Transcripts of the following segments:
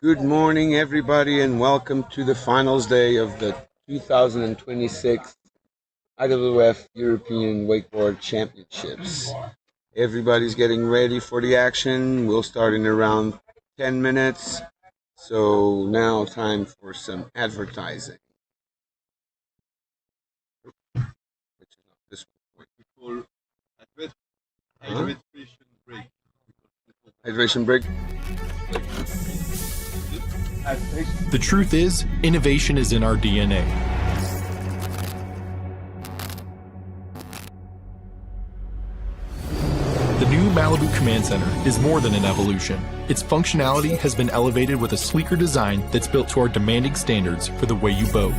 Good morning, everybody, and welcome to the finals day of the 2026 IWWF European Wakeboard Championships. Everybody's getting ready for the action. We'll start in around 10 minutes. So now time for some advertising. Hydration break. The truth is, innovation is in our DNA. The new Malibu Command Center is more than an evolution. Its functionality has been elevated with a sleeker design that's built to our demanding standards for the way you boat.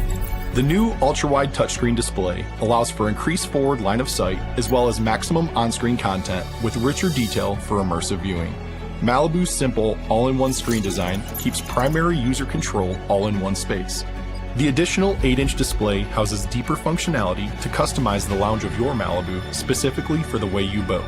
The new ultra-wide touchscreen display allows for increased forward line of sight as well as maximum on-screen content with richer detail for immersive viewing. Malibu's simple, all-in-one screen design keeps primary user control all in one space. The additional 8-inch display houses deeper functionality to customize the lounge of your Malibu specifically for the way you boat.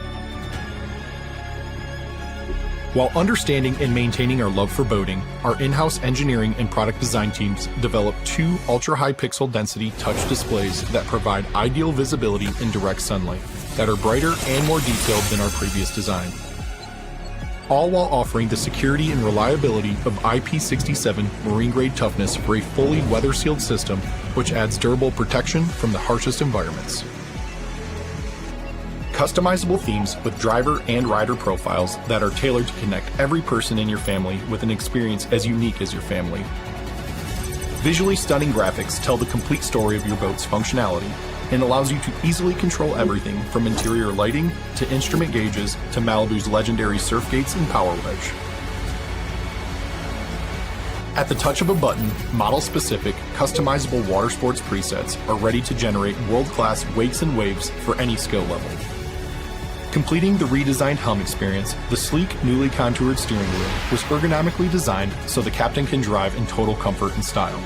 While understanding and maintaining our love for boating, our in-house engineering and product design teams developed two ultra-high pixel density touch displays that provide ideal visibility in direct sunlight, that are brighter and more detailed than our previous design, all while offering the security and reliability of IP67 marine-grade toughness for a fully weather-sealed system, which adds durable protection from the harshest environments. Customizable themes with driver and rider profiles that are tailored to connect every person in your family with an experience as unique as your family. Visually stunning graphics tell the complete story of your boat's functionality and allows you to easily control everything from interior lighting to instrument gauges to Malibu's legendary surf gates and power wedge. At the touch of a button, model-specific, customizable water sports presets are ready to generate world-class wakes and waves for any skill level. Completing the redesigned helm experience, the sleek, newly contoured steering wheel was ergonomically designed so the captain can drive in total comfort and style.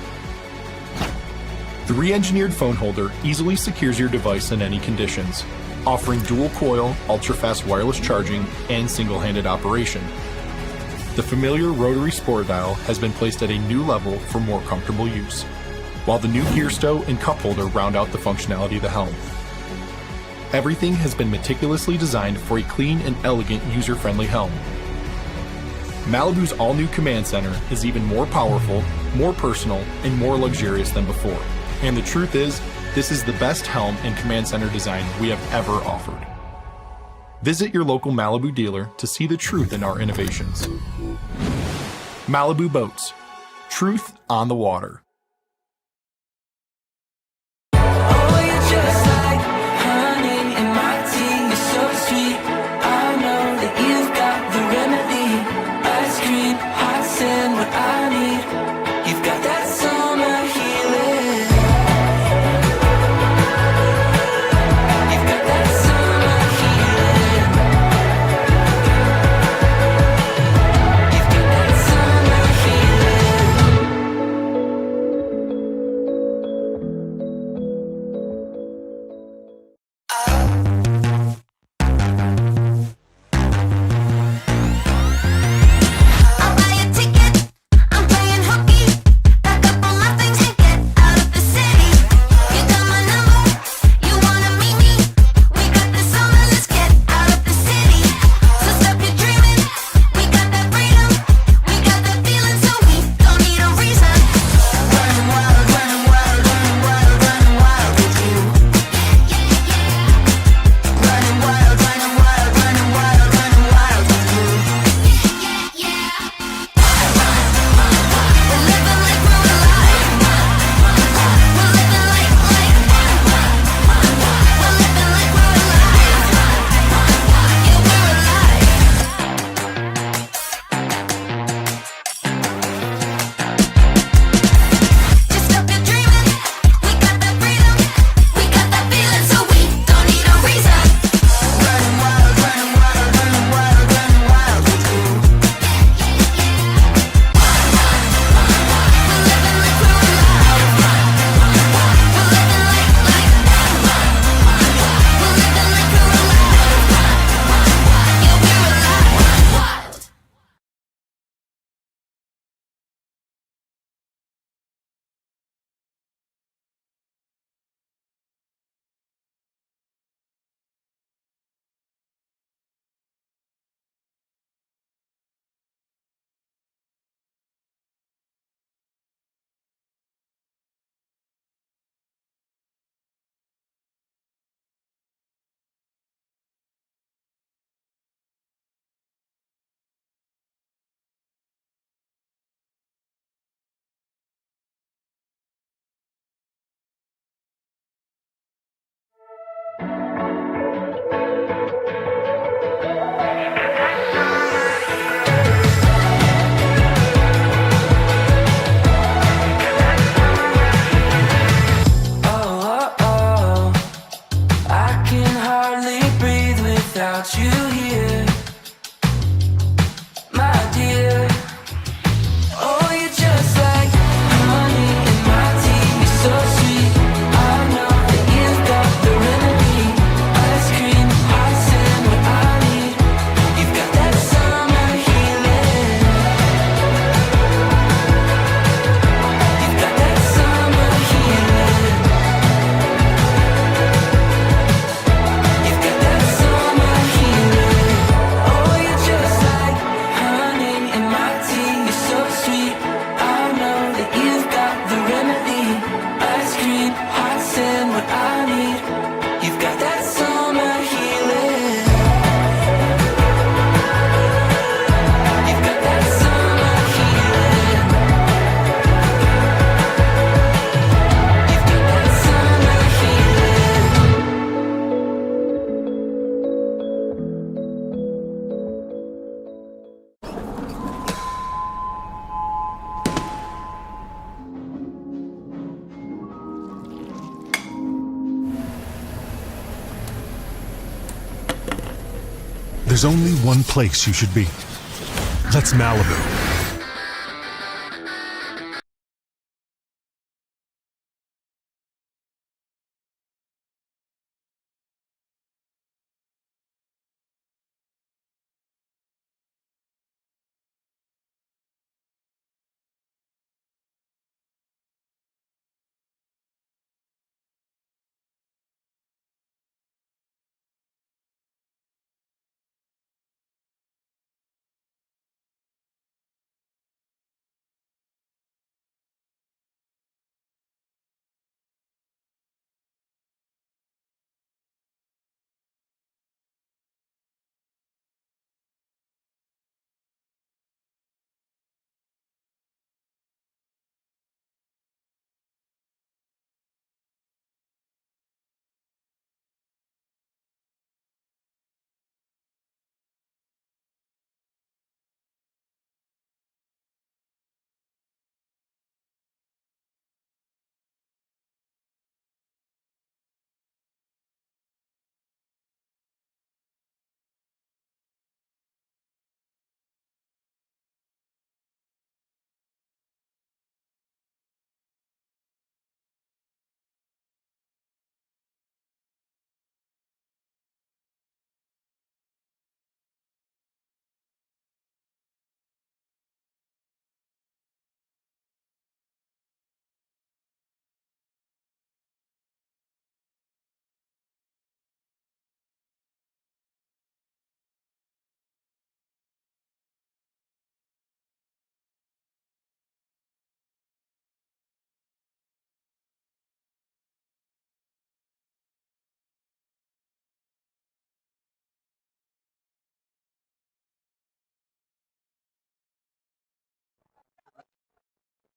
The re-engineered phone holder easily secures your device in any conditions, offering dual-coil, ultra-fast wireless charging and single-handed operation. The familiar rotary sport dial has been placed at a new level for more comfortable use, while the new gear stow and cup holder round out the functionality of the helm. Everything has been meticulously designed for a clean and elegant user-friendly helm. Malibu's all-new Command Center is even more powerful, more personal, and more luxurious than before. And the truth is, this is the best helm and Command Center design we have ever offered. Visit your local Malibu dealer to see the truth in our innovations. Malibu Boats. Truth on the water. There's only one place you should be. That's Malibu.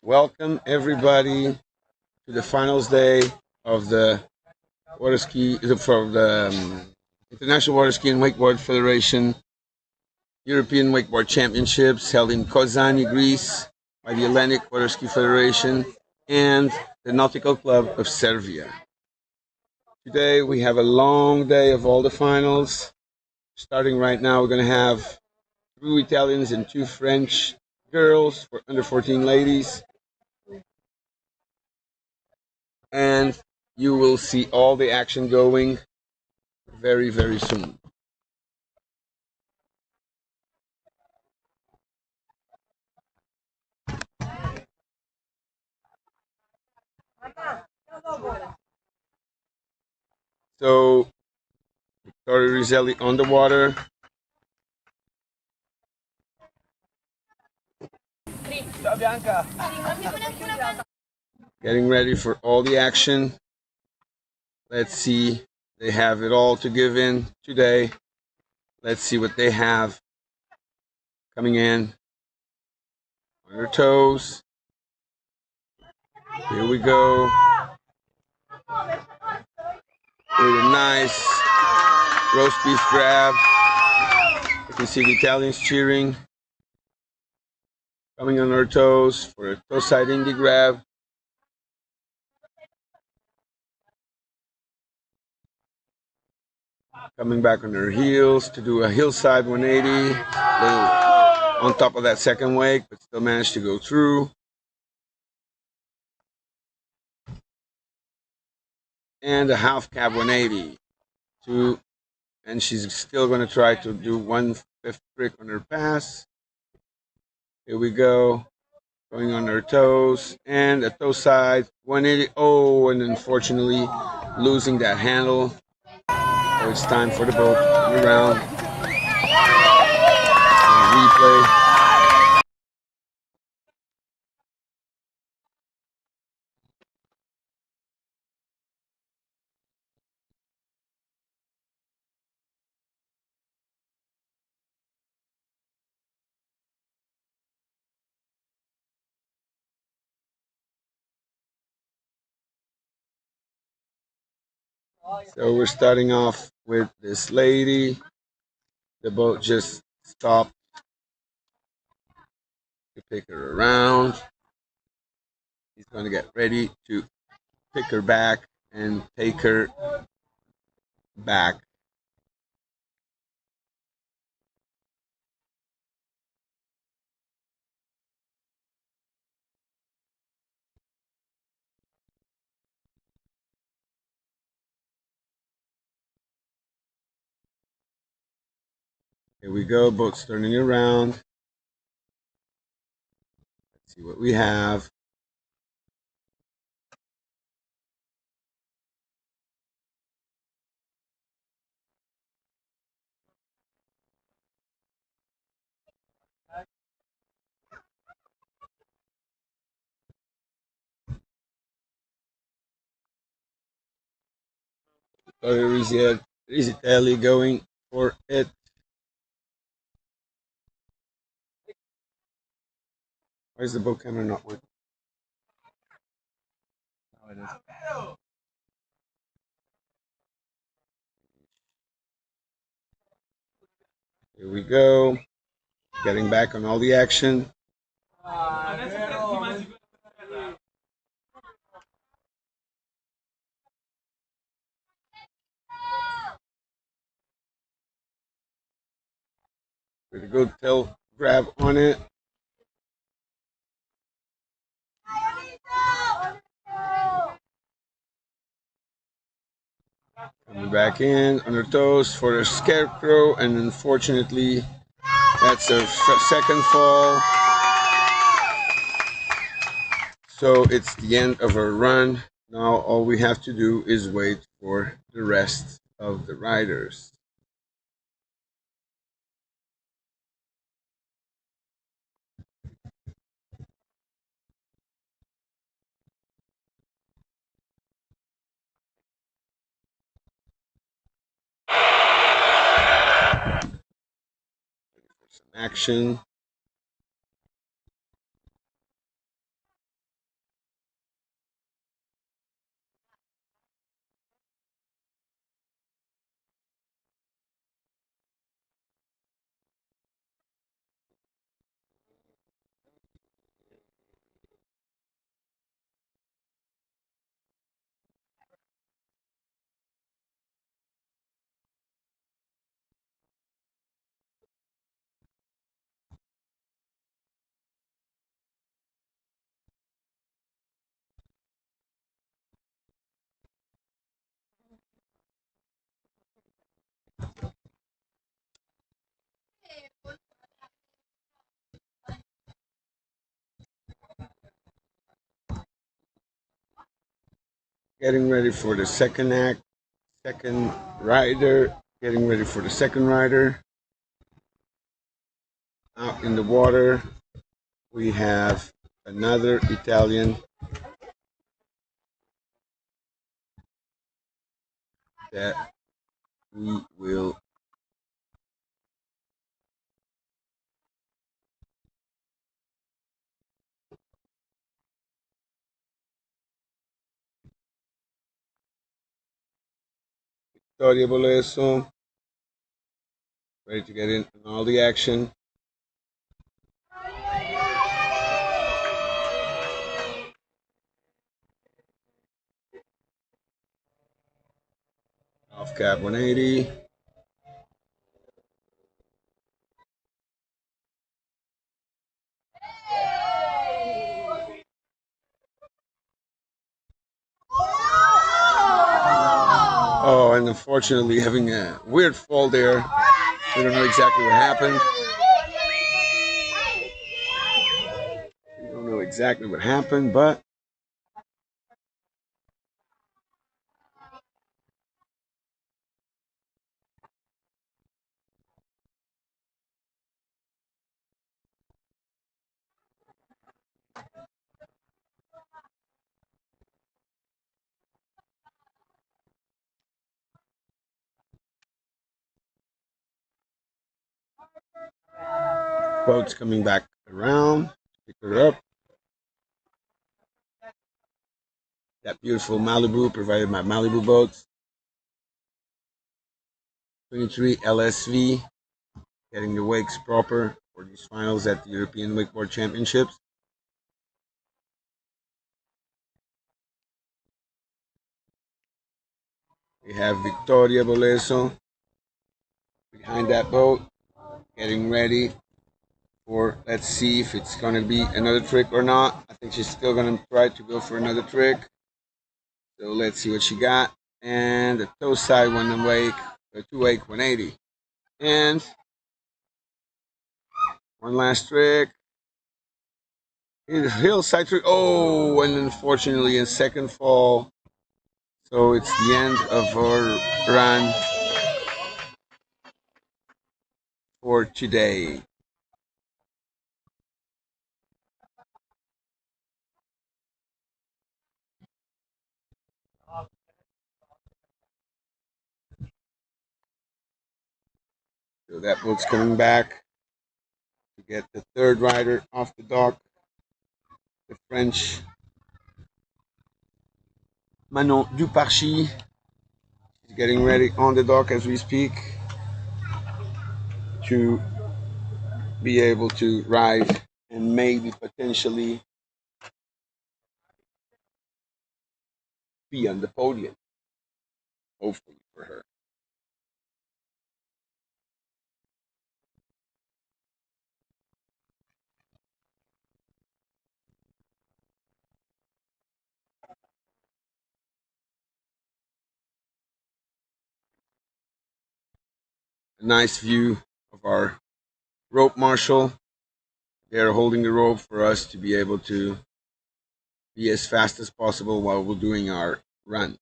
Welcome everybody to the finals day of the water ski for the International Water Ski and Wakeboard Federation European Wakeboard Championships held in Kozani, Greece by the Atlantic Water Ski Federation and the Nautical Club of Serbia. Today we have a long day of all the finals. Starting right now, we're going to have 2 Italians and 2 French girls for under 14 ladies. And you will see all the action going very, very soon. So, Victoria Rizzelli on the water. Getting ready for all the action. Let's see. They have it all to give in today. Let's see what they have coming in on their toes. Here we go. With a nice roast beef grab. You can see the Italians cheering. Coming on her toes for a toe side indie grab. Coming back on her heels to do a hillside 180. On top of that second wake, but still managed to go through. And a half cab 180. And she's still going to try to do 1/5 trick on her pass. Here we go. Going on her toes. And a toe side 180. Oh, and unfortunately losing that handle. So it's time for the boat to turn around. And replay. So we're starting off with this lady. The boat just stopped to pick her around. He's going to get ready to pick her back and take her back Here we go, boat's turning around. Let's see what we have. Rizitelli going for it. Why is the boat camera not working? Oh, it is. Here we go. Getting back on all the action. Pretty good tail grab on it. Coming back in on her toes for a scarecrow, and unfortunately, that's a second fall. So it's the end of her run. Now all we have to do is wait for the rest of the riders. Some action. Getting ready for the second act. Second rider. Getting ready for the second rider. Out in the water, we have another Italian that we will Victoria Boleso, ready to get in on all the action. Off cap 180. Oh, and unfortunately having a weird fall there. We don't know exactly what happened. We don't know exactly what happened, but boat's coming back around. Pick her up. That beautiful Malibu provided by Malibu Boats. 23 LSV, getting the wakes proper for these finals at the European Wakeboard Championships. We have Victoria Boleso behind that boat, getting ready for, let's see if it's going to be another trick or not. I think she's still going to try to go for another trick. So let's see what she got. And the toe side one wake, 2 wake 180. And One last trick. Hillside trick. Oh, and unfortunately a second fall. So it's the end of our run for today. So that boat's coming back to get the third rider off the dock. The French Manon Duparchy is getting ready on the dock as we speak to be able to ride and maybe potentially be on the podium, hopefully for her. A nice view of our rope marshal. They're holding the rope for us to be able to be as fast as possible while we're doing our run.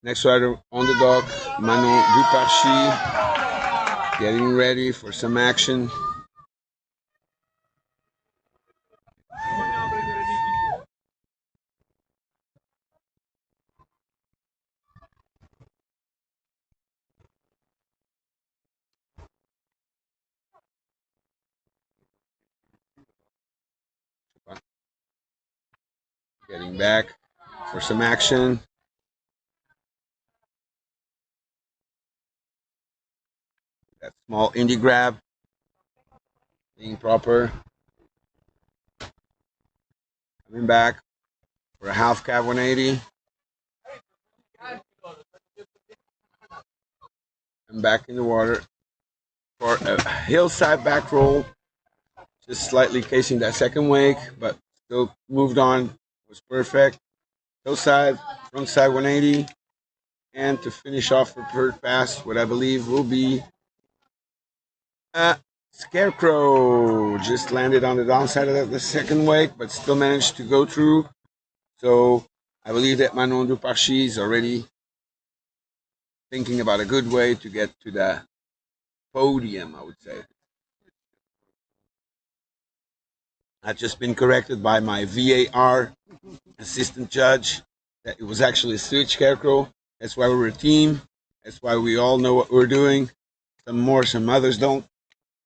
Next rider on the dock, Manon Duparchy, getting ready for some action. Getting back for some action. That small indie grab, being proper. Coming back for a half cab 180. And back in the water for a hillside back roll. Just slightly casing that second wake, but still moved on. Was perfect. Hillside, front side 180. And to finish off the third pass, what I believe will be a scarecrow. Just landed on the downside of the second wake, but still managed to go through. So I believe that Manon Duparchy is already thinking about a good way to get to the podium, I would say. I've just been corrected by my VAR assistant judge that it was actually a switch scarecrow. That's why we're a team. That's why we all know what we're doing. Some more, some others don't.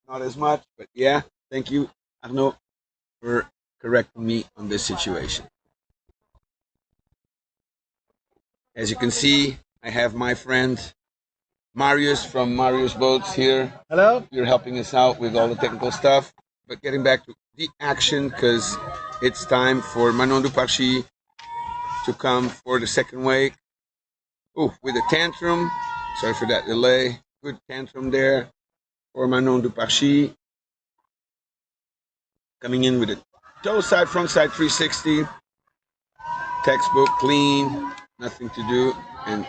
Not as much, but yeah. Thank you, Arnaud, for correcting me on this situation. As you can see, I have my friend Marius from Malibu Boats here. Hello. You're helping us out with all the technical stuff. But getting back to the action, because it's time for Manon Duparchy to come for the second wake. Oh, with a tantrum. Sorry for that delay. Good tantrum there for Manon Duparchy. Coming in with a toe side, front side 360. Textbook, clean, nothing to do. And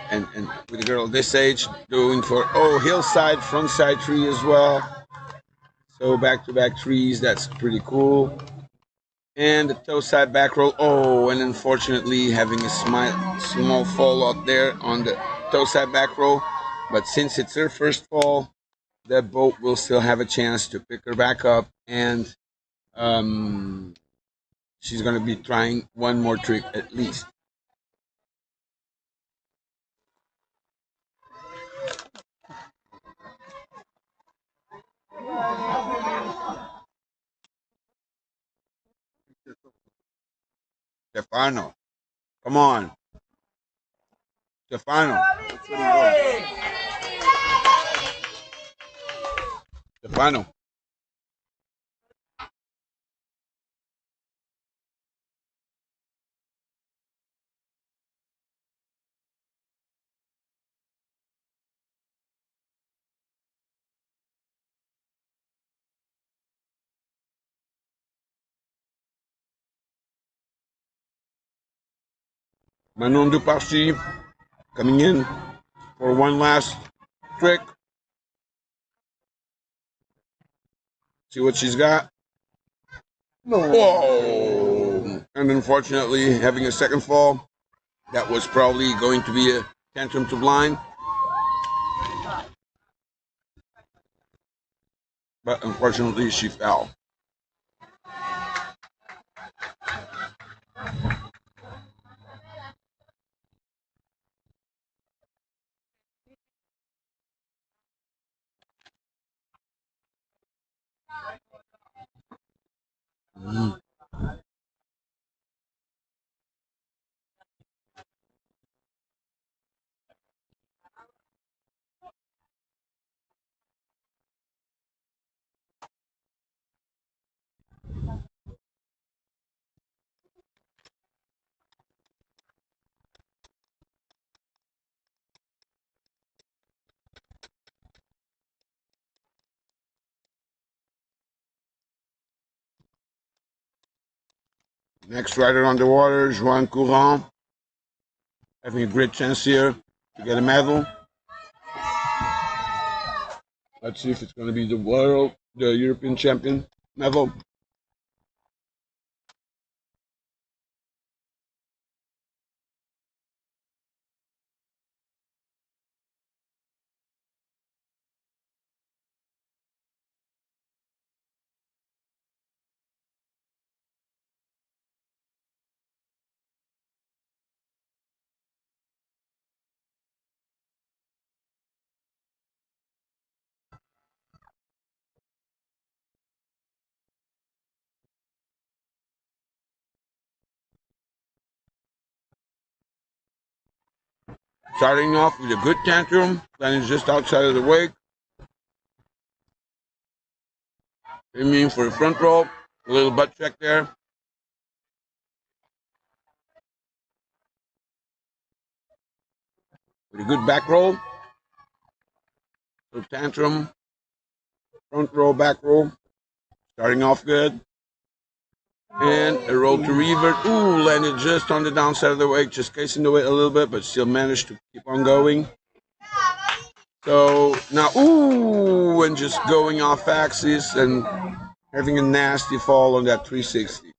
with a girl this age, doing for, hillside, front side tree as well. So back-to-back trees, that's pretty cool. And the toe side back roll. Oh, and unfortunately having a small fall out there on the toe side back roll. But since it's her first fall, the boat will still have a chance to pick her back up and she's going to be trying one more trick at least. Stefano, come on. Stefano. Stefano. Manon Duparcy coming in for one last trick. See what she's got. Whoa! And unfortunately, having a second fall, that was probably going to be a tantrum to blind. But unfortunately, she fell. Next rider on the water, Joan Courant, having a great chance here to get a medal. Let's see if it's going to be the European champion medal. Starting off with a good tantrum, landing just outside of the wake. Aiming for the front roll, a little butt check there. With a good back roll. So tantrum, front roll, back roll. Starting off good. And a roll to revert. Ooh, landed just on the downside of the wake, just casing the weight a little bit, but still managed to keep on going. So now, ooh, and just going off axis and having a nasty fall on that 360.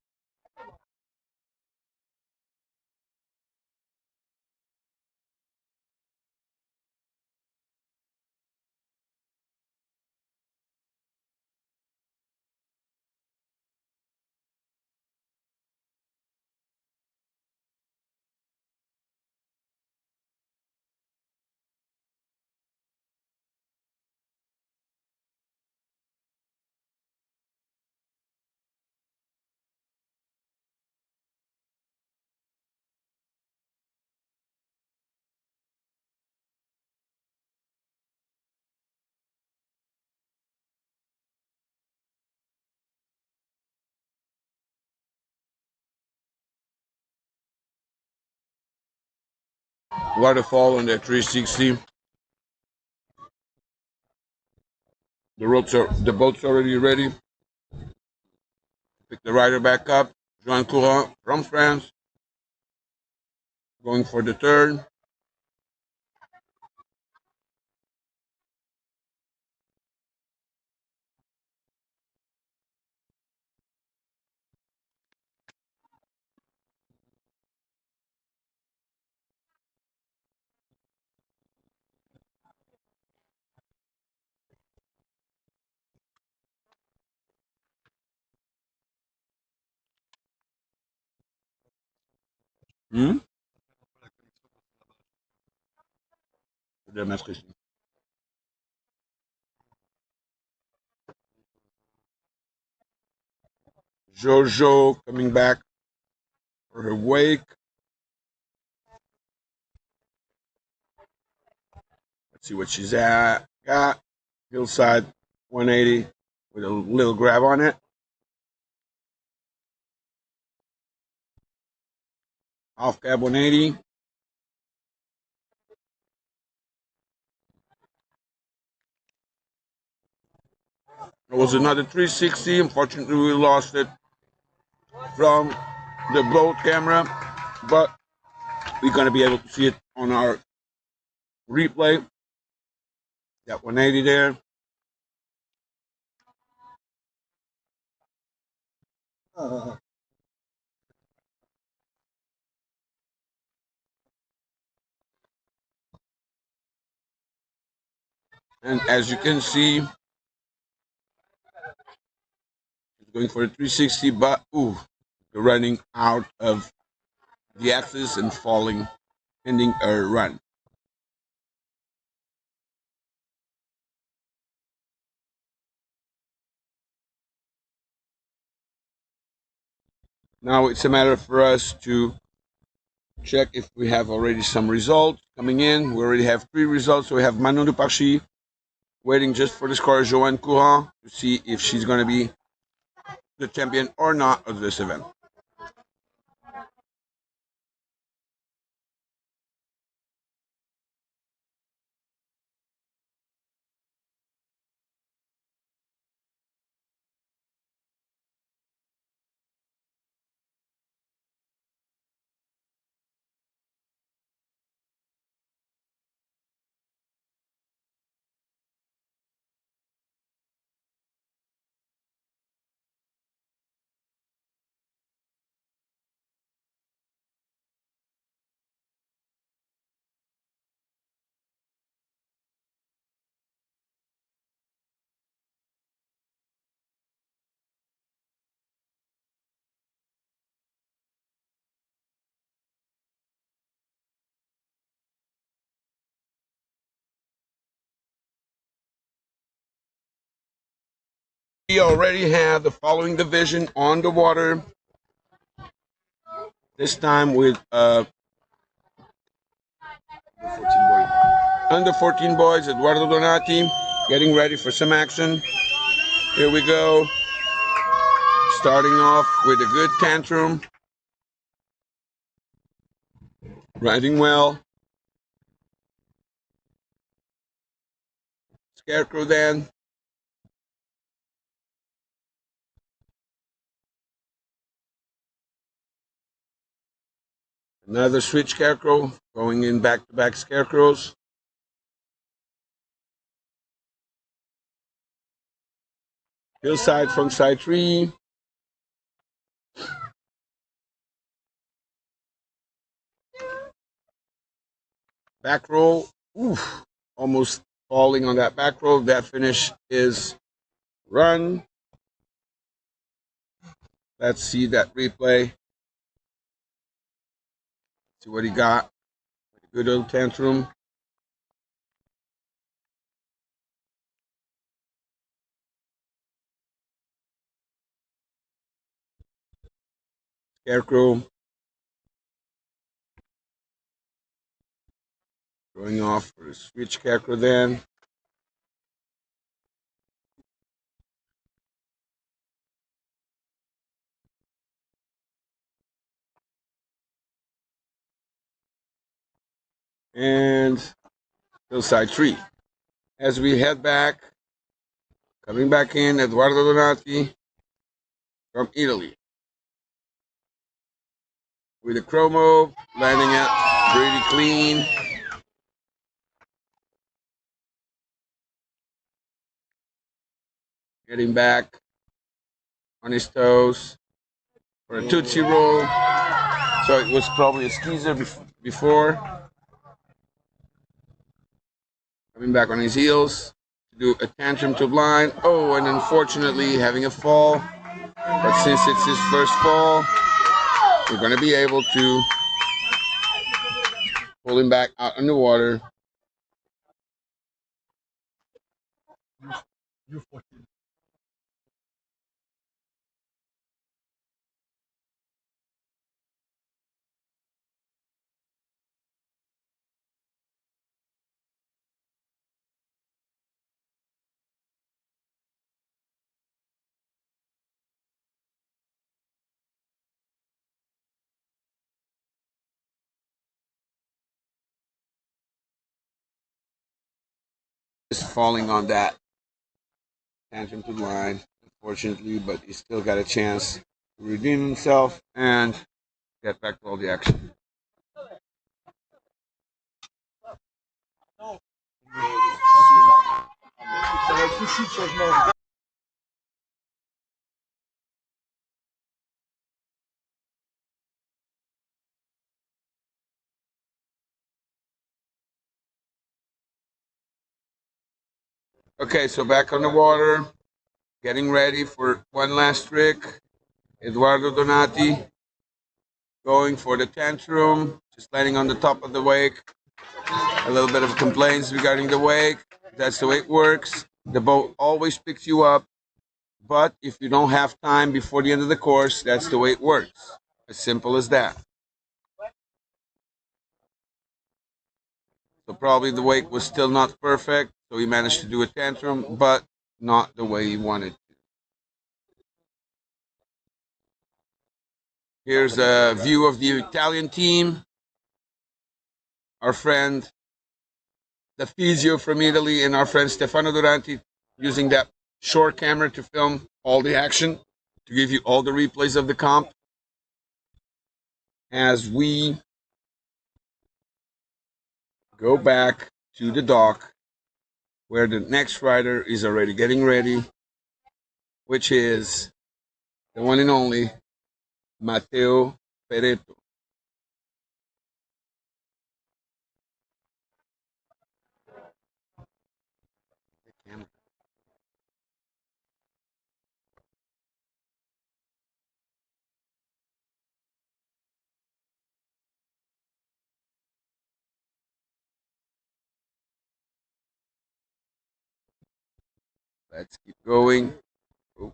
Waterfall on that 360. The boat's already ready. Pick the rider back up. Joan Courant from France. Going for the turn. Hmm? De mettre ici. Jojo coming back for her wake. Let's see what she's at. Got hillside 180 with a little grab on it. Off cab 180. It was another 360. Unfortunately, we lost it from the boat camera, but we're going to be able to see it on our replay. Got 180 there. And as you can see, it's going for a 360, but ooh, they're running out of the axis and falling, ending a run. Now it's a matter for us to check if we have already some results coming in. We already have 3 results. So we have Manon Duparchi waiting just for the score, Joanne Courant, to see if she's going to be the champion or not of this event. We already have the following division on the water. This time with under 14 boys, Eduardo Donati getting ready for some action. Here we go. Starting off with a good tantrum. Riding well. Scarecrow then. Another switch scarecrow, going in back-to-back scarecrows. Hillside from side 3. Back roll, oof, almost falling on that back roll. That finish is run. Let's see that replay. See what he got. Good old tantrum. Scarecrow. Going off for a switch scarecrow then. And hillside 3. As we head back, coming back in, Eduardo Donati from Italy. With a chromo, landing it pretty clean. Getting back on his toes for a Tootsie roll. So it was probably a skeezer before. Coming back on his heels to do a tantrum to blind. Oh, and unfortunately having a fall. But since it's his first fall, we're going to be able to pulling back out on the water. Just falling on that tantrum to the line, unfortunately, but he still got a chance to redeem himself and get back to all the action. Okay, so back on the water, getting ready for one last trick. Eduardo Donati going for the tantrum, just landing on the top of the wake. A little bit of complaints regarding the wake. That's the way it works. The boat always picks you up, but if you don't have time before the end of the course, that's the way it works. As simple as that. So probably the wake was still not perfect, so he managed to do a tantrum, but not the way he wanted to. Here's a view of the Italian team. Our friend, the physio from Italy, and our friend Stefano Duranti using that short camera to film all the action, to give you all the replays of the comp. As we go back to the dock where the next rider is already getting ready, which is the one and only Matteo Peretto. Let's keep going. Oh,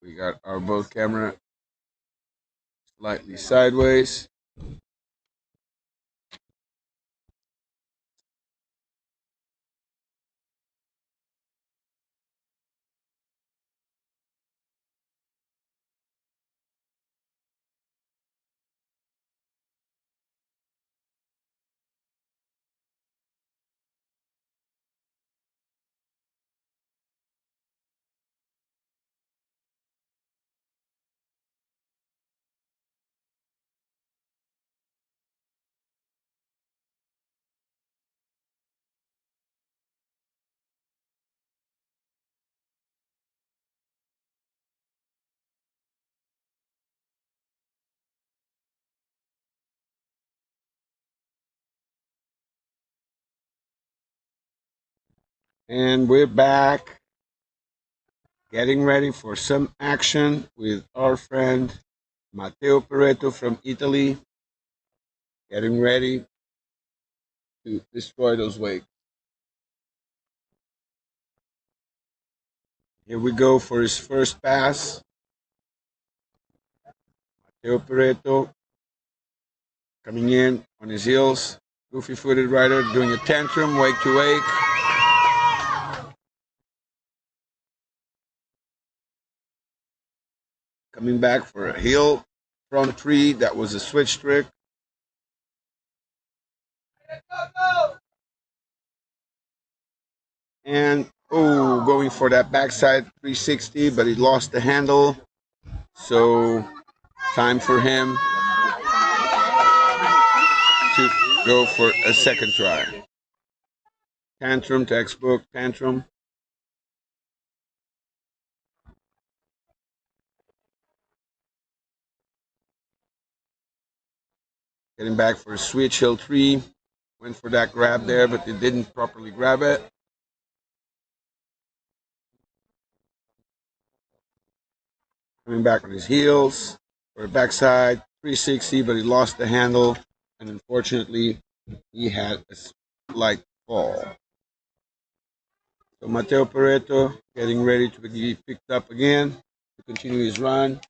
we got our boat camera slightly sideways. And we're back, getting ready for some action with our friend Matteo Peretto from Italy, getting ready to destroy those wakes. Here we go for his first pass. Matteo Peretto coming in on his heels, goofy-footed rider doing a tantrum, wake to wake. Coming back for a heel front three, that was a switch trick. And going for that backside 360, but he lost the handle. So time for him to go for a second try. Tantrum, textbook, tantrum. Getting back for a switch hill 3. Went for that grab there, but they didn't properly grab it. Coming back on his heels for a backside 360, but he lost the handle. and unfortunately, he had a slight fall. So Mateo Pareto getting ready to be picked up again to continue his run.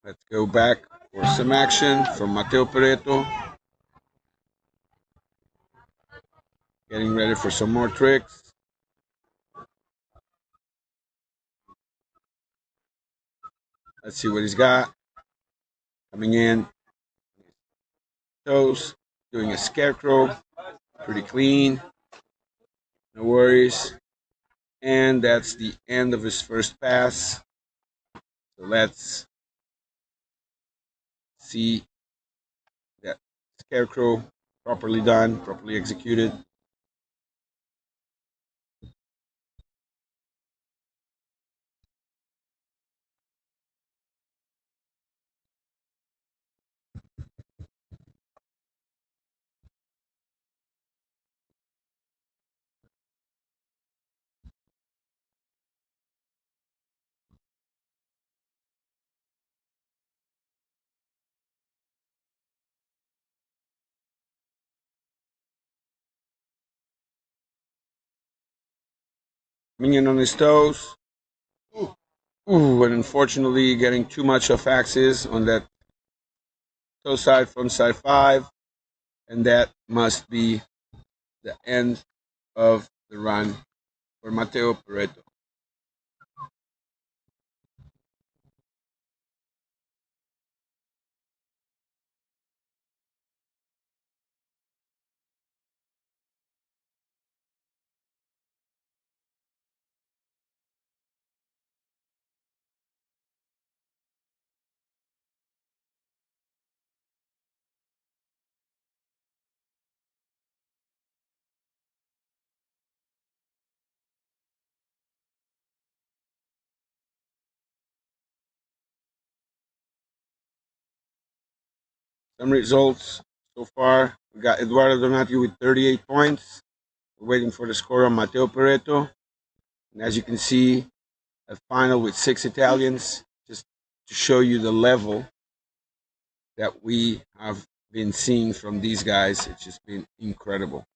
Let's go back for some action from Mateo Pareto. Getting ready for some more tricks. Let's see what he's got. Coming in, toes, doing a scarecrow, pretty clean, no worries. And that's the end of his first pass. So let's see that scarecrow properly done, properly executed. Coming in on his toes. Ooh, and unfortunately getting too much off axis on that toe side, front side 5. And that must be the end of the run for Mateo Pareto. Some results so far. We got Eduardo Donati with 38 points. We're waiting for the score on Mateo Pareto. And as you can see, a final with 6 Italians, just to show you the level that we have been seeing from these guys. It's just been incredible.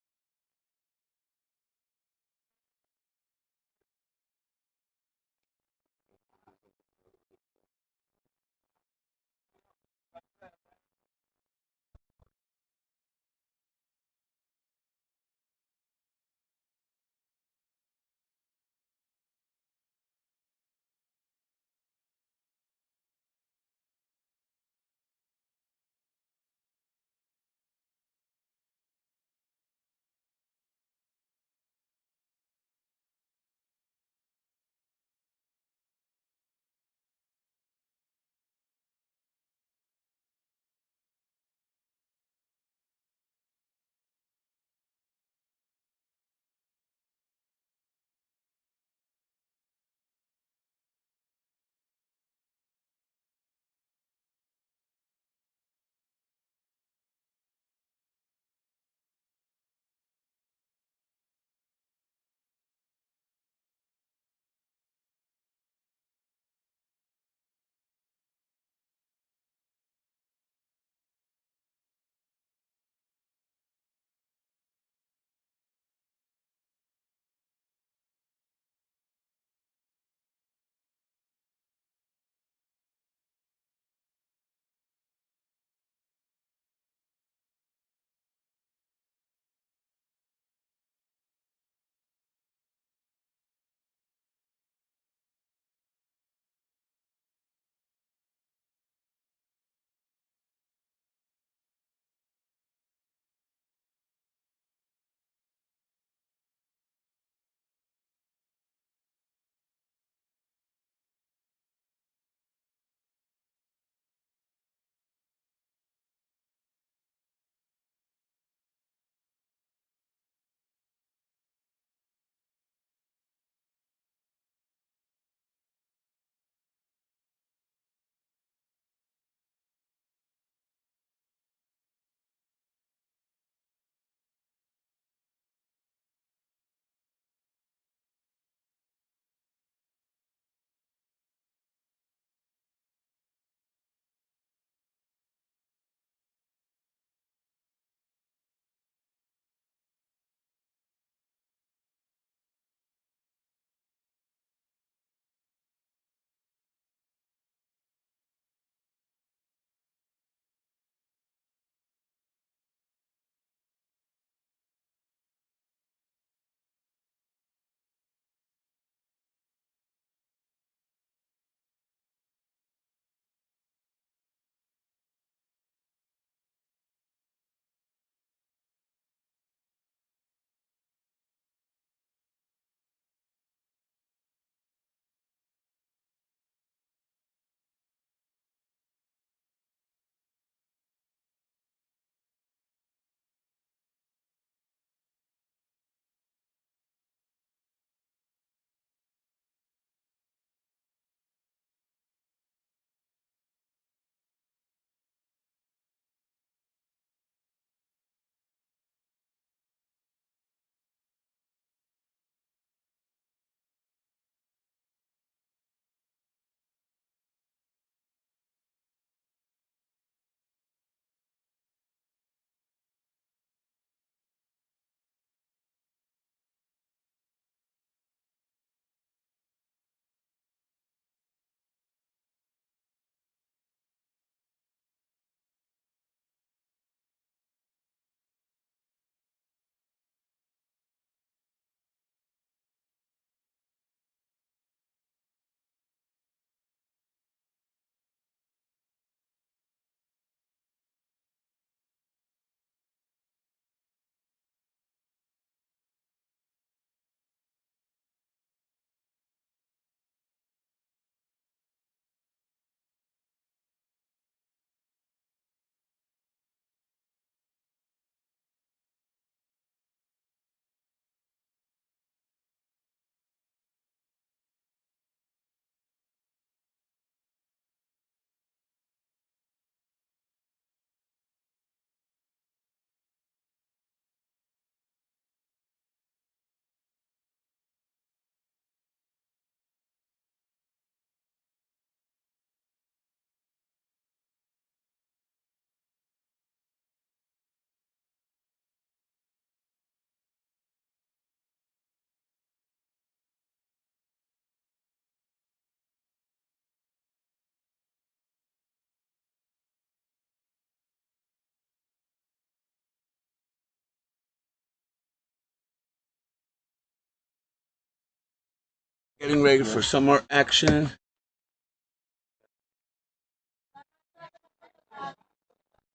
Getting ready for some more action.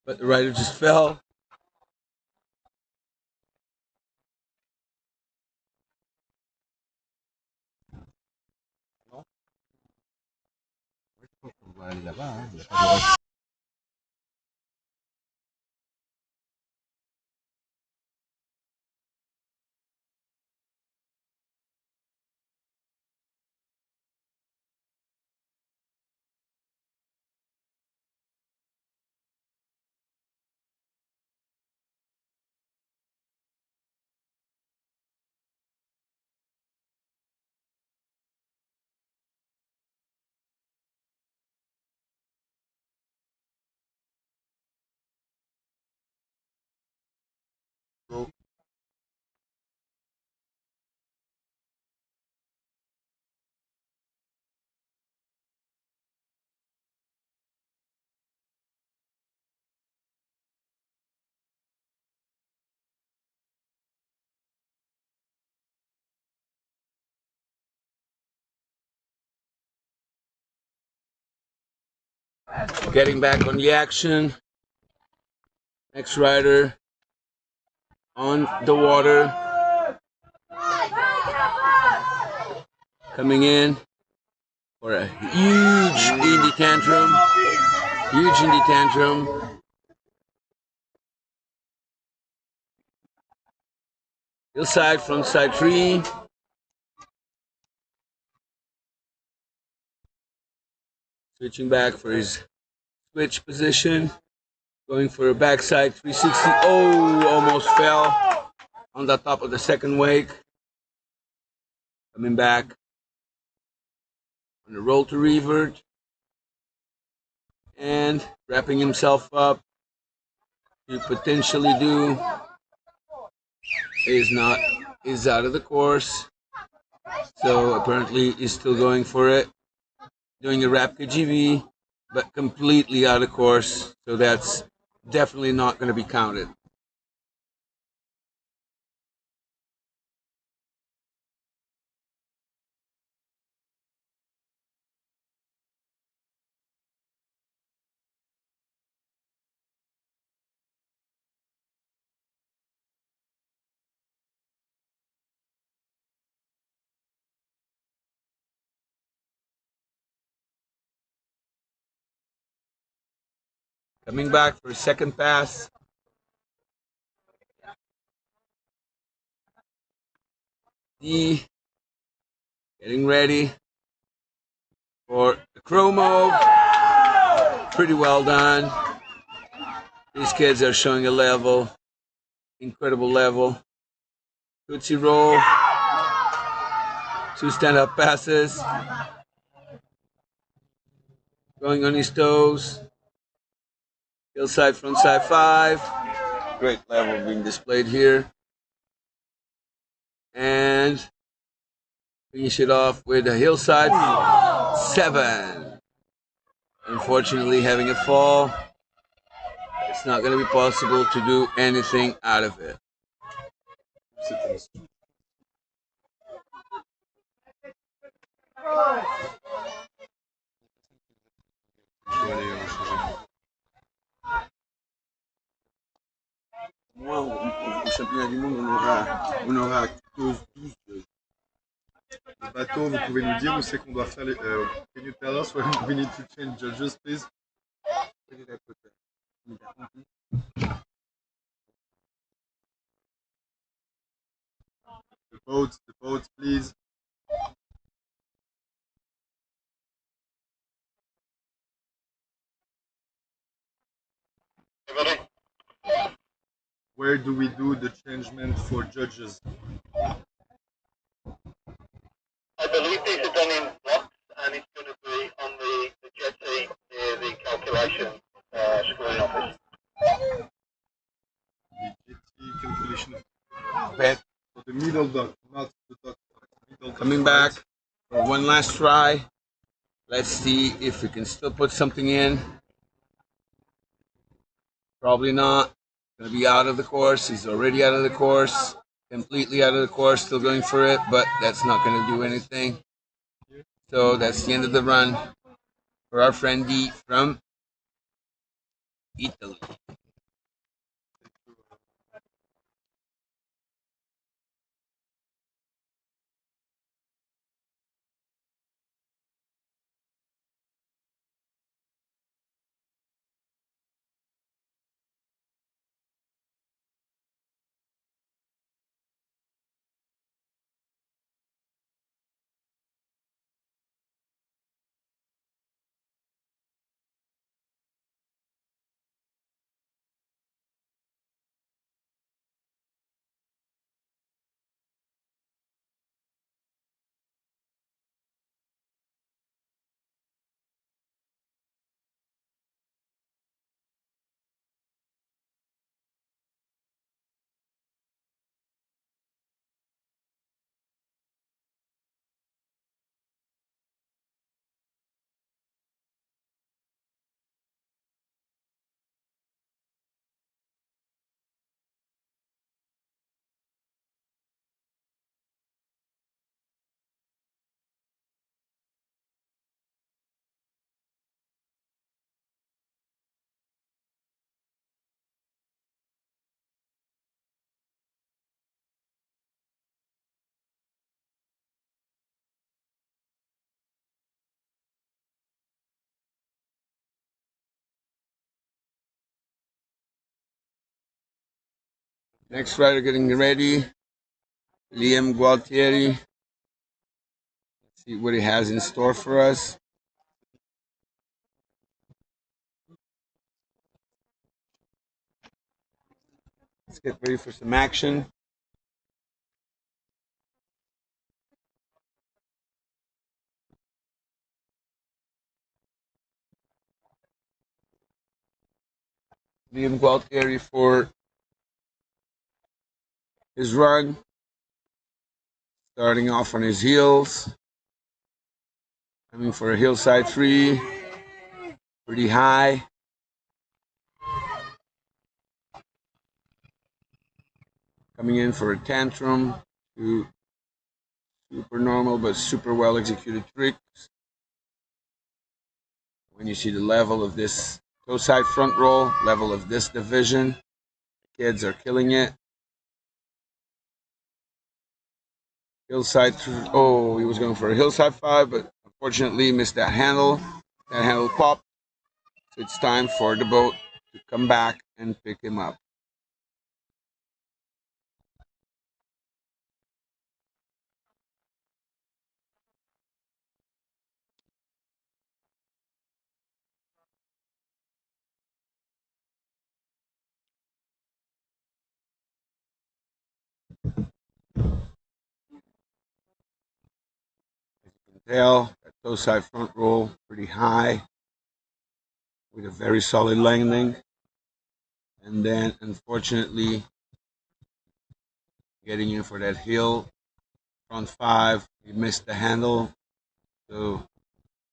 But the rider just fell. Getting back on the action. Next rider on the water. Coming in for a huge indie tantrum. Huge indie tantrum. Hillside, front side tree. Switching back for his switch position. Going for a backside 360. Oh, almost fell on the top of the second wake. Coming back on the roll to revert. And wrapping himself up to potentially do is out of the course. So apparently he's still going for it. Doing a wrap KGV, but completely out of course. So that's definitely not going to be counted. Coming back for a second pass. D getting ready for the chromo. Pretty well done. These kids are showing a level, incredible level. Tootsie roll. 2 stand-up passes. Going on his toes. Hillside, front side 5. Great level being displayed here. And finish it off with a hillside 7. Unfortunately, having a fall, it's not going to be possible to do anything out of it. Moi, au championnat du monde, on aura 12 jeux. Le bateau, vous pouvez nous dire où c'est qu'on doit faire les. Can you tell us where we need to change judges, please? The boats, please. Where do we do the changement for judges? I believe these are done in blocks, and it's going to be on the jetty near the calculation screen office. The jetty calculation. Bed. So the middle dock, not the dock. Coming back for one last try. Let's see if we can still put something in. Probably not. Going to be out of the course. He's already out of the course. Completely out of the course. Still going for it, but that's not going to do anything. So that's the end of the run for our friend D from Italy. Next rider getting ready, Liam Gualtieri. Let's see what he has in store for us. Let's get ready for some action. Liam Gualtieri for his run, starting off on his heels, coming for a hillside 3, pretty high. Coming in for a tantrum, 2 super normal but super well executed tricks. When you see the level of this toe side front roll, level of this division, kids are killing it. Hillside, oh, he was going for a hillside 5, but unfortunately missed that handle. That handle popped. So it's time for the boat to come back and pick him up. Tail, that toe side front roll, pretty high, with a very solid landing. And then, unfortunately, getting in for that heel, front 5, he missed the handle. So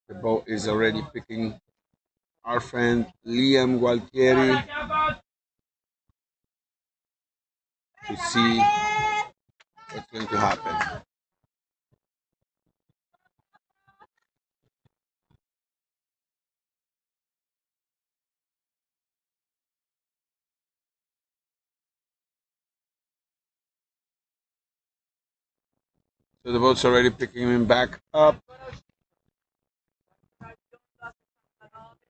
the boat is already picking our friend Liam Gualtieri to see what's going to happen. So the boat's already picking him back up.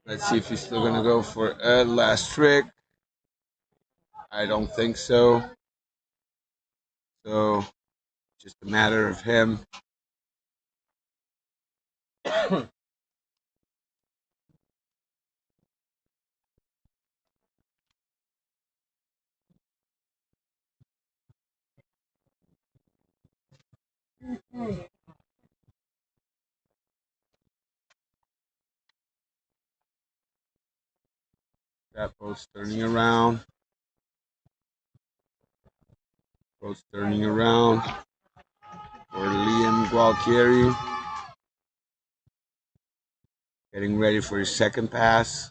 Let's see if he's still going to go for a last trick. I don't think so. So just a matter of him that boat's turning around. Boat's turning around for Liam Gualtieri. Getting ready for his second pass.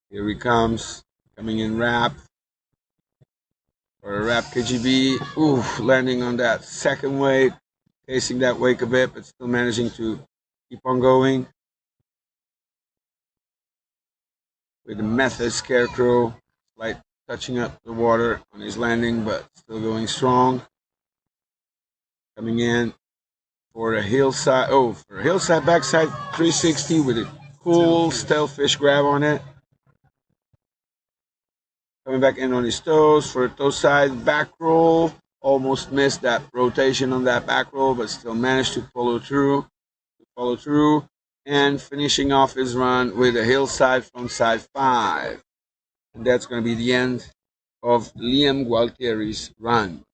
Here he comes, coming in wrap for a wrap KGB. Ooh, landing on that second weight, casing that wake a bit, but still managing to keep on going. With the method scarecrow, slight touching up the water on his landing, but still going strong. Coming in for a hillside, for a hillside backside 360 with a cool stealthfish grab on it. Coming back in on his toes for a toe side back roll. Almost missed that rotation on that back roll, but still managed to follow through. And finishing off his run with a hillside frontside 5. And that's going to be the end of Liam Gualtieri's run.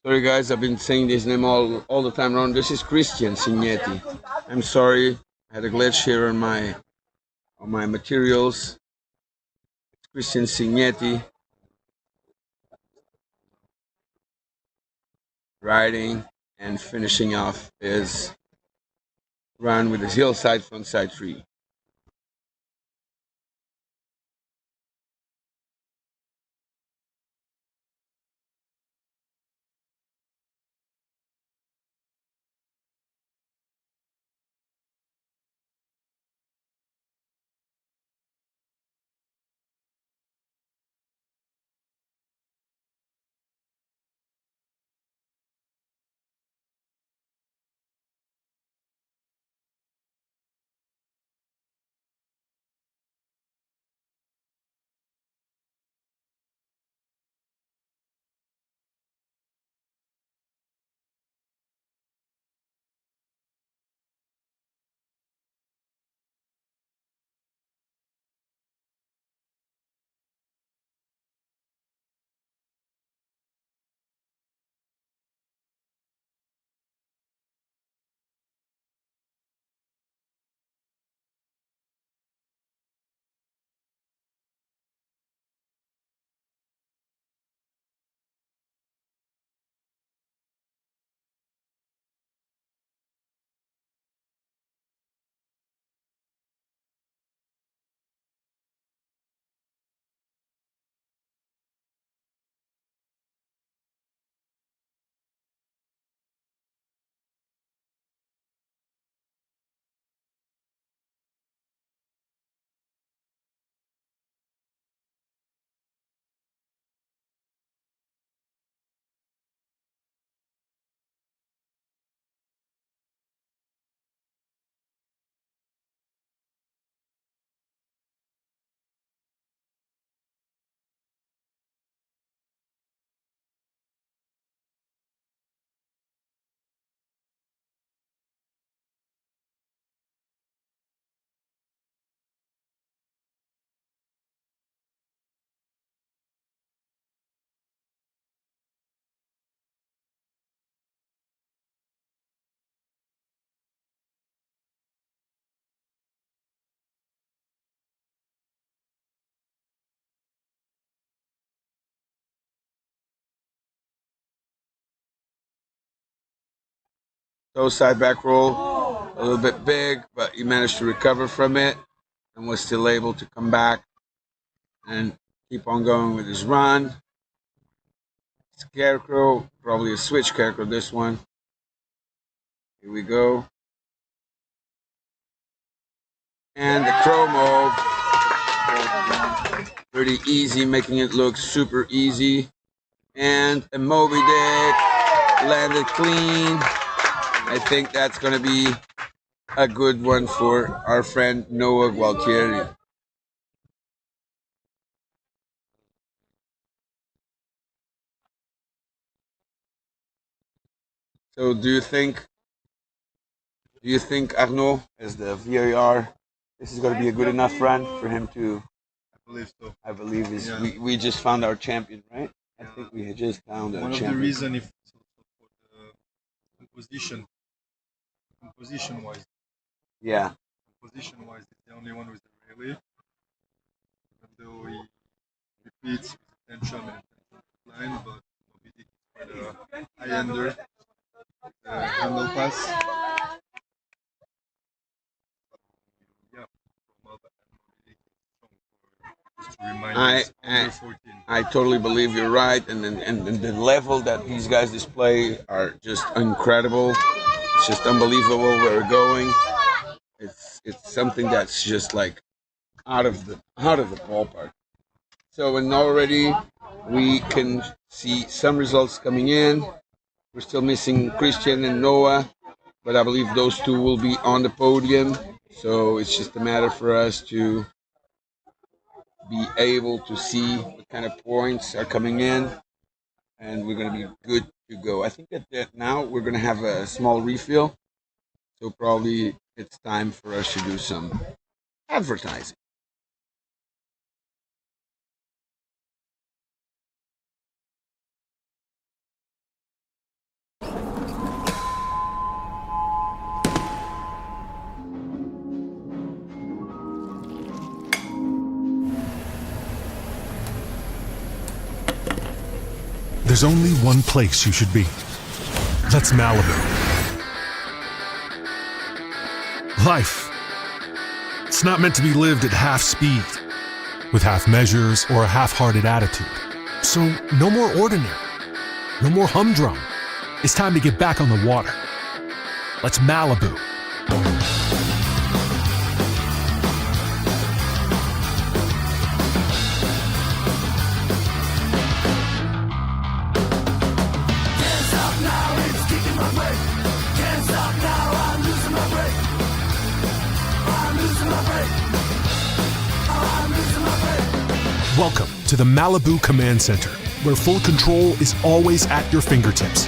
Sorry guys, I've been saying this name all the time wrong. This is Christian Signetti. I'm sorry, I had a glitch here on my materials. It's Christian Signetti riding and finishing off his run with his hillside frontside 3. Toe side back roll, a little bit big, but he managed to recover from it and was still able to come back and keep on going with his run. Scarecrow, probably a switch scarecrow this one. Here we go. And the crow move. Pretty easy, making it look super easy. And a Moby Dick landed clean. I think that's going to be a good one for our friend Noah Gualtieri. So do you think Do you think Arnaud, as the VAR, this is going to be a good enough run for him to? I believe so. I believe is Yeah. we just found our champion, right? I Yeah. think we had just found our One of the champion. reason if so for the composition wise, Yeah, it's the only one with the relay. Even though he repeats his attention and attention line, but Moby Dick is quite a high-ender handle pass. Yeah, from Alba and Moby Dick is strong for just to remind I us under 14. I totally believe you're right, and the level that these guys display are just incredible. It's just unbelievable where we're going. It's something that's just like out of the ballpark. So and already we can see some results coming in. We're still missing Christian and Noah, but I believe those two will be on the podium. So it's just a matter for us to be able to see what kind of points are coming in, and we're going to be good to go. I think that now we're going to have a small refill, so probably it's time for us to do some advertising. There's only one place you should be. That's Malibu. Life. It's not meant to be lived at half speed, with half measures or a half-hearted attitude. So no more ordinary, no more humdrum. It's time to get back on the water. Let's Malibu. Welcome to the Malibu Command Center, where full control is always at your fingertips.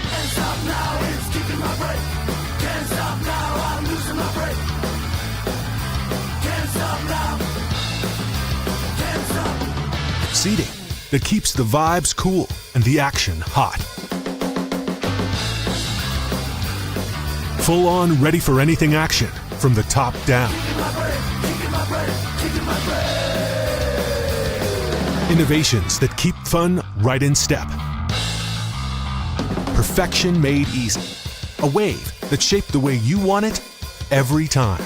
Seating that keeps the vibes cool and the action hot. Full on ready for anything action from the top down. Innovations that keep fun right in step. Perfection made easy. A wave that's shaped the way you want it every time.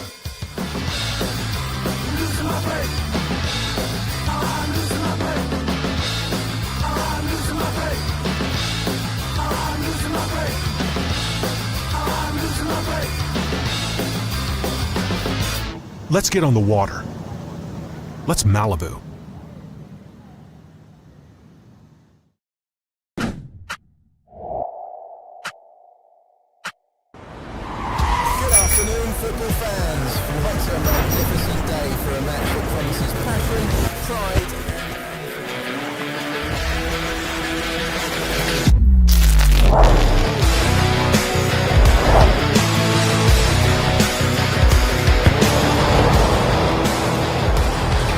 Let's get on the water. Let's Malibu. Good afternoon, football fans. What a magnificent day for a match that promises passion, pride.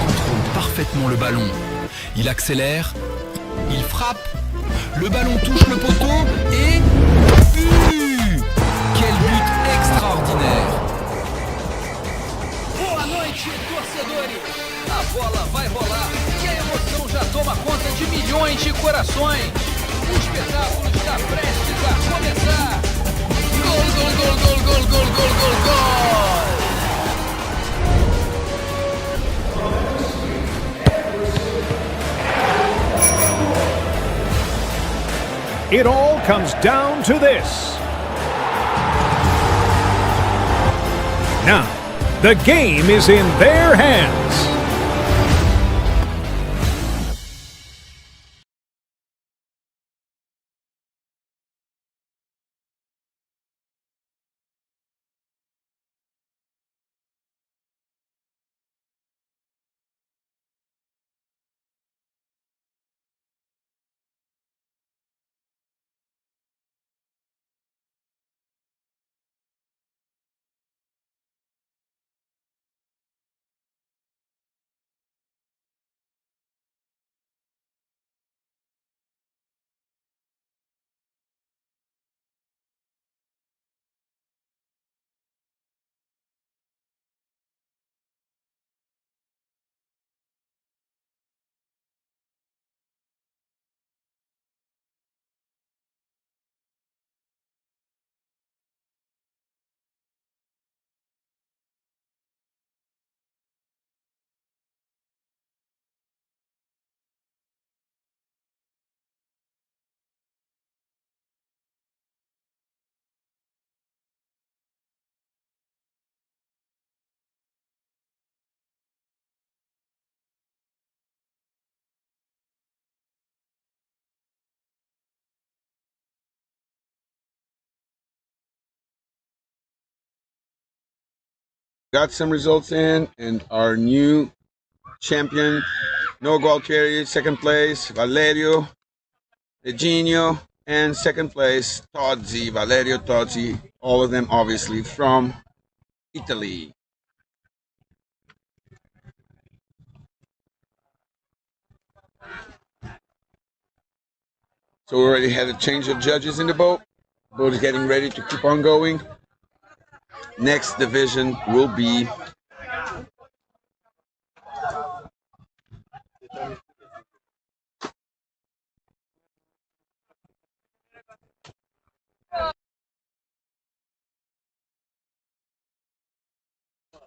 Il contrôle parfaitement le ballon. Il accélère, il frappe, le ballon touche le poteau et... But! Quel but extraordinaire! Boa noite, torcedores! A bola vai rolar e a emoção já toma conta de milhões de corações. O espetáculo está prestes a começar. Gol, gol, gol, gol, gol, gol, gol, gol, gol! It all comes down to this. Now, the game is in their hands. got some results in, and our new champion, Noah Gualtieri, second place, Valerio Eugenio, and second place, Tozzi, Valerio Tozzi, all of them obviously from Italy. So we already had a change of judges in the boat. The boat is getting ready to keep on going. Next division will be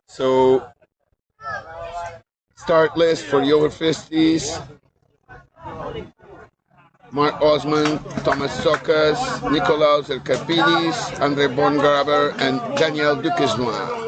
so start list for the over 50s. Mark Osman, Thomas Sokas, Nicolaus Elkarpidis, Andre Bongraber, and Daniel Duquesnoy.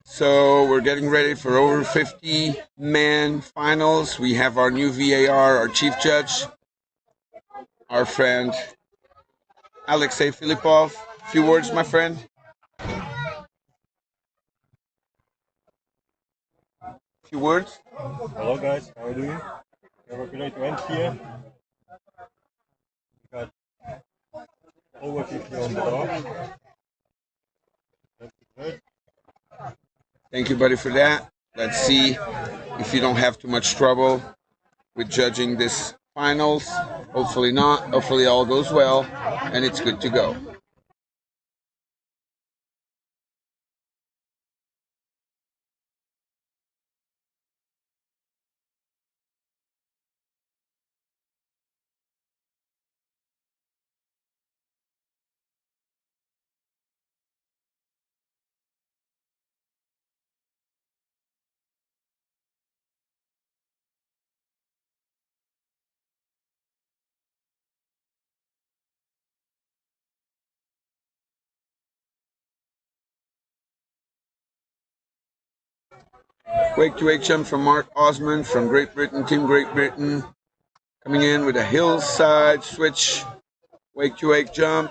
So we're getting ready for over 50-man finals. We have our new VAR, our chief judge, our friend Alexei Filipov. A few words, my friend. A few words. Hello guys, how are you doing? We have a great event here. We got over 50 on the door. That's good. Thank you, buddy, for that. Let's see if you don't have too much trouble with judging this finals. Hopefully not. Hopefully all goes well and it's good to go. Wake to wake jump from Mark Osmond from Great Britain, Team Great Britain. Coming in with a hillside switch, wake to wake jump.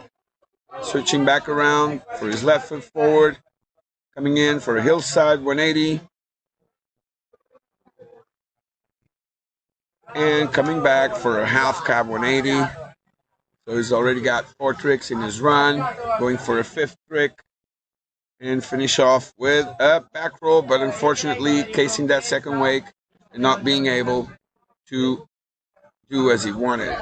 Switching back around for his left foot forward. Coming in for a hillside 180. And coming back for a half cab 180. So he's already got 4 tricks in his run. Going for a 5th trick. And finish off with a back roll, but unfortunately casing that second wake and not being able to do as he wanted.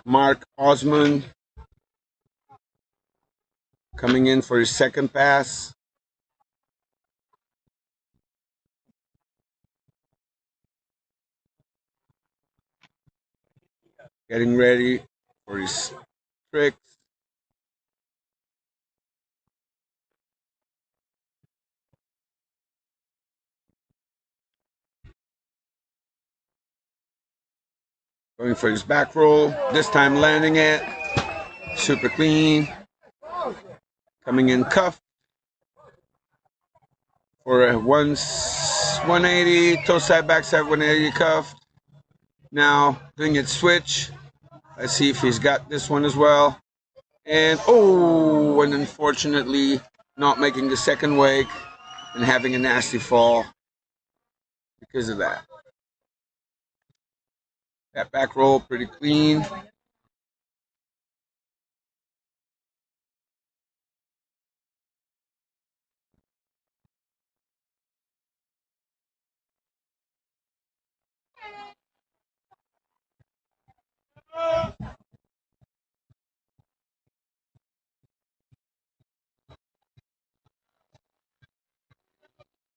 Mark Osmond coming in for his second pass. Getting ready for his tricks. Going for his back roll. This time landing it. Super clean. Coming in cuffed for a 180, toe side, backside 180 cuffed. Now doing it switch. Let's see if he's got this one as well. And and unfortunately not making the second wake and having a nasty fall because of that. That back roll pretty clean.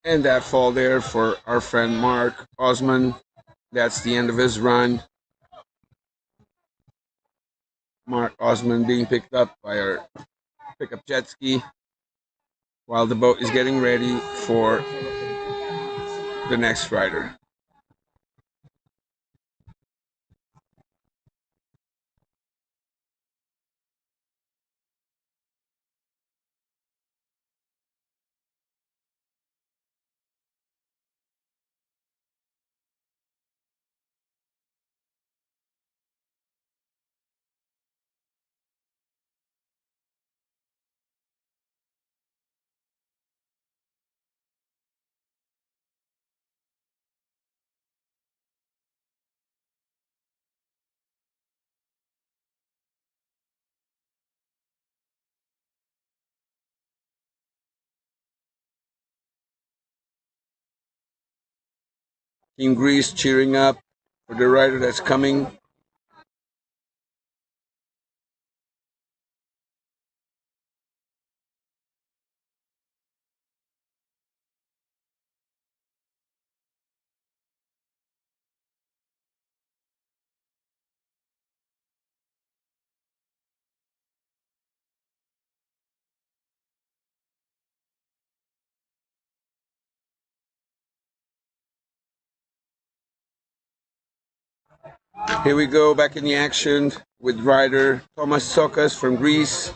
And that fall there for our friend Mark Osmond. That's the end of his run. Mark Osmond being picked up by our pickup jet ski while the boat is getting ready for the next rider. Team Greece cheering up for the rider that's coming. Here we go, back in the action with rider Thomas Sokas from Greece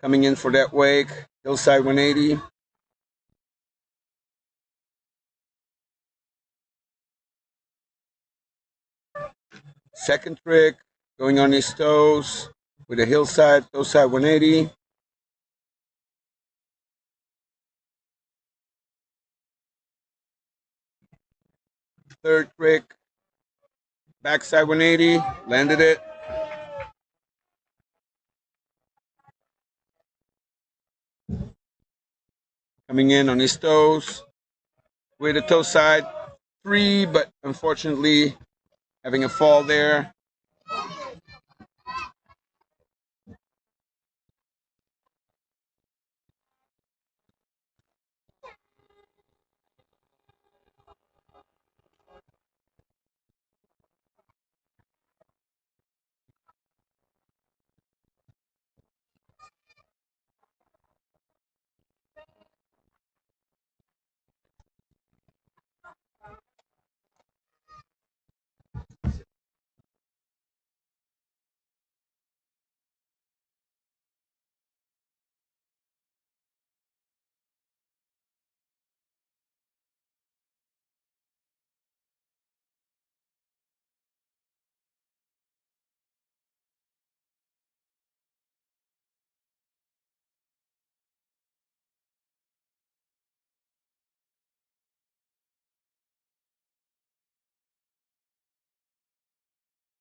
coming in for that wake, hillside 180. Second trick, going on his toes with a hillside, toe side 180. Third trick, backside 180, landed it. Coming in on his toes with a toe side 3, but unfortunately having a fall there.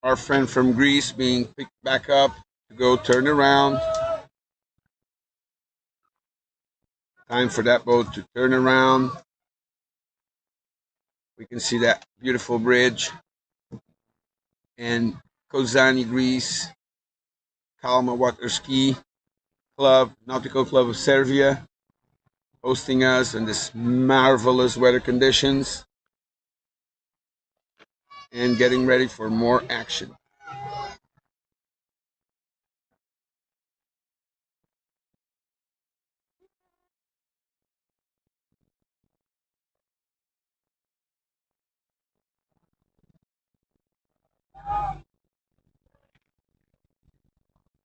Our friend from Greece being picked back up to go turn around. Time for that boat to turn around. We can see that beautiful bridge. And Kozani, Greece, Kalma Water Ski Club, Nautical Club of Serbia, hosting us in this marvelous weather conditions and getting ready for more action.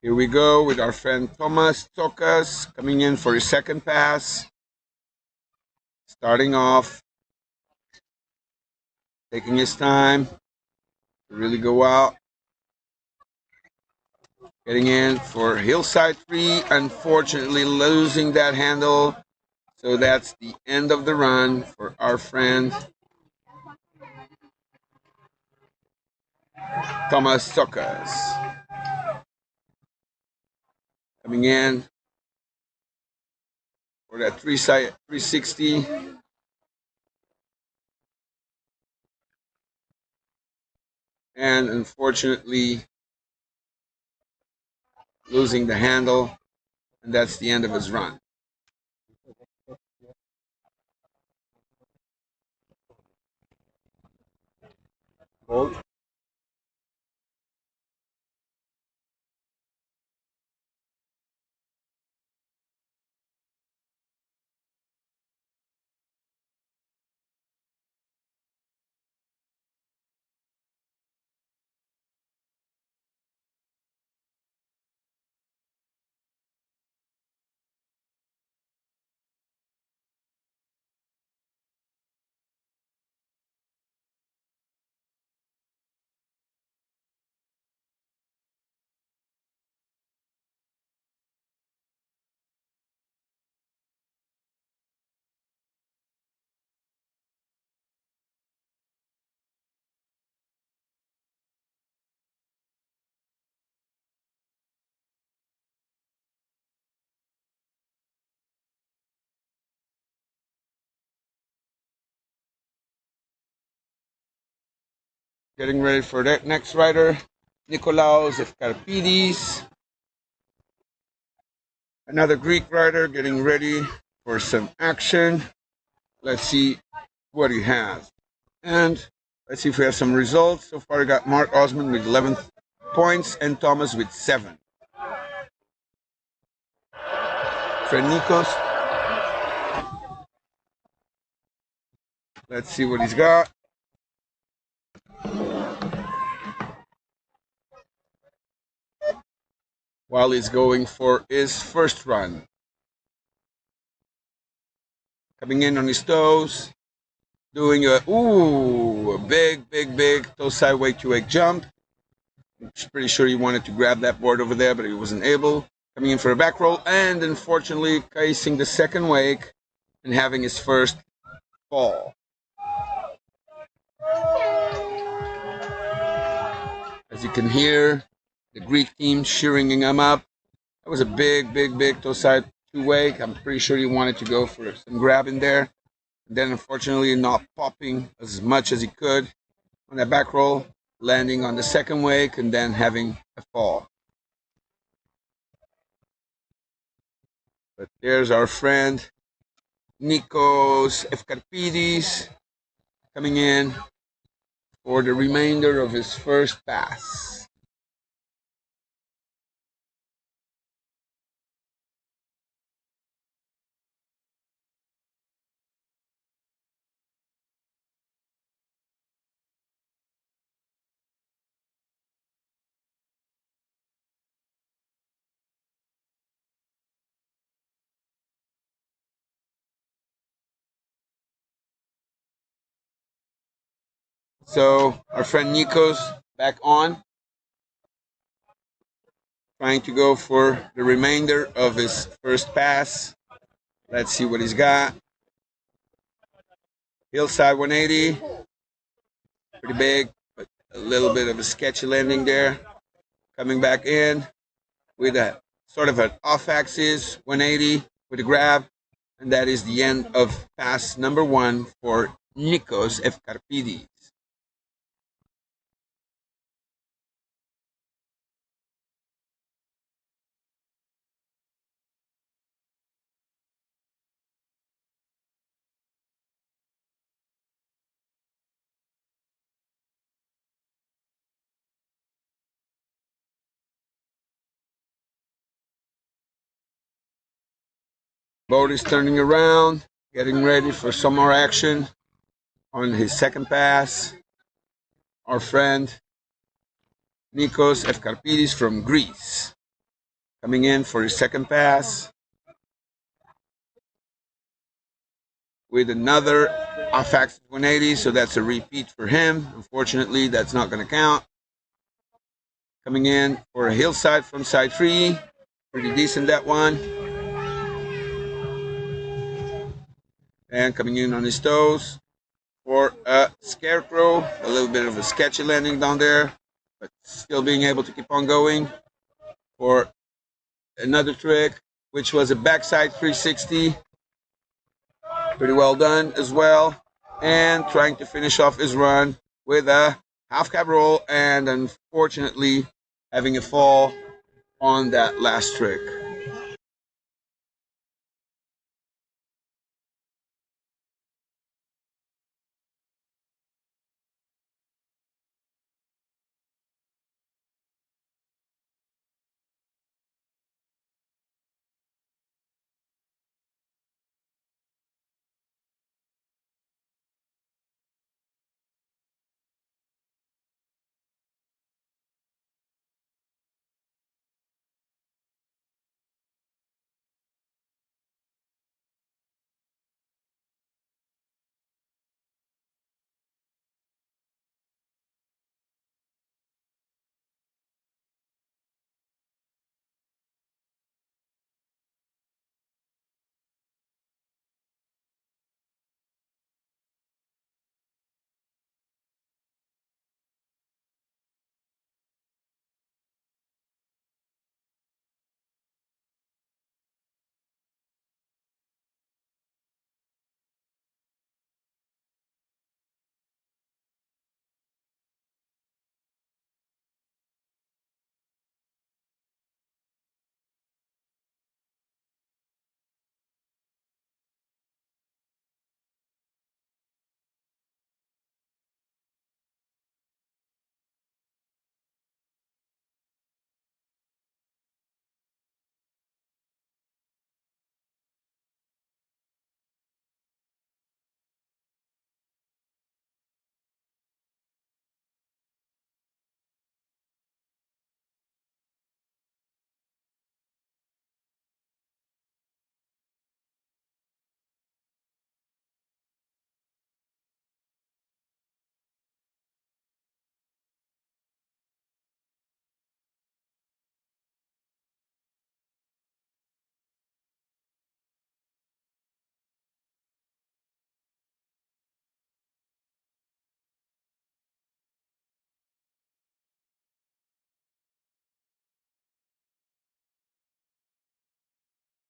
Here we go with our friend Thomas Tokas coming in for his second pass. Starting off, taking his time to really go out. Getting in for hillside 3, unfortunately losing that handle. So that's the end of the run for our friend Thomas Tokas. Coming in for that 360. And unfortunately losing the handle, and that's the end of his run. Boat. getting ready for that next rider, Nikolaos Efkarpidis. Another Greek rider getting ready for some action. Let's see what he has. And let's see if we have some results. So far, we got Mark Osmond with 11 points and Thomas with 7. Friend Nikos. Let's see what he's got. While he's going for his first run. Coming in on his toes. Doing a big toe side wake to wake jump. I'm pretty sure he wanted to grab that board over there, but he wasn't able. Coming in for a back roll and unfortunately casing the second wake and having his first fall. As you can hear, the Greek team cheering him up. That was a big toe side two wake. I'm pretty sure he wanted to go for some grab in there. And then unfortunately not popping as much as he could on that back roll, landing on the second wake and then having a fall. But there's our friend Nikos Efkarpidis coming in for the remainder of his first pass. So our friend Nikos back on, trying to go for the remainder of his first pass. Let's see what he's got. Hillside 180, pretty big, but a little bit of a sketchy landing there. Coming back in with a sort of an off-axis 180 with a grab, and that is the end of pass number 1 for Nikos Efkarpidis. Boat is turning around, getting ready for some more action on his second pass. Our friend Nikos Efkarpidis from Greece coming in for his second pass with another off-axis 180, so that's a repeat for him. Unfortunately, that's not going to count. Coming in for a hillside from side 3, pretty decent that one. And coming in on his toes for a scarecrow, a little bit of a sketchy landing down there, but still being able to keep on going for another trick, which was a backside 360. Pretty well done as well. And trying to finish off his run with a half cab roll and unfortunately having a fall on that last trick.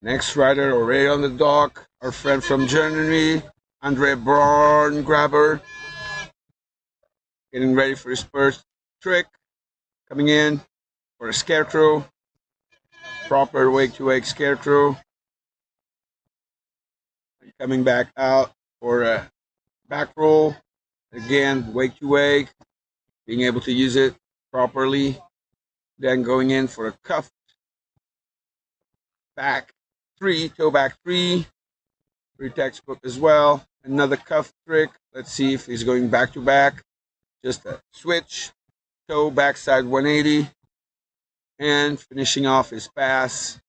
Next rider already on the dock, our friend from Germany, Andre Born Grabber, getting ready for his first trick, coming in for a scarecrow, proper wake-to-wake scarecrow, and coming back out for a back roll, again wake-to-wake, being able to use it properly, then going in for a cuff back 3, toe back 3, pretty textbook as well. Another cuff trick. Let's see if he's going back to back. Just a switch, toe backside 180, and finishing off his pass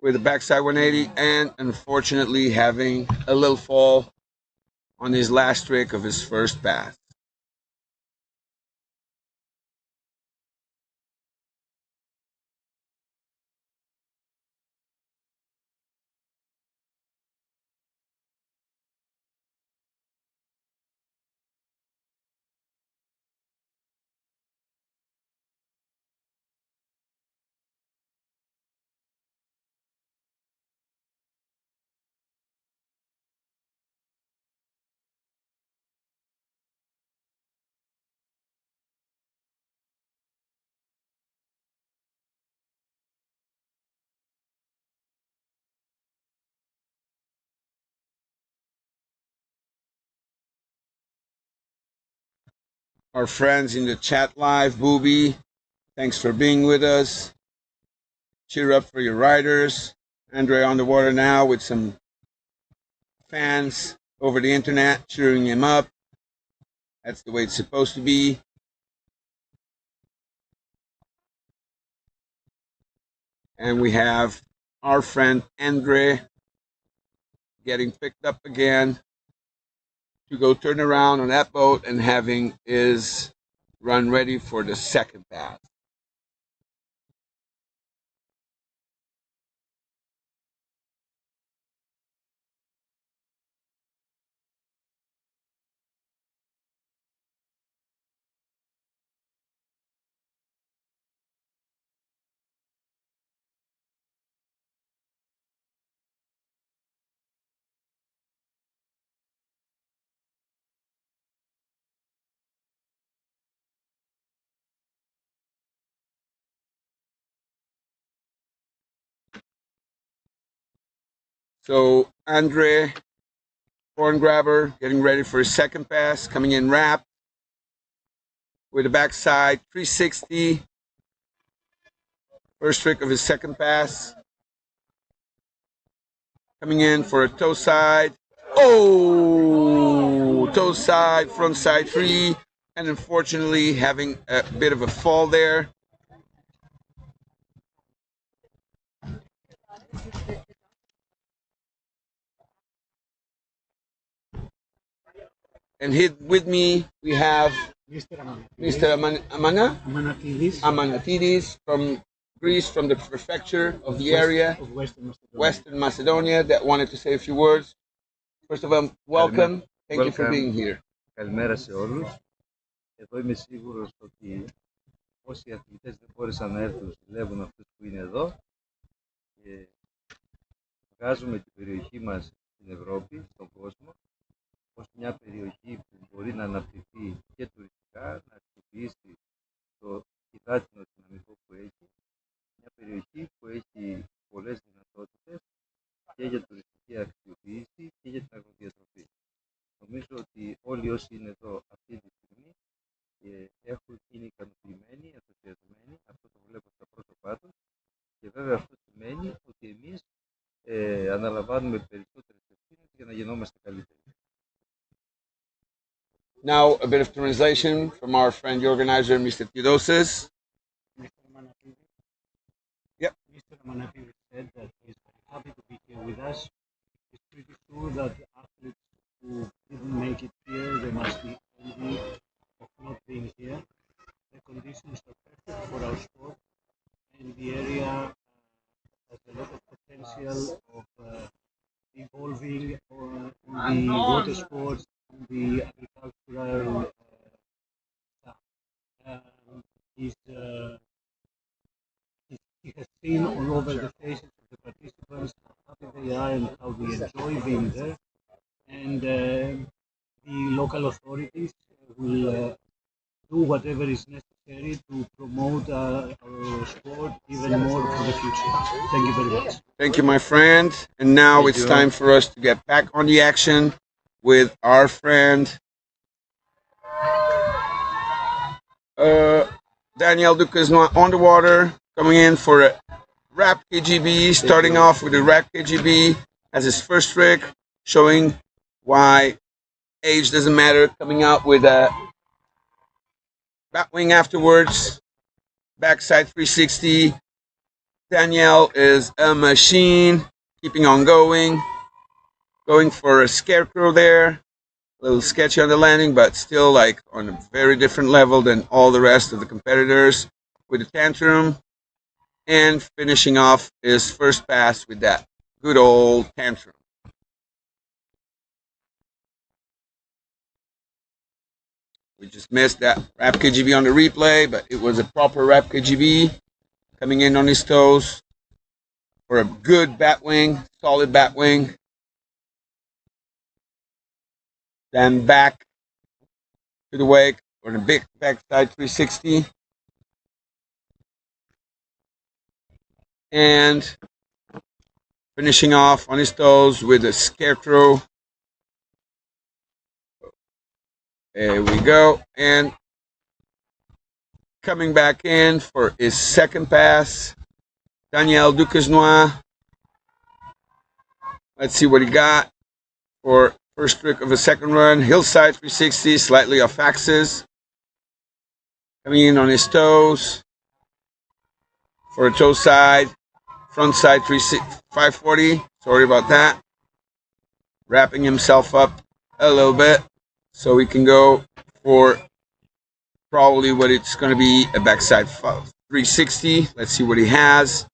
with a backside 180, and unfortunately having a little fall on his last trick of his first pass. Our friends in the chat live, Booby, thanks for being with us. Cheer up for your riders. Andre on the water now with some fans over the internet cheering him up. That's the way it's supposed to be. And we have our friend Andre getting picked up again to go turn around on that boat and having his run ready for the second pass. So Andre, horn grabber, getting ready for his second pass, coming in wrap with a backside 360. First trick of his second pass. Coming in for a toe side. Oh, toe side, front side 3. And unfortunately having a bit of a fall there. And here with me, we have Mr. Amanatidis from Greece, from the prefecture of the area, Western Macedonia, that wanted to say a few words. First of all, welcome. Thank you for being here. Καλημέρα σε όλους. Εδώ είμαι σίγουρος ότι όσοι αθλητές δεν μπόρεσαν να έρθουν, ζηλεύουν αυτούς που είναι εδώ και βγάζουμε την περιοχή μας στην Ευρώπη, στον κόσμο, ως μια περιοχή που μπορεί να αναπτυχθεί και τουριστικά, να αξιοποιήσει το υδάτινο δυναμικό που έχει, μια περιοχή που έχει πολλές δυνατότητες και για τουριστική αξιοποίηση και για την αγροδιατροφή. Νομίζω ότι όλοι όσοι είναι εδώ αυτή τη στιγμή είναι ικανοποιημένοι, ενθουσιασμένοι, αυτό το βλέπω στα πρόσωπά τους και βέβαια αυτό σημαίνει ότι εμείς αναλαμβάνουμε περισσότερες ευθύνες για να γινόμαστε καλύτεροι. Now, a bit of translation from our friend, the organizer, Mr. Theodosis. Mr. Manatidis. Yep. Mr. Manatidis said that he's very happy to be here with us. He's pretty sure that the athletes who didn't make it here, they must be envy of not being here. The conditions are perfect for our sport, and the area has a lot of potential of evolving in the water sports, in the agricultural stuff. He has seen all over the faces of the they are and how they enjoy being there. And the local authorities will do whatever is necessary to promote our sport even more for the future. Thank you very much. Thank you, my friend. And now it's time for us to get back on the action with our friend Daniel Dukas on the water, coming in for a wrap KGB, starting off with a wrap KGB as his first trick, showing why age doesn't matter, coming out with a bat wing afterwards, backside 360. Danielle is a machine, keeping on going for a scarecrow there. A little sketchy on the landing, but still like on a very different level than all the rest of the competitors with the tantrum. And finishing off his first pass with that good old tantrum. We just missed that wrap KGB on the replay, but it was a proper wrap KGB. Coming in on his toes for a good bat wing, solid bat wing. Then back to the wake on a big backside 360. And finishing off on his toes with a scarecrow. There we go. And coming back in for his second pass, Daniel Duquesnoy. Let's see what he got for first trick of a second run. Hillside 360, slightly off axis. Coming in on his toes for a toe side. Front side 540. Sorry about that. Wrapping himself up a little bit so we can go for probably what it's going to be a backside 360. Let's see what he has.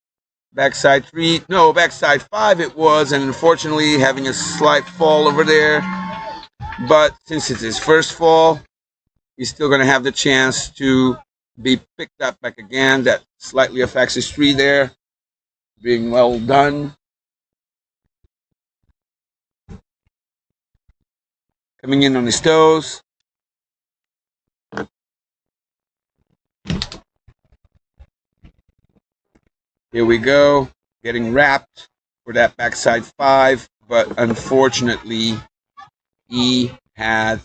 Backside 5 it was, and unfortunately having a slight fall over there. But since it's his first fall, he's still going to have the chance to be picked up back again. That slightly off axis 3 there, being well done. Coming in on his toes. Here we go, getting wrapped for that backside 5, but unfortunately, he had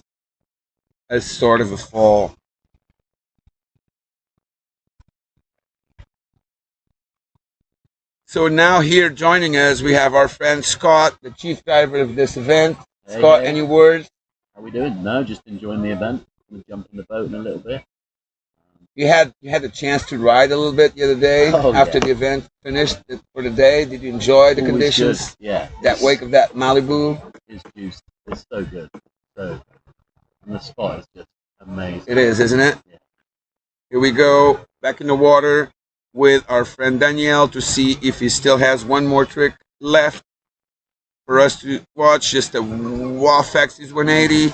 a sort of a fall. So now here joining us, we have our friend Scott, the chief diver of this event. Hey, Scott, hey. any words? How we doing? No, just enjoying the event. We'll jump in the boat in a little bit. You had a chance to ride a little bit the other day after the event finished for the day. Did you enjoy the conditions? Good. Yeah. That wake of that Malibu? It's juicy. It's so good. So, and the spot is just amazing. It is, isn't it? Yeah. Here we go, back in the water with our friend Daniel to see if he still has one more trick left for us to watch. Just a WWF Axis 180,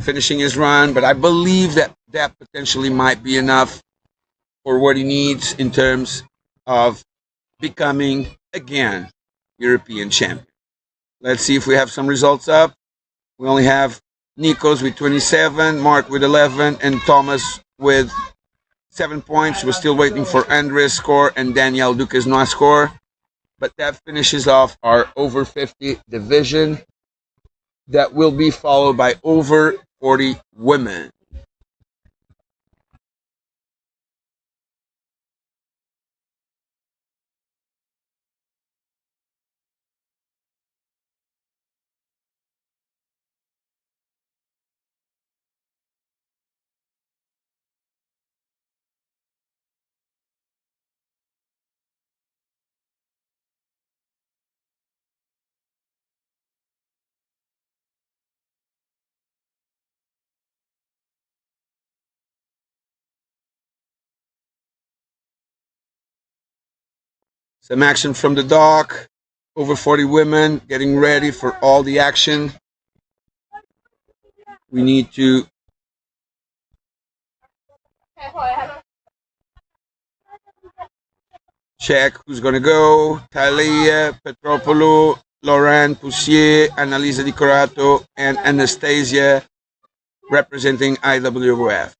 finishing his run. But I believe that potentially might be enough for what he needs in terms of becoming, again, European champion. Let's see if we have some results up. We only have Nikos with 27, Mark with 11, and Thomas with 7 points. We're still waiting for Andres' score and Daniel Duquesnoy's score. But that finishes off our over 50 division. That will be followed by over 40 women. Some action from the dock. Over 40 women getting ready for all the action. We need to check who's going to go. Talia, Petropoulou, Laurent Poussier, Annalisa Di Corato, and Anastasia representing IWWF.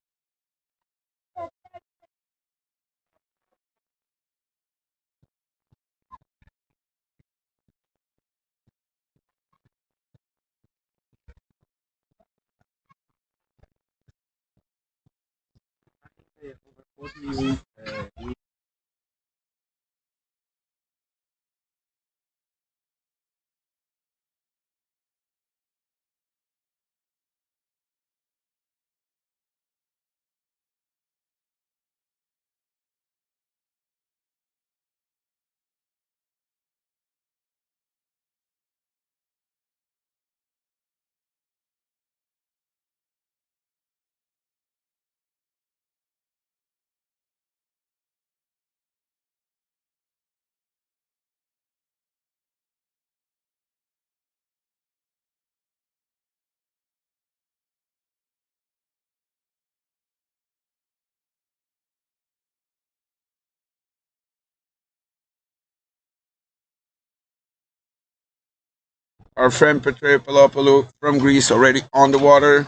Our friend Petre Pelopoulou from Greece already on the water,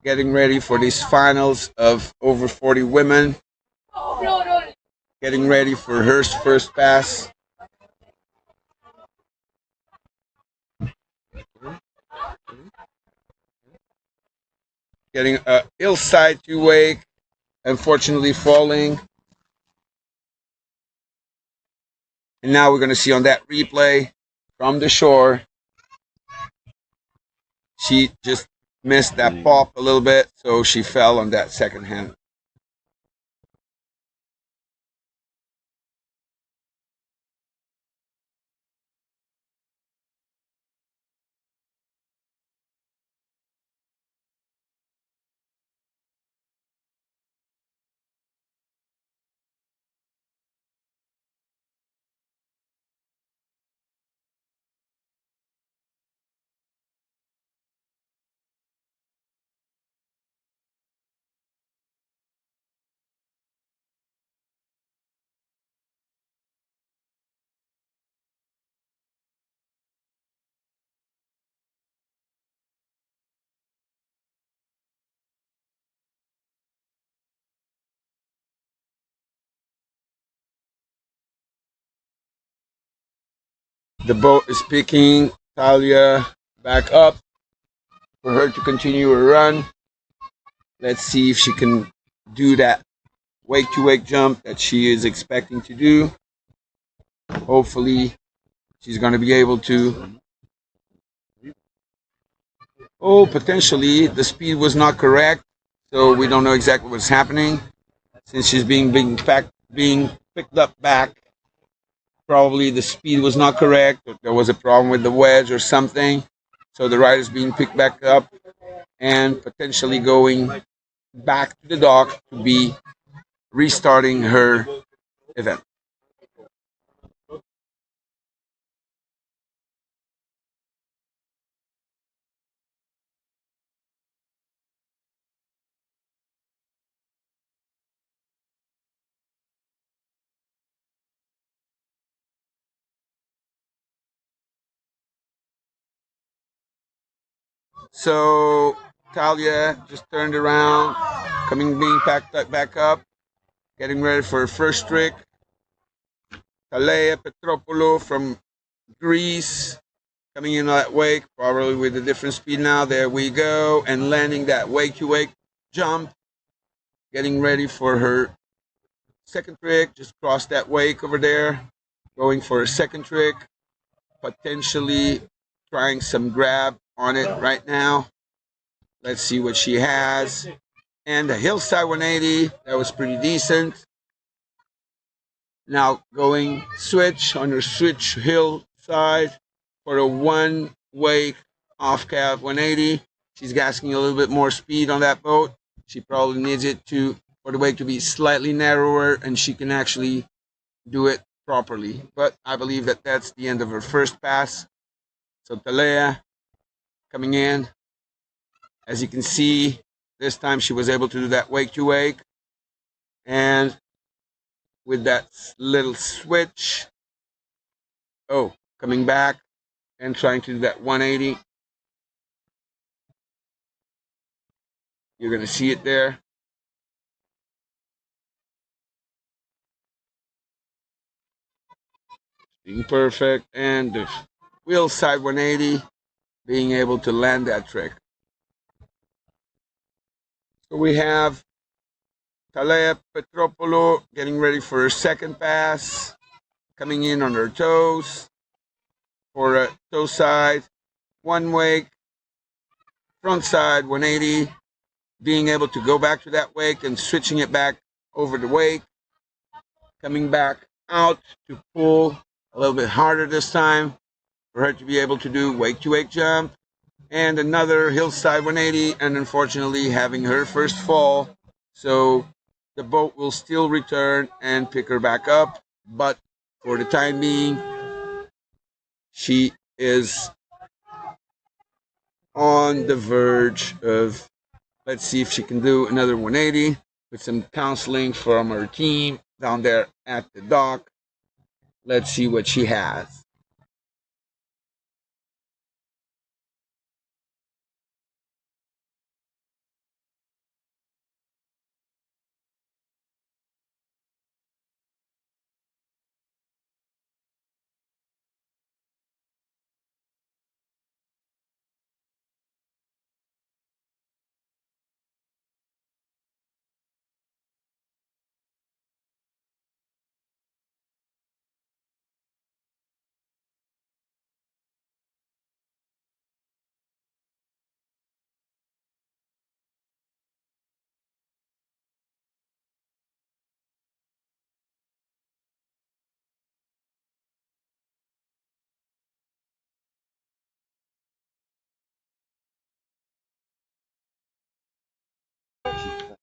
getting ready for these finals of over 40 women, getting ready for her first pass. Getting a hillside to wake, unfortunately falling. And now we're going to see on that replay from the shore, she just missed that pop a little bit, so she fell on that second hand. The boat is picking Talia back up for her to continue her run. Let's see if she can do that wake-to-wake jump that she is expecting to do. Hopefully, she's going to be able to. Oh, potentially, the speed was not correct, so we don't know exactly what's happening. Since she's being picked up back, probably the speed was not correct, or there was a problem with the wedge or something. So the rider's being picked back up and potentially going back to the dock to be restarting her event. So Talia just turned around, being packed back up, getting ready for her first trick. Talia Petropoulou from Greece, coming in that wake, probably with a different speed now. There we go, and landing that wake-to-wake jump, getting ready for her second trick. Just cross that wake over there, going for a second trick, potentially trying some grab on it right now. Let's see what she has. And the hillside 180, that was pretty decent. Now going switch on her switch hillside for a one wake off cab 180. She's asking a little bit more speed on that boat. She probably needs it for the wake to be slightly narrower and she can actually do it properly. But I believe that that's the end of her first pass. So Talia coming in. As you can see, this time she was able to do that wake-to-wake. And with that little switch, coming back, and trying to do that 180. You're going to see it there. Being perfect, and the wheel side 180, being able to land that trick. So we have Talea Petropoulou getting ready for her second pass, coming in on her toes for a toe side, one wake, front side 180, being able to go back to that wake and switching it back over the wake, coming back out to pull a little bit harder this time for her to be able to do wake to wake jump, and another hillside 180, and unfortunately having her first fall. So the boat will still return and pick her back up, but for the time being, she is on the verge of, let's see if she can do another 180 with some counseling from her team down there at the dock. Let's see what she has.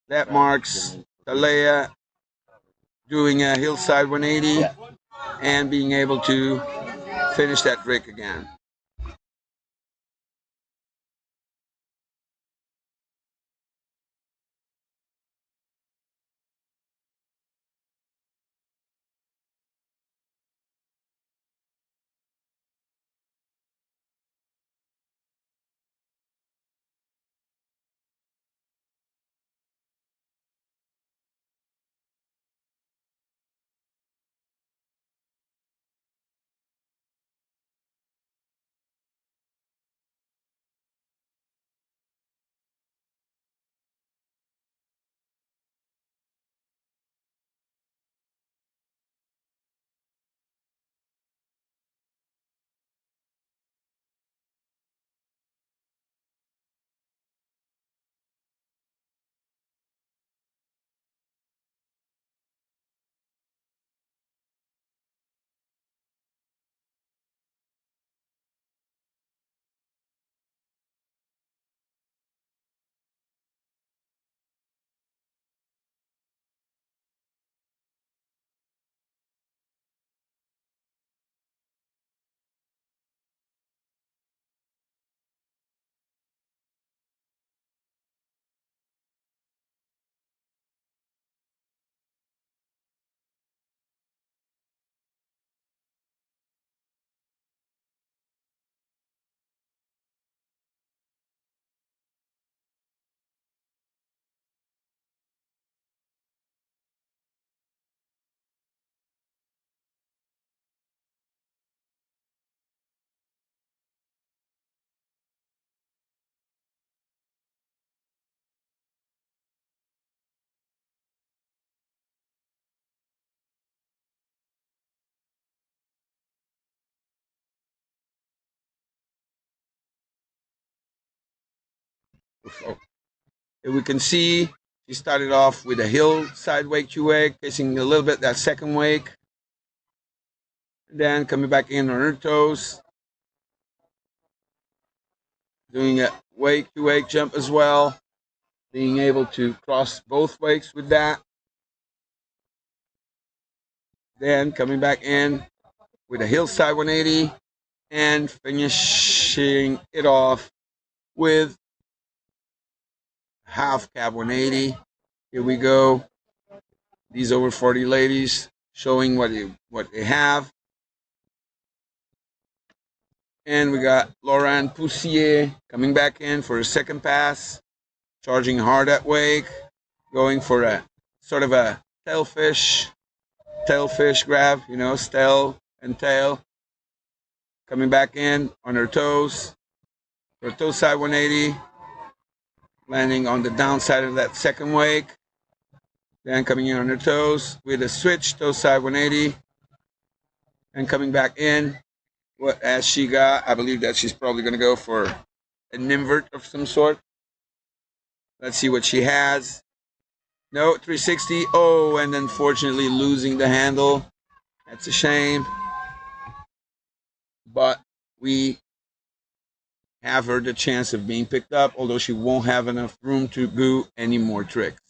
That marks Talea doing a hillside 180 and being able to finish that trick again. We can see she started off with a hillside wake to wake, facing a little bit that second wake, then coming back in on her toes, doing a wake to wake jump as well, being able to cross both wakes with that, then coming back in with a hillside 180 and finishing it off with half cab 180. Here we go. These over 40 ladies showing what they have. And we got Laurent Poussier coming back in for a second pass, charging hard at wake, going for a sort of a tailfish grab, you know, tail and tail. Coming back in on her toes for a toe side 180, landing on the downside of that second wake. Then coming in on her toes with a switch, toe side 180, and coming back in. What as she got, I believe that she's probably going to go for an invert of some sort. Let's see what she has. No, 360. Oh, and unfortunately losing the handle. That's a shame. But we have her the chance of being picked up, although she won't have enough room to do any more tricks.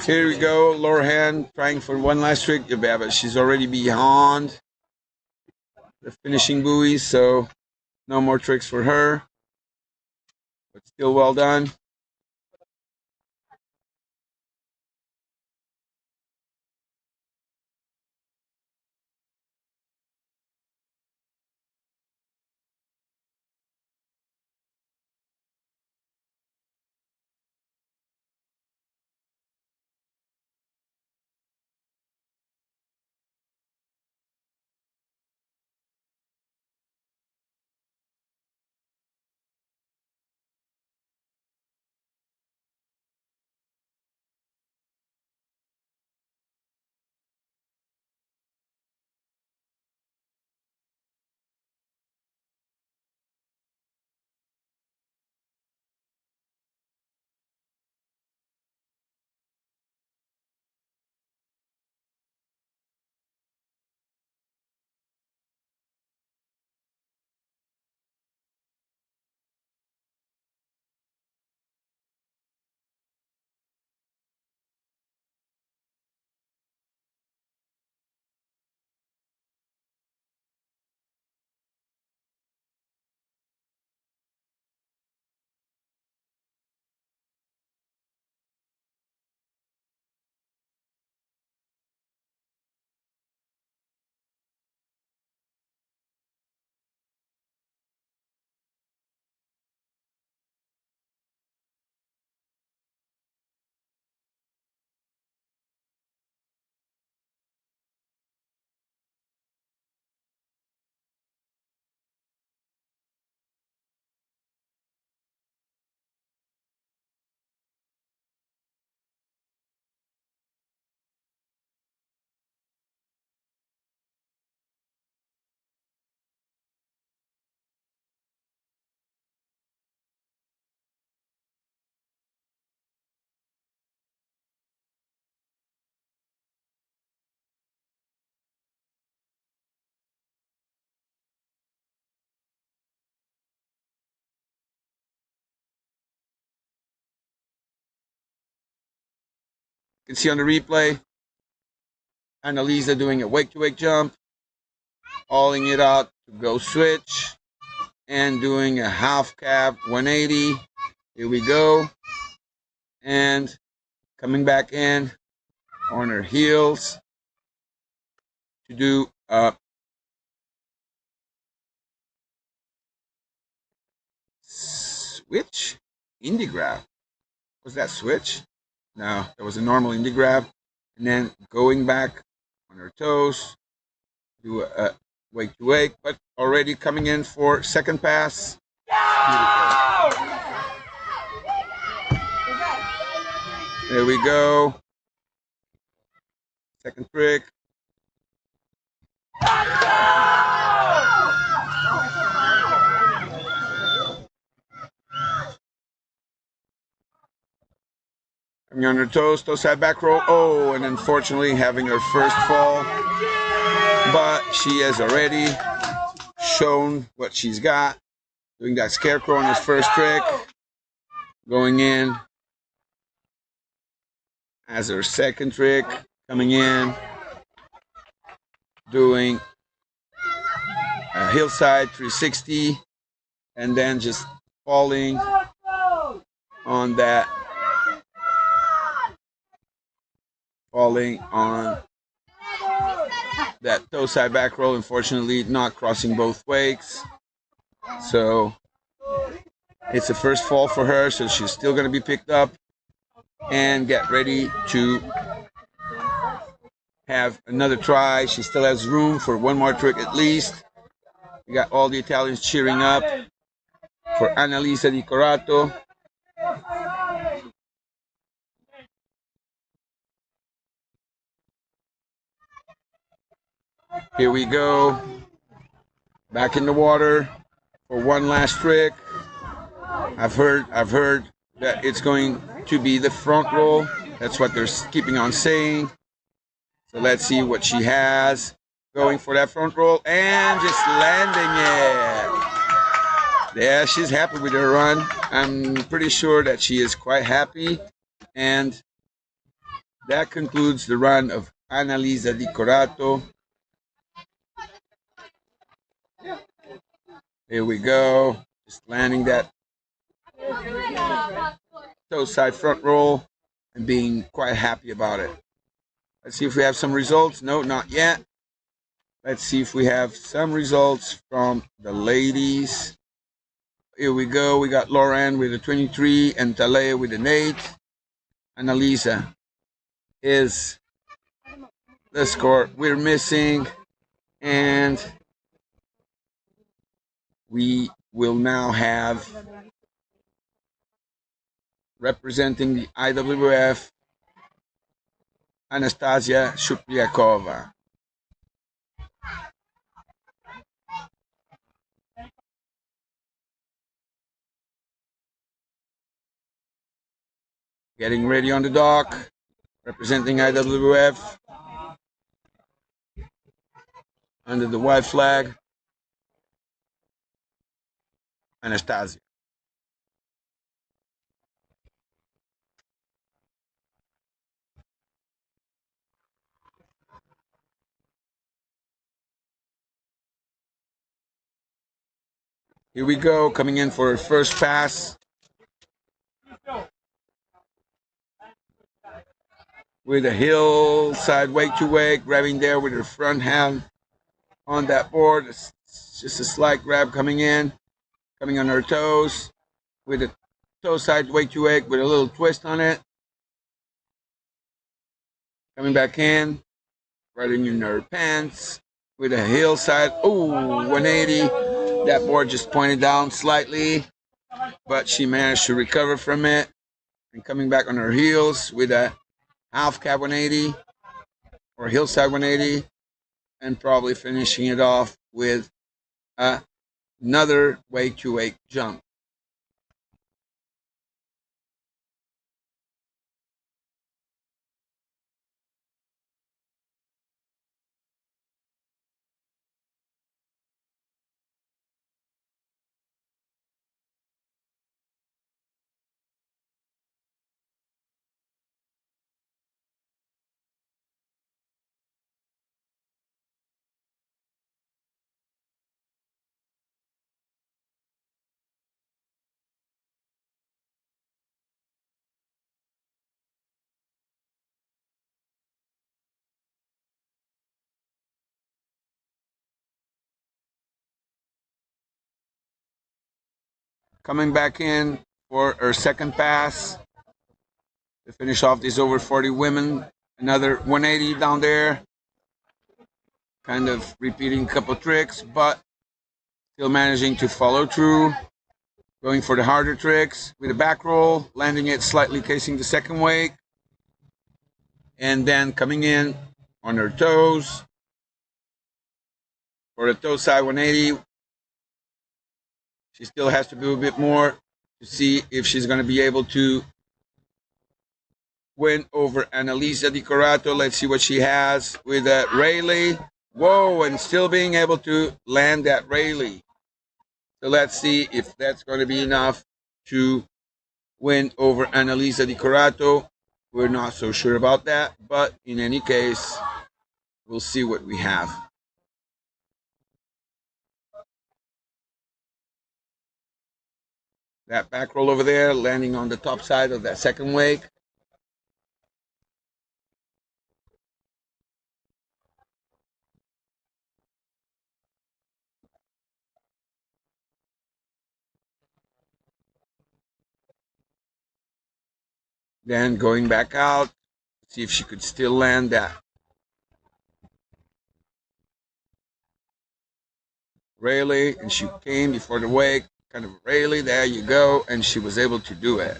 Here we go, Lorhan trying for one last trick, but she's already beyond the finishing buoy, so no more tricks for her. But still well done. You can see on the replay, Annalisa doing a wake-to-wake jump, hauling it out to go switch, and doing a half cab 180. Here we go. And coming back in on her heels to do a switch indie grab. Was that switch? No, that was a normal indie grab. And then going back on her toes, do a wake to wake, but already coming in for second pass. There we go. Second trick. Coming on her toes, toe side back roll. Oh, and unfortunately having her first fall. But she has already shown what she's got. Doing that scarecrow on his first trick. Going in as her second trick. Coming in. Doing a hillside 360. And then just falling on that. Falling on that toe side back roll, unfortunately not crossing both wakes. So it's a first fall for her, so she's still going to be picked up and get ready to have another try. She still has room for one more trick at least. We got all the Italians cheering up for Annalisa Di Corato. Here we go. Back in the water for one last trick. I've heard that it's going to be the front roll. That's what they're keeping on saying. So let's see what she has. Going for that front roll and just landing it. Yeah, she's happy with her run. I'm pretty sure that she is quite happy. And that concludes the run of Annalisa Di Corato. Here we go. Just landing that toe side front roll and being quite happy about it. Let's see if we have some results. No, not yet. Let's see if we have some results from the ladies. Here we go. We got Lauren with a 23 and Talea with an 8. Annalisa is the score we're missing. And we will now have, representing the IWWF, Anastasia Shupliakova. Getting ready on the dock, representing IWWF, under the white flag, Anastasia. Here we go, coming in for her first pass. With a hillside wake to wake, grabbing there with her front hand on that board. It's just a slight grab coming in, coming on her toes with a toe side wake to wake with a little twist on it. Coming back in, riding in her pants with a hillside, 180. That board just pointed down slightly, but she managed to recover from it. And coming back on her heels with a half cab 180 or hillside 180, and probably finishing it off with another wake to wake jump. Coming back in for her second pass to finish off these over 40 women. Another 180 down there. kind of repeating a couple tricks, but still managing to follow through, going for the harder tricks with a back roll, landing it slightly casing the second wake, and then coming in on her toes for the toe side 180. She still has to do a bit more to see if she's going to be able to win over Annalisa Di Corato. Let's see what she has with that Rayleigh. Whoa, and still being able to land that Rayleigh. So let's see if that's going to be enough to win over Annalisa Di Corato. We're not so sure about that, but in any case, we'll see what we have. That back roll over there, landing on the top side of that second wake. Then going back out, see if she could still land that Rayleigh, and she came before the wake, kind of Rayleigh, there you go, and she was able to do it.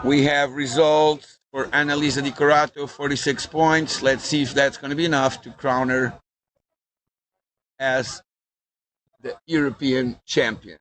We have results for Annalisa Di Corato, 46 points. Let's see if that's going to be enough to crown her as the European champion.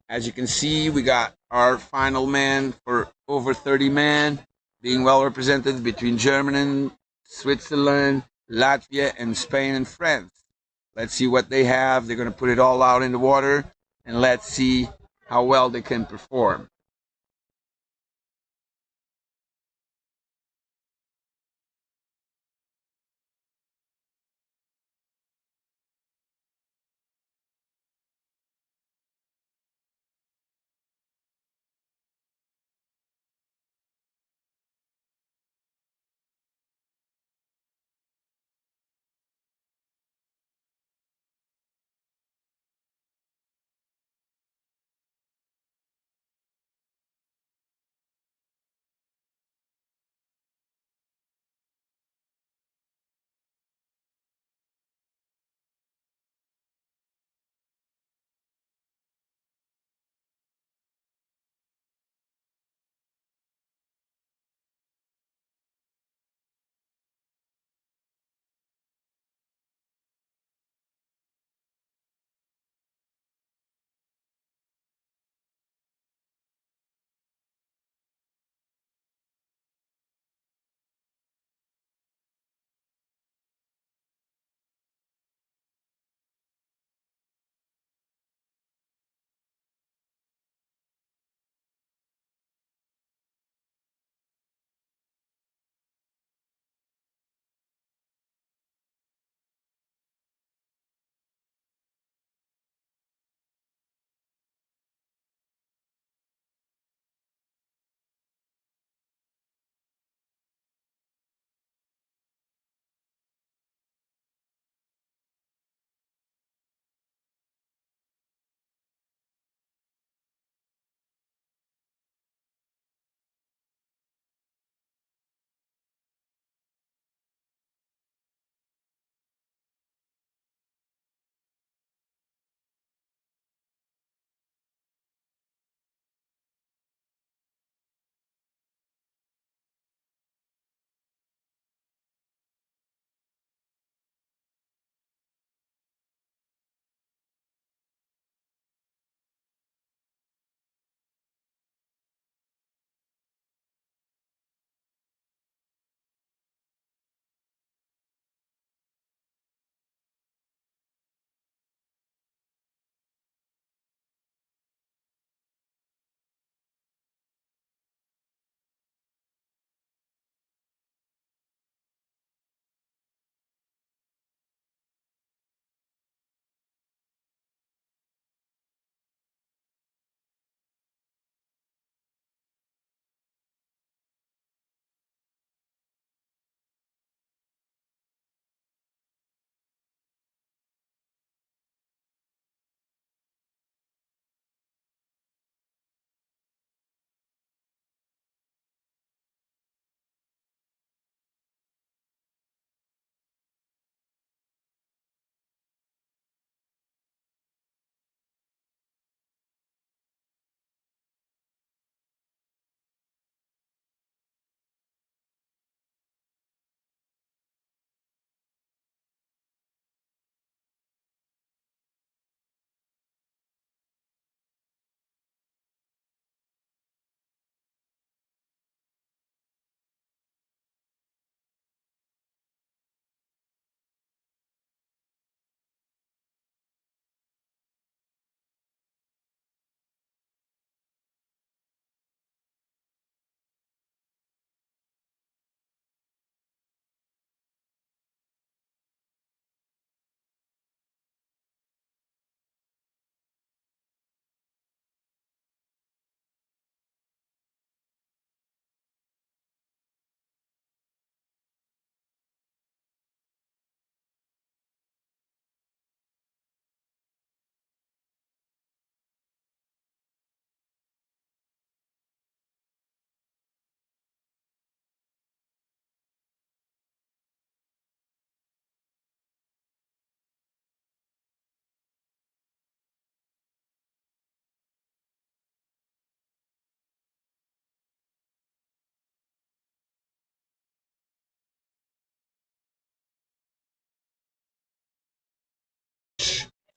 As you can see, we got our final man for over 30 men, being well represented between Germany, Switzerland, Latvia, and Spain and France. Let's see what they have. They're going to put it all out in the water, and let's see how well they can perform.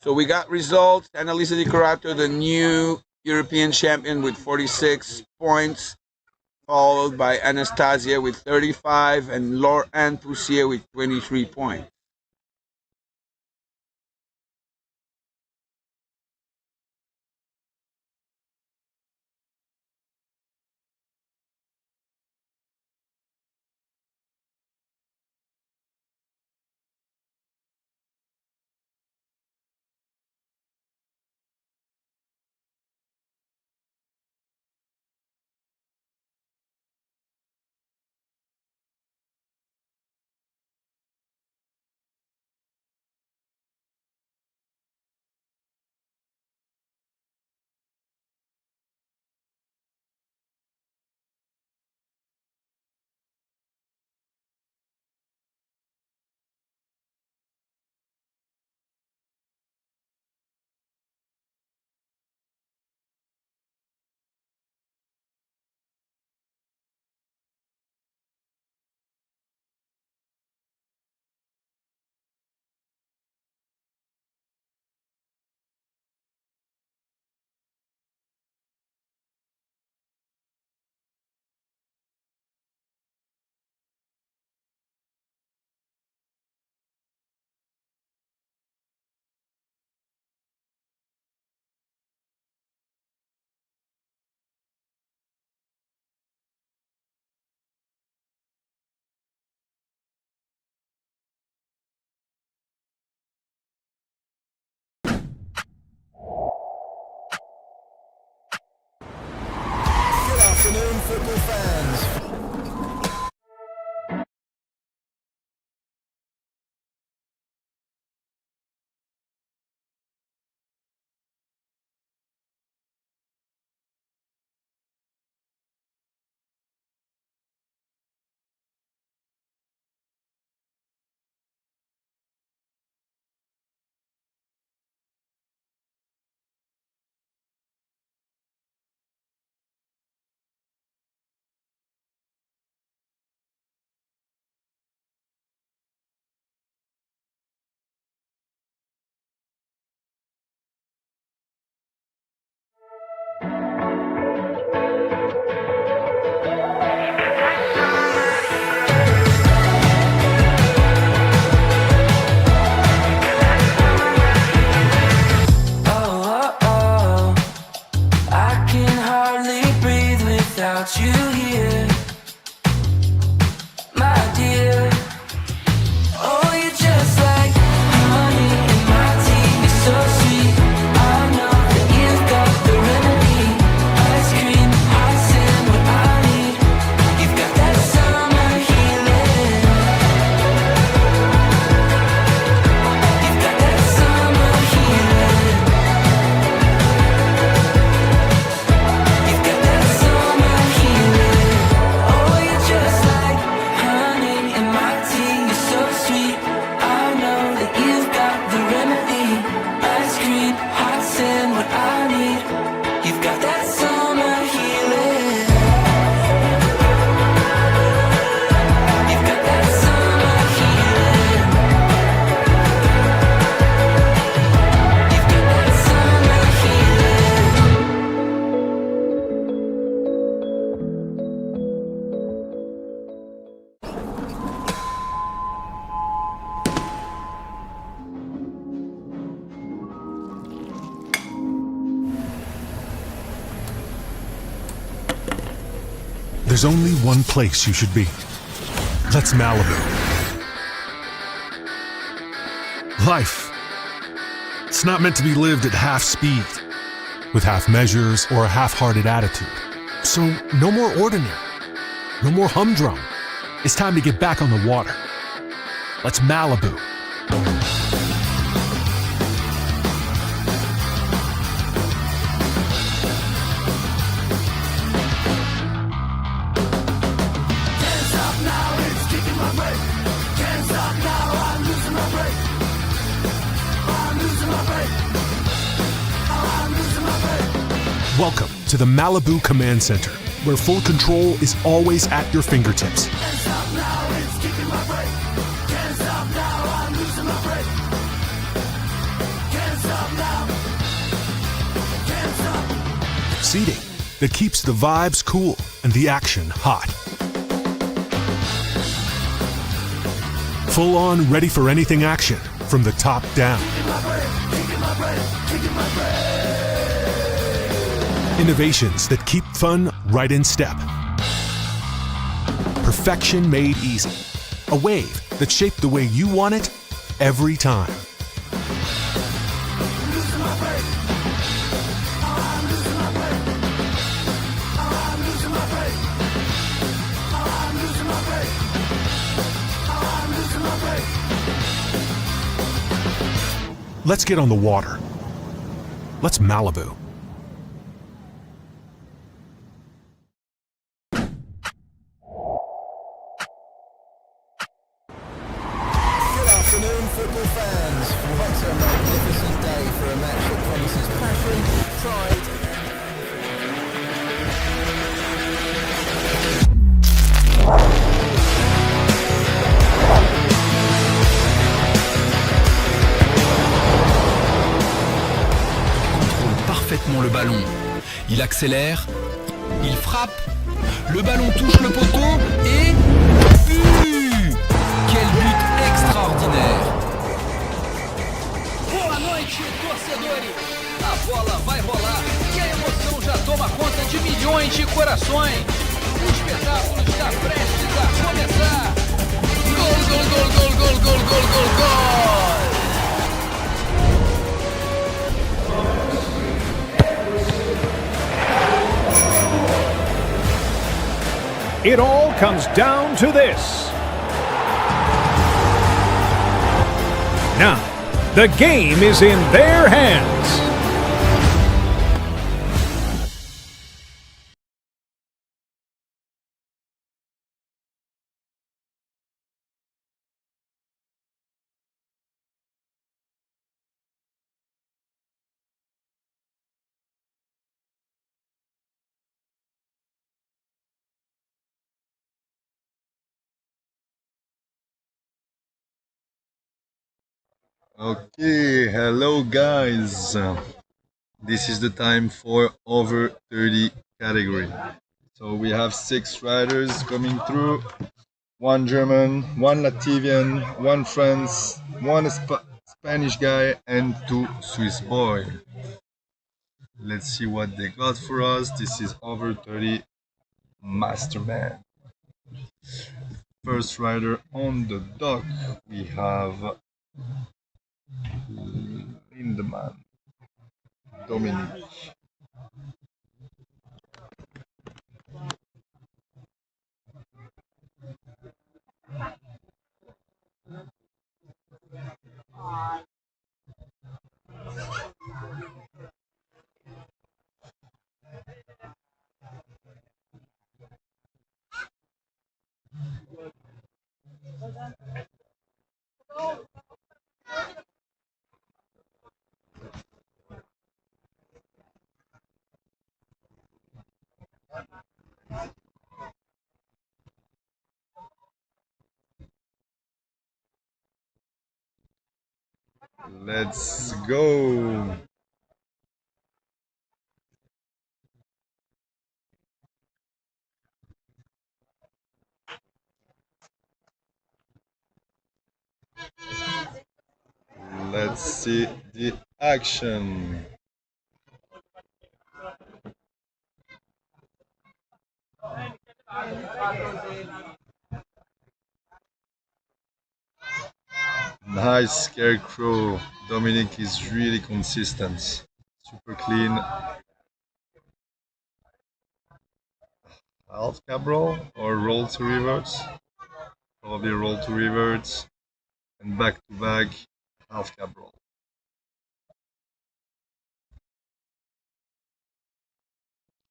So we got results. Annalisa Di Corato, the new European champion with 46 points, followed by Anastasia with 35 and Laure-Anne Poussier with 23 points. Good afternoon, football fans. You here, my dear. Oh, you're just like honey in my tea. You're so sweet. I know that you've got the remedy. Ice cream, hot sand, what I need. You've got that summer healing. You've got that summer healing. You've got that summer healing. Oh, you're just like honey in my tea. You're so sweet. I know that you've got the remedy. Ice cream, hot sand, what I need. You've got that summer healing. You've got that summer healing. You've got that summer healing. There's only one place you should be. That's Malibu. Life. It's not meant to be lived at half speed, with half measures or a half-hearted attitude. So no more ordinary, no more humdrum. It's time to get back on the water. Let's Malibu. Welcome to the Malibu Command Center, where full control is always at your fingertips. seating that keeps the vibes cool and the action hot. Full on, ready for anything action from the top down. Innovations that keep fun right in step. Perfection made easy. A wave that's shaped the way you want it every time. Let's get on the water. Let's Malibu. Good afternoon, football fans. What a magnificent day for a match that promises passion, pride. Parfaitement le ballon. Il accélère, il frappe, le ballon touche le poteau et... but! Quel but extraordinaire! Boa noite, torcedores! A bola vai rolar e a emoção já toma conta de milhões de corações. O espetáculo está prestes a começar. Gol, gol, gol, gol, gol, gol, gol, gol, gol! It all comes down to this. Now, the game is in their hands. Okay, hello guys. This is the time for over 30 category. So we have 6 riders coming through. 1 German, 1 Latvian, 1 France, 1 Spanish guy, and 2 Swiss boy. Let's see what they got for us. This is over 30 Masterman. First rider on the dock, we have Lindemann, Dominic. Let's go. Let's see the action. Nice scarecrow. Dominic is really consistent. Super clean. Half cab roll or roll to reverse? Probably roll to reverse and back to back half cab roll.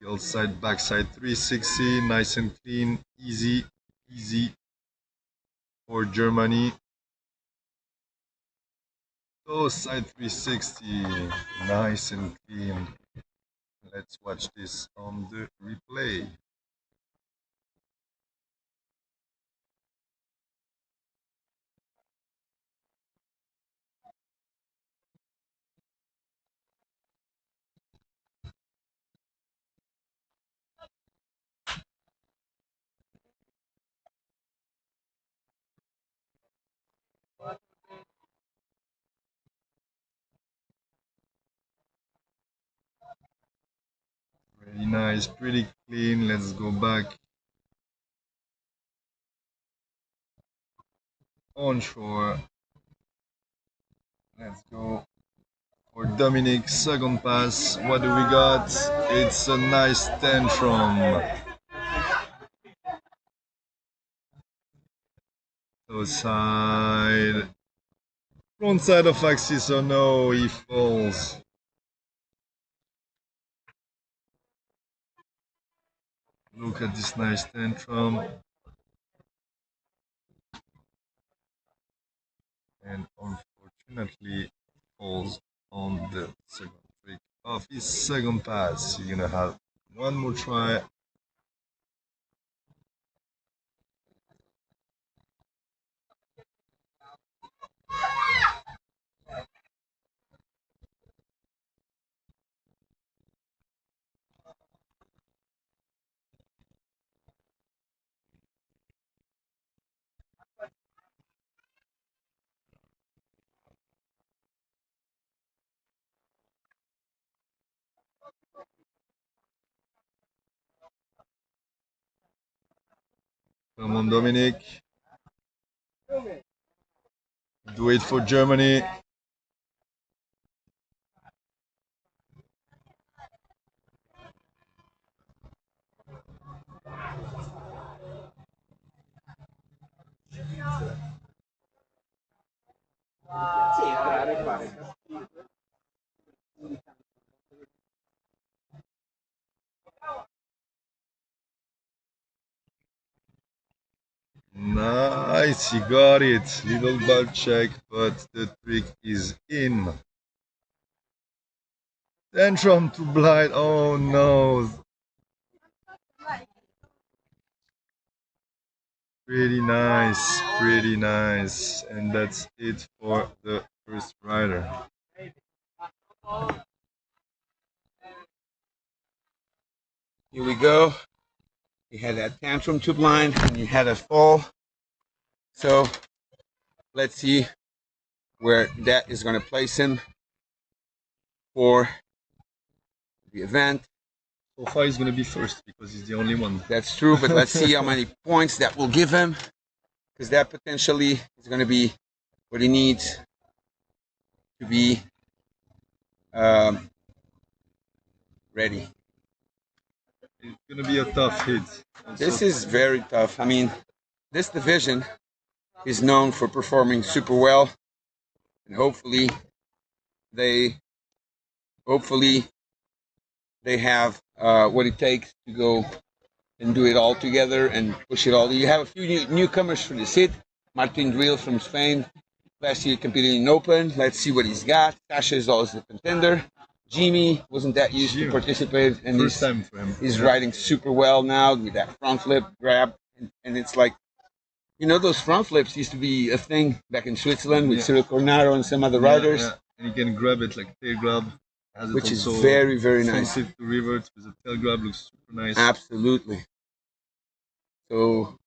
Heel side, backside 360, nice and clean, easy for Germany. Oh, side 360, nice and clean. Let's watch this on the replay. Pretty nice, pretty clean. Let's go back on shore. Let's go for Dominic's second pass. What do we got? It's a nice tantrum. So side. Front side of axis, oh no, he falls. Look at this nice tantrum. And unfortunately falls on the second trick of his second pass. You're gonna have one more try. Come on, Dominic. Do it for Germany. Nice, he got it. Little ball check, but the trick is in. Tantrum to blind. Oh no. Pretty nice, pretty nice. And that's it for the first rider. Here we go. You had that tantrum to blind and you had a fall. So let's see where that is going to place him for the event. So far he's going to be first because he's the only one. That's true, but let's see how many points that will give him, because that potentially is going to be what he needs to be ready. It's going to be a tough hit. This is very tough. I mean, this division is known for performing super well, and hopefully they have what it takes to go and do it all together and push it all. You have a few newcomers for this hit. Martin Drill from Spain, last year competed in Open. Let's see what he's got. Sasha is always a contender. Jimmy wasn't that used to participate, and first time for him. He's riding super well now with that front flip grab, and it's like, you know, those front flips used to be a thing back in Switzerland with Cyril Cornaro and some other riders. Yeah. And you can grab it like tail grab. Which is very, very nice. To revert with a tail grab looks super nice. Absolutely. So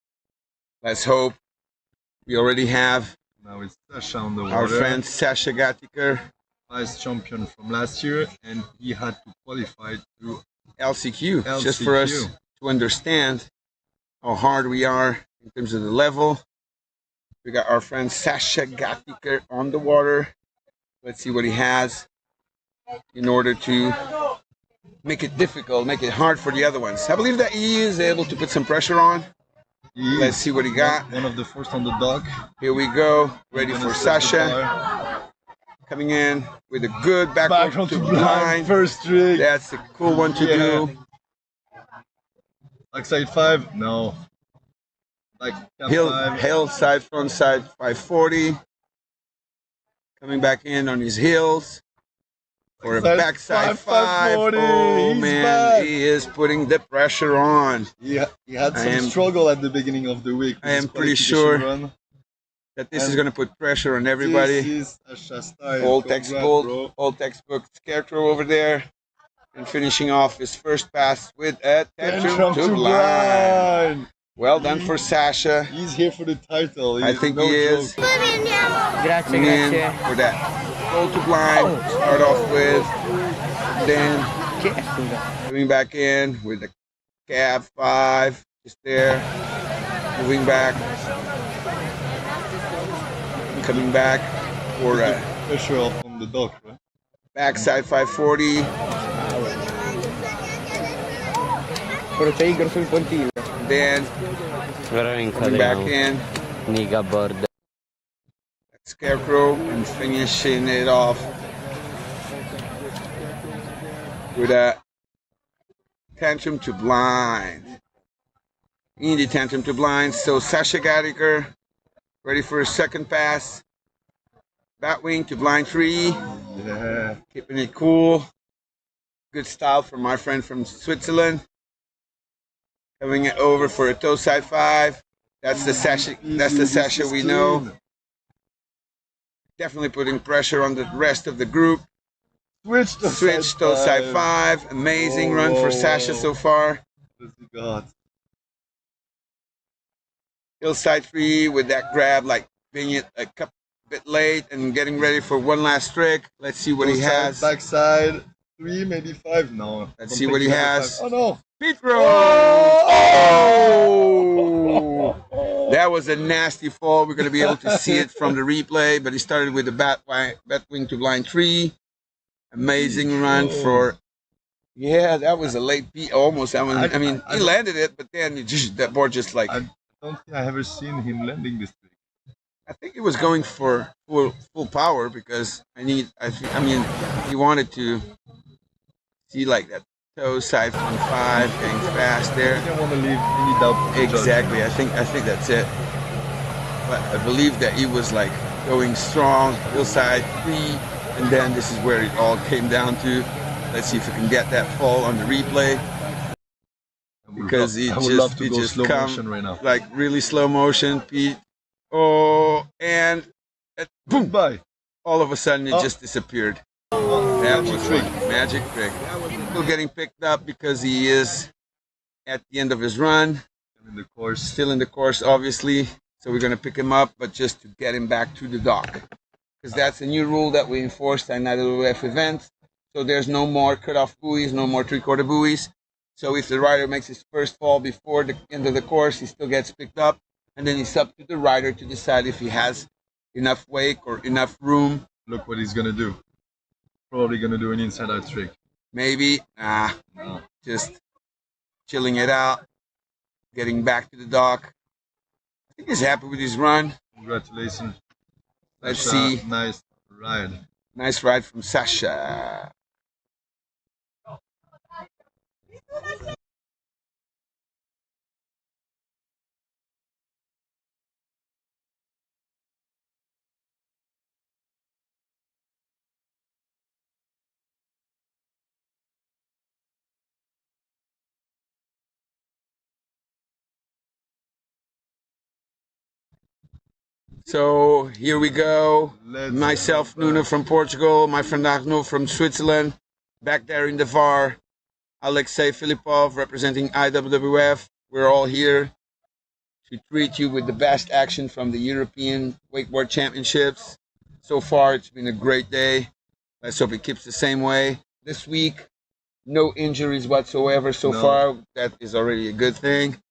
let's hope. We already have now it's Sasha on the water. Our friend Sasha Gatiker, vice champion from last year, and he had to qualify through LCQ. Just for us to understand how hard we are in terms of the level. We got our friend Sasha Gatiker on the water. Let's see what he has in order to make it difficult, make it hard for the other ones. I believe that he is able to put some pressure on. Let's see what he got. One of the first on the dock. Here we go. Ready for Sasha. Coming in with a good back to blind. First trick. That's a cool one to do. Backside 5? No. Like hill side, front side 540. Coming back in on his heels. For a backside 5. Oh man, he is putting the pressure on. He had some struggle at the beginning of the week. I am pretty sure that this is going to put pressure on everybody. This is a style. Old textbook scarecrow over there. And finishing off his first pass with a tantrum to blind. Well done for Sasha. He's here for the title. I think he is. Grazie, for that. Go to blind, start off with, then Coming back in with the cab 5, just there. Moving back. Coming back for pressure off on the dock, right? Backside 540. Then coming back in. Scarecrow and finishing it off with a tantrum to blind. Indie tantrum to blind. So Sasha Gadiker ready for a second pass. Batwing to blind 3. Yeah. Keeping it cool. Good style from my friend from Switzerland. Coming it over for a toe side 5. That's the Sasha. That's the Sasha we know. Definitely putting pressure on the rest of the group. Switch toe side 5. Amazing run for Sasha so far. Hillside 3 with that grab, like being it a bit late and getting ready for one last trick. Let's see what he has. Backside 3, maybe 5. No. Let's see what he has. Oh no. Petro! Oh! That was a nasty fall. We're going to be able to see it from the replay, but he started with the batwing to blind 3. Amazing run for, yeah, that was a late beat almost. I mean, he landed it, but then that board just like. I don't think I ever seen him landing this trick. I think he was going for full power because he wanted to see like that toe side on 5 getting fast there. I didn't want to leave any doubt. Exactly. I think that's it. But I believe that he was like going strong, hillside 3, and then this is where it all came down to. Let's see if we can get that fall on the replay. Because he just come right now. Like really slow motion, Pete. Oh, and boom! Bye. All of a sudden it just disappeared. That was trick. Magic trick. Still getting picked up because he is at the end of his run. Still in the course, obviously. So we're going to pick him up, but just to get him back to the dock. Because that's a new rule that we enforced at IWWF events. So there's no more cutoff buoys, no more 3/4 buoys. So if the rider makes his first fall before the end of the course, he still gets picked up. And then it's up to the rider to decide if he has enough wake or enough room. Look what he's going to do. Probably going to do an inside-out trick. Maybe. No. Just chilling it out. Getting back to the dock. I think he's happy with his run. Congratulations. Let's Sasha, see. Nice ride. Nice ride from Sasha. So here we go. Myself, Nuno from Portugal, my friend Arnaud from Switzerland, back there in the VAR, Alexei Filipov representing IWWF. We're all here to treat you with the best action from the European Wakeboard Championships. So far, it's been a great day. Let's hope it keeps the same way. This week, no injuries whatsoever so far. That is already a good thing.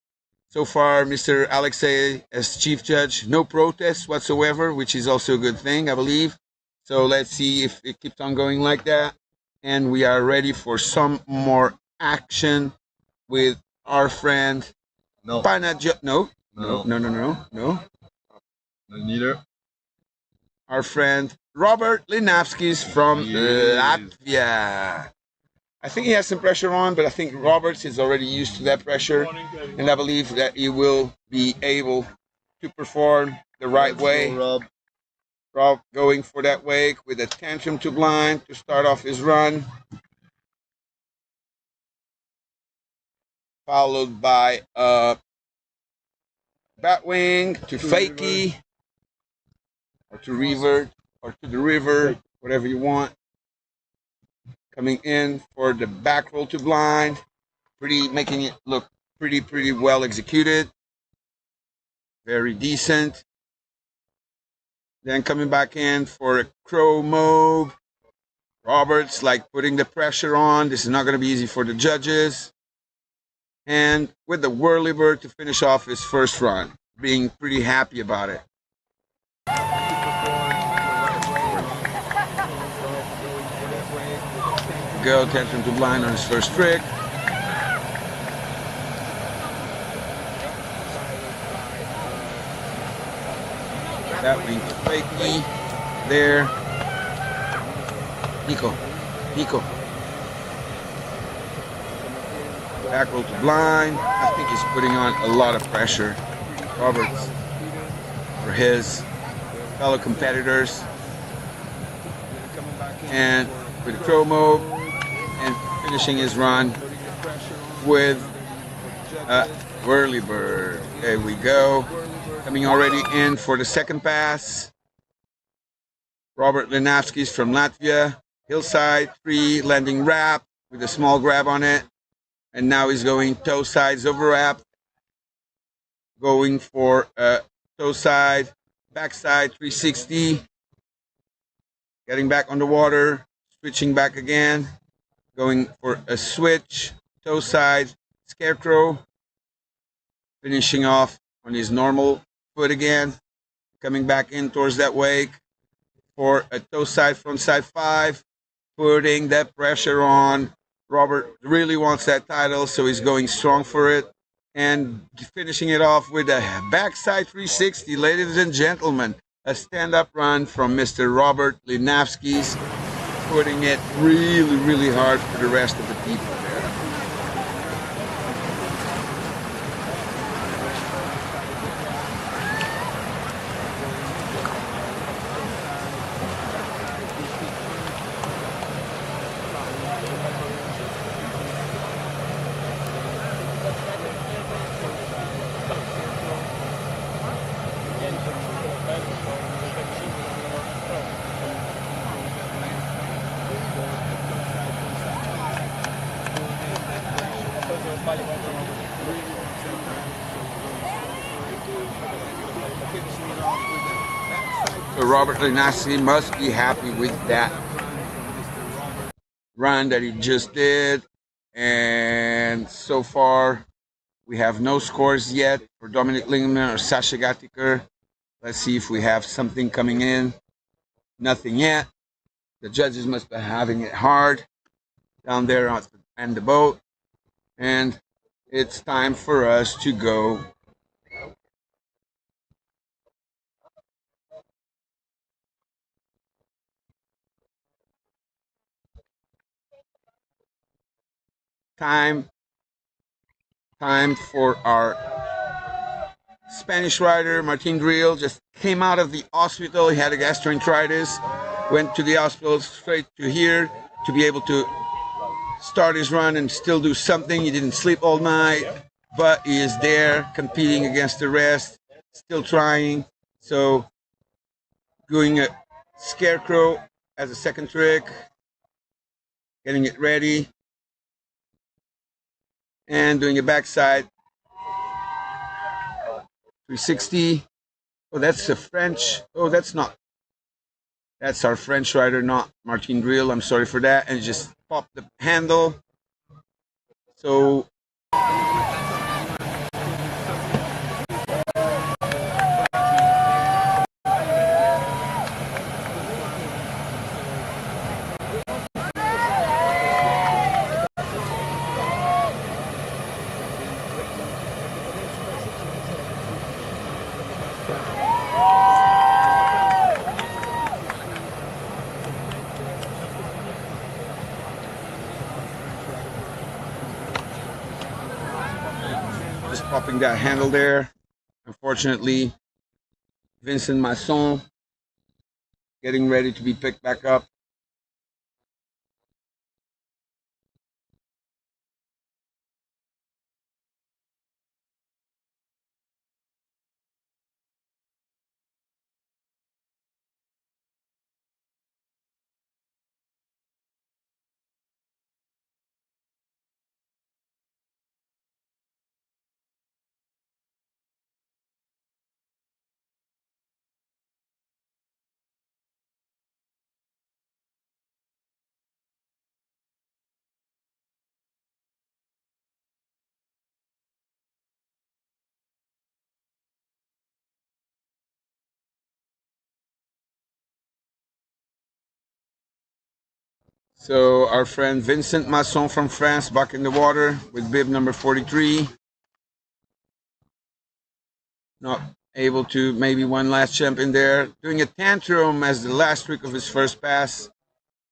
So far, Mr. Alexei as chief judge, no protests whatsoever, which is also a good thing, I believe. So let's see if it keeps on going like that. And we are ready for some more action with our friend. No. No. Neither. Our friend Robert Linavskis from Latvia. I think he has some pressure on, but I think Roberts is already used to that pressure, and I believe that he will be able to perform the right way. Rob going for that wake with a tantrum to blind to start off his run, followed by a batwing to fakie, or to revert, or to the river, whatever you want. Coming in for the back roll to blind, making it look pretty well executed. Very decent. Then coming back in for a crow mob. Robert's like putting the pressure on. This is not going to be easy for the judges. And with the whirlybird to finish off his first run, being pretty happy about it. Go attention to blind on his first trick. That wing fakey there. Nico. Back roll to blind. I think he's putting on a lot of pressure. Roberts for his fellow competitors. And with chromo and finishing his run with a whirlybird. There we go. Coming already in for the second pass. Robert Lenavskis from Latvia. Hillside 3 landing wrap with a small grab on it. And now he's going toe sides over wrap. Going for a toe side, backside 360. Getting back on the water. Switching back again. Going for a switch, toe side, scarecrow. Finishing off on his normal foot again. Coming back in towards that wake for a toe side, front side 5. Putting that pressure on. Robert really wants that title, so he's going strong for it. And finishing it off with a backside 360, ladies and gentlemen. A stand-up run from Mr. Robert Lenavskis, putting it really, really hard for the rest of the people there. So Robert Lenavsky must be happy with that run that he just did. And so far, we have no scores yet for Dominic Lingman or Sasha Gattiker. Let's see if we have something coming in. Nothing yet. The judges must be having it hard down there on the boat. And it's time for us to go. Time for our Spanish rider, Martin Drill, just came out of the hospital. He had a gastroenteritis, went to the hospital straight to here to be able to start his run and still do something. He didn't sleep all night, but he is there competing against the rest, still trying. So doing a scarecrow as a second trick, getting it ready, and doing a backside 360. Oh, that's a French. Oh, that's not. That's our French rider, not Martin Drill. I'm sorry for that. And just pop the handle. So just popping that handle there. Unfortunately, Vincent Masson getting ready to be picked back up. So our friend Vincent Masson from France back in the water with bib number 43. Not able to, maybe one last jump in there. Doing a tantrum as the last trick of his first pass.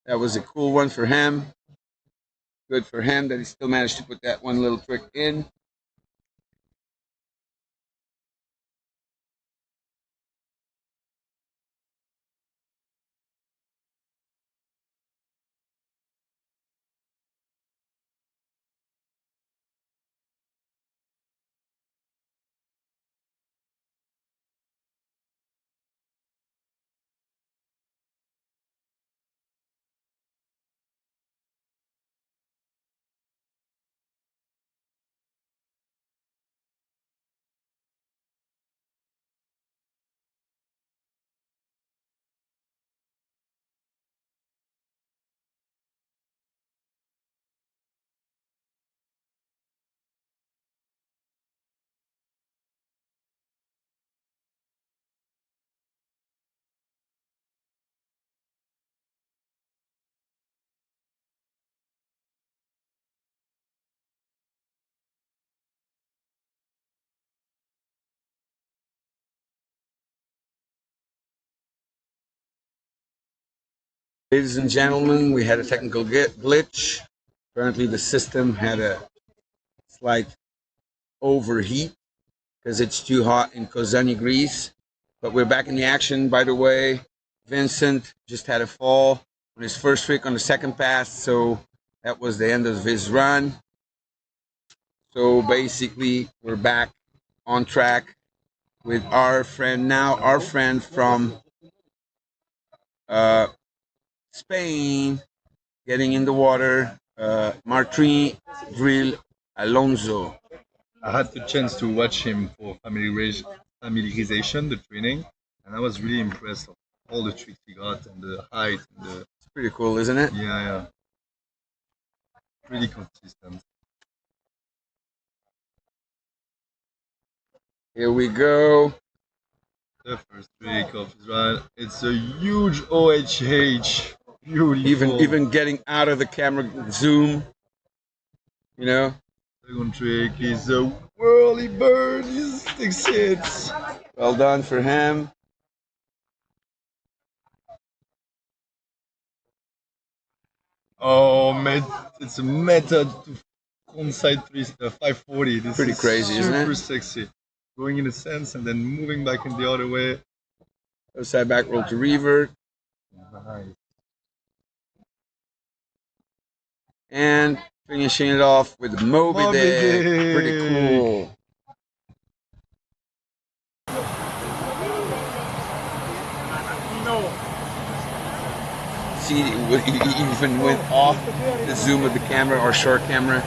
That was a cool one for him. Good for him that he still managed to put that one little trick in. Ladies and gentlemen, we had a technical glitch. Apparently the system had a slight overheat because it's too hot in Kozani, Greece. But we're back in the action. By the way, Vincent just had a fall on his first trick on the second pass, so that was the end of his run. So basically, we're back on track with our friend now, our friend from Spain, getting in the water, Martin Drill Alonso. I had the chance to watch him for familiarization, the training, and I was really impressed of all the tricks he got and the height. And it's pretty cool, isn't it? Yeah. Pretty consistent. Here we go. The first trick of his run. It's a huge OHH. Beautiful. Even getting out of the camera zoom, you know. Second trick is a whirly bird. He sticks it. Well done for him. Oh man, it's a method to frontside 540. This pretty is crazy, isn't it? Super sexy. Going in a sense and then moving back in the other way. Side back roll to revert. Nice. And finishing it off with Moby Dick. Pretty cool. See, he even went off the zoom of the camera or short camera.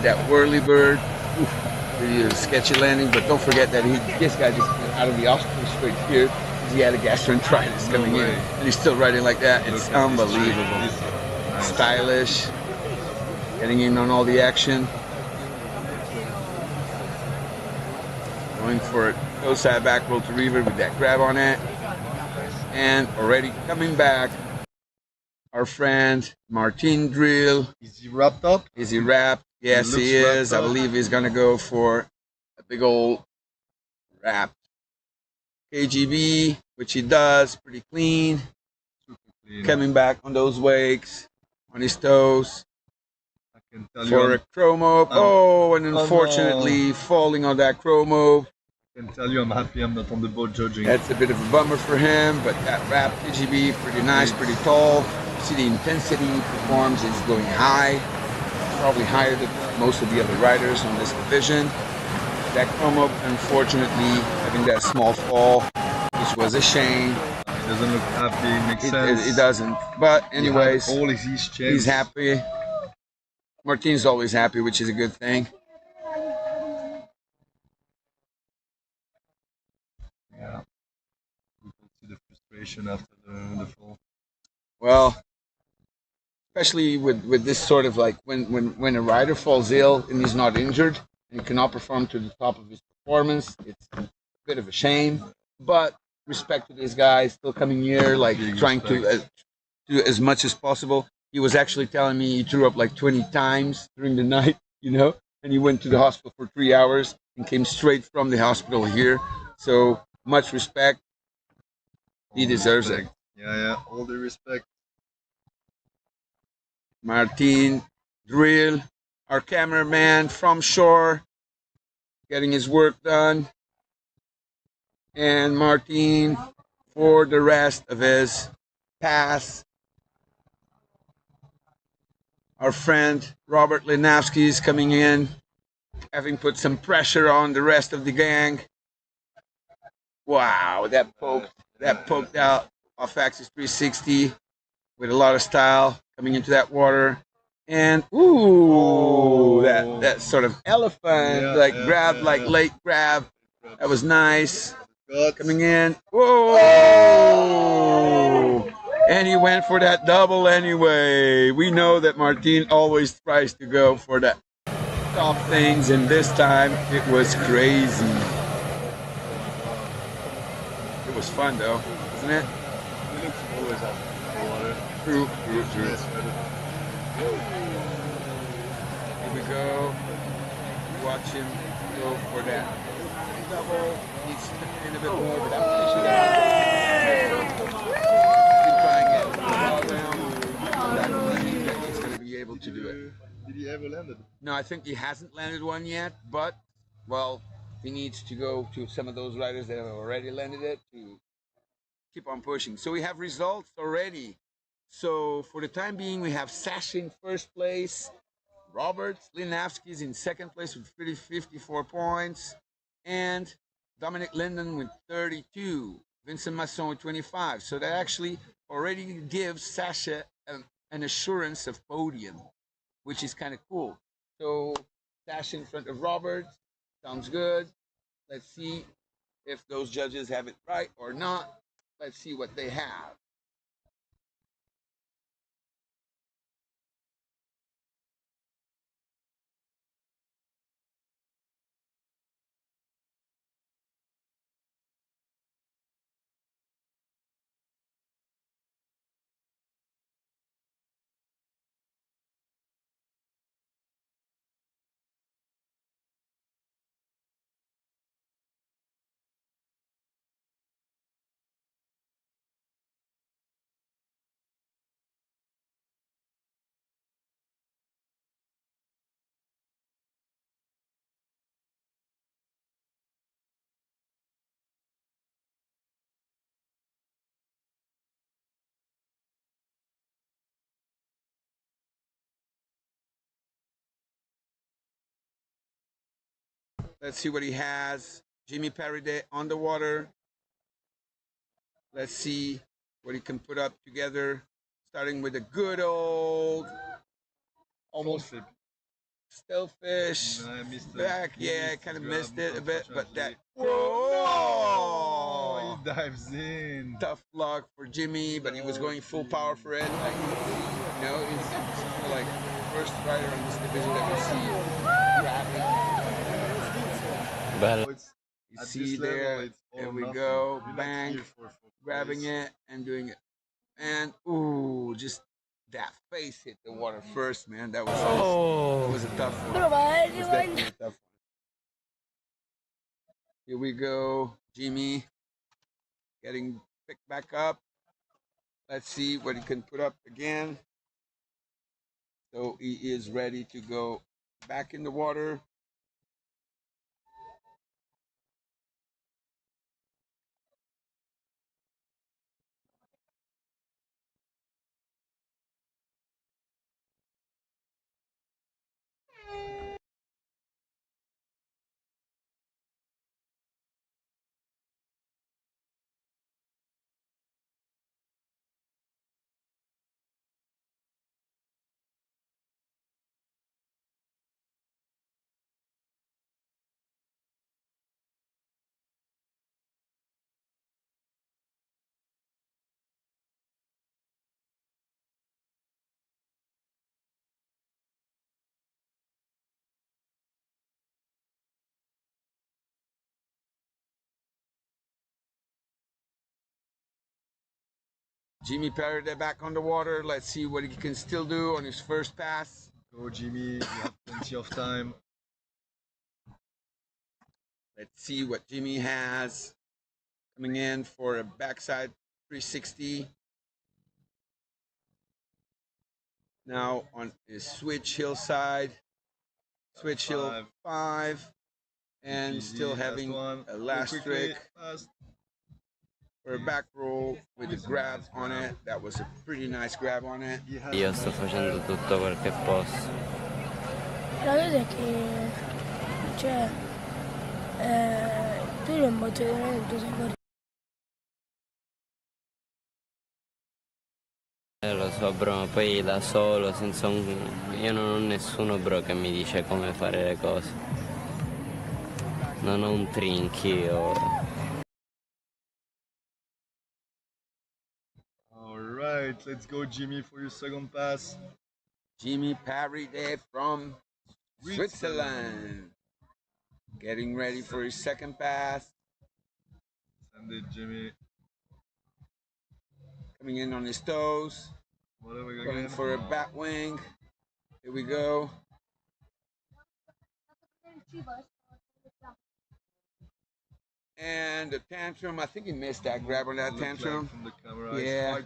That whirly bird. Really a sketchy landing, but don't forget that this guy just went out of the obstacle straight here. He had a gastroenteritis coming in, and he's still riding like that. It's unbelievable. Nice. Stylish, getting in on all the action. Going for it. Go side back roll to revert with that grab on it. And already coming back, our friend Martin Drill. Is he wrapped up? Is he wrapped? Yes, he is. I believe he's going to go for a big old wrap. KGB, which he does, pretty clean. Coming back on those wakes, on his toes. I can tell for a chromo. And unfortunately falling on that chromo. I can tell you I'm happy I'm not on the boat judging. That's a bit of a bummer for him, but that wrap KGB, pretty nice, pretty tall. See the intensity he performs is going high. Probably higher than most of the other riders on this division. That chromo, unfortunately, having that small fall, which was a shame. It doesn't look happy, makes sense. It doesn't. But anyways, he's happy. Martin's always happy, which is a good thing. Yeah. You can see the frustration after the fall. Well, especially with this sort of like when a rider falls ill and he's not injured and cannot perform to the top of his performance, it's a bit of a shame. But respect to this guy, still coming here, like trying to do as much as possible. He was actually telling me he threw up like 20 times during the night, and he went to the hospital for 3 hours and came straight from the hospital here. So much respect. He deserves it. Yeah, all the respect. Martin, Drill, our cameraman from shore, getting his work done. And Martin for the rest of his pass. Our friend Robert Linowski is coming in, having put some pressure on the rest of the gang. Wow, that poked out off axis 360 with a lot of style coming into that water. And that sort of elephant grab, like late grab. That was nice. Coming in. Whoa! And he went for that double anyway. We know that Martin always tries to go for the top things, and this time it was crazy. It was fun though, wasn't it? He looks always up in the water. True. Here we go. Watch him go for that double. He's slipping in a bit more, but I'm pretty sure that I believe that he's going to be able to do it. Did he ever land it? No, I think he hasn't landed one yet, but, well, he needs to go to some of those riders that have already landed it to keep on pushing. So we have results already. So for the time being, we have Sasha in first place, Robert Linowski is in second place with 54 points, and Dominic Linden with 32, Vincent Masson with 25. So that actually already gives Sasha an assurance of podium, which is kind of cool. So Sasha in front of Robert, sounds good. Let's see if those judges have it right or not. Let's see what they have. Let's see what he has. Jimmy Paride on the water. Let's see what he can put up together. Starting with a good old, almost stillfish. Back, yeah, I kind of missed it a bit, but that. Oh, he dives in. Tough luck for Jimmy, but he was going full power for it. Like, he's like first rider in this division that we see grabbing. You see there, there we go, bang, grabbing it and doing it. And, just that face hit the water first, man. That was a tough one. It was definitely a tough one. Here we go, Jimmy getting picked back up. Let's see what he can put up again. So he is ready to go back in the water. Jimmy Parody back on the water. Let's see what he can still do on his first pass. Go, Jimmy. You have plenty of time. Let's see what Jimmy has coming in for a backside 360. Now on his switch hillside, switch hill 5, and still having a last trick for a back roll with a grab on it. That was a pretty nice grab on it. Io sto facendo tutto quel che posso. La cosa è che, cioè, tu non posso vedere il tuo sapore. Lo so bro, ma poi da solo, senza io non ho nessuno bro che mi dice come fare le cose. Non ho un trinchio. Alright, let's go Jimmy for your second pass. Jimmy Parody from Switzerland. Getting ready for his second pass. Send it, Jimmy. Coming in on his toes. Going for a bat wing. Here we go. And the tantrum, I think he missed that grab on that tantrum. From the camera. Yeah,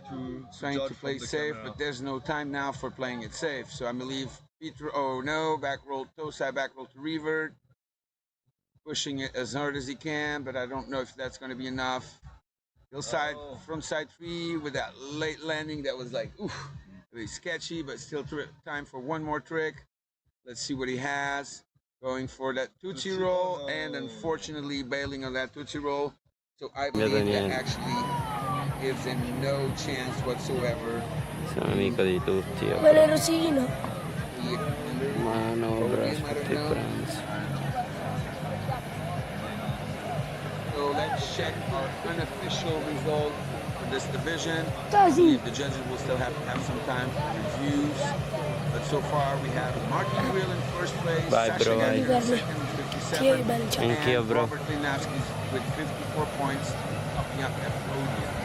trying to play safe, but there's no time now for playing it safe. So I believe Peter, oh no, back roll, toe side, back roll to revert. Pushing it as hard as he can, but I don't know if that's going to be enough. Hillside, front side 3 with that late landing that was like, oof, really sketchy, but still time for one more trick. Let's see what he has. Going for that Tootsie roll, and unfortunately bailing on that Tootsie roll. So I believe that actually gives him no chance whatsoever. Sono amico di tutti. Quello rosino. Ma no, bro, aspetta il pranzo. So let's check our unofficial result for this division. I believe the judges will still have some time for reviews. But so far we have Martin Will in first place, Vai, Sasha bro, Gagnon in vai. second with 57, Anch'io, and bro. Robert Linowski with 54 points, upping up that podium.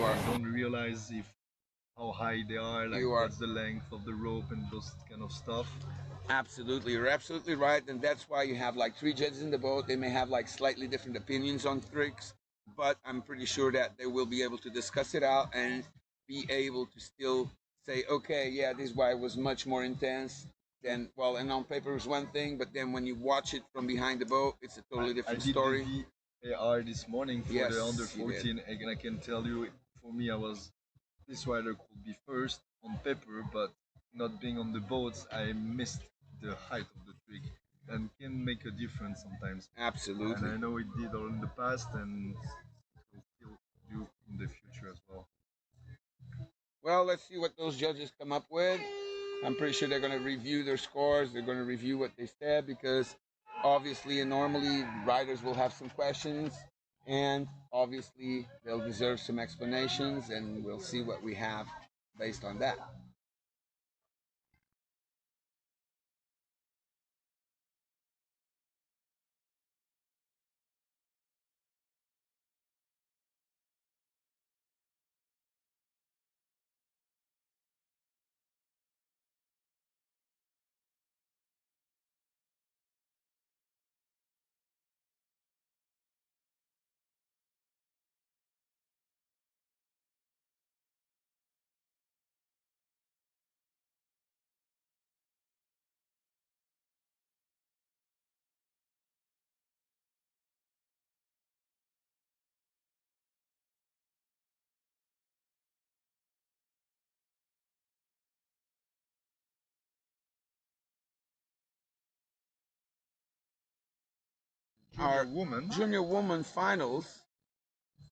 I don't realize how high they are, like what's the length of the rope and those kind of stuff. Absolutely, you're absolutely right, and that's why you have like 3 judges in the boat. They may have like slightly different opinions on tricks, but I'm pretty sure that they will be able to discuss it out and be able to still say, okay, yeah, this why was much more intense than, well, and on paper is one thing, but then when you watch it from behind the boat, it's a totally different story. I did the VAR this morning for the under 14, and I can tell you, for me, this rider could be first on paper, but not being on the boats, I missed the height of the trick, and can make a difference sometimes. Absolutely. And I know it did all in the past, and it will still do in the future as well. Well, let's see what those judges come up with. I'm pretty sure they're going to review their scores. They're going to review what they said, because obviously and normally riders will have some questions, and obviously they'll deserve some explanations, and we'll see what we have based on that. Our junior woman finals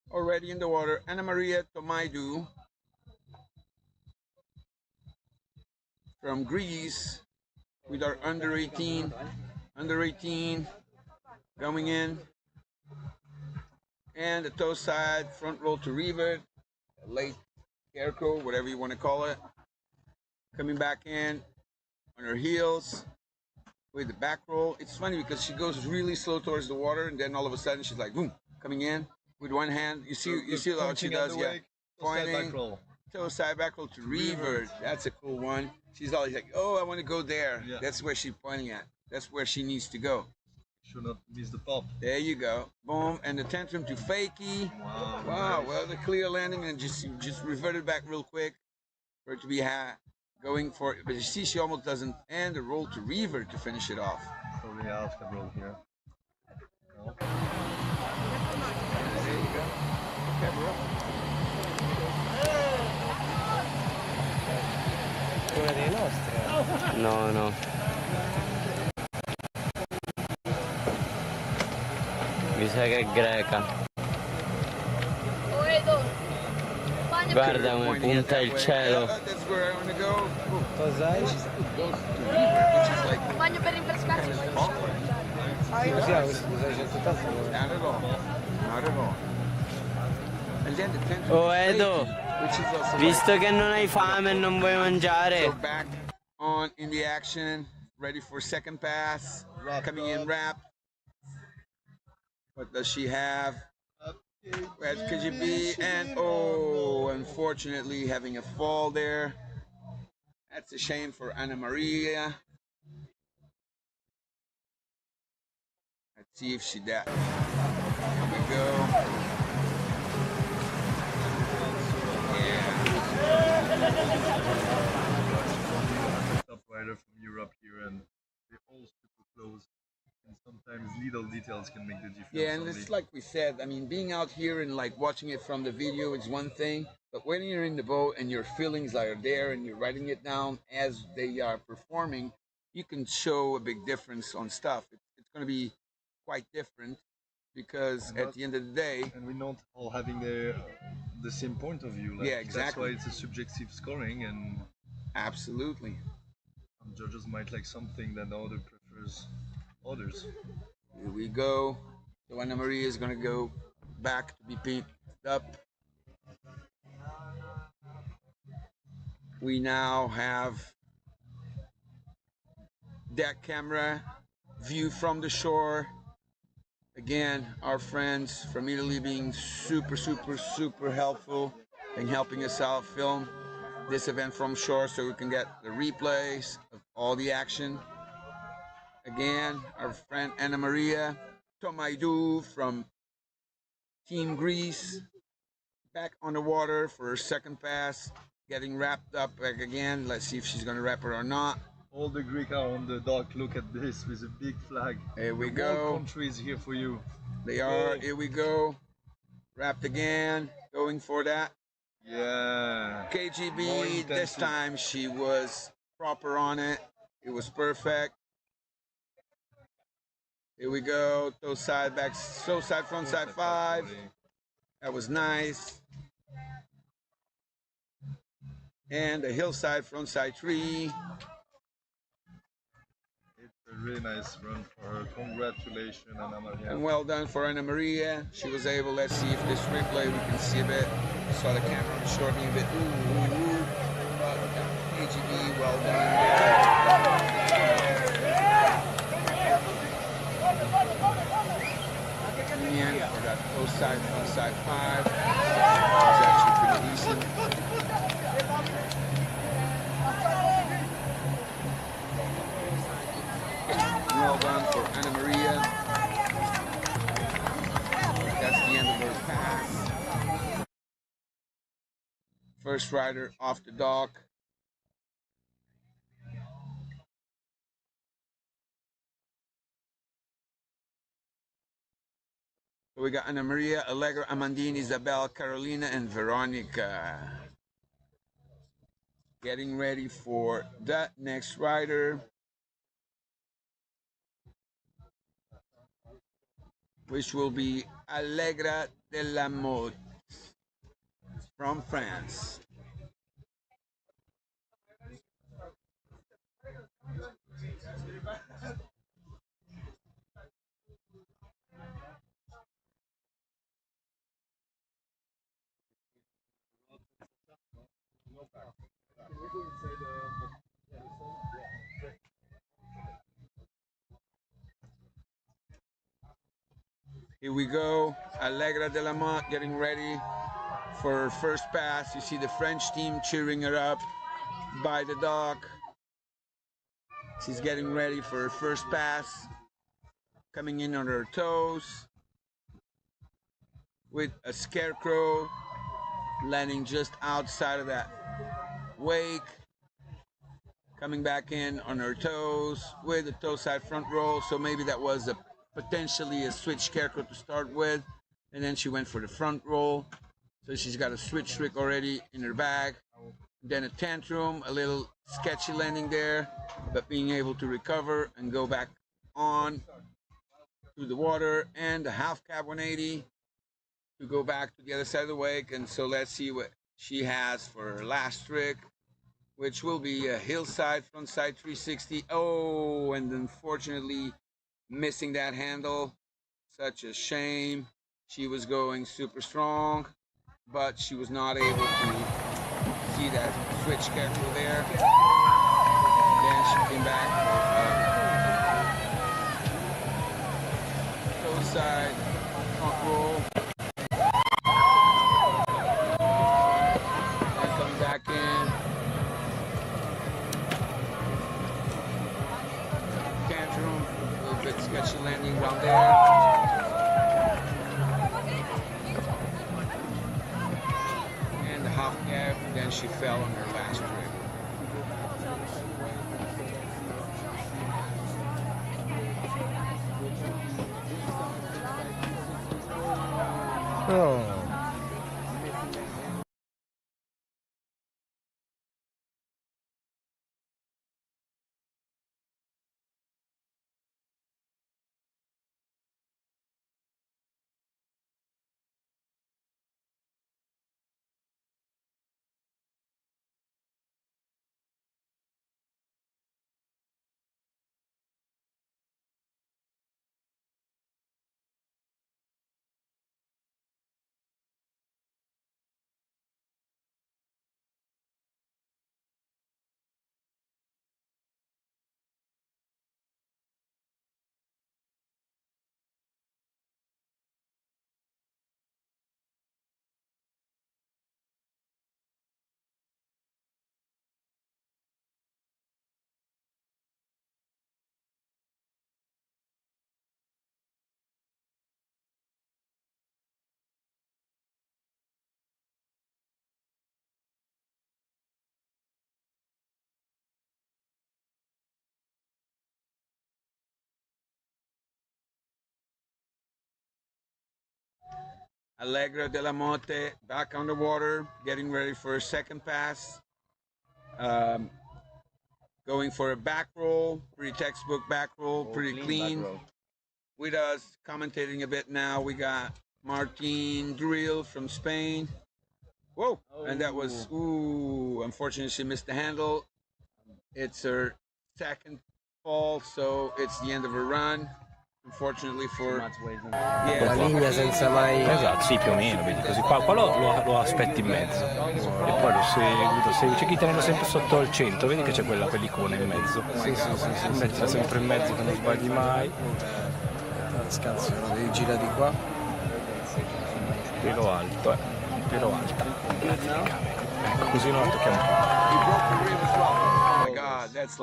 already in the water. Anna Maria Tomaidu from Greece with our under 18 going in, and the toe side front roll to revert, late scarecrow, whatever you want to call it, coming back in on her heels with the back roll. It's funny because she goes really slow towards the water, and then all of a sudden she's like, boom, coming in with one hand. You see what she does, yeah. Pointing, toe side back roll to revert. That's a cool one. She's always like, oh, I want to go there. Yeah. That's where she's pointing at. That's where she needs to go. Should not miss the pop. There you go. Boom. And the tantrum to fakie. Wow. Nice. Well, the clear landing and just reverted back real quick for it to be going for it. But you see, she almost doesn't. And the roll to revert to finish it off. Probably half can roll here. No. There you go. Okay, bro. Una dei nostri. No. Mi sa che è greca. Guarda come punta il cielo. Kozai. Bagno per rinfrescarsi. Not at all. And then the tantrum Oh Edo, visto che non hai fame e non vuoi mangiare. So back on in the action, ready for second pass, coming in wrap. What does she have? Where could you be? And oh, unfortunately having a fall there. That's a shame for Anna Maria. Let's see if she does. Here we go. Top rider from Europe here, and they're all super close. And sometimes little details can make the difference. Yeah, and it's like we said, I mean, being out here and like watching it from the video is one thing, but when you're in the boat and your feelings are there and you're writing it down as they are performing, you can show a big difference on stuff. It's going to be quite different because at the end of the day... And we're not all having the same point of view. Like, yeah, exactly. That's why it's a subjective scoring, and... Absolutely. Some judges might like something that the other prefers others. Here we go. So Anna Maria is going to go back to be picked up. We now have deck camera view from the shore. Again, our friends from Italy being super helpful in helping us out film this event from shore so we can get the replays of all the action. Again, our friend Anna Maria Tomaidou from Team Greece back on the water for her second pass, getting wrapped up back again. Let's see if she's going to wrap it or not. All the Greek are on the dock. Look at this with a big flag. Here we the go. Whole country is here for you. They are. Here we go. Wrapped again. Going for that. Yeah. KGB. This time she was proper on it. It was perfect. Here we go. Toe side, back, toe side, front side 5. That was nice. And the hillside, front side 3. It's a really nice run for her. Congratulations, Anna Maria. And well done for Anna Maria. She was able, let's see if this replay we can see a bit. I saw the camera shortening a bit. Ooh. KGB, well done. For that close side, front side 5. It's actually pretty decent. Well done for Anna Maria. That's the end of her pass. First rider off the dock. So we got Anna Maria, Allegra, Amandine, Isabel, Carolina, and Veronica. Getting ready for that next rider, which will be Allegra de la Motte from France. Here we go. Allegra de la Motte getting ready for her first pass. You see the French team cheering her up by the dock. She's getting ready for her first pass. Coming in on her toes with a scarecrow landing just outside of that wake. Coming back in on her toes with a toe side front roll. So maybe that was potentially a switch scarecrow to start with. And then she went for the front roll. So she's got a switch trick already in her bag. Then a tantrum, a little sketchy landing there, but being able to recover and go back on through the water, and a half cab 180 to go back to the other side of the wake. And so let's see what she has for her last trick, which will be a hillside frontside 360. Oh, and unfortunately missing that handle. Such a shame. She was going super strong, but she was not able to see that switch scarecrow there. Then she came back for toe side front roll. And coming back in. Tantrum, a little bit sketchy landing down there. Half cab, then she fell on her last trick. Oh. Allegra de la Motte back on the water, getting ready for a second pass. Going for a back roll, pretty textbook back roll, pretty clean. With us commentating a bit now, we got Martin Drill from Spain. Whoa! And that was, ooh, unfortunately she missed the handle. It's her second fall, so it's the end of her run. Unfortunately for La linea senza mai. Esatto, sì, più o meno, vedi così qua lo aspetti in mezzo e poi lo segui, c'è chi tenere sempre sotto il centro, vedi che c'è quella pellicona in mezzo. Sì, mettila sempre in mezzo che non sbagli mai. Scazzo, devi girare di qua. Pelo alto, pelo alta. Ecco, così non la tocchiamo più. Oh my god, that's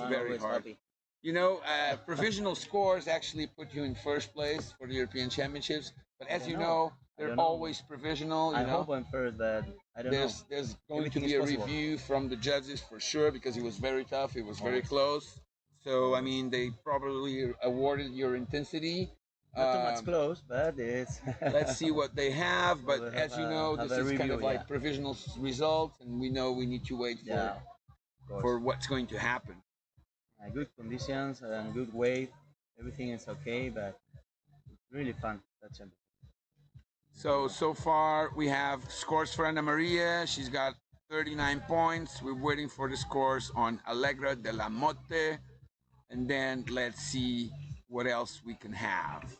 very hard. You know, provisional scores actually put you in first place for the European Championships, but as you know, they're always provisional. I hope I'm first, but I don't know. There's going to be a review from the judges for sure, because it was very tough, it was very close. So, I mean, they probably awarded your intensity. Not too much close, but it's... Let's see what they have, but as you know, this is kind of like provisional results, and we know we need to wait for what's going to happen. Good conditions and good wave, everything is okay, but it's really fun. That's it. So far we have scores for Ana Maria. She's got 39 points. We're waiting for the scores on Allegra de la Motte, and then let's see what else we can have.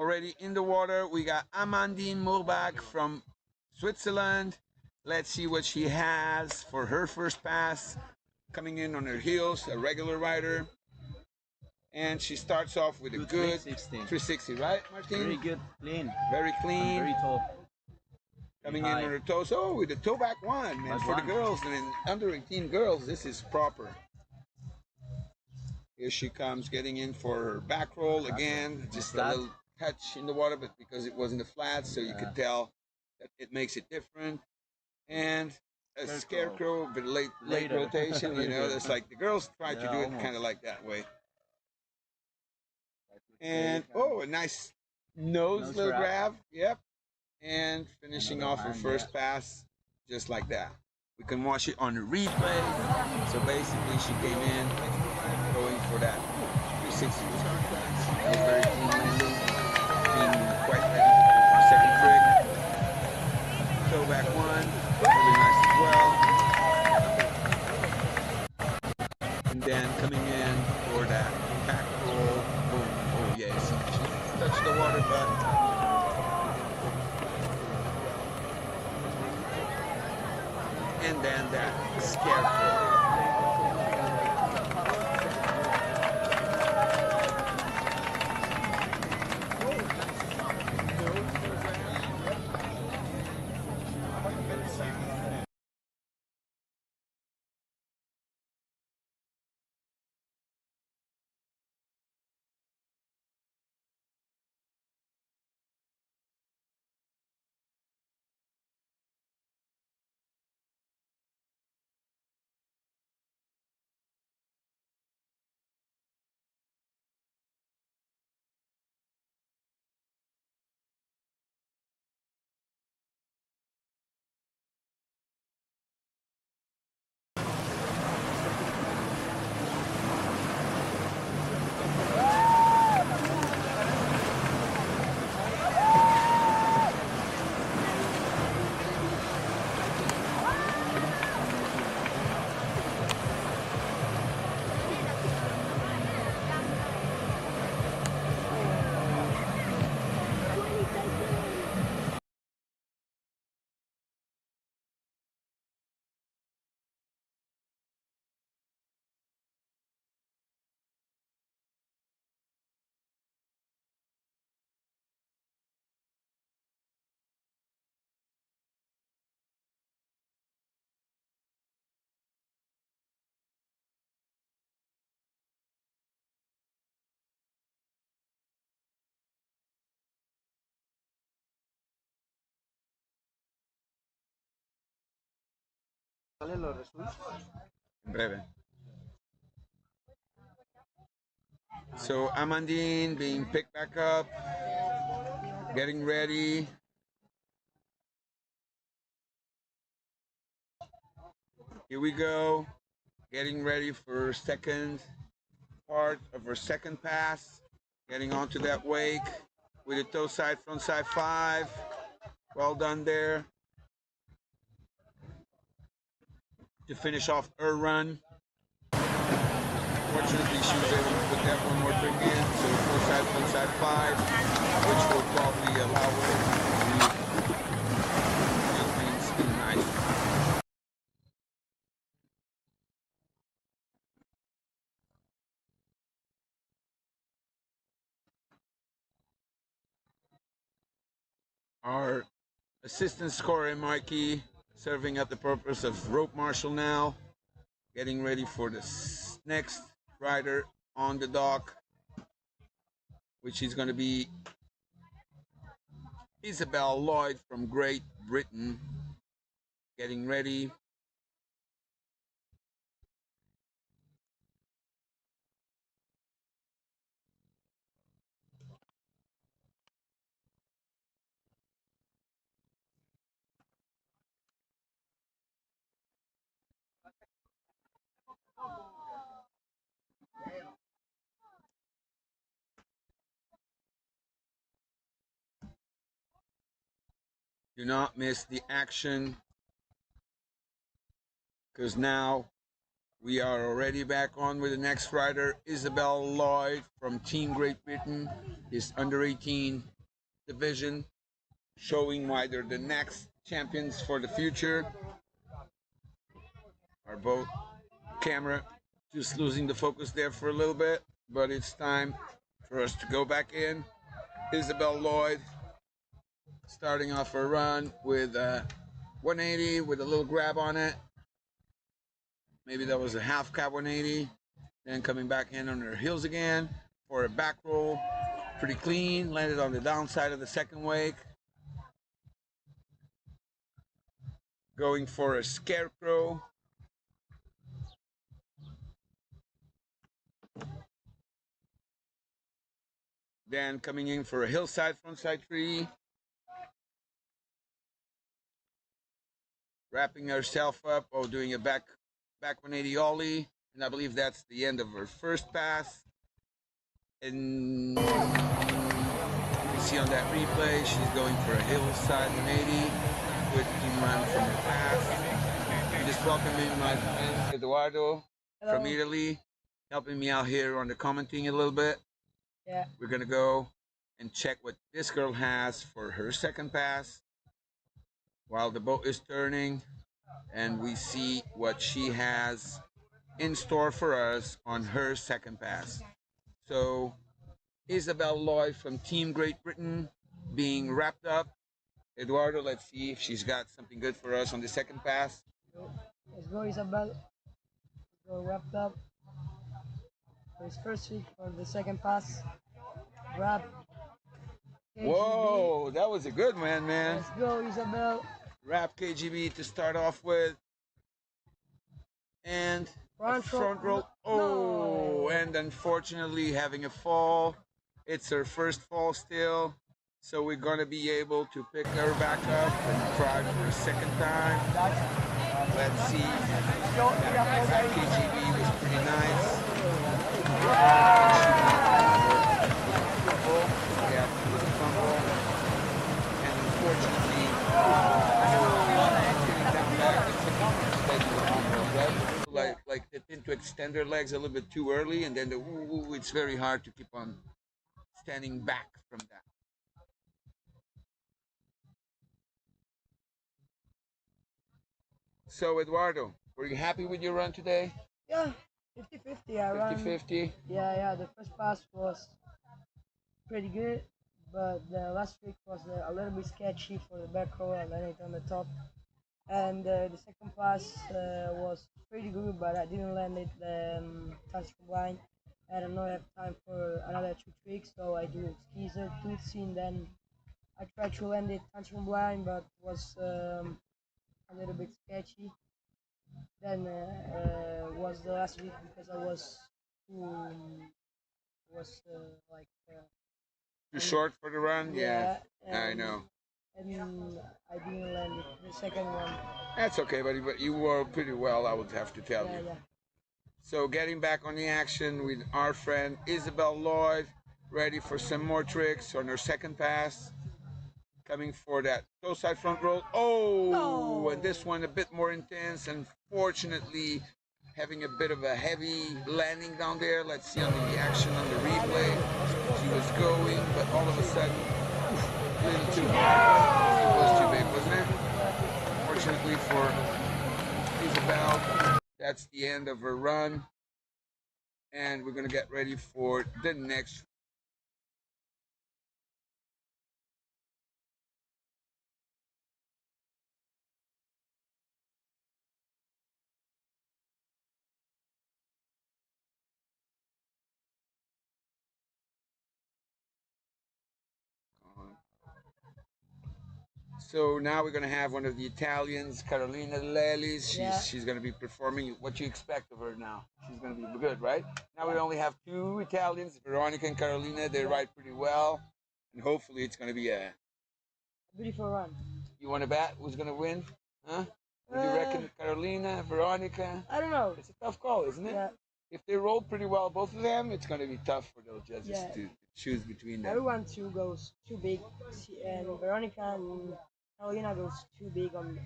Already in the water, we got Amandine Mulbach from Switzerland. Let's see what she has for her first pass. Coming in on her heels, a regular rider. And she starts off with a good 360, right, Martin? Very good, clean. Very clean. And very tall. Coming in on her toes. Oh, with the toe back one. And for the girls, and then under 18 girls, this is proper. Here she comes, getting in for her back roll again. Just a little touch in the water, but because it wasn't a flat, so you could tell that it makes it different. And a scarecrow, but late rotation, you know. It's like the girls try to do it kind of like that way. And a nice nose little grab. Yep. And finishing off her first pass just like that. We can watch it on the replay. So basically she came in going for that 360. That was very clean, being quite ready for the second trick. Toe back one, really nice as well. And then coming in for that back roll. Boom. Oh yes, she touched the water, but and then that scarecrow. En breve. So Amandine being picked back up, getting ready. Here we go, getting ready for second part of her second pass, getting onto that wake with a toe side, front side 5. Well done there. To finish off her run. Fortunately, she was able to put that one more trick in, so front side 5, which will probably allow her to do things in nice. Our assistant scorer, Mikey, serving at the purpose of rope marshal now, getting ready for the next rider on the dock, which is going to be Isabel Lloyd from Great Britain, getting ready. Do not miss the action, because now We are already back on with the next rider, Isabel Lloyd from Team Great Britain, his under 18 division, showing why they're the next champions for the future. Our boat camera just losing the focus there for a little bit, but it's time for us to go back in. Isabel Lloyd starting off her run with 180 with a little grab on it. Maybe that was a half cab 180. Then coming back in on her heels again for a back roll. Pretty clean. Landed on the downside of the second wake. Going for a scarecrow. Then coming in for a hillside frontside tree. Wrapping herself up, doing a back 180 ollie, and I believe that's the end of her first pass. And you see on that replay, she's going for a hillside 180, quick run from her pass. I'm just welcoming my friend Eduardo from Italy, helping me out here on the commenting a little bit. Yeah. We're gonna go and check what this girl has for her second pass while the boat is turning, and we see what she has in store for us on her second pass. So Isabel Lloyd from Team Great Britain being wrapped up. Eduardo, let's see if she's got something good for us on the second pass. Let's go, Isabel. Let's go wrapped up. For his first week for the second pass. Wrap. KGB. Whoa, that was a good one, man. Let's go, Isabel. Wrap KGB to start off with. And front roll. Oh, no. And unfortunately having a fall. It's her first fall still. So we're going to be able to pick her back up and try for a second time. Let's see. That KGB was pretty nice. And unfortunately, like they tend to extend their legs a little bit too early, and then it's very hard to keep on standing back from that. So Eduardo, were you happy with your run today? Yeah, 50-50. I ran 50-50? Yeah, the first pass was pretty good, but the last week was a little bit sketchy for the back roll. I landed on the top. And the second pass was pretty good, but I didn't land it touch from blind. I don't know, I have time for another 2 tricks, so I do skeezer, tootsie, and then I tried to land it touch from blind, but was a little bit sketchy. Then was the last week because I was too short for the run. Yeah, I know. And I didn't land it, the second one. That's okay, buddy, but you were pretty well, I would have to tell you. Yeah. So getting back on the action with our friend Isabel Lloyd, ready for some more tricks on her second pass. Coming for that toe side front roll. Oh, and this one a bit more intense. Unfortunately, having a bit of a heavy landing down there. Let's see on the action on the replay. She was going, but all of a sudden, a little too hard. It was too big, wasn't it? Fortunately for Isabel, that's the end of her run. And we're going to get ready for the next. So now we're going to have one of the Italians, Carolina Lelis. She's going to be performing. What you expect of her now? She's going to be good, right? Now we only have 2 Italians, Veronica and Carolina. They ride pretty well. And hopefully it's going to be a beautiful run. You want to bet who's going to win? Huh? What do you reckon, Carolina, Veronica? I don't know. It's a tough call, isn't it? Yeah. If they roll pretty well, both of them, it's going to be tough for those judges to choose between them. Everyone goes too big, and Veronica and Carolina goes too big on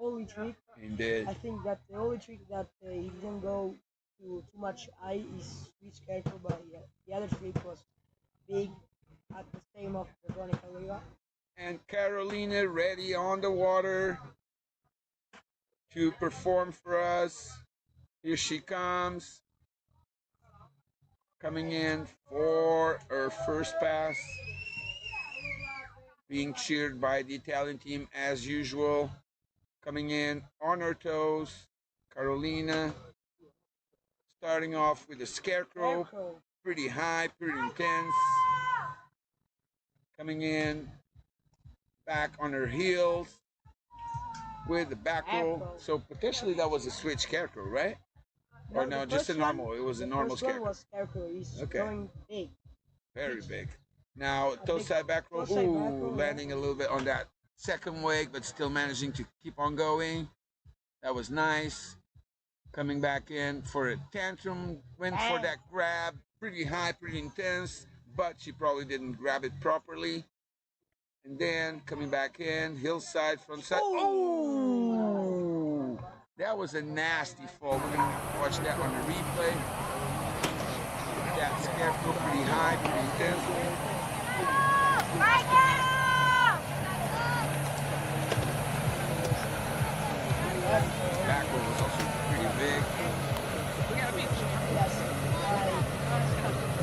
only trick. Indeed. I think that the only trick that he didn't go to too much eye is switch character, but yeah, the other trick was big at the same of Veronica Leva. And Carolina ready on the water to perform for us. Here she comes. Coming in for her first pass. Being cheered by the Italian team as usual. Coming in on her toes. Carolina starting off with a scarecrow. Pretty high, pretty intense. Coming in back on her heels with the back roll. So potentially that was a switch scarecrow, right? Or no, just a normal. It was a normal scarecrow. Was scarecrow. He's going big. Very big. Now toe side back roll. Ooh, landing a little bit on that second wake, but still managing to keep on going. That was nice. Coming back in for a tantrum. Went for that grab. Pretty high, pretty intense, but she probably didn't grab it properly. And then coming back in, hillside, front side. Oh! That was a nasty fall. We're going to watch that on the replay. That scarecrow pretty high, pretty intense. Back roll was also pretty big.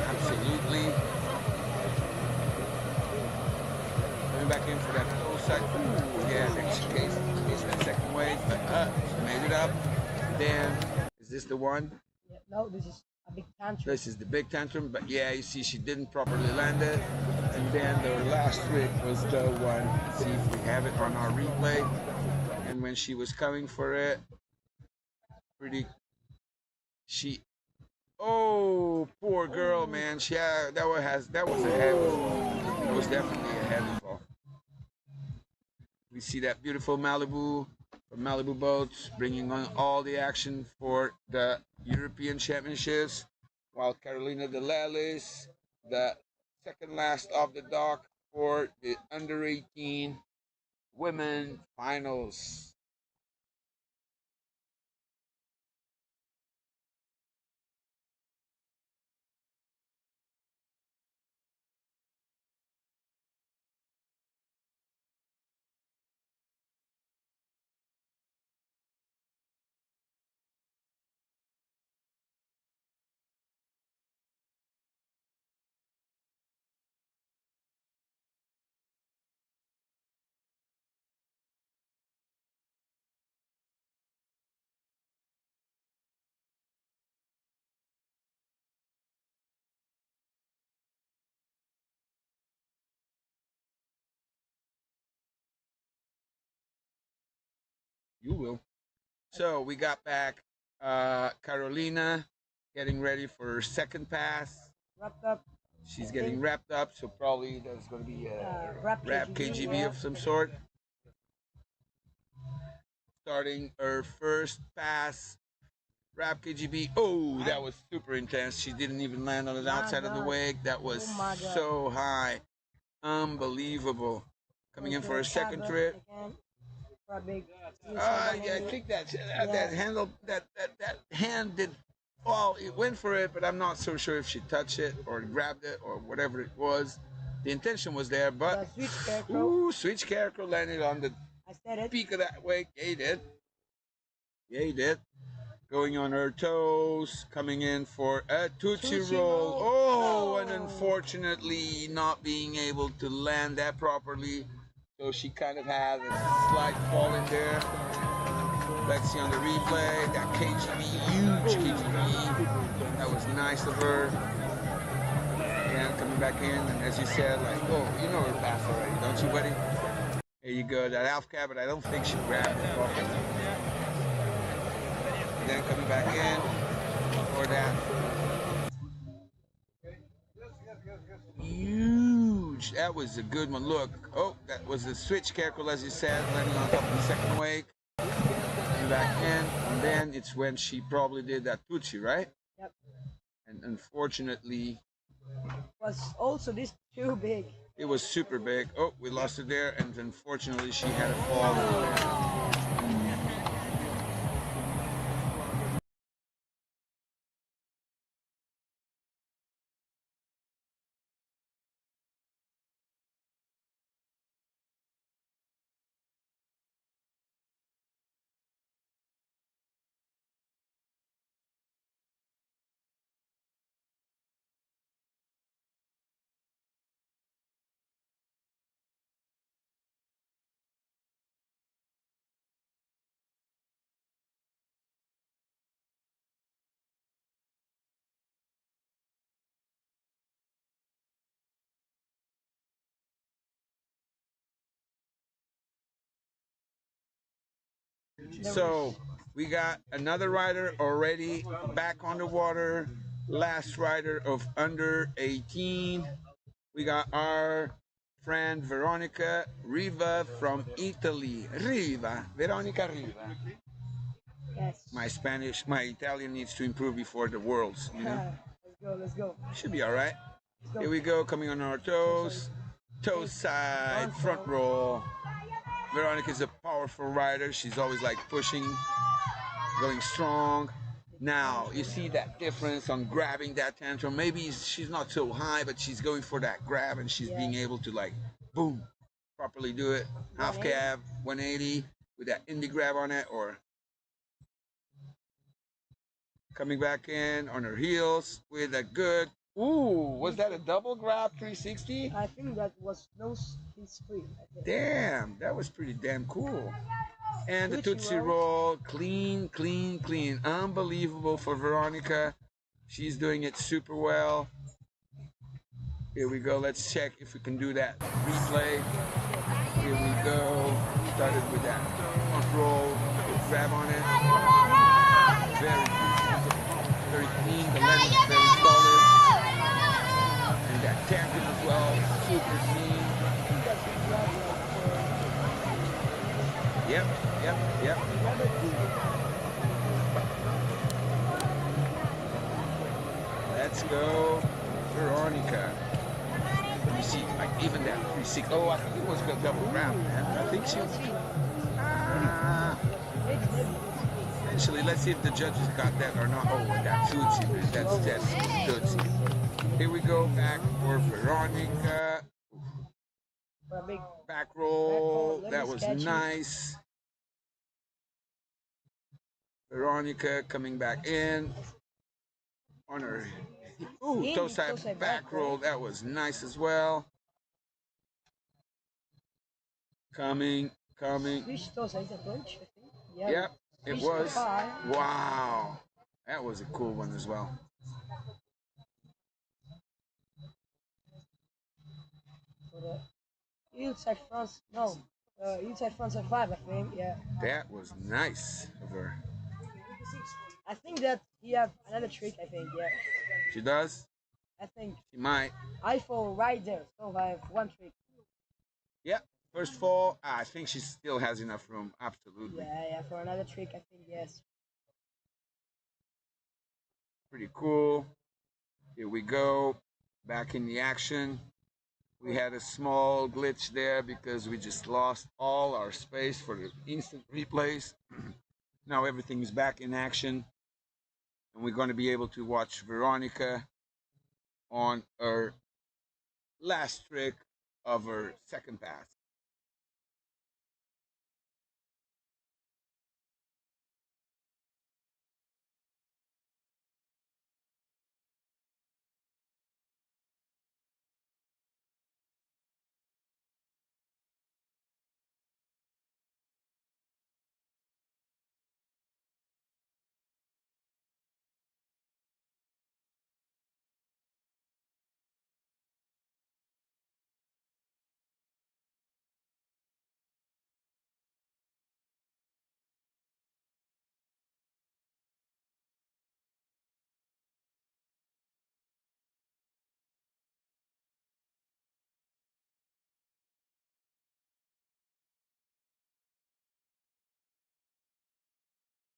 Absolutely. Coming back in for that toe side. Ooh, yeah, then she cased that second wave, but she made it up. Then, is this the one? Yeah, no, this is a big tantrum. This is the big tantrum, but yeah, you see she didn't properly land it. And then the last trick was the one. Let's see if we have it on our replay. And when she was coming for it, oh, poor girl, man. That was a heavy fall. It was definitely a heavy fall. We see that beautiful Malibu from Malibu Boats bringing on all the action for the European Championships, while Carolina de Lelis, the second last off the dock for the under 18 women finals. You will. So we got back Carolina getting ready for her second pass. Wrapped up. She's getting wrapped up, so probably there's going to be a wrap KGB of some sort. Starting her first pass, wrap KGB. Oh, that was super intense. She didn't even land on the outside of the wake. That was so high. Unbelievable. Coming in for a second trip. Yeah, I think that hand did. Well, it went for it, but I'm not so sure if she touched it or grabbed it or whatever it was. The intention was there, but switch scarecrow landed on the peak of that wake. Yeah, he did. Yeah, he did. Going on her toes, coming in for a Tootsie roll. Oh, and unfortunately not being able to land that properly. So she kind of had a slight fall in there. Let's see on the replay. That KGB, huge KGB. That was nice of her. And coming back in, and as you said, like, oh, you know her pass already, don't you, buddy? There you go, that half cab, but I don't think she grabbed it properly. And then coming back in for that. Huge. That was a good one. Look. Oh, that was the switch scarecrow, as you said, landing on top of the second wake. Coming back in. And then it's when she probably did that Tootsie, right? Yep. And unfortunately, was also this too big. It was super big. Oh, we lost it there. And unfortunately, she had a fall in there. So we got another rider already back on the water. Last rider of under 18. We got our friend Veronica Riva from Italy. Veronica Riva. Yes. My Italian needs to improve before the Worlds. You know? Let's go. Should be all right. Here we go, coming on our toes. Toe side, front roll. Veronica is a powerful rider. She's always like pushing, going strong. Now, you see that difference on grabbing that tantrum. Maybe she's not so high, but she's going for that grab and she's being able to like, boom, properly do it. Half cab, 180 with that indie grab on it, or coming back in on her heels with a good, ooh, was that a double grab 360? I think that was no spree. Damn, that was pretty damn cool. And the Tootsie Tootsie Roll, clean, clean, clean. Unbelievable for Veronica. She's doing it super well. Here we go. Let's check if we can do that replay. Here we go. Started with that front roll, grab on it. Very clean. The landing is very solid. And that tangent as well, super clean. Yep. Let's go, Veronica. You see, like even that 360. Oh, I think it was a double grab, man. I think she was. Eventually, let's see if the judges got that or not. Oh, and that Tootsie, man. That's Tootsie. Here we go, back for Veronica. Back roll. That was nice. Veronica coming back in on her toe side back roll. That was nice as well. Coming. Yep, it was. Wow, that was a cool one as well. Inside France, no. Inside France at 5, I think, yeah. That was nice of her. I think that he have another trick, I think, yeah. She does? I think. She might. I fall right there, so I have one trick. Yep, first fall, I think she still has enough room, absolutely. Yeah, for another trick, I think, yes. Pretty cool. Here we go, back in the action. We had a small glitch there because we just lost all our space for the instant replays. Now everything is back in action. And we're going to be able to watch Veronica on her last trick of her second pass.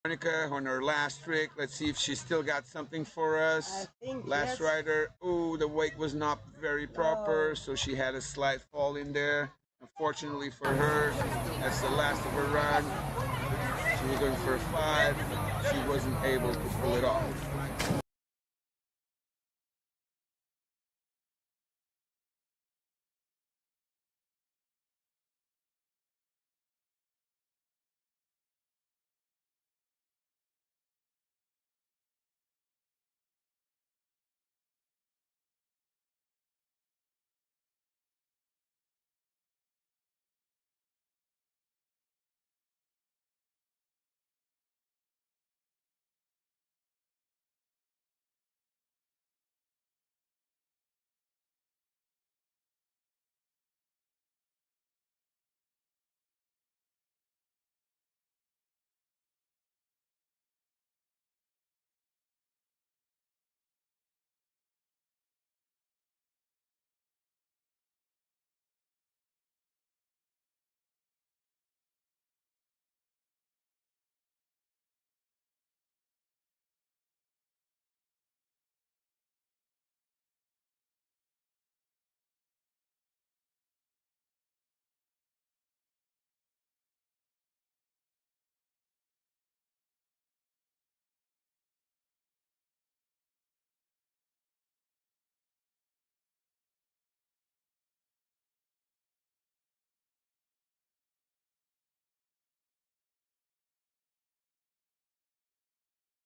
Veronica on her last trick. Let's see if she still got something for us. Last rider. Ooh, the weight was not very proper, so she had a slight fall in there. Unfortunately for her, that's the last of her run. She was going for a 5. She wasn't able to pull it off.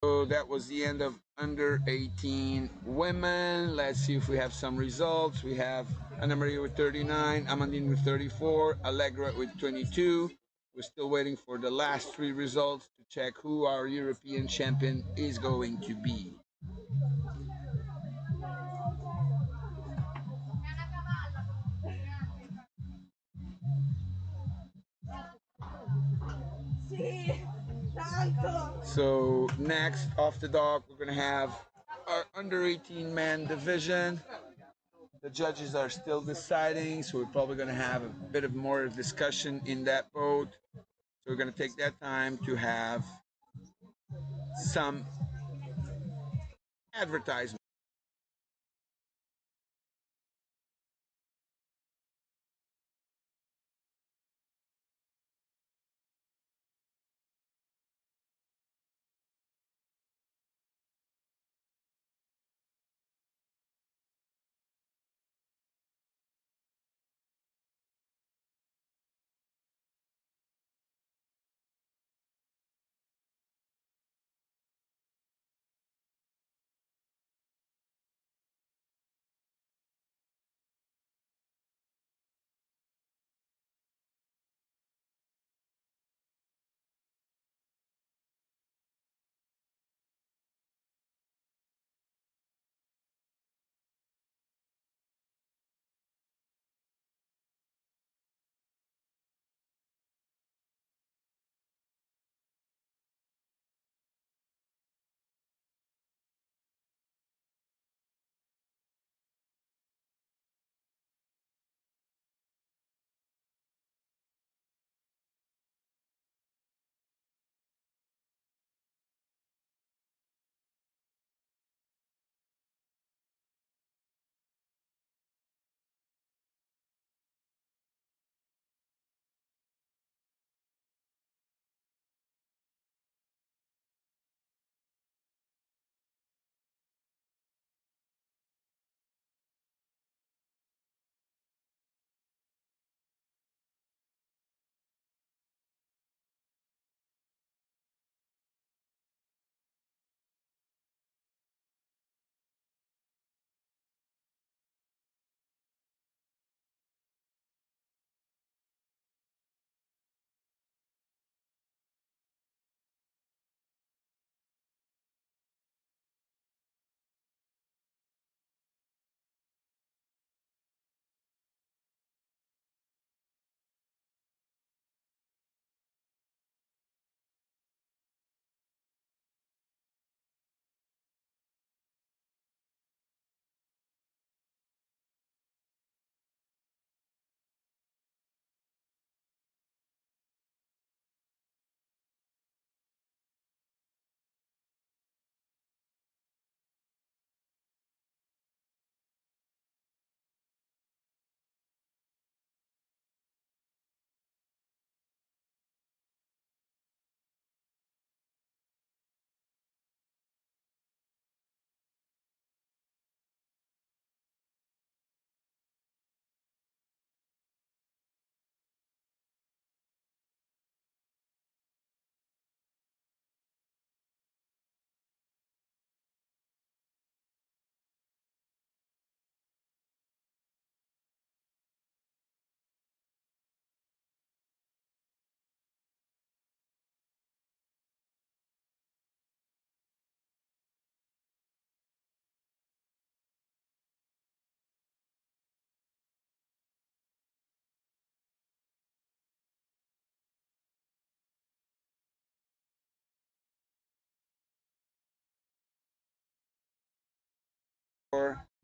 So that was the end of under 18 women. Let's see if we have some results. We have Anna Maria with 39, Amandine with 34, Allegra with 22. We're still waiting for the last 3 results to check who our European champion is going to be. So next off the dock, we're gonna have our under 18 man division. The judges are still deciding, so we're probably gonna have a bit of more discussion in that boat. So we're gonna take that time to have some advertisement.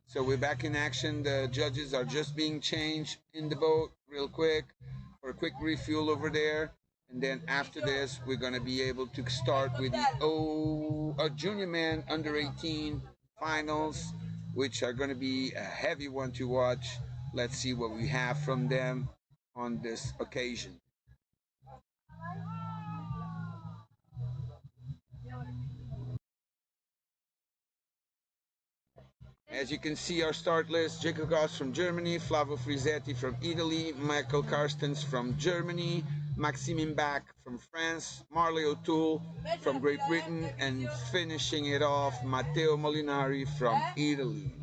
So we're back in action. The judges are just being changed in the boat real quick for a quick refuel over there. And then after this, we're going to be able to start with the junior man under 18 finals, which are going to be a heavy one to watch. Let's see what we have from them on this occasion. As you can see, our start list: Jacob Goss from Germany, Flavio Frisetti from Italy, Michael Karstens from Germany, Maxime Imbach from France, Marley O'Toole from Great Britain, and finishing it off, Matteo Molinari from Italy.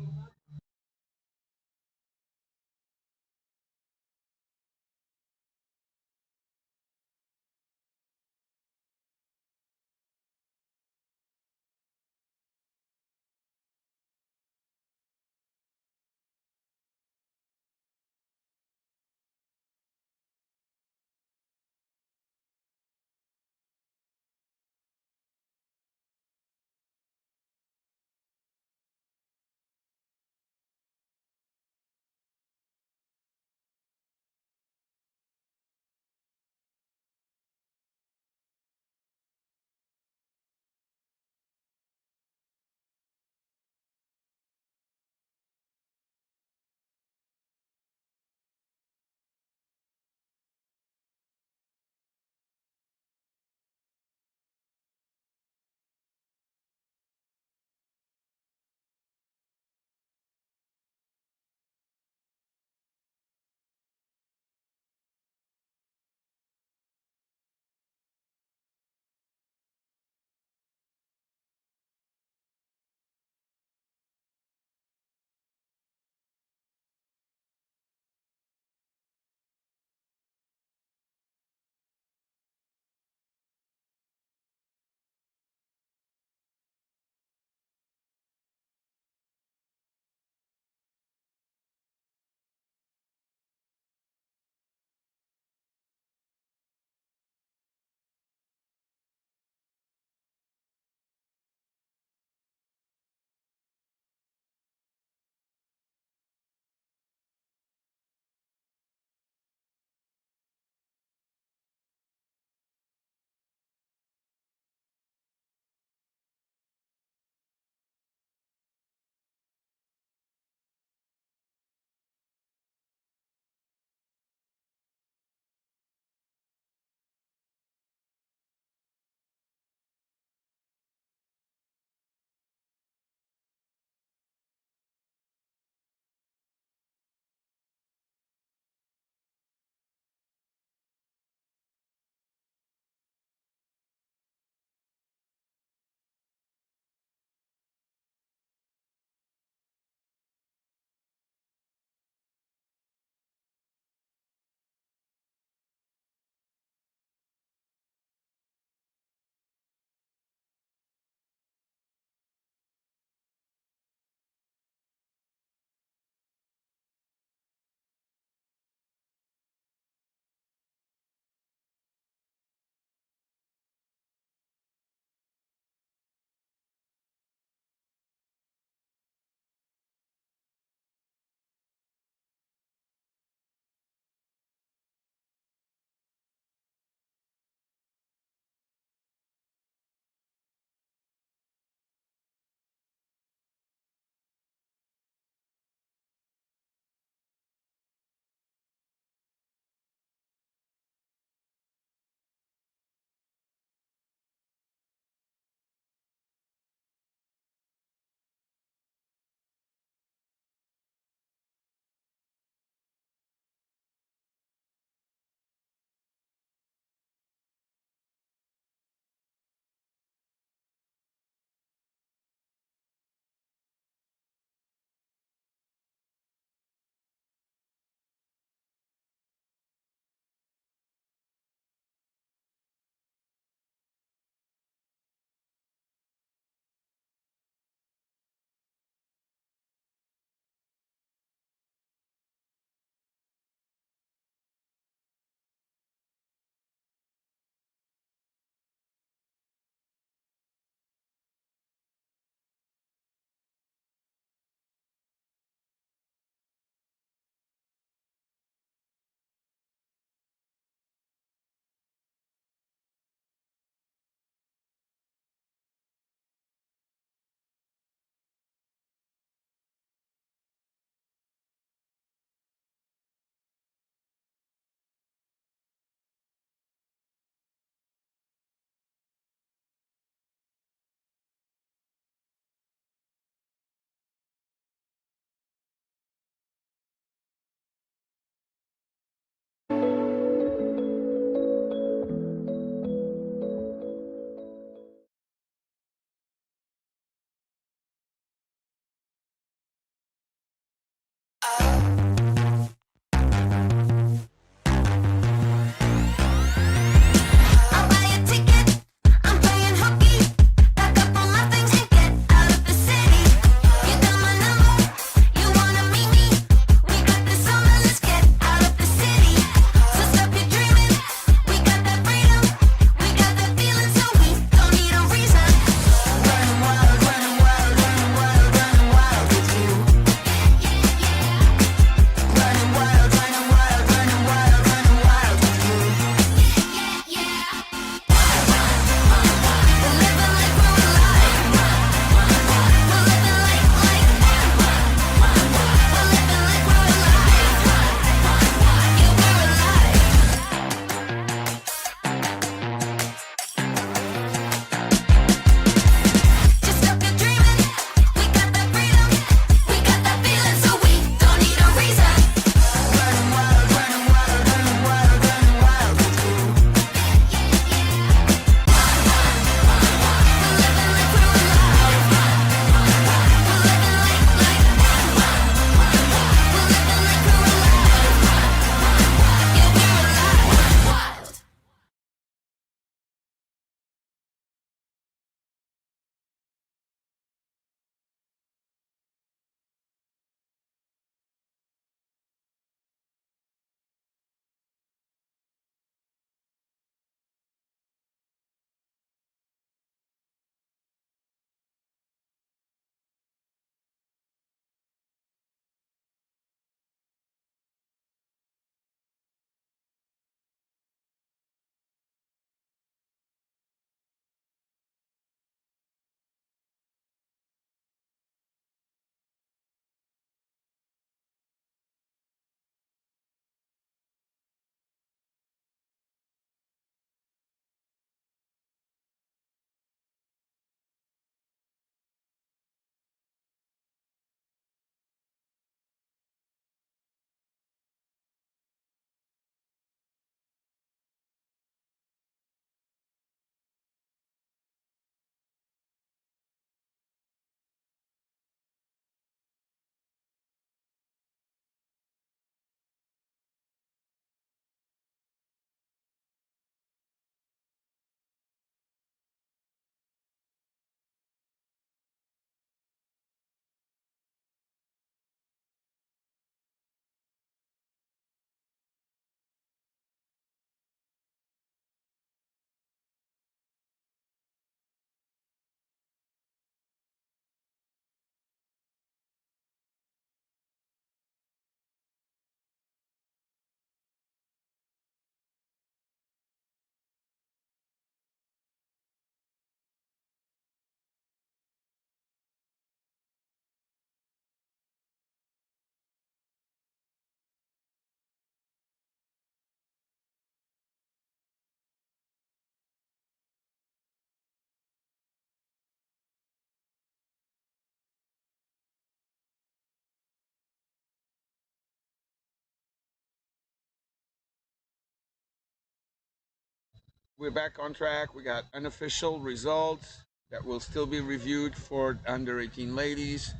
we're back on track. We got unofficial results that will still be reviewed for under 18 ladies.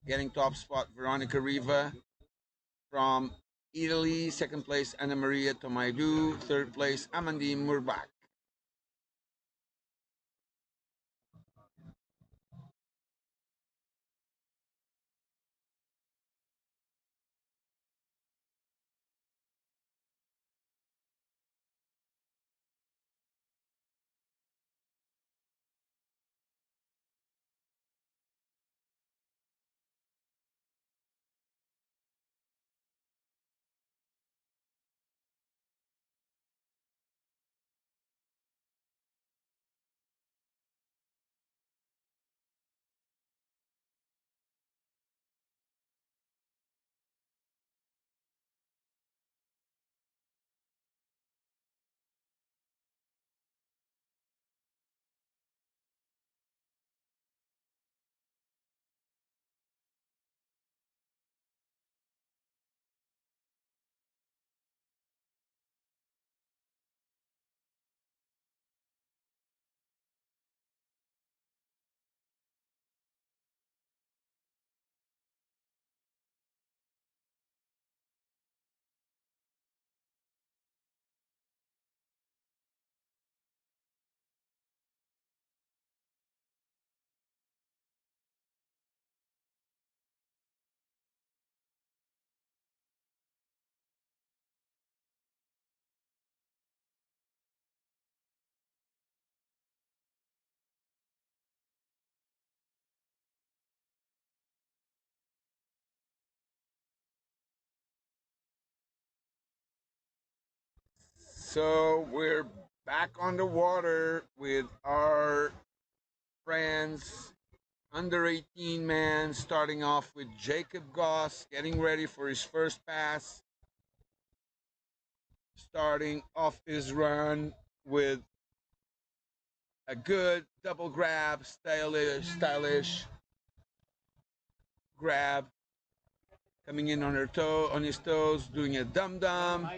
Getting top spot Veronica Riva from Italy. Second place Anna Maria Tomaidu. Third place Amandine Murbach. So we're back on the water with our friends under 18 man, starting off with Jacob Goss getting ready for his first pass, starting off his run with a good double grab, stylish grab, coming in on his toes, doing a dum dum,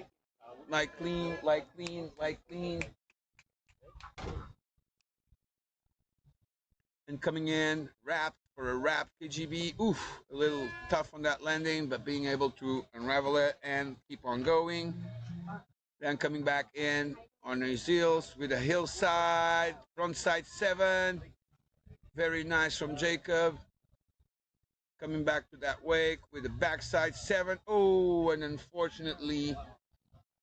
like clean, and coming in wrapped for a wrap KGB. Oof, a little tough on that landing, but being able to unravel it and keep on going. Then coming back in on his heels with a hillside, frontside 7. Very nice from Jacob. Coming back to that wake with a backside 7. Oh, and unfortunately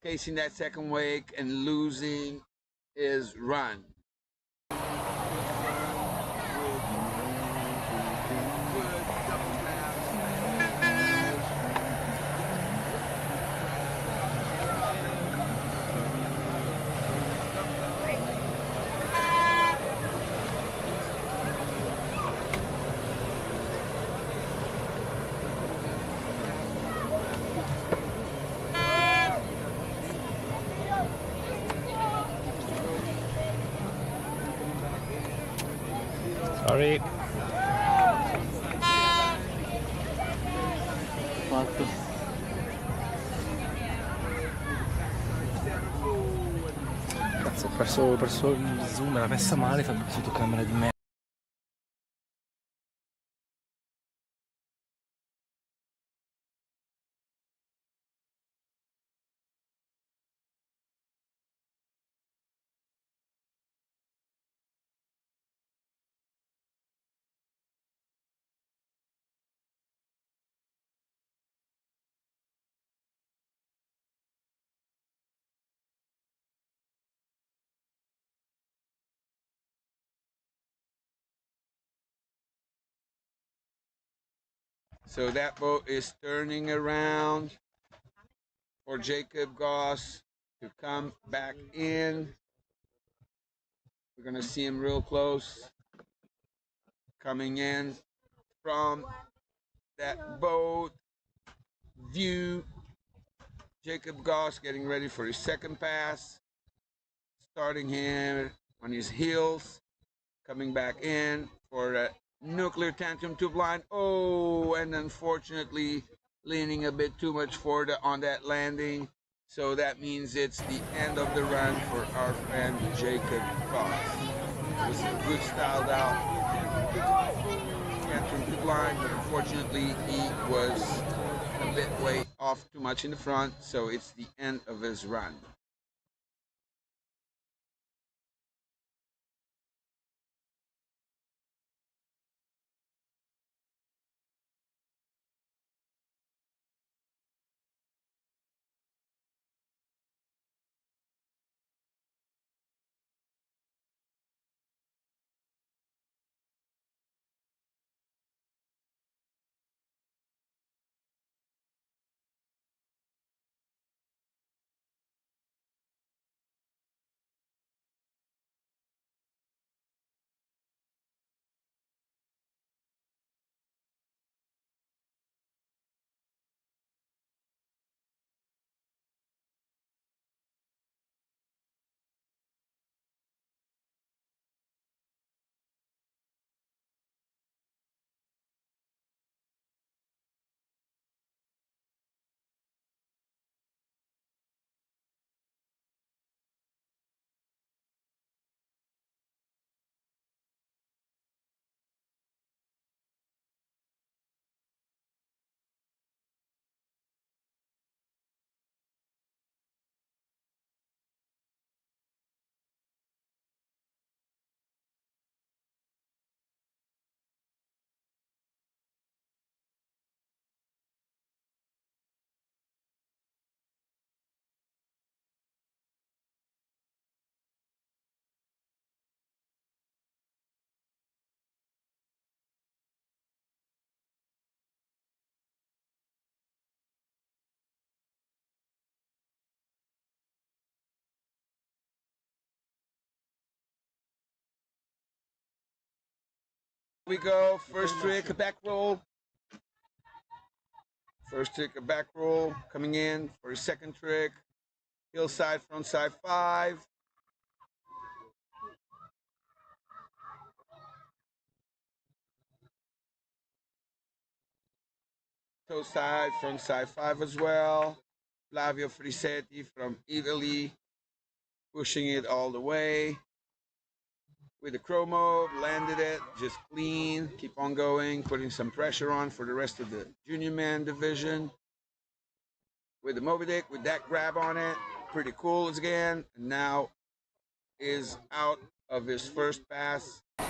casing that second wake and losing his run. Sorry. Fatto. Cazzo, ho perso il zoom, me l'ha messa male, fa fotocamera di me. So that boat is turning around for Jacob Goss to come back in. We're going to see him real close. Coming in from that boat view. Jacob Goss getting ready for his second pass. Starting him on his heels. Coming back in for a nuclear tantrum tube line. Oh, and unfortunately leaning a bit too much forward on that landing. So that means it's the end of the run for our friend Jacob Cross. It was a good styled out canting to blind, but unfortunately he was a bit way off too much in the front, so it's the end of his run. We go, first trick, a back roll. First trick, a back roll, coming in for a second trick. Hillside, frontside 5. Toe side, frontside 5 as well. Flavio Frisetti from Italy, pushing it all the way. With the chromo, landed it, just clean, keep on going, putting some pressure on for the rest of the junior man division. With the Moby Dick, with that grab on it, pretty cool again. And now is out of his first pass. Boat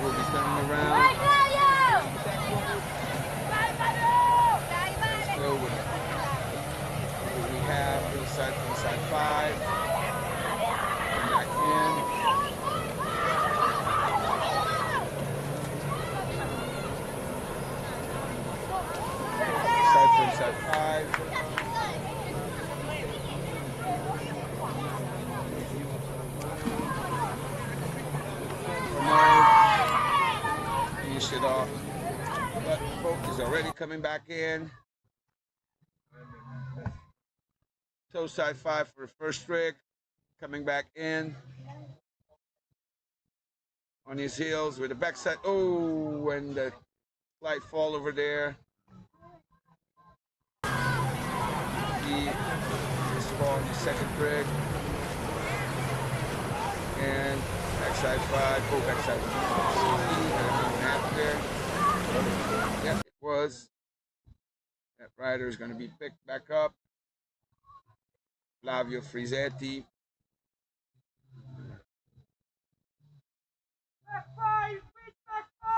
will be turning around. Go with it. We have hillside, inside 5. Come back in. Inside 5. Finish it off. But the boat is already coming back in. Toe side 5 for the first trick. Coming back in. On his heels with the backside. Oh, and the slight fall over there. This ball on the second trick. And backside 5. Oh, backside 5. There. Yep, it was. That rider is going to be picked back up. Flavio Frisetti. Back 5! Reach back 5!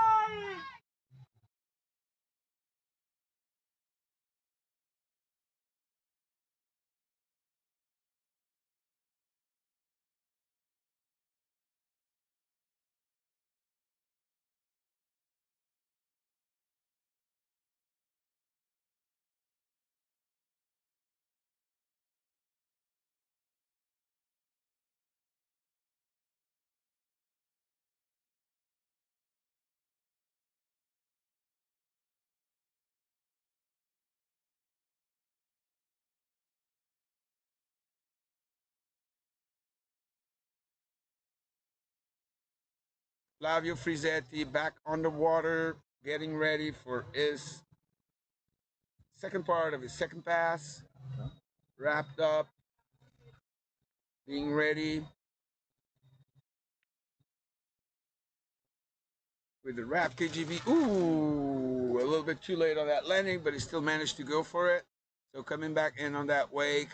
Flavio Frisetti back on the water, getting ready for his second part of his second pass. wrapped up, being ready with the wrap KGB. Ooh, a little bit too late on that landing, but he still managed to go for it. So coming back in on that wake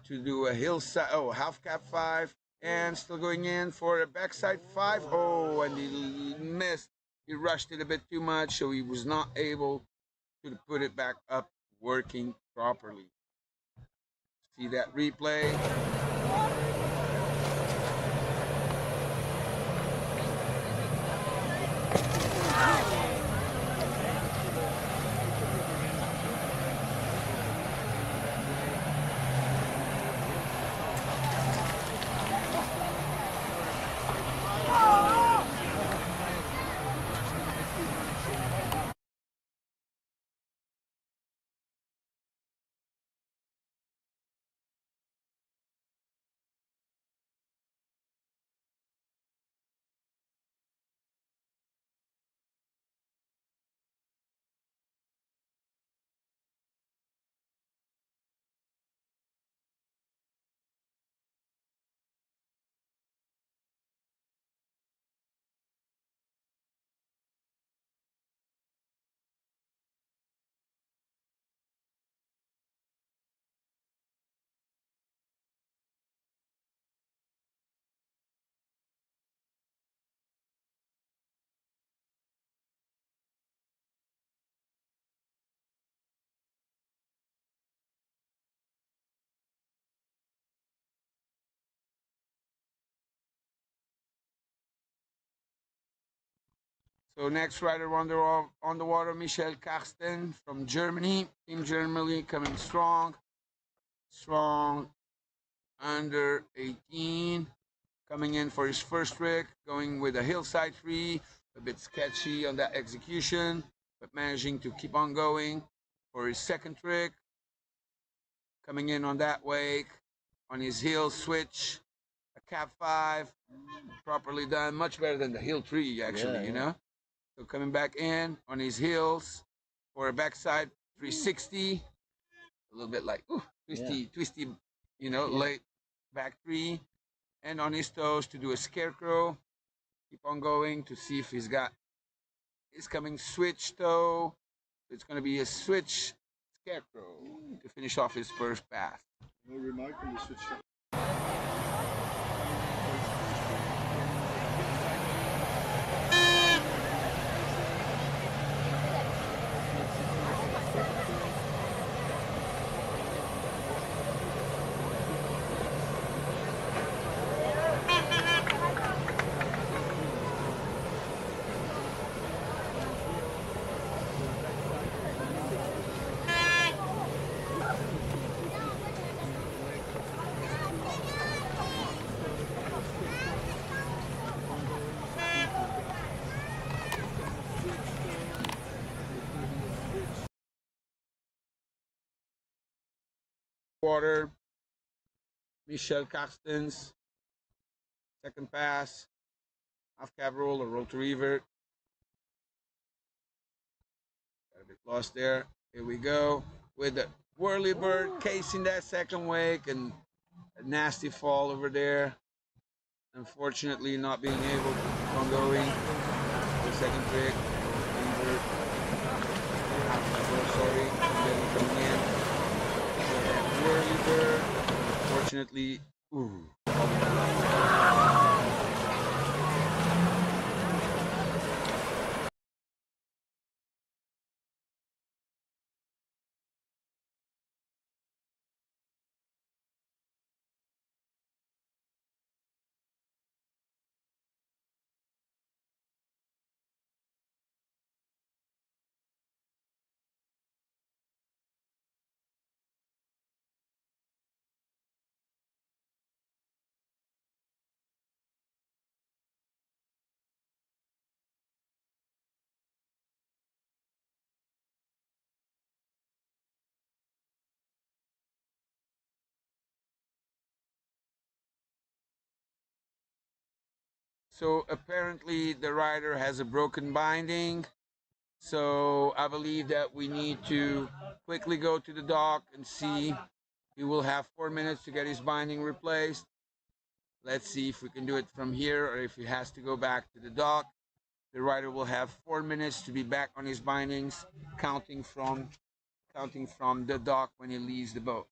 to do a hillside, half cap 5, and still going in for a backside 5. Oh, and he missed. He rushed it a bit too much, so he was not able to put it back up working properly. See that replay. So next rider on the water, Michel Karsten from Germany. Team Germany coming strong. Under 18. Coming in for his first trick, going with a hillside 3. A bit sketchy on that execution, but managing to keep on going for his second trick. Coming in on that wake, on his heel switch, a cap 5. Properly done, much better than the heel 3 actually, you know. So coming back in on his heels for a backside 360, a little bit like twisty, you know, late back 3, and on his toes to do a scarecrow. Keep on going to see if he's coming switch toe. It's going to be a switch scarecrow to finish off his first pass. No remark on the switch. Water, Michel Carstens, second pass, half cab roll or roll to revert. Got a bit lost there. Here we go with the whirly bird casing that second wake and a nasty fall over there. Unfortunately, not being able to keep on going. The second trick, revert, half cab roll, sorry, and then coming in. Whirly bird, unfortunately, so apparently the rider has a broken binding. So I believe that we need to quickly go to the dock and see He will have 4 minutes to get his binding replaced. Let's see if we can do it from here or if he has to go back to the dock. The rider will have 4 minutes to be back on his bindings, counting from the dock when he leaves the boat.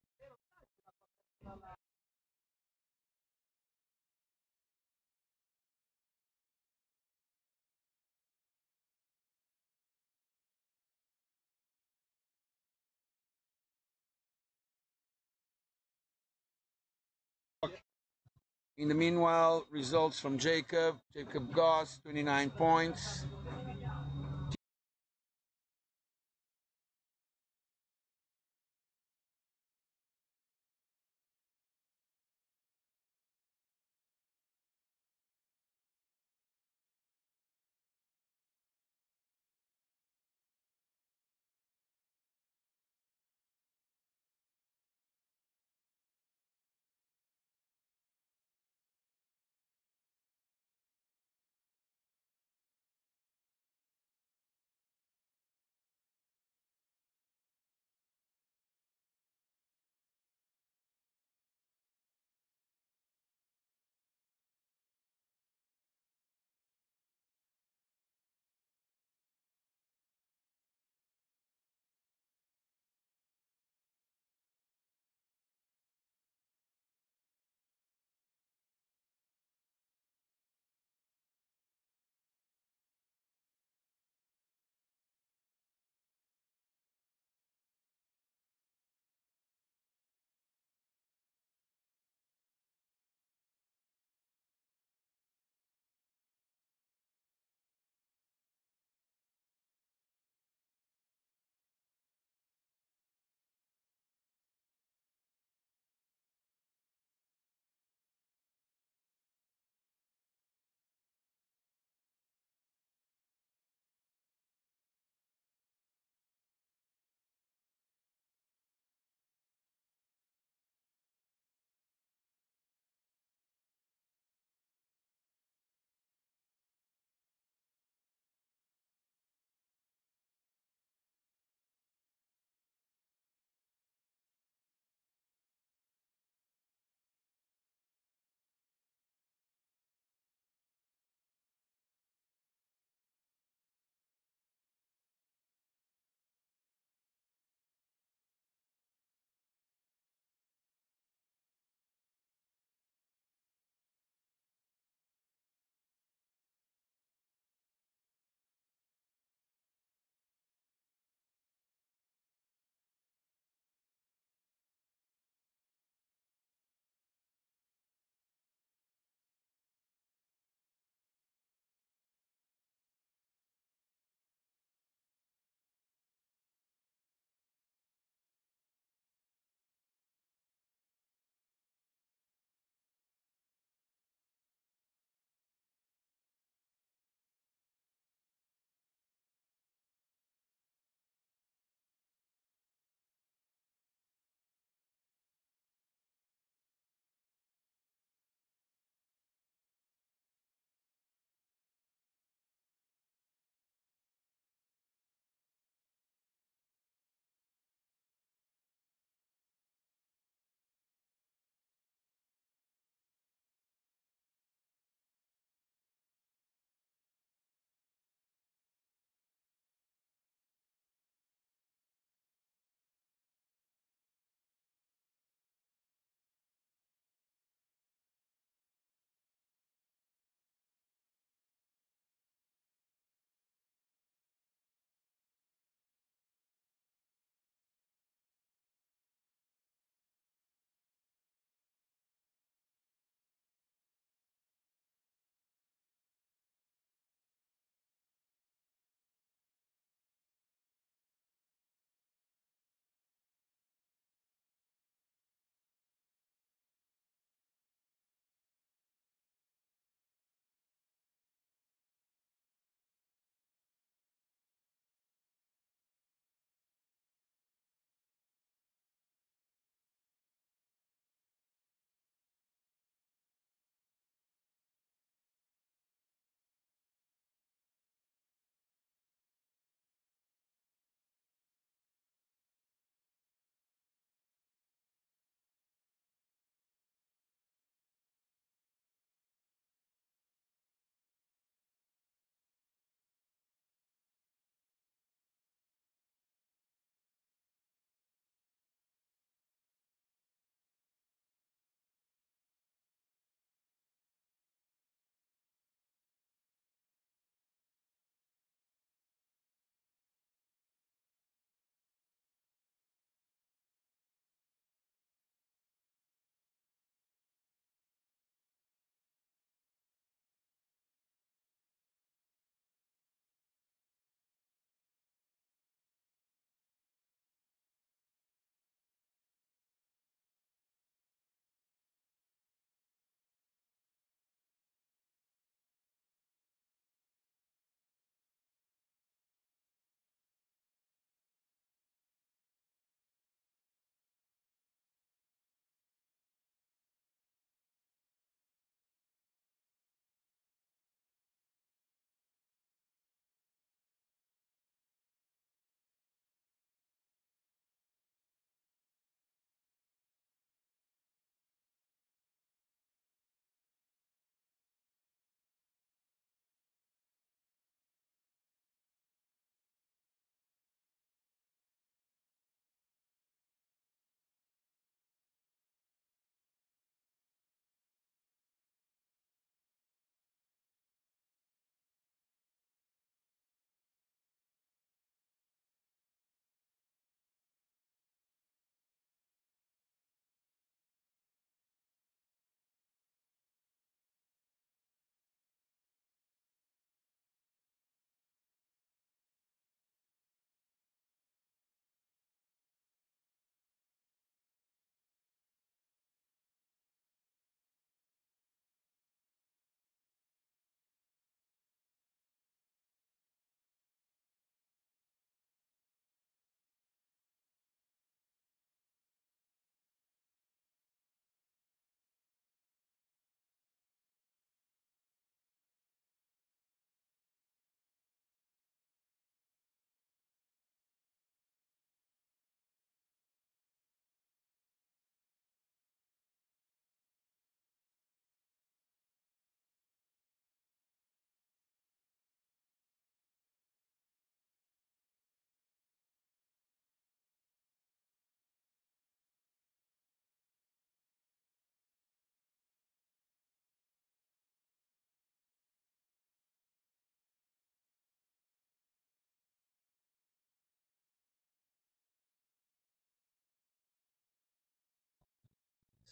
In the meanwhile, results from Jacob Goss, 29 points.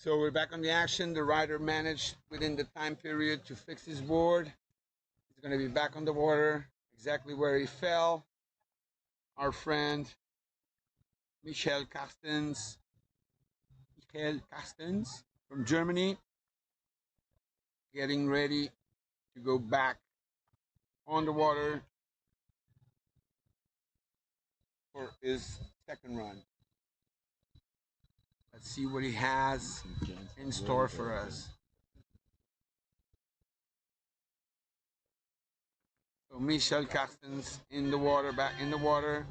So we're back on the action. The rider managed within the time period to fix his board. He's going to be back on the water, exactly where he fell. Our friend Michael Carstens from Germany, getting ready to go back on the water for his second run. Let's see what he has in store for us. So Michel Carstens in the water, back in the water.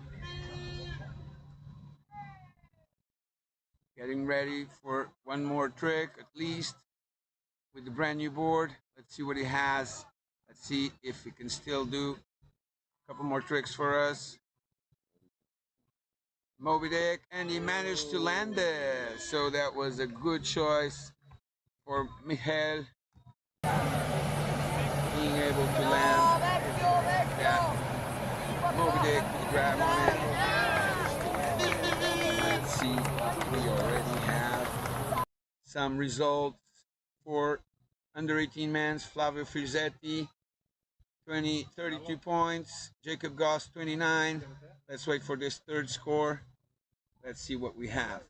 Getting ready for one more trick at least with the brand new board. Let's see what he has. Let's see if he can still do a couple more tricks for us. Moby Dick, and he managed to land it. So that was a good choice for Michael, being able to land that Moby Dick grab on it. Let's see, we already have some results for under 18 men's. Flavio Frizetti, 32 points. Jacob Goss, 29. Let's wait for this third score. Let's see what we have.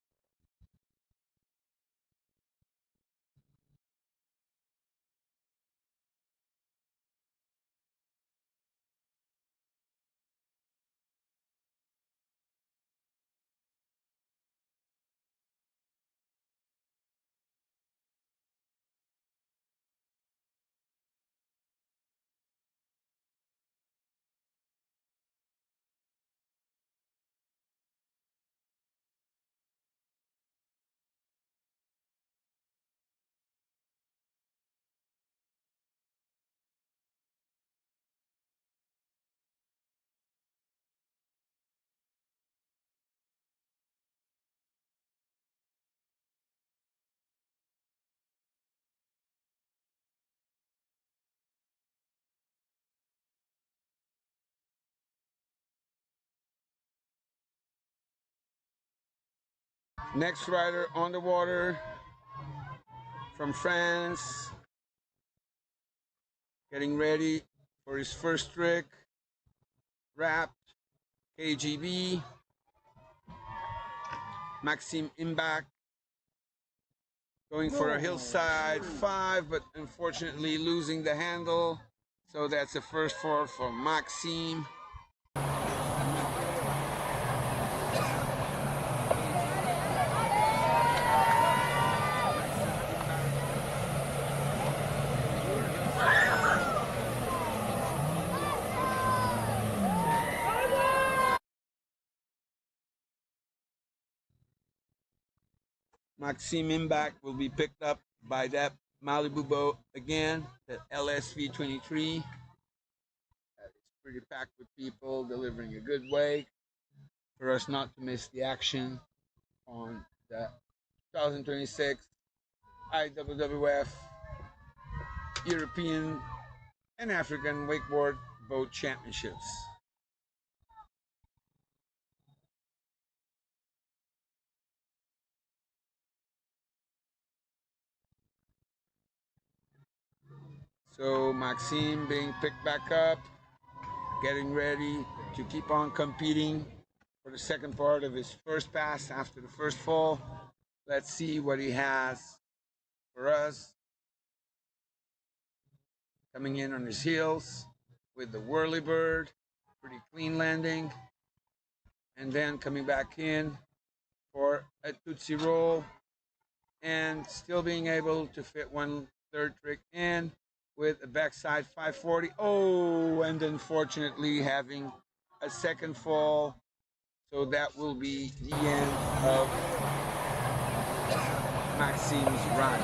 Next rider on the water from France, getting ready for his first trick. Wrapped KGB, Maxime Imbach, going for a hillside 5, but unfortunately losing the handle. So that's the first fall for Maxime. Maxime Imbach will be picked up by that Malibu boat again, the LSV 23. It's pretty packed with people, delivering a good wake for us not to miss the action on the 2026 IWWF European and African Wakeboard Boat Championships. So Maxime being picked back up, getting ready to keep on competing for the second part of his first pass after the first fall. Let's see what he has for us. Coming in on his heels with the whirly bird, pretty clean landing, and then coming back in for a Tootsie roll, and still being able to fit one third trick in with a backside 540. Oh, and unfortunately having a second fall. So that will be the end of Maxime's run.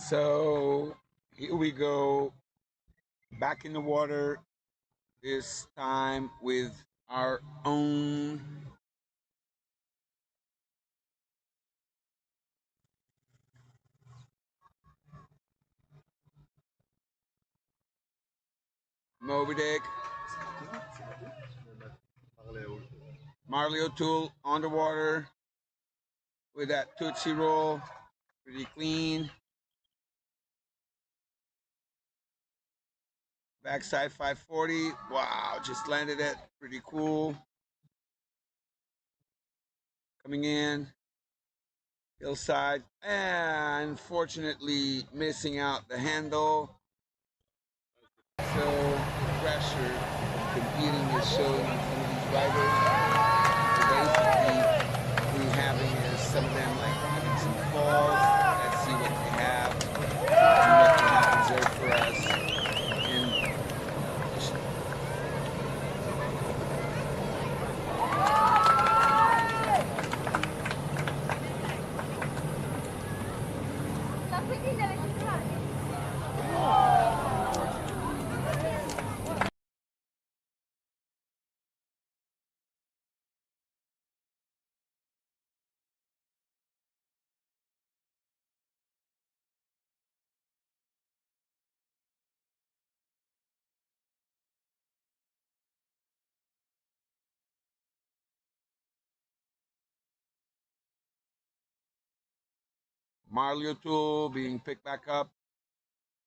So here we go, back in the water, this time with our own Moby Dick. Marley O'Toole on the water with that Tootsie Roll. Pretty clean. Backside 540. Wow, just landed it. Pretty cool. Coming in. Hillside. And unfortunately missing out the handle. So the pressure of competing is showing on some of these riders. So basically, we having is some of them like having some falls. Let's see what they have and what they have reserved for us. And Marley O'Toole being picked back up.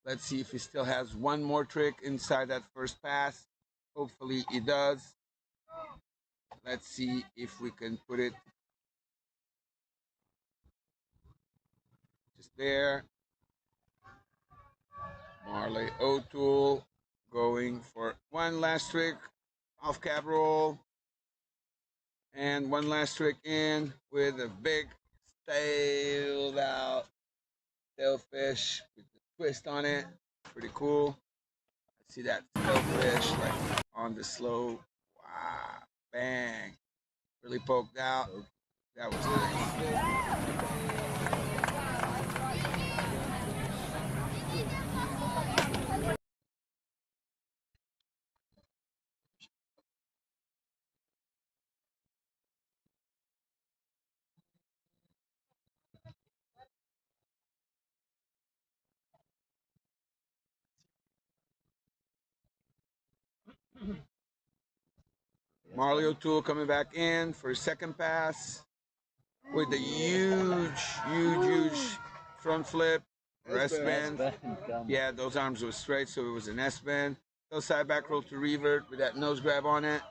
Let's see if he still has one more trick inside that first pass. Hopefully he does. Let's see if we can put it just there. Marley O'Toole going for one last trick off cab roll. And one last trick in with a big sailed out sailfish with the twist on it. Pretty cool. See that sailfish like on the slope. Wow. Bang. Really poked out. That was nice. Marley O'Toole coming back in for his second pass with the huge front flip or S-bend. Yeah, those arms were straight, so it was an S-bend. Hillside back roll to revert with that nose grab on it.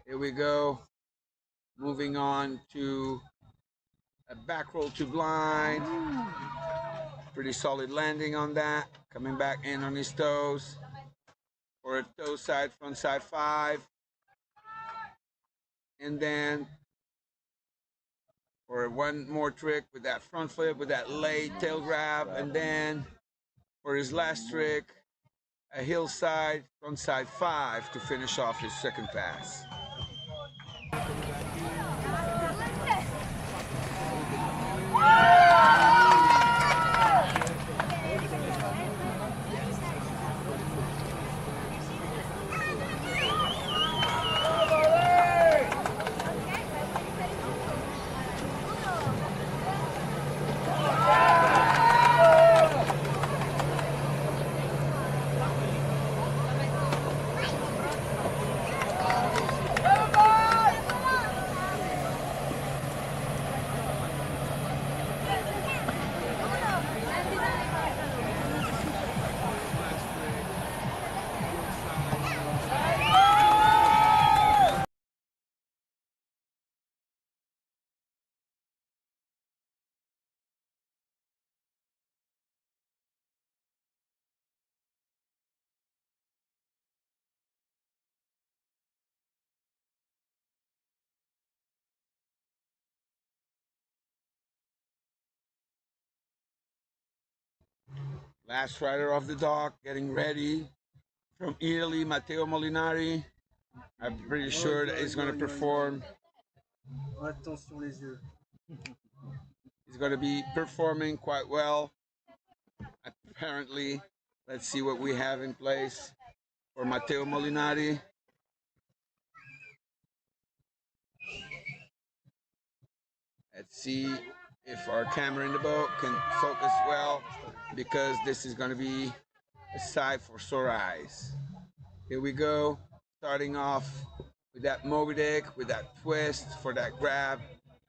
Here we go. Moving on to a back roll to blind. Pretty solid landing on that. Coming back in on his toes for a toe side, front side 5. And then for one more trick with that front flip, with that late tail grab. And then for his last trick, a hillside, front side 5 to finish off his second pass. Last rider off the dock, getting ready from Italy, Matteo Molinari. I'm pretty sure that he's going to perform. He's going to be performing quite well. apparently. Let's see what we have in place for Matteo Molinari. Let's see if our camera in the boat can focus well, because this is going to be a sight for sore eyes. Here we go, starting off with that Moby Dick, with that twist for that grab,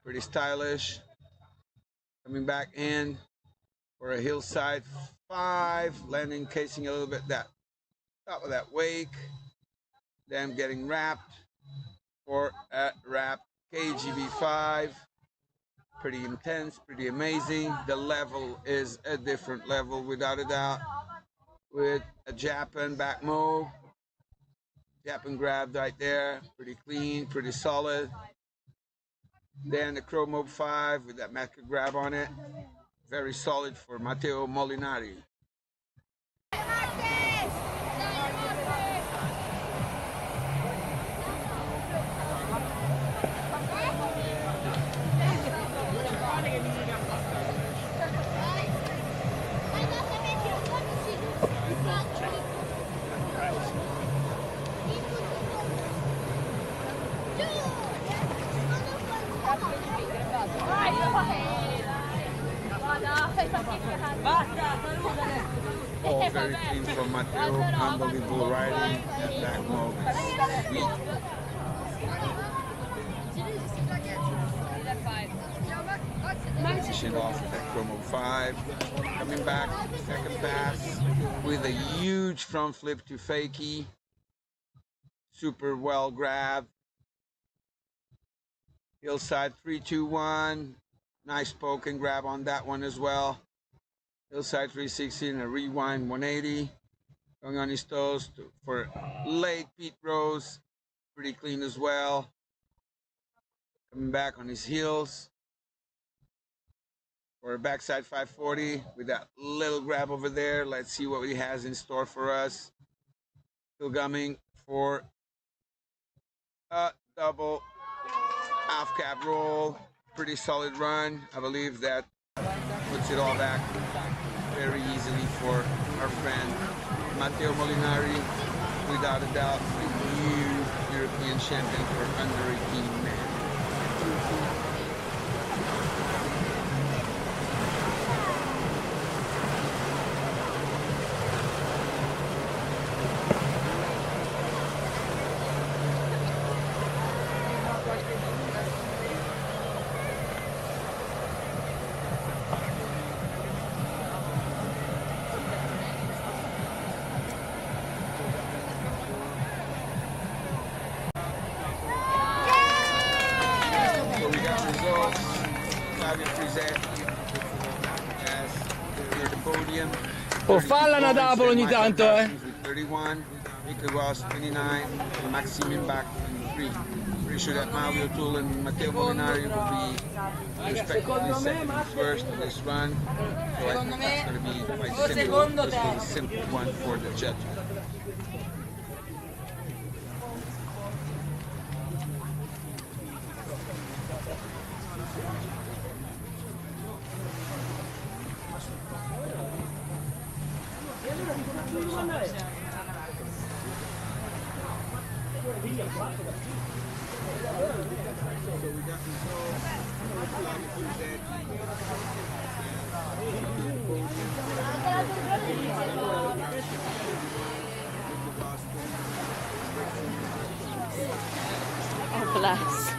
pretty stylish. Coming back in for a hillside 5, landing, casing a little bit that top of that wake, then getting wrapped for a wrap KGB 5. Pretty intense, pretty amazing. The level is a different level without a doubt, with a Japan back mob. Japan grab right there, pretty clean, pretty solid. Then the Crow Mob 5 with that Mecha grab on it. Very solid for Matteo Molinari. All very clean from Matteo. Unbelievable riding and back mob. Finishing off with that Chromo 5. Coming back, second pass with a huge front flip to fakie. Super well grabbed. Hillside 3-2-1. Nice poke and grab on that one as well. Hillside 360 and a rewind 180. Going on his toes for late Pete Rose. Pretty clean as well. Coming back on his heels for a backside 540 with that little grab over there. Let's see what he has in store for us. Still coming for a double half cab roll. Pretty solid run. I believe that puts it all back very easily for our friend Matteo Molinari. Without a doubt, a new European champion for under 18 men. Oh, falla una double ogni tanto, eh! 31, Nico Ross 29, and Maximin back 23. Pretty sure that Mario Tool and Matteo Molinari will be respectively second and first in this run. So I think that's going to be quite simple. This was a simple one for the judges. Oh, bless.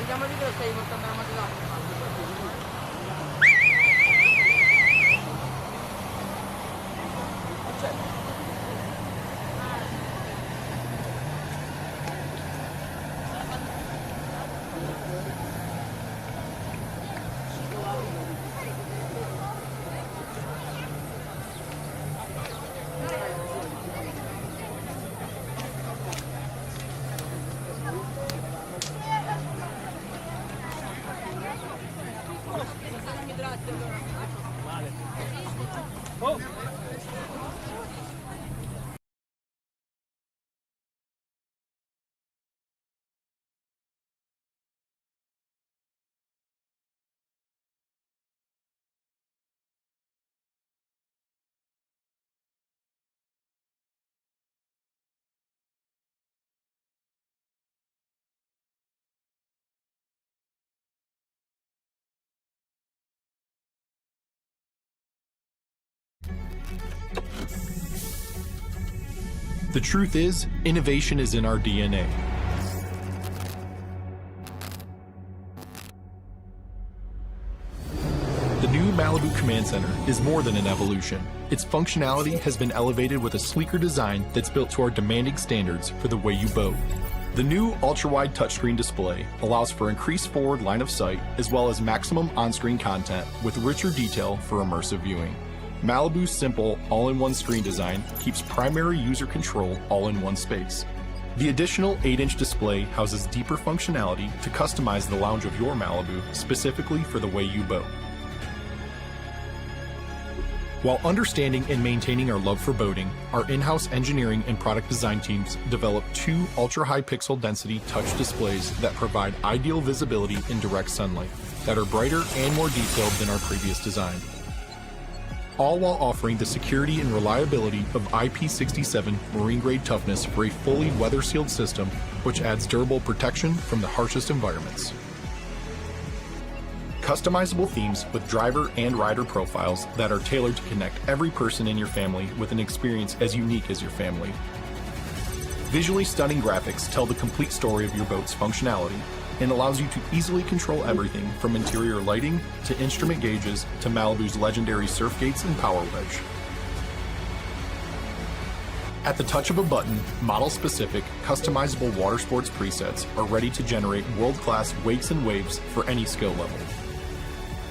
vediamo di cosa stai portando la mattonata. The truth is, innovation is in our DNA. The new Malibu Command Center is more than an evolution. Its functionality has been elevated with a sleeker design that's built to our demanding standards for the way you boat. The new ultra-wide touchscreen display allows for increased forward line of sight as well as maximum on-screen content with richer detail for immersive viewing. Malibu's simple all-in-one screen design keeps primary user control all in one space. The additional 8-inch display houses deeper functionality to customize the lounge of your Malibu specifically for the way you boat. While understanding and maintaining our love for boating, our in-house engineering and product design teams developed 2 ultra-high pixel density touch displays that provide ideal visibility in direct sunlight, that are brighter and more detailed than our previous design, all while offering the security and reliability of IP67 marine-grade toughness for a fully weather-sealed system, which adds durable protection from the harshest environments. Customizable themes with driver and rider profiles that are tailored to connect every person in your family with an experience as unique as your family. Visually stunning graphics tell the complete story of your boat's functionality and allows you to easily control everything from interior lighting to instrument gauges to Malibu's legendary surf gates and power wedge. At the touch of a button, model-specific, customizable water sports presets are ready to generate world-class wakes and waves for any skill level.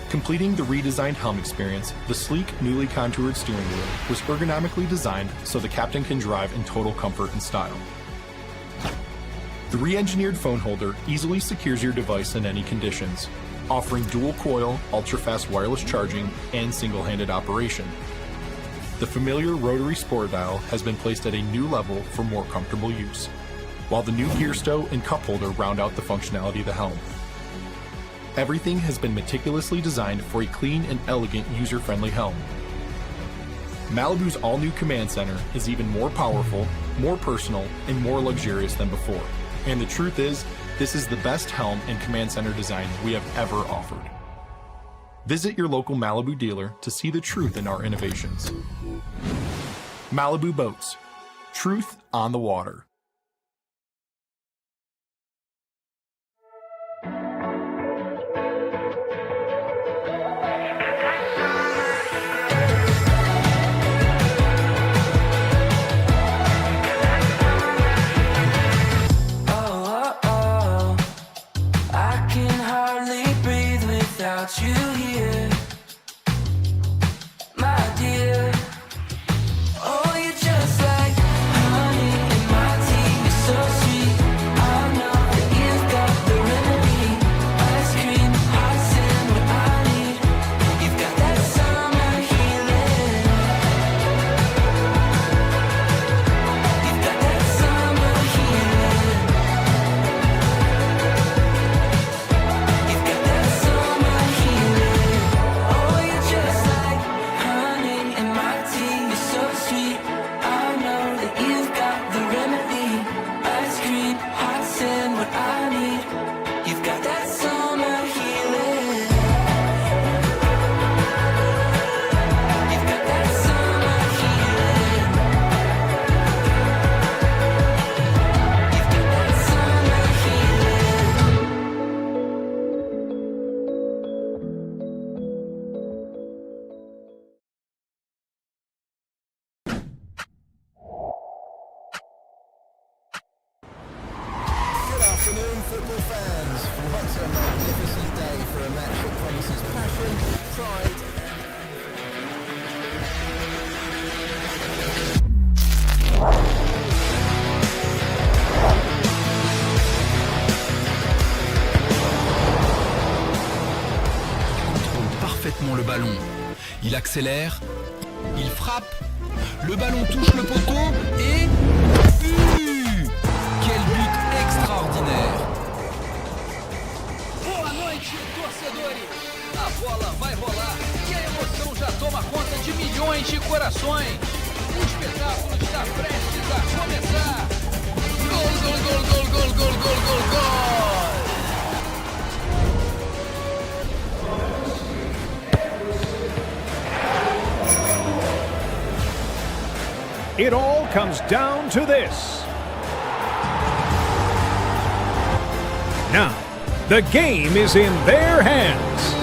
Completing the redesigned helm experience, the sleek, newly contoured steering wheel was ergonomically designed so the captain can drive in total comfort and style. The re-engineered phone holder easily secures your device in any conditions, offering dual-coil, ultra-fast wireless charging and single-handed operation. The familiar rotary sport dial has been placed at a new level for more comfortable use, while the new gear stow and cup holder round out the functionality of the helm. Everything has been meticulously designed for a clean and elegant user-friendly helm. Malibu's all-new Command Center is even more powerful, more personal, and more luxurious than before. And the truth is, this is the best helm and Command Center design we have ever offered. Visit your local Malibu dealer to see the truth in our innovations. Malibu Boats. Truth on the water. You here, my dear. Oh, you're just like honey in my football fans, what a magnificent day for a match that promises passion, pride, contrôle parfaitement le ballon. Il accélère, il frappe, le ballon touche le poteau et... but! Quel but extraordinaire! Boa noite, torcedores! A bola vai rolar e a emoção já toma conta de milhões de corações. O espetáculo está prestes a começar. Gol, gol, gol, gol, gol, gol, gol, gol, gol! It all comes down to this. Now, the game is in their hands.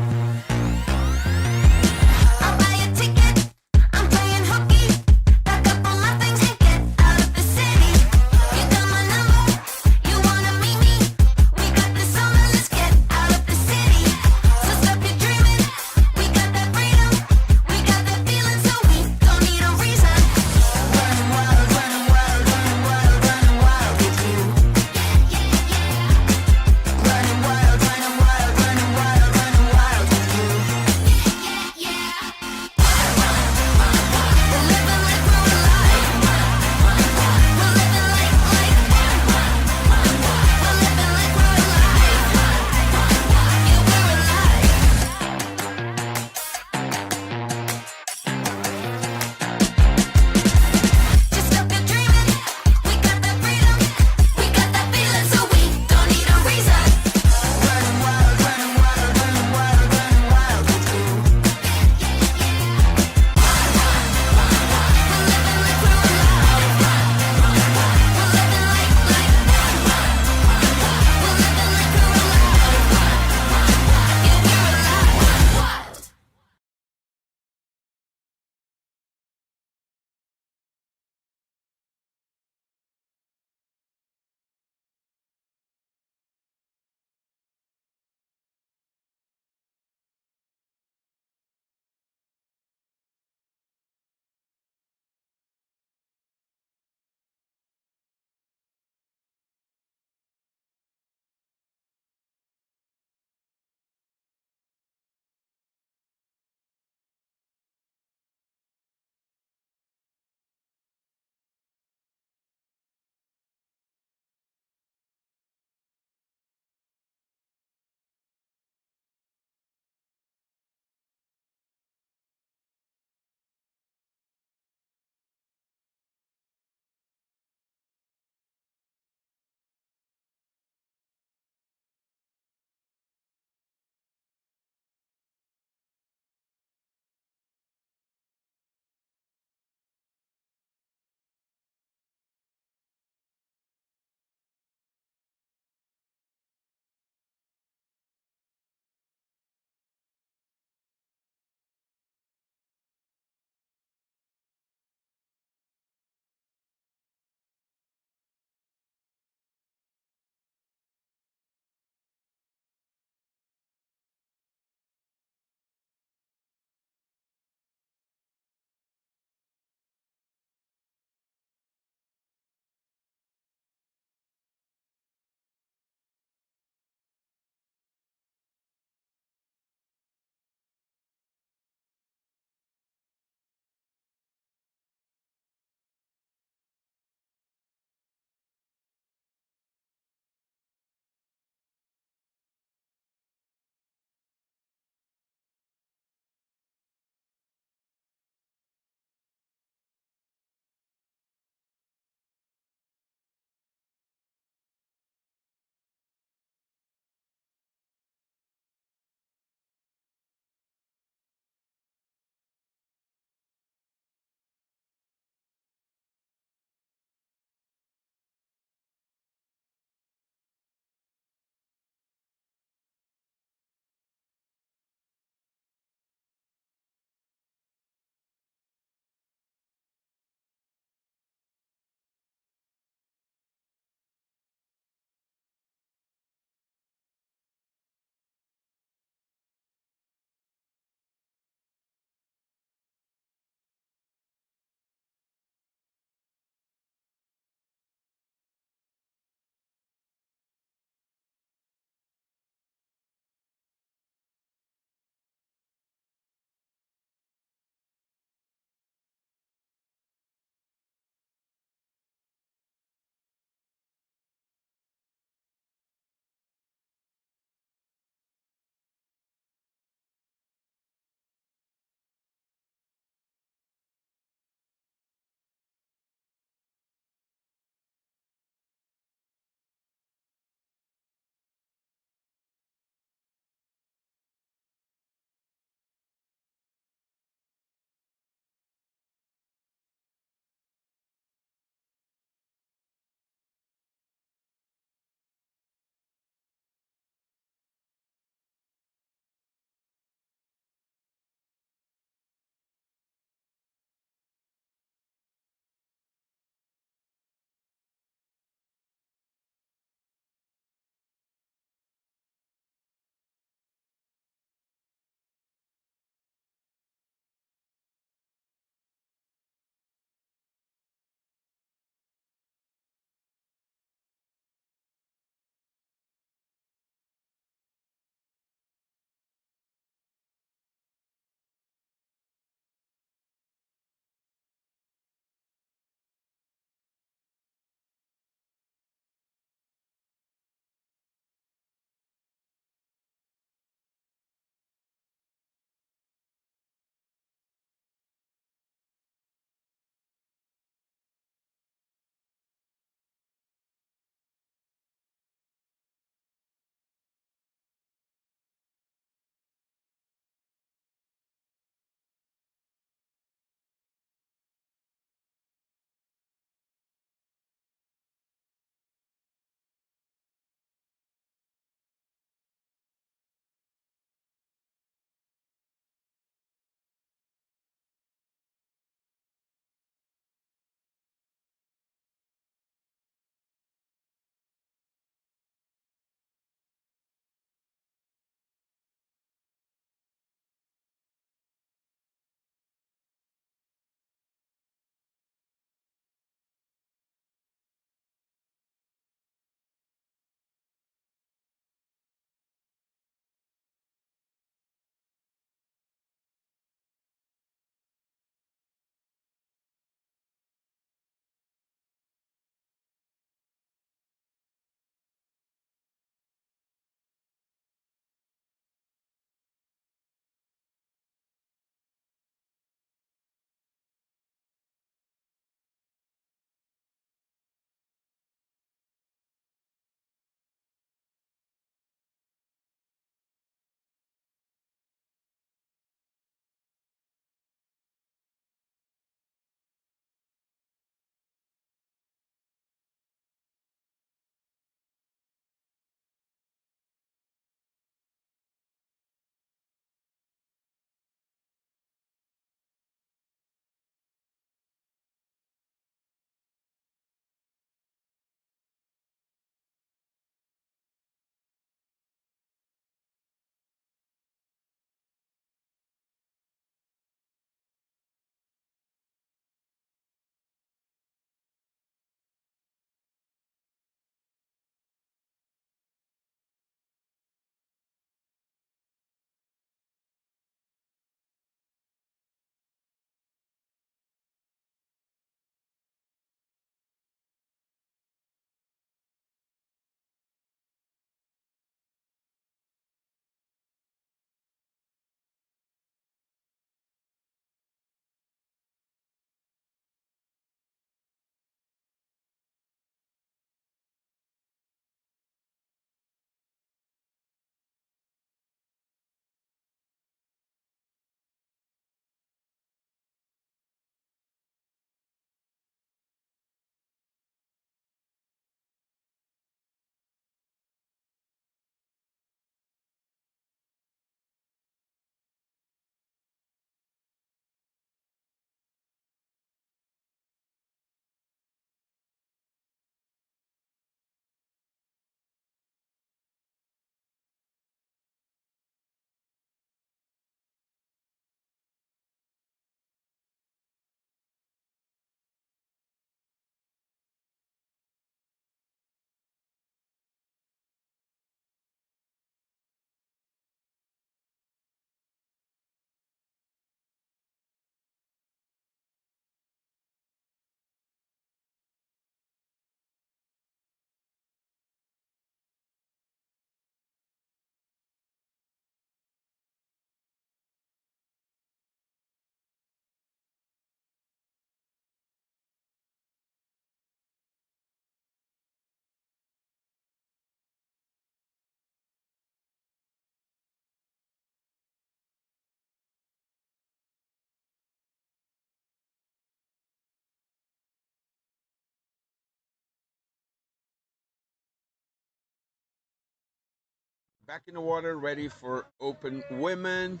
back in the water, ready for open women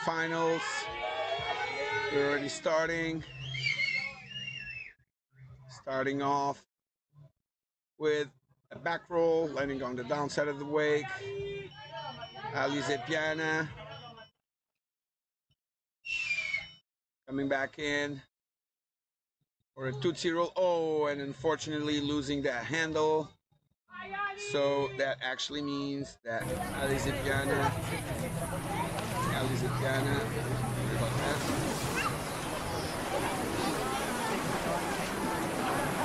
finals. They're already starting off with a back roll, landing on the downside of the wake. Alize Piana coming back in for a Tootsie roll. Oh, and unfortunately losing that handle. So that actually means that Alize Piana, sorry about that.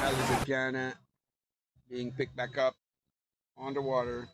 Alize Piana being picked back up on the water.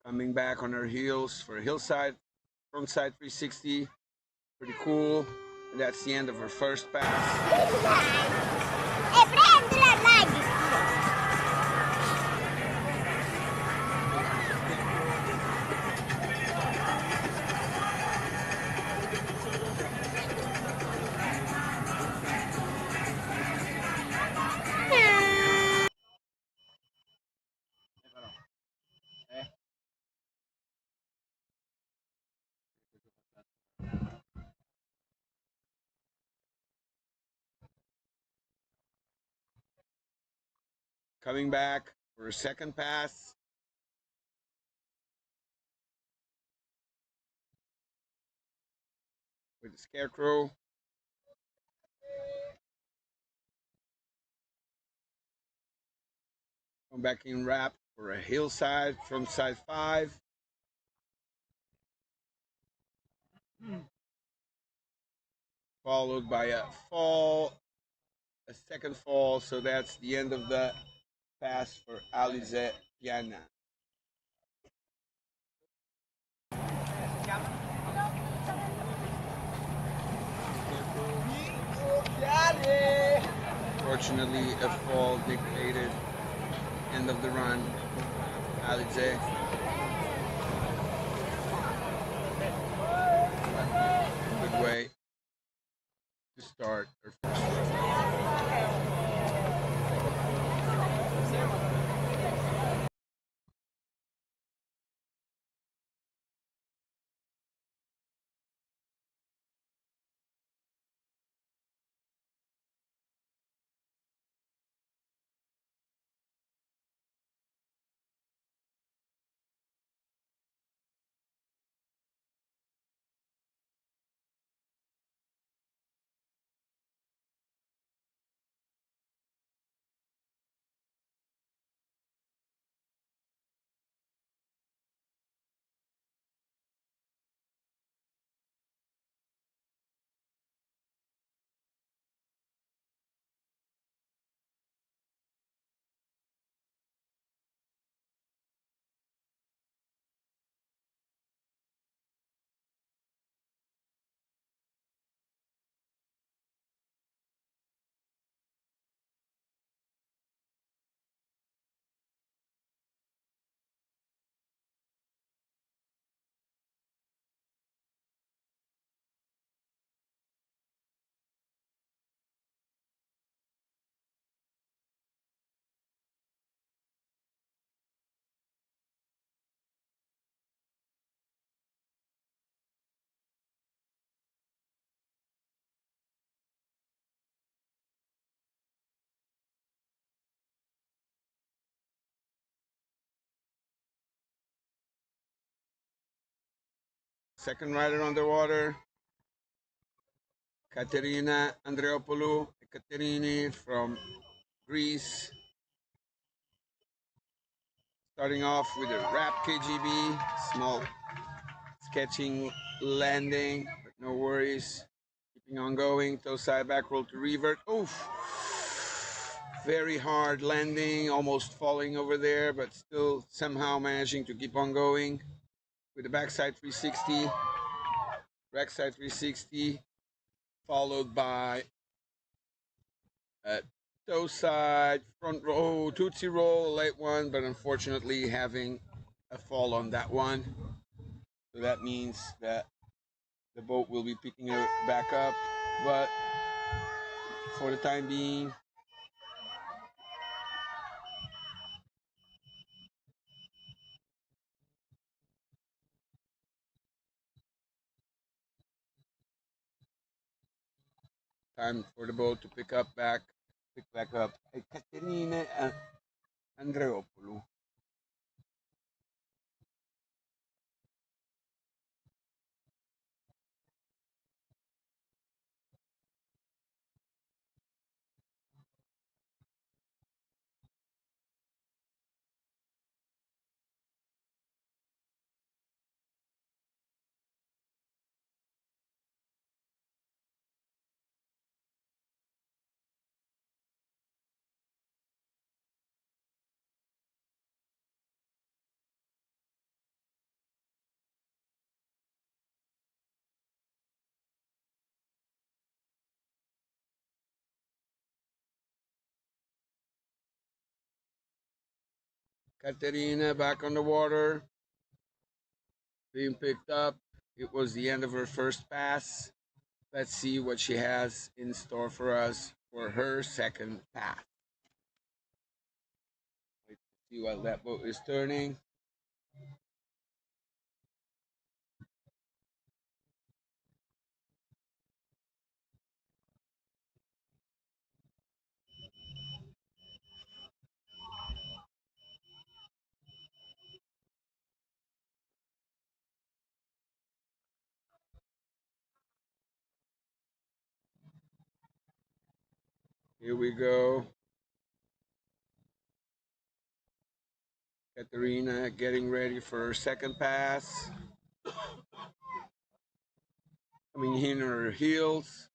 Coming back on her heels for a hillside frontside 360. Pretty cool. And that's the end of her first pass. Coming back for a second pass. With the scarecrow. Come back in wrap for a hillside from side 5. Followed by a fall, a second fall. So that's the end of the pass for Alize Piana. Fortunately, a fall dictated end of the run. Alize. Good way to start her first. second rider on the water, Katerina Andreopoulou, Ekaterini from Greece. Starting off with a wrap KGB, small sketching landing, but no worries. Keeping on going, toe side back roll to revert. Oof! Very hard landing, almost falling over there, but still somehow managing to keep on going with the backside 360, backside 360, followed by a toe side front roll, tootsie roll, a late one, but unfortunately having a fall on that one. So that means that the boat will be picking it back up, but for the time being, time for the boat to pick back up. Ekaterina Andreopoulou. Katerina back on the water, being picked up. It was the end of her first pass. Let's see what she has in store for us for her second pass. Wait to see while that boat is turning. Here we go. Katerina getting ready for her second pass. Coming in on her heels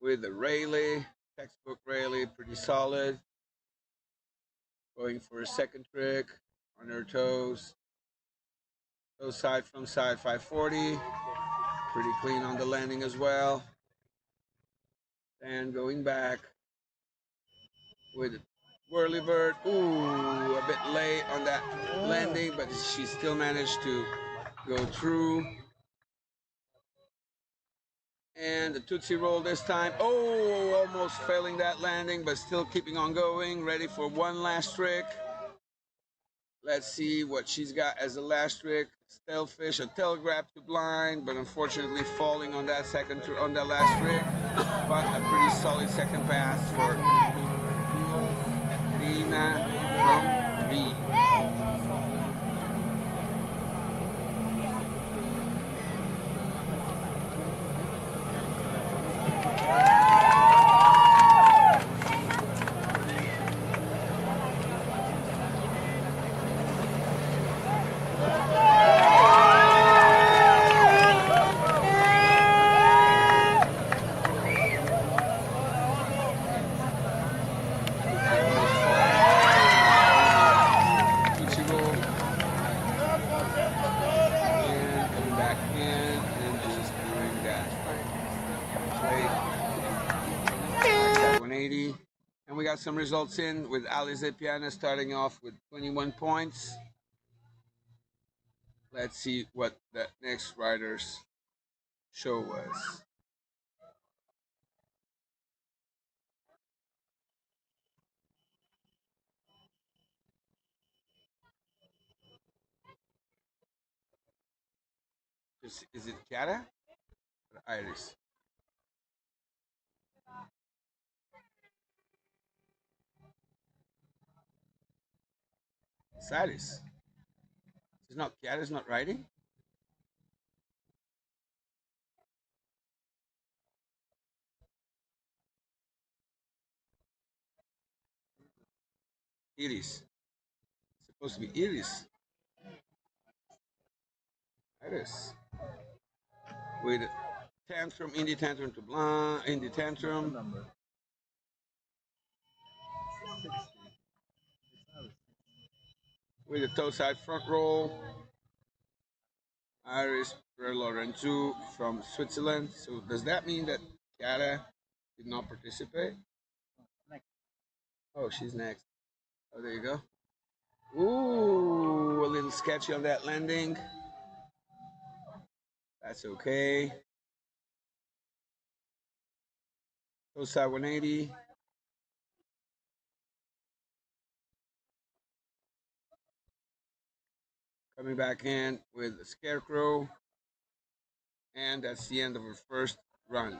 with the Rayleigh, textbook Rayleigh, pretty solid. Going for a second trick on her toes. Toe side from side 540. Pretty clean on the landing as well. And going back with whirly bird. Ooh, a bit late on that landing, but she still managed to go through. And the tootsie roll this time. Oh, almost failing that landing, but still keeping on going. Ready for one last trick. Let's see what she's got as a last trick. Stalefish, a tail grab to blind, but unfortunately falling on that last trick. But a pretty solid second pass for Rina from Greece. And we got some results in with Alice Piana starting off with 21 points. Let's see what the next rider's show was. Is it Chiara or Iris? It's Iris. It's not Chiara's not riding? Iris. It's supposed to be Iris. Iris. With tantrum, indie tantrum to blanc, indie tantrum. With the toe side front roll. Iris Lorenzo from Switzerland. So does that mean that Chiara did not participate? Oh, she's next. Oh, there you go. Ooh, a little sketchy on that landing. That's okay. Toe side 180. Coming back in with a scarecrow. And that's the end of her first run.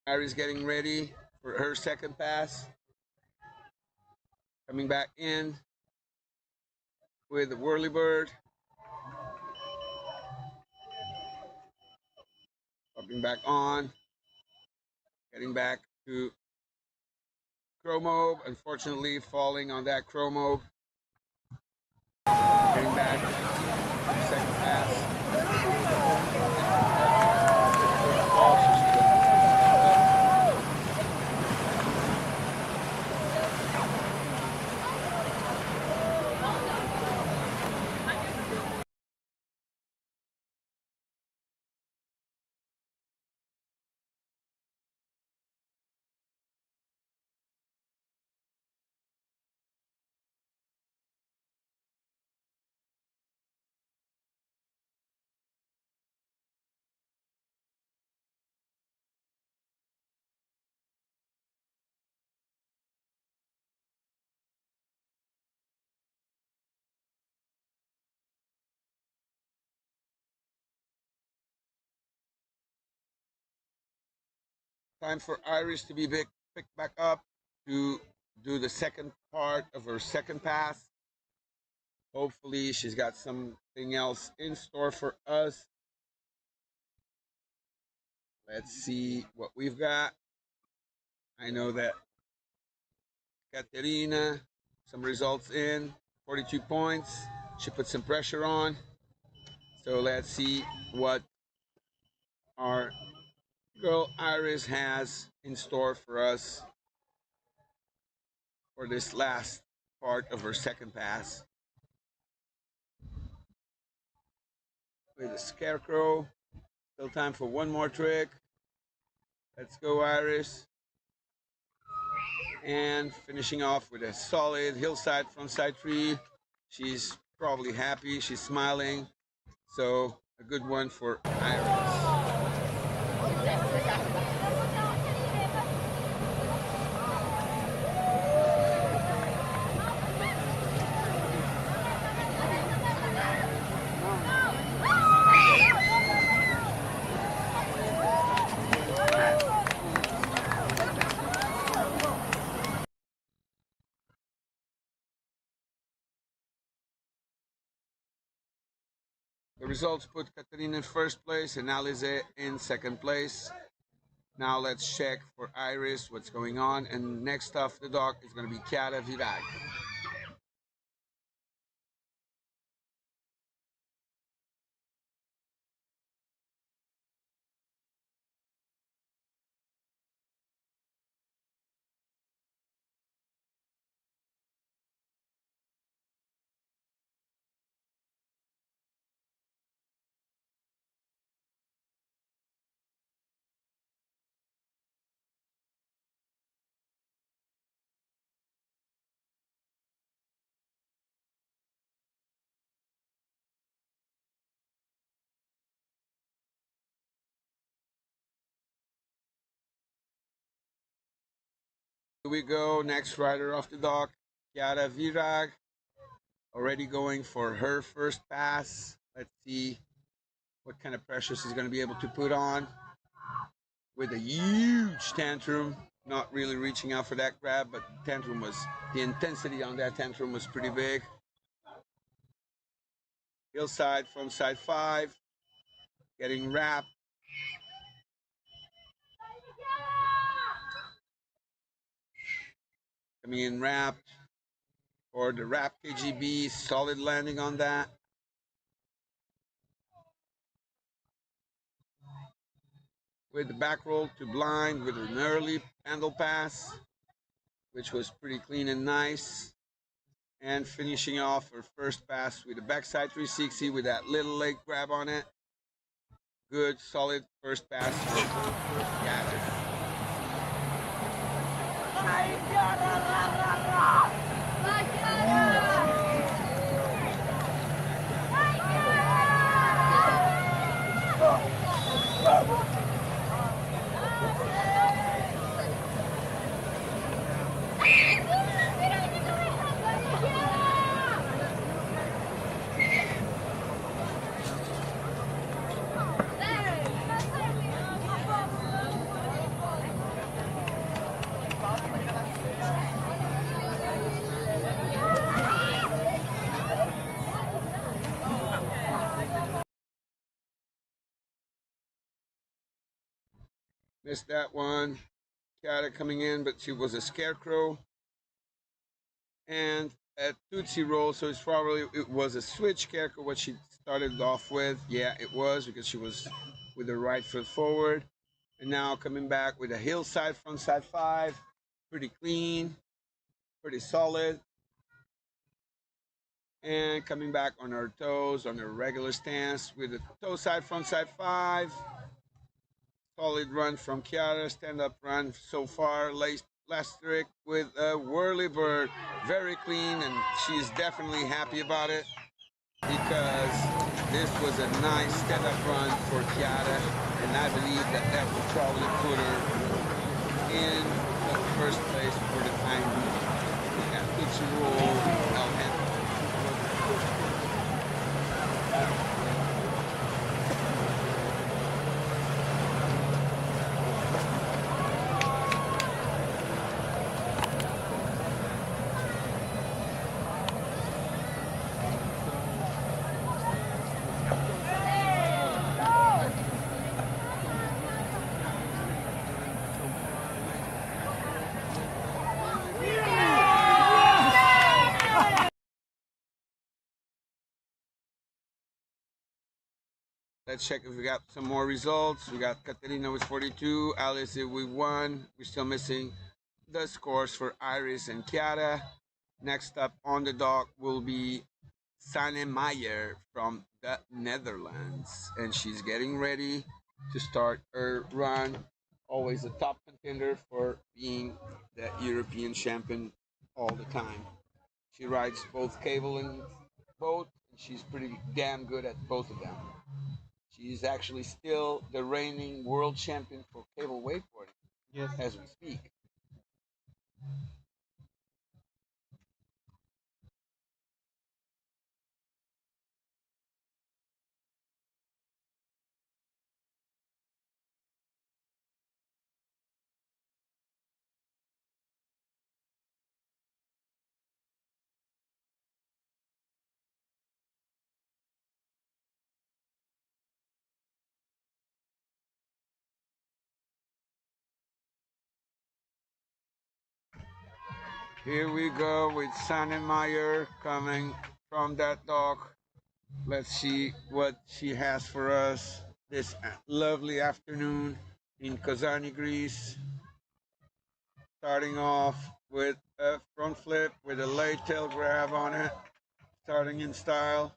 Iris getting ready for her second pass. Coming back in with the whirlybird. Popping back on. Getting back to chromo. Unfortunately, falling on that chromo. Getting back to the second pass. Time for Iris to be picked back up to do the second part of her second pass. Hopefully she's got something else in store for us. Let's see what we've got. I know that Katerina, some results in, 42 points. She put some pressure on. So let's see what our girl Iris has in store for us for this last part of her second pass. With a scarecrow. Still time for one more trick. Let's go, Iris. And finishing off with a solid hillside frontside tree. She's probably happy. She's smiling. So a good one for Iris. The results put Katerina in first place and Alize in second place. Now let's check for Iris what's going on. And next off the dock is going to be Chiara Virag. Here we go, next rider off the dock, Chiara Virag, already going for her first pass. Let's see what kind of pressure she's going to be able to put on with a huge tantrum, not really reaching out for that grab, but the intensity on that tantrum was pretty big. Hillside, frontside 5, getting wrapped. Coming in wrapped for the wrap KGB, solid landing on that. With the back roll to blind with an early handle pass, which was pretty clean and nice. And finishing off her first pass with a backside 360 with that little leg grab on it. Good, solid first pass for Gather. Missed that one. Chiara coming in, but she was a scarecrow. And a Tootsie roll, so it was a switch scarecrow what she started off with. Yeah, it was, because she was with the right foot forward. And now coming back with a hillside, frontside 5. Pretty clean, pretty solid. And coming back on her toes, on her regular stance with a toe side, frontside 5. Solid run from Chiara, stand-up run so far. Last trick with a whirly bird, very clean, and she's definitely happy about it because this was a nice stand-up run for Chiara, and I believe that will probably put her in the first place for the time being. Yeah, Tootsie roll, let's check if we got some more results. We got Katerina with 42, Alice with 1. We're still missing the scores for Iris and Chiara. Next up on the dock will be Sanne Meyer from the Netherlands. And she's getting ready to start her run. Always a top contender for being the European champion all the time. She rides both cable and boat, and she's pretty damn good at both of them. She's actually still the reigning world champion for cable wakeboarding as we speak. Here we go with Sanne Meyer coming from that dock. Let's see what she has for us this lovely afternoon in Kozani, Greece. Starting off with a front flip with a lay tail grab on it. Starting in style.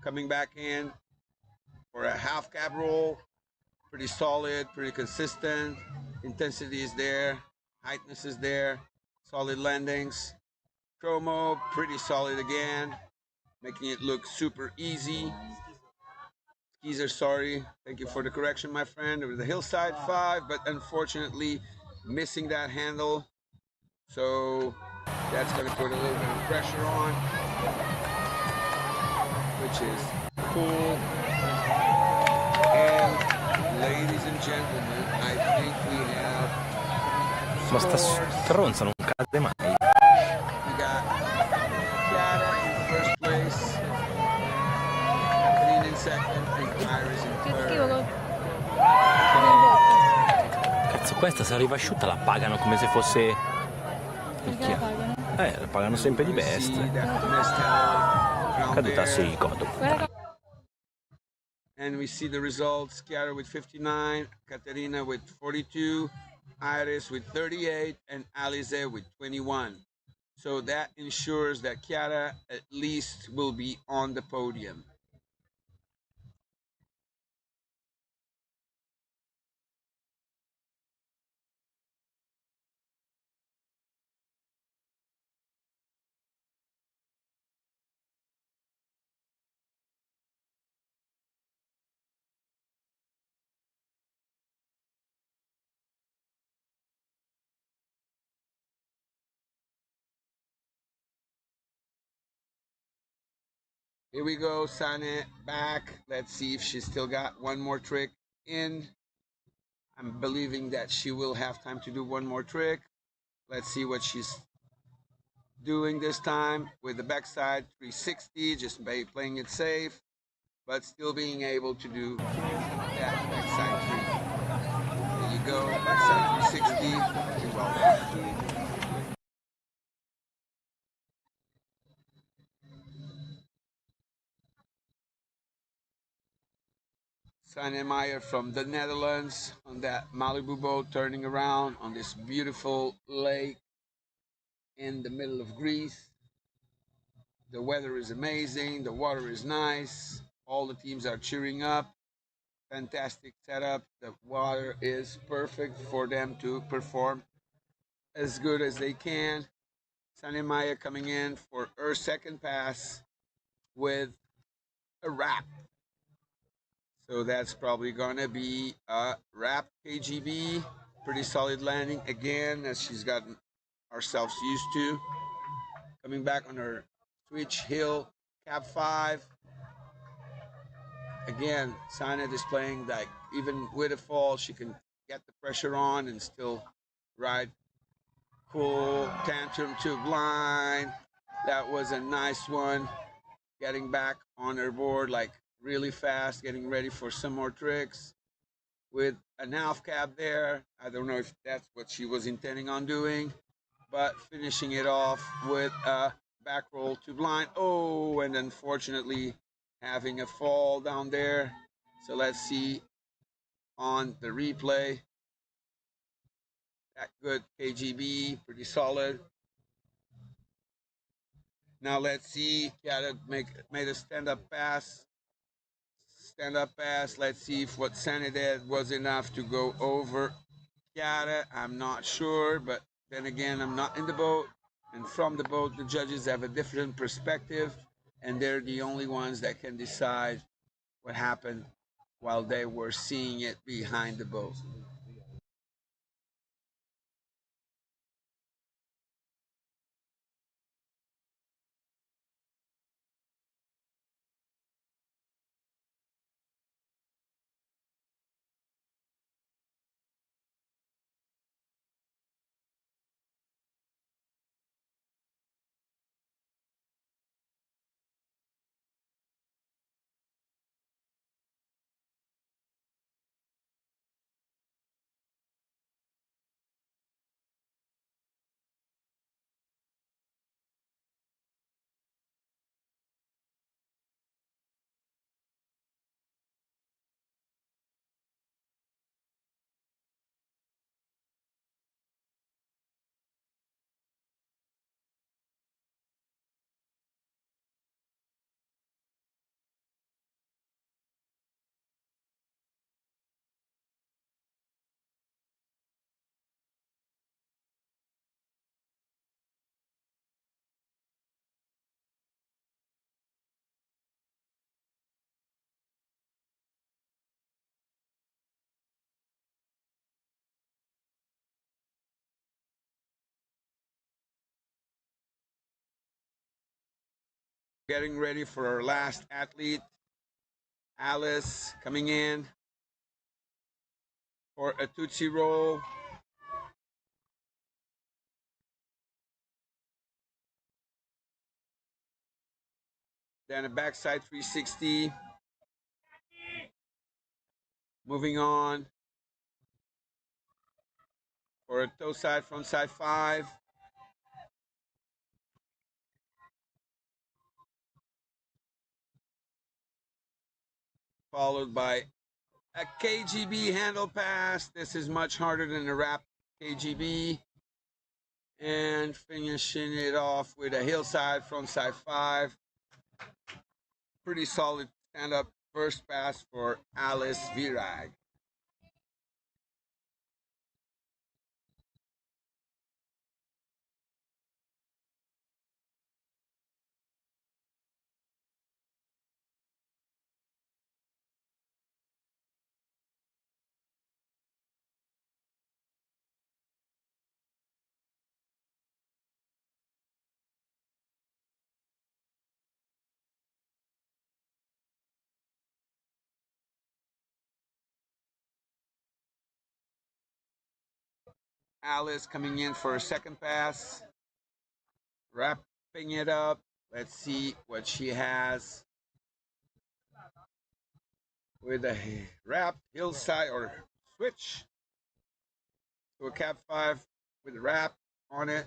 Coming back in for a half cab roll. Pretty solid, pretty consistent. Intensity is there. Heightness is there. Solid landings. Chromo, pretty solid again. Making it look super easy. Skeezer, sorry. Thank you for the correction, my friend. It was the hillside 5, but unfortunately missing that handle. So that's going to put a little bit of pressure on, which is cool. And ladies and gentlemen, I think we have Ma sta scores. stronza non cade mai. We got Chiara in first place, Katrina in second, and Iris in third. Cazzo, questa se arriva asciutta la pagano come se fosse... Perché la pagano? La pagano sempre di bestia. Caduta sì, codo. And we see the results. Chiara with 59, Katerina with 42, Iris with 38, and Alize with 21. So that ensures that Chiara at least will be on the podium. Here we go, Sane back. Let's see if she's still got one more trick in. I'm believing that she will have time to do one more trick. Let's see what she's doing this time with the backside 360, just by playing it safe, but still being able to do that backside 3. There you go, backside 360. Very well done. Sanne Meyer from the Netherlands on that Malibu boat, turning around on this beautiful lake in the middle of Greece. The weather is amazing, the water is nice, all the teams are cheering up. Fantastic setup. The water is perfect for them to perform as good as they can. Sanne Meyer coming in for her second pass with a wrap. So that's probably gonna be a wrap KGB. Pretty solid landing again, as she's gotten ourselves used to. Coming back on her switch hill, cap 5. Again, Sana displaying that even with a fall, she can get the pressure on and still ride. Cool tantrum to blind. That was a nice one. Getting back on her board like really fast, getting ready for some more tricks with an half cab there. I don't know if that's what she was intending on doing, but finishing it off with a back roll to blind. Oh, and unfortunately having a fall down there. So let's see on the replay. That good KGB, pretty solid. Now let's see, Kiara made a stand-up pass. Stand-up pass. Let's see if what Sanne did was enough to go over Kiara. I'm not sure, but then again, I'm not in the boat. And from the boat, the judges have a different perspective, and they're the only ones that can decide what happened while they were seeing it behind the boat. Getting ready for our last athlete, Alice, coming in for a Tootsie Roll. Then a backside 360. Moving on for a toe side, front side 5. Followed by a KGB handle pass. This is much harder than a wrap KGB. And finishing it off with a hillside, front side 5. Pretty solid stand-up first pass for Alice Virag. Alice coming in for a second pass, wrapping it up. Let's see what she has with a wrapped hillside or switch to a cap 5 with a wrap on it.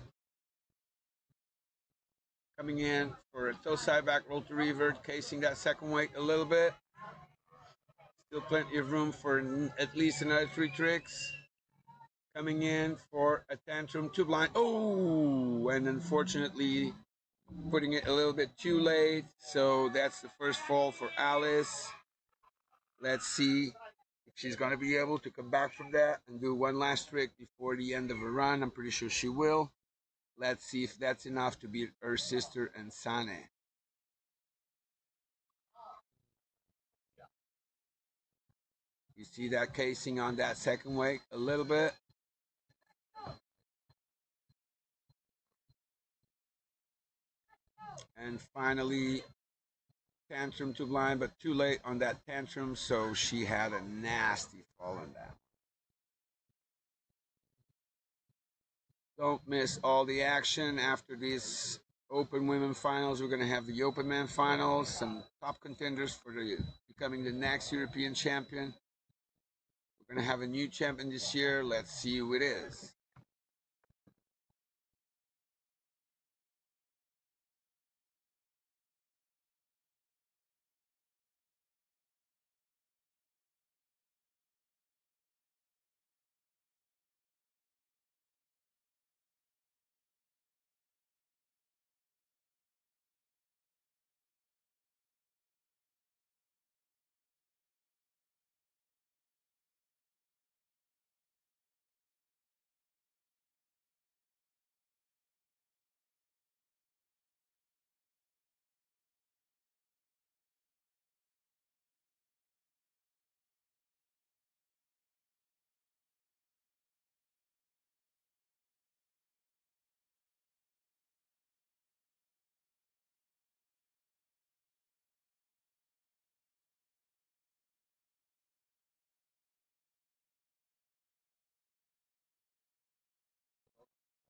Coming in for a toe side back roll to revert, casing that second weight a little bit. Still plenty of room for at least another 3 tricks. Coming in for a tantrum 2 blind. Oh, and unfortunately putting it a little bit too late. So that's the first fall for Alice. Let's see if she's going to be able to come back from that and do one last trick before the end of her run. I'm pretty sure she will. Let's see if that's enough to beat her sister and Sane. You see that casing on that second weight a little bit. And finally, tantrum to blind, but too late on that tantrum, so she had a nasty fall on that. Don't miss all the action after these Open Women Finals. We're going to have the Open Men Finals, some top contenders for becoming the next European champion. We're going to have a new champion this year. Let's see who it is.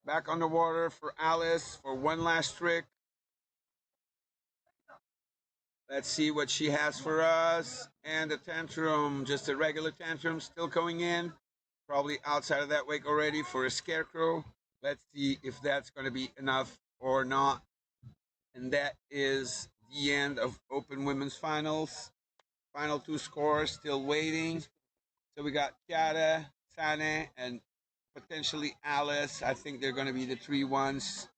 Back on the water for Alice for one last trick. Let's see what she has for us. And the tantrum, just a regular tantrum, still going in. Probably outside of that wake already for a scarecrow. Let's see if that's going to be enough or not. And that is the end of Open Women's Finals. Final 2 scores still waiting. So we got Chiara, Sane, and potentially Alice. I think they're going to be the 3 ones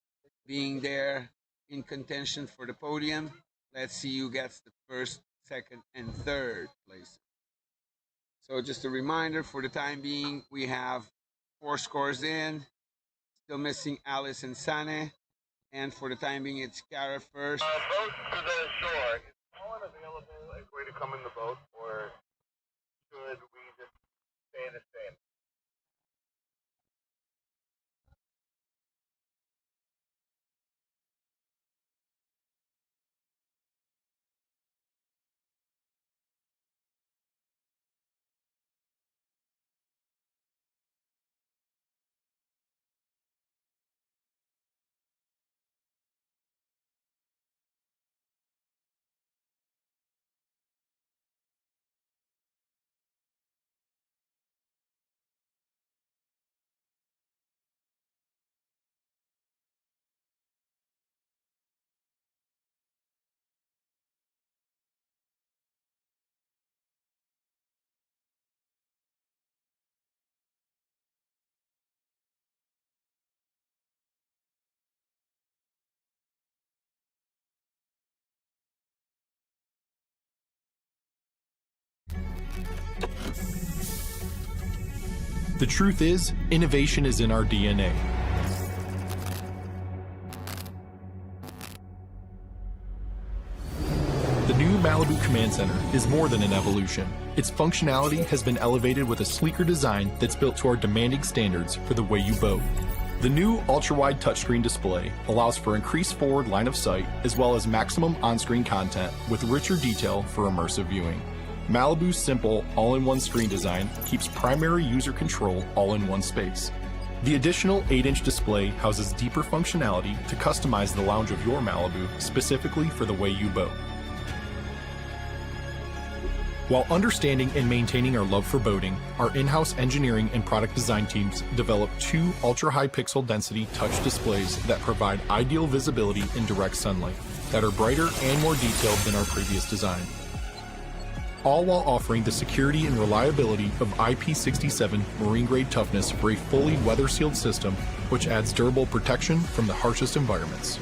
being there in contention for the podium. Let's see who gets the first, second, and third place. So just a reminder, for the time being, we have 4 scores in. Still missing Alice and Sane. And for the time being, it's Chiara first. Boat to the shore. Is someone available, like, way to come in the boat, or should we just stay the same? The truth is, innovation is in our DNA. The new Malibu Command Center is more than an evolution. Its functionality has been elevated with a sleeker design that's built to our demanding standards for the way you boat. The new ultra-wide touchscreen display allows for increased forward line of sight as well as maximum on-screen content with richer detail for immersive viewing. Malibu's simple all-in-one screen design keeps primary user control all in one space. The additional 8-inch display houses deeper functionality to customize the lounge of your Malibu specifically for the way you boat. While understanding and maintaining our love for boating, our in-house engineering and product design teams developed 2 ultra-high pixel density touch displays that provide ideal visibility in direct sunlight, that are brighter and more detailed than our previous design. All while offering the security and reliability of IP67 marine-grade toughness for a fully weather-sealed system, which adds durable protection from the harshest environments.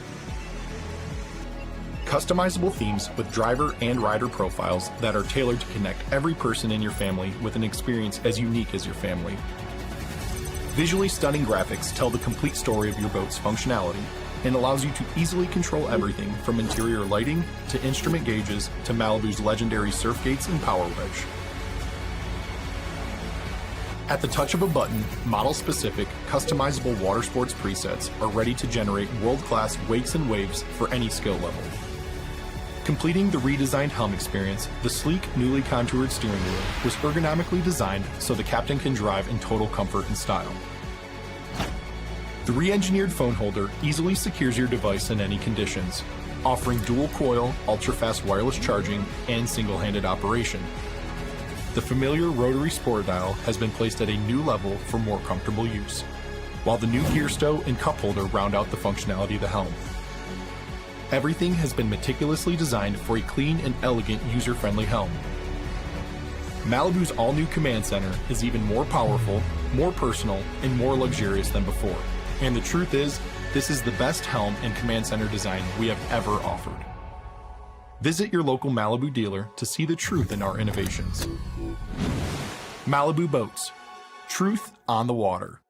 Customizable themes with driver and rider profiles that are tailored to connect every person in your family with an experience as unique as your family. Visually stunning graphics tell the complete story of your boat's functionality and allows you to easily control everything from interior lighting to instrument gauges to Malibu's legendary surf gates and power wedge. At the touch of a button, model-specific, customizable water sports presets are ready to generate world-class wakes and waves for any skill level. Completing the redesigned helm experience, the sleek, newly contoured steering wheel was ergonomically designed so the captain can drive in total comfort and style. The re-engineered phone holder easily secures your device in any conditions, offering dual-coil, ultra-fast wireless charging and single-handed operation. The familiar rotary sport dial has been placed at a new level for more comfortable use, while the new gear stow and cup holder round out the functionality of the helm. Everything has been meticulously designed for a clean and elegant user-friendly helm. Malibu's all-new Command Center is even more powerful, more personal, and more luxurious than before. And the truth is, this is the best helm and Command Center design we have ever offered. Visit your local Malibu dealer to see the truth in our innovations. Malibu Boats. Truth on the water.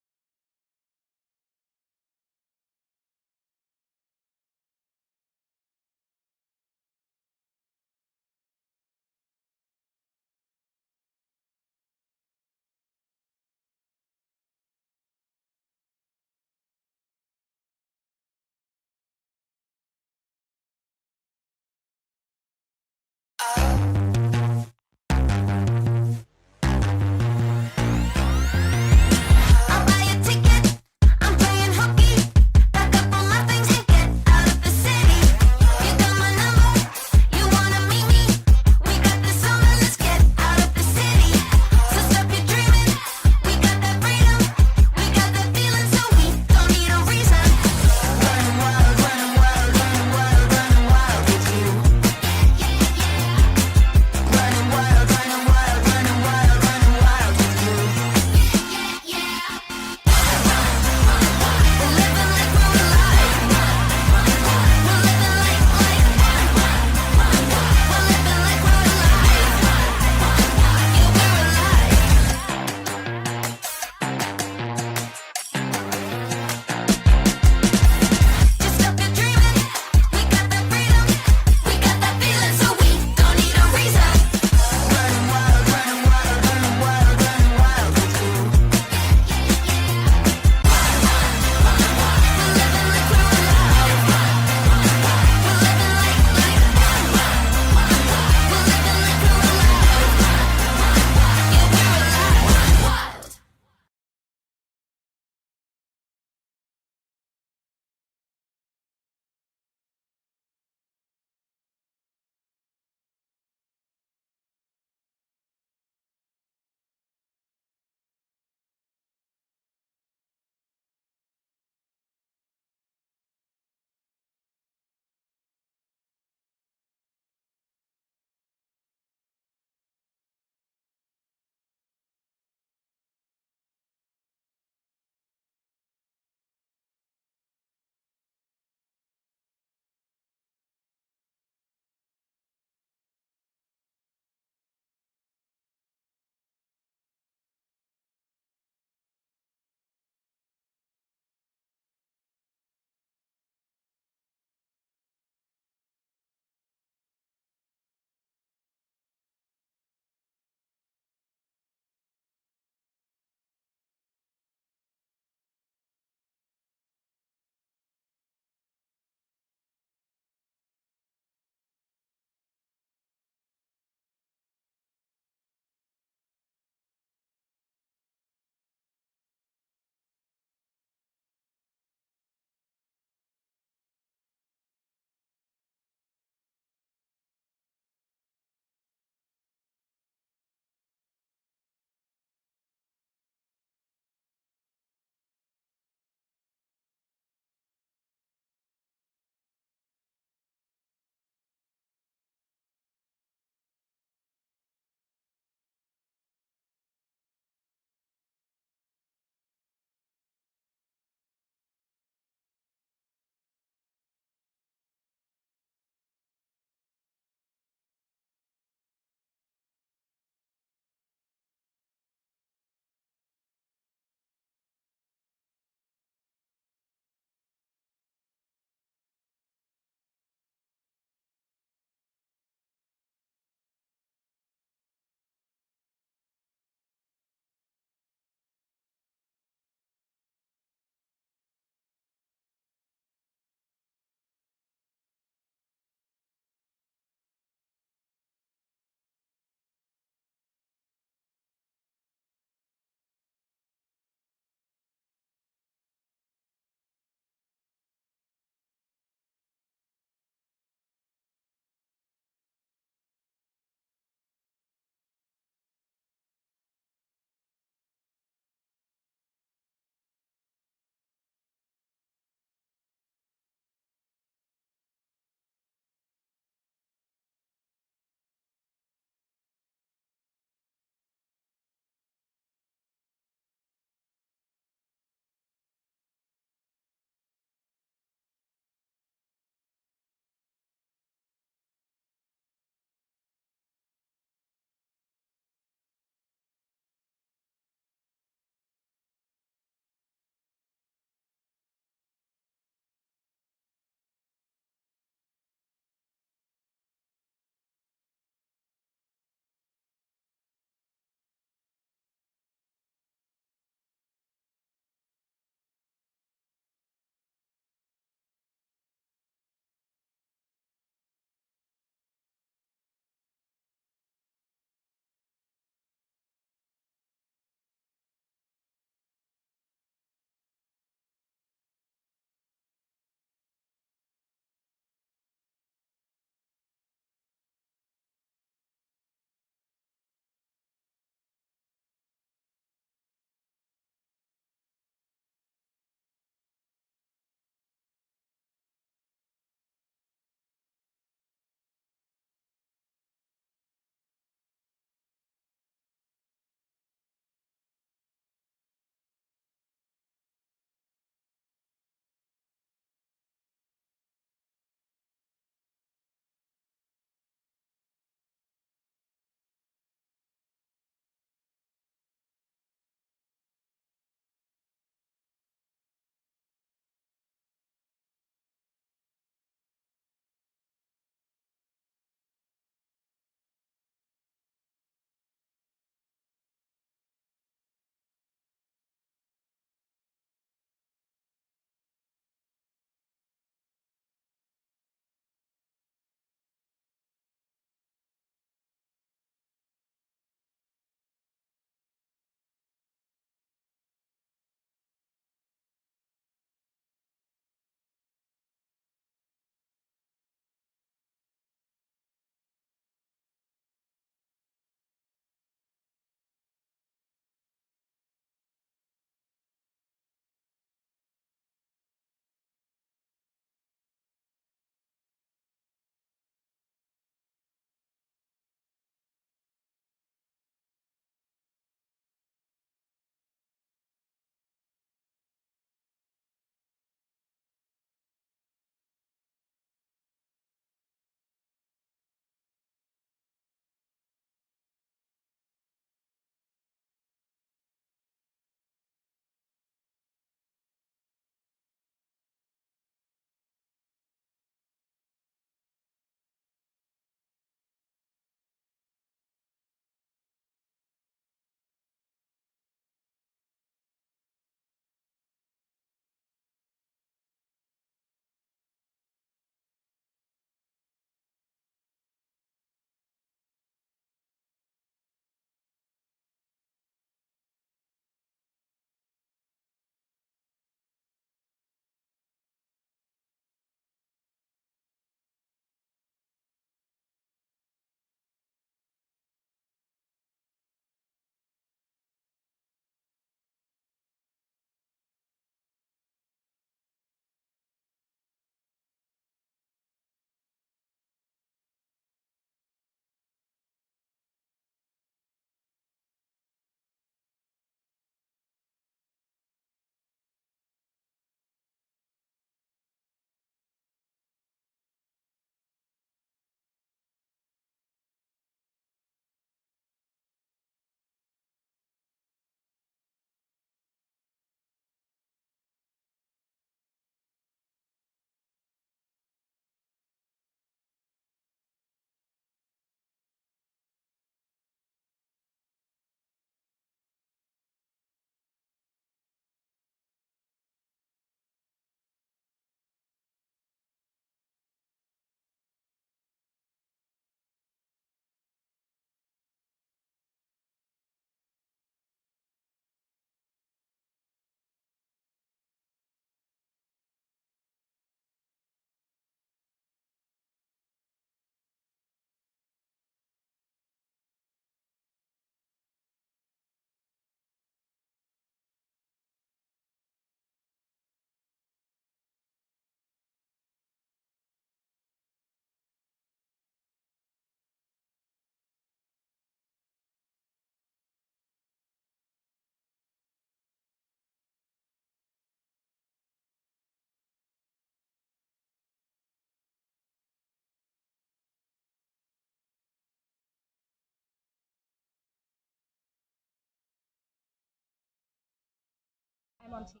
one team.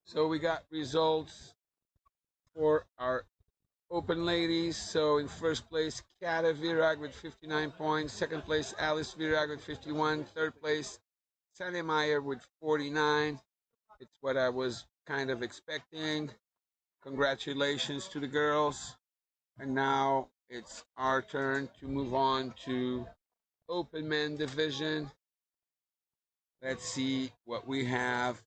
So we got results for our open ladies. So in first place, Kata Virag with 59 points. Second place, Alice Virag with 51. Third place, Sally Meyer with 49. It's what I was kind of expecting. Congratulations to the girls. And now it's our turn to move on to open men division. Let's see what we have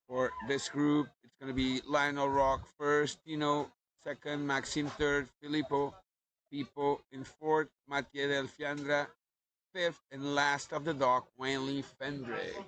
for this group. It's going to be Lionel Rock first, Tino second, Maxime third, Filippo Pipo in fourth, Mathieu Del Fiandra fifth, and last of the dock, Wanley Fendre.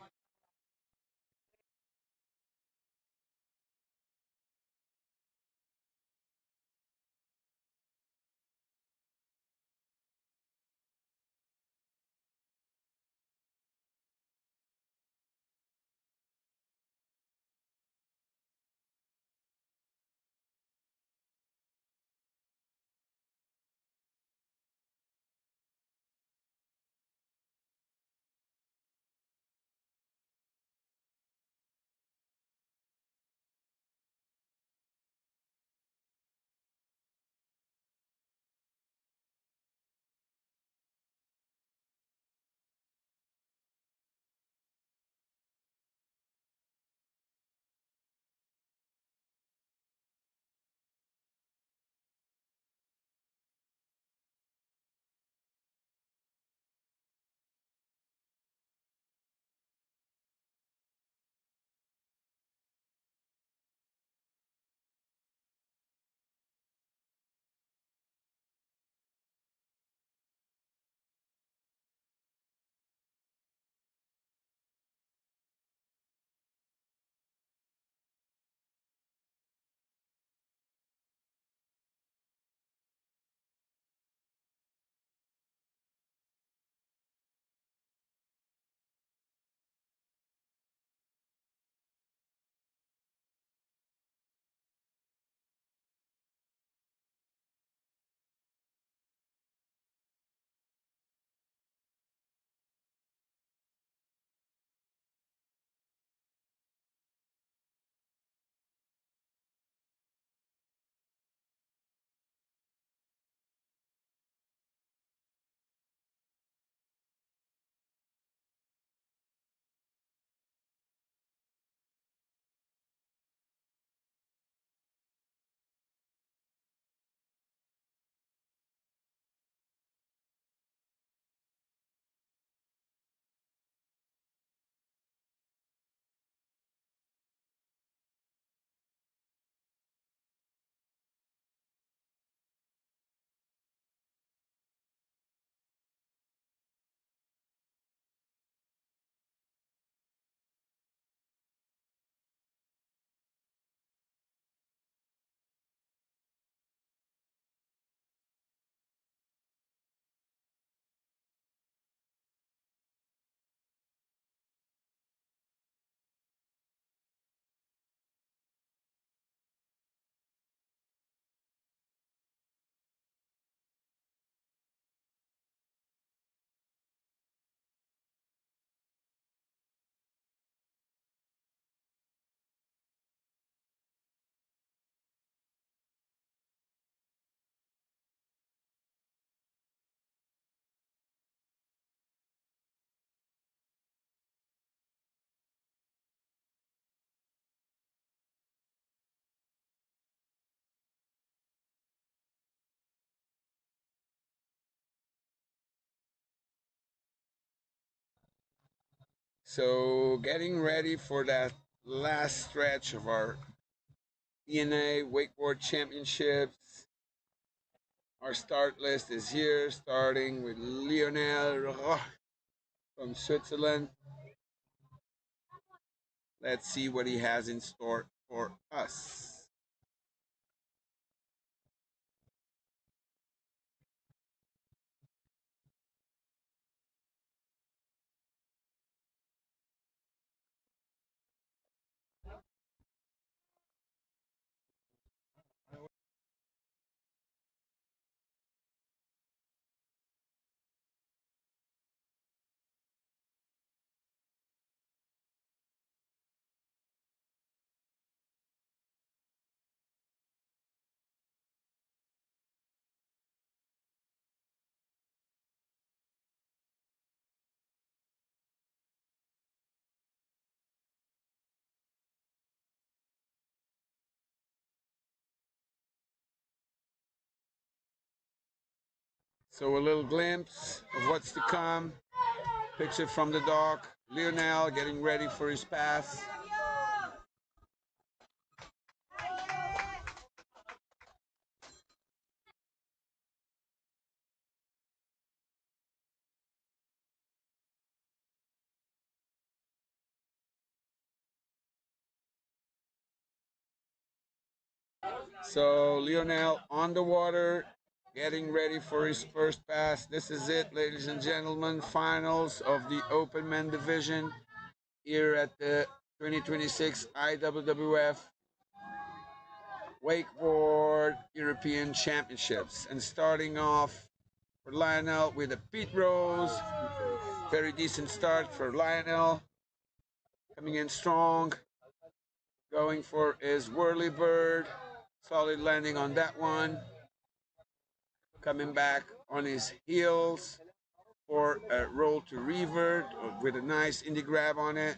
So getting ready for that last stretch of our ENA Wakeboard Championships. Our start list is here, starting with Lionel Roch from Switzerland. Let's see what he has in store for us. So a little glimpse of what's to come. Picture from the dock. Lionel getting ready for his pass. So Lionel on the water, getting ready for his first pass. This is it, ladies and gentlemen. Finals of the Open Men Division here at the 2026 IWWF Wakeboard European Championships. And starting off for Lionel with a Pete Rose. Very decent start for Lionel. Coming in strong. Going for his whirly bird. Solid landing on that one. Coming back on his heels for a roll to revert with a nice indie grab on it.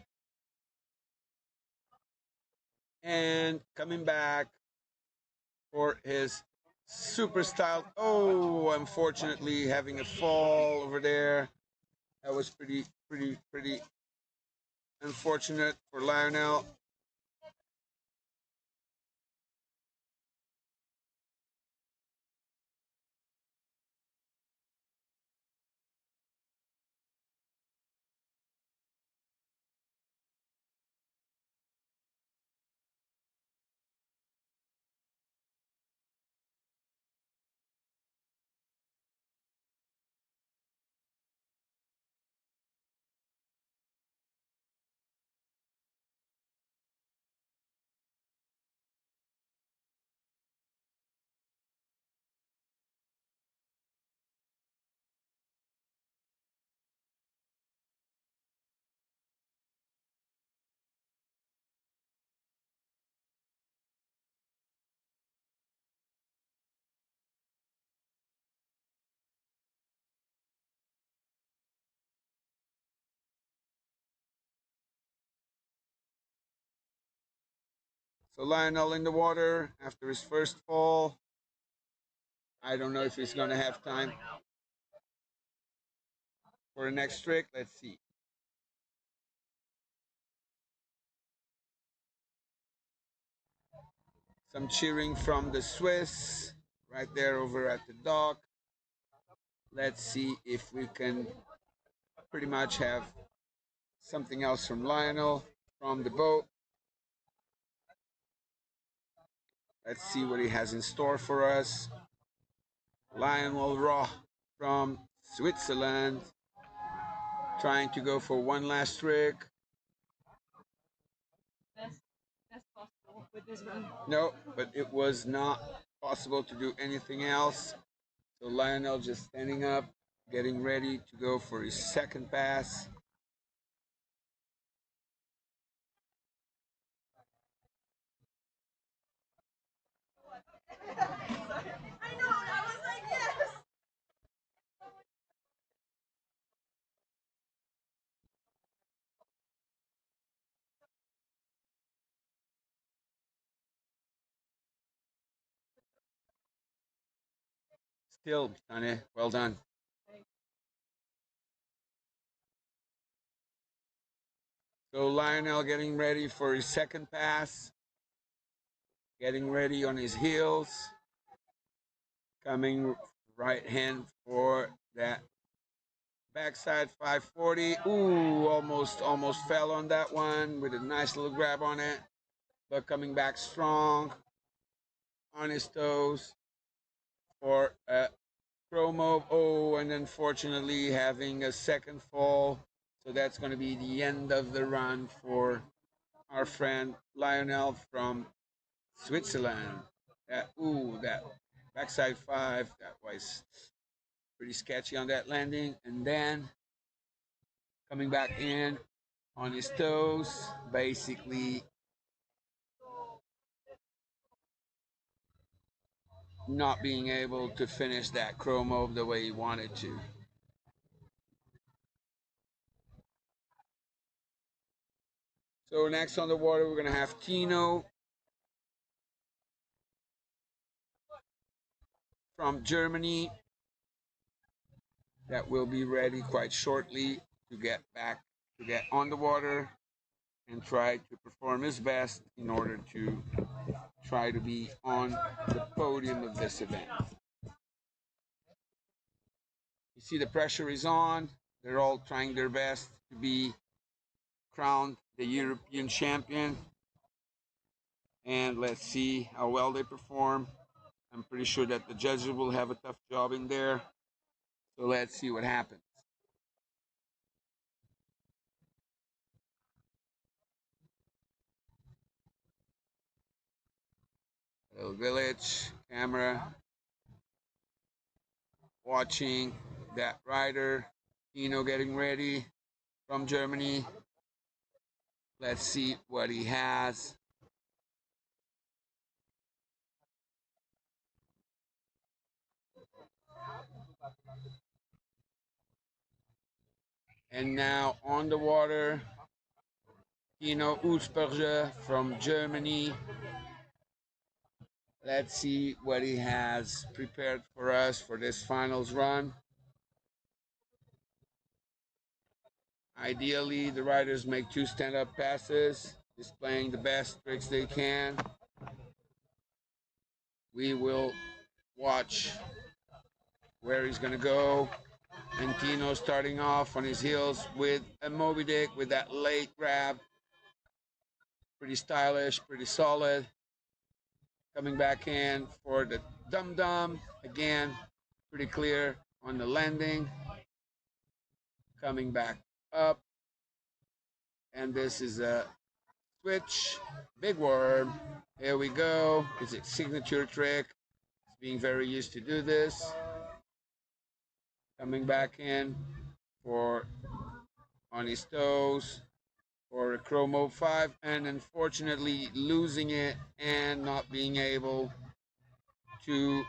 And coming back for his super style. Oh, unfortunately having a fall over there. That was pretty unfortunate for Lionel. So Lionel in the water after his first fall. I don't know if he's going to have time for the next trick. Let's see. Some cheering from the Swiss right there over at the dock. Let's see if we can pretty much have something else from Lionel from the boat. Let's see what he has in store for us. Lionel Raw from Switzerland, trying to go for one last trick. Best possible with this one. No, but it was not possible to do anything else. So Lionel just standing up, getting ready to go for his second pass. I know, I was like, yes! Still, Tane, well done. So Lionel getting ready for his second pass. Getting ready on his heels. Coming right hand for that backside 540. Ooh, almost fell on that one with a nice little grab on it. But coming back strong on his toes for a promo. Oh, and unfortunately having a second fall. So that's going to be the end of the run for our friend Lionel from Switzerland. That backside 5, that was pretty sketchy on that landing. And then coming back in on his toes, basically not being able to finish that chromo the way he wanted to. So next on the water, we're going to have Tino from Germany. that will be ready quite shortly to get on the water and try to perform his best in order to try to be on the podium of this event. You see the pressure is on. They're all trying their best to be crowned the European champion. And let's see how well they perform. I'm pretty sure that the judges will have a tough job in there. So let's see what happens. Little village camera watching that rider, Tino, getting ready from Germany. Let's see what he has. And now on the water, Tino Usperger from Germany. Let's see what he has prepared for us for this finals run. Ideally, the riders make 2 stand-up passes, displaying the best tricks they can. We will watch where he's going to go. And Tino starting off on his heels with a Moby Dick with that late grab. Pretty stylish, pretty solid. Coming back in for the dum-dum. Again, pretty clear on the landing. Coming back up. And this is a switch. Big worm. Here we go. It's a signature trick. He's being very used to do this. Coming back in for on his toes for a Chromo 5, and unfortunately losing it and not being able to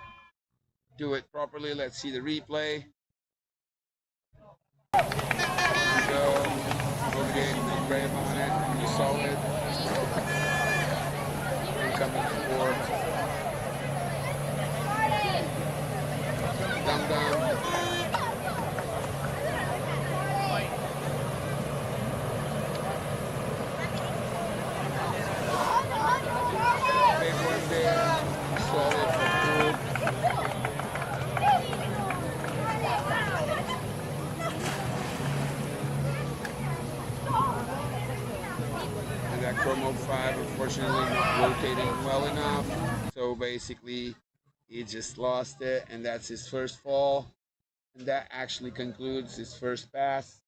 do it properly. Let's see the replay. Here we go. Okay, grab on it. Pretty solid. And coming forward. Dum-dum. Big one there. Solid for pool. And that Chromo 5 unfortunately not rotating well enough. So basically he just lost it, and that's his first fall. And that actually concludes his first pass.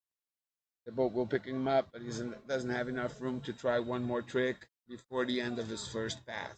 The boat will pick him up, but he doesn't have enough room to try one more trick before the end of his first pass.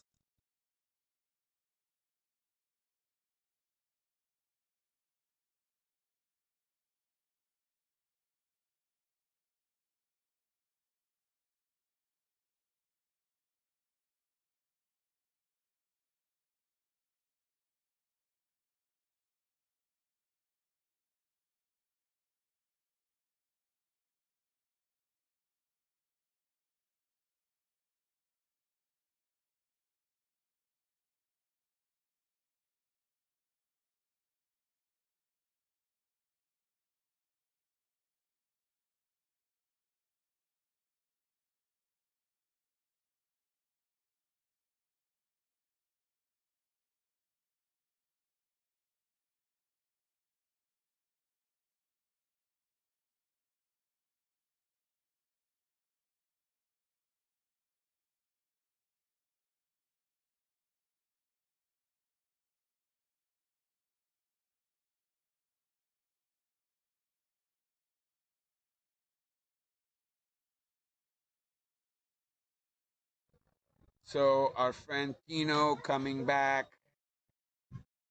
So our friend Tino coming back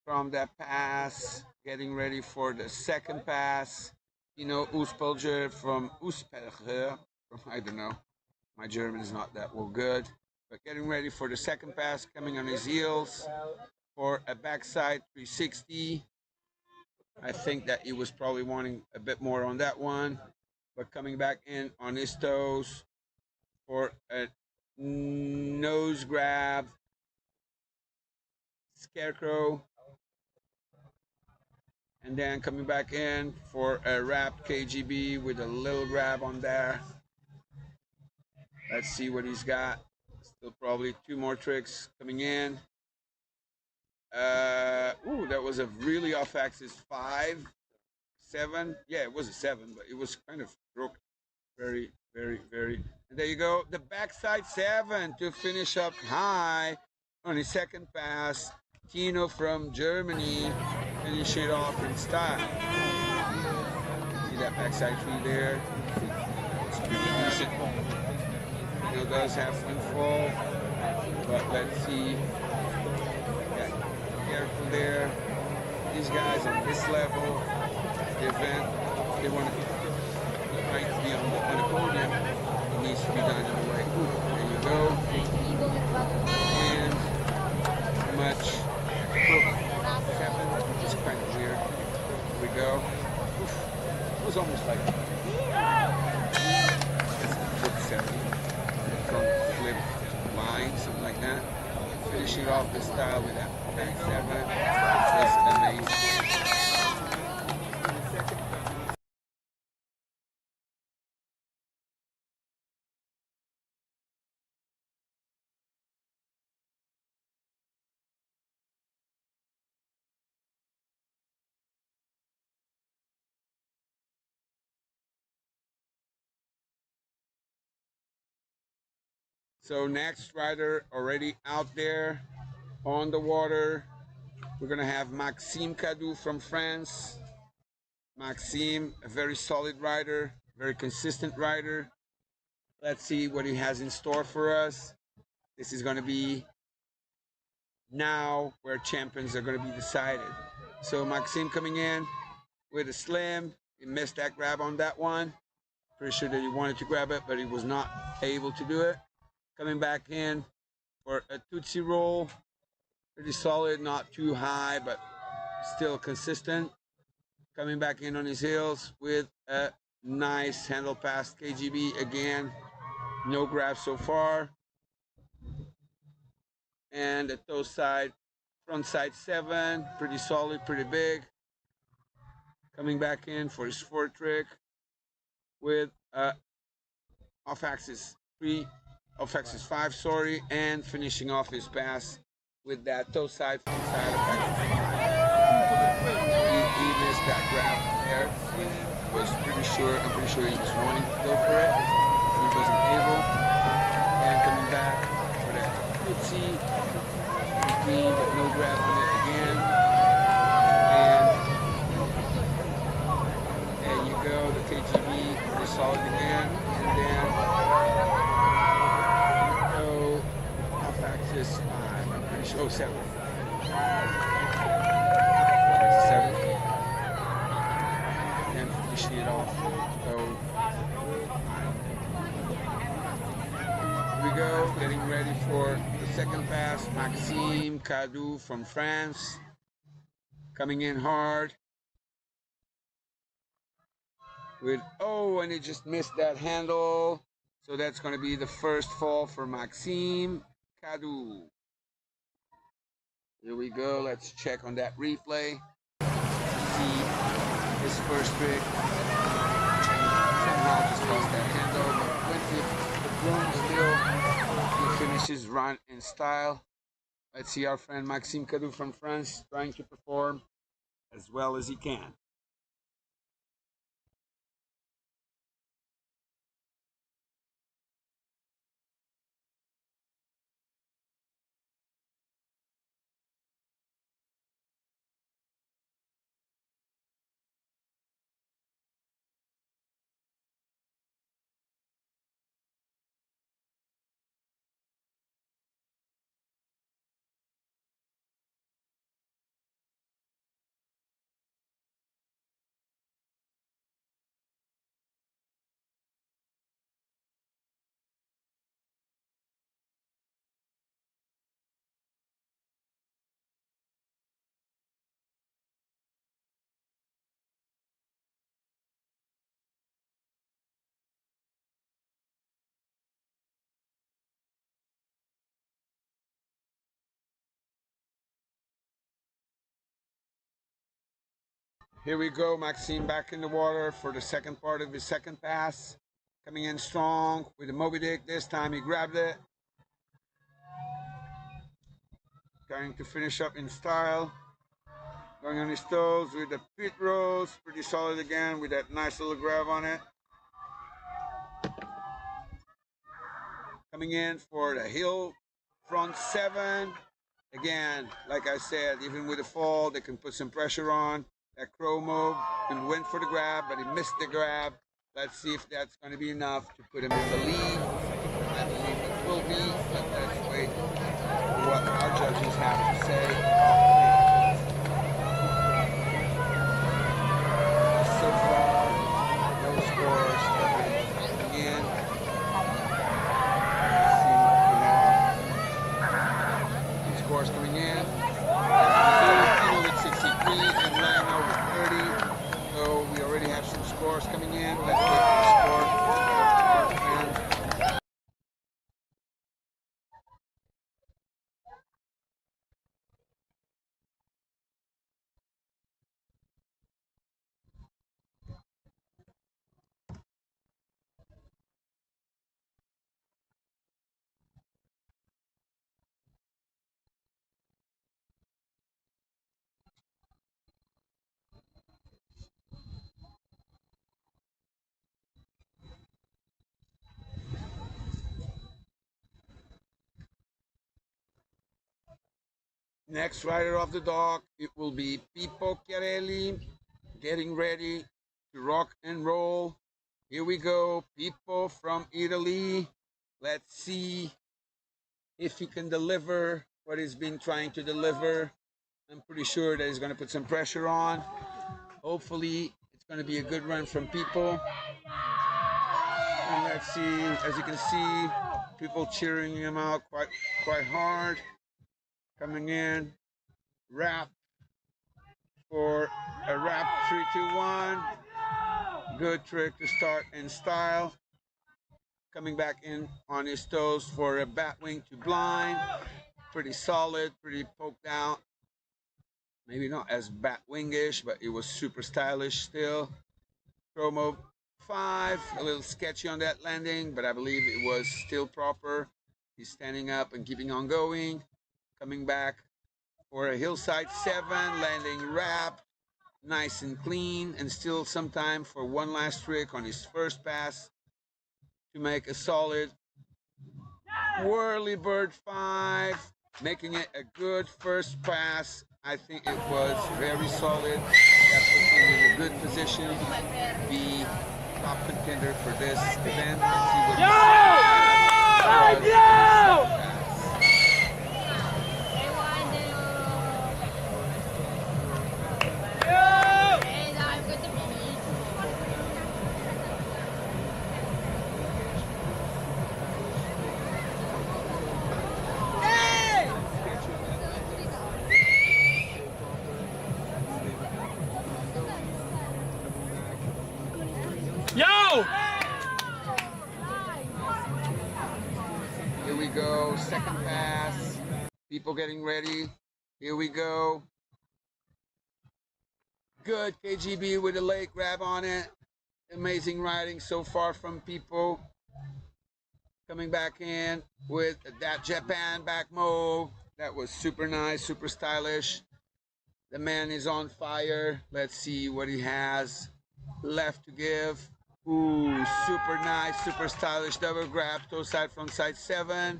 from that pass, getting ready for the second pass. Tino Uspelger from I don't know. My German is not that well good. But getting ready for the second pass, coming on his heels for a backside 360. I think that he was probably wanting a bit more on that one. But coming back in on his toes for a nose grab, scarecrow, And then coming back in for a wrapped KGB with a little grab on there. Let's see what he's got. Still probably 2 more tricks coming in. Ooh, that was a really off-axis 5, 7. Yeah, it was a 7, but it was kind of broke. Very, very, very. And there you go. The backside 7 to finish up high on his second pass. Tino from Germany finish it off in style. See that backside 3 there? It's pretty decent. Tino does have one fall, but let's see. Yeah, careful there. These guys on this level, the event, they want to trying to be on the podium. It needs to be done in the way. There you go. And much. 7, which is kind of weird. Here we go. Oof. It was almost like flip 7 from flip line, something like that. Finishing off the style with that back 7. That's amazing. So next rider already out there on the water. We're gonna have Maxime Cadou from France. Maxime, a very solid rider, very consistent rider. Let's see what he has in store for us. This is gonna be now where champions are gonna be decided. So Maxime coming in with a slim. He missed that grab on that one. Pretty sure that he wanted to grab it, but he was not able to do it. Coming back in for a Tootsie roll. Pretty solid, not too high, but still consistent. Coming back in on his heels with a nice handle pass KGB again. No grab so far. And a toe side, front side 7. Pretty solid, pretty big. Coming back in for his 4th trick with a off-axis 3. Off-axis 5, sorry, and finishing off his pass with that toe side, front side, he missed that grab there. I'm pretty sure he was wanting to go for it, and he wasn't able. And coming back for that Tootsie, but no grab on it again. And there you go, the KGB, pretty solid again, and then off-axis 5, I'm pretty sure, 7. 7. And finishing it off. So, here we go, getting ready for the second pass. Maxime Cadou from France. Coming in hard. With, oh, and he just missed that handle. So that's going to be the first fall for Maxime Cadou. Here we go. Let's check on that replay. See his first trick. Somehow just lost that handle, but went with the broom still. He finishes run in style. Let's see our friend Maxime Cadou from France trying to perform as well as he can. Here we go, Maxime back in the water for the second part of his second pass. Coming in strong with a Moby Dick. This time he grabbed it. Trying to finish up in style. Going on his toes with the pit rolls. Pretty solid again with that nice little grab on it. Coming in for the hill front 7. Again, like I said, even with a fall, they can put some pressure on. That crow move, he went for the grab, but he missed the grab. Let's see if that's going to be enough to put him in the lead. I believe it will be, but let's wait for what our judges have to say. So far, no scores coming in. Let's see what we have. These scores coming in. Filipino with 63 and Lano with 30. So we already have some scores coming in. Let's wait for the score. Next rider off the dock, it will be Pippo Chiarelli, getting ready to rock and roll. Here we go, Pippo from Italy. Let's see if he can deliver what he's been trying to deliver. I'm pretty sure that he's going to put some pressure on. Hopefully, it's going to be a good run from Pippo. And let's see, as you can see, people cheering him out quite hard. Coming in, wrap for a wrap 3-2-1. Good trick to start in style. Coming back in on his toes for a bat wing to blind. Pretty solid, pretty poked out. Maybe not as bat wingish, but it was super stylish still. Promo 5, a little sketchy on that landing, but I believe it was still proper. He's standing up and keeping on going. Coming back for a hillside 7, landing wrap, nice and clean, and still some time for one last trick on his first pass to make a solid whirly bird 5, making it a good first pass. I think it was very solid. That puts him in a good position to be top contender for this event. Let's see what Here we go, second pass. People getting ready. Here we go. Good KGB with a late grab on it. Amazing riding so far from People. Coming back in with that Japan back move. That was super nice, super stylish. The man is on fire. Let's see what he has left to give. Ooh, super nice, super stylish double grab, toe side, front side 7.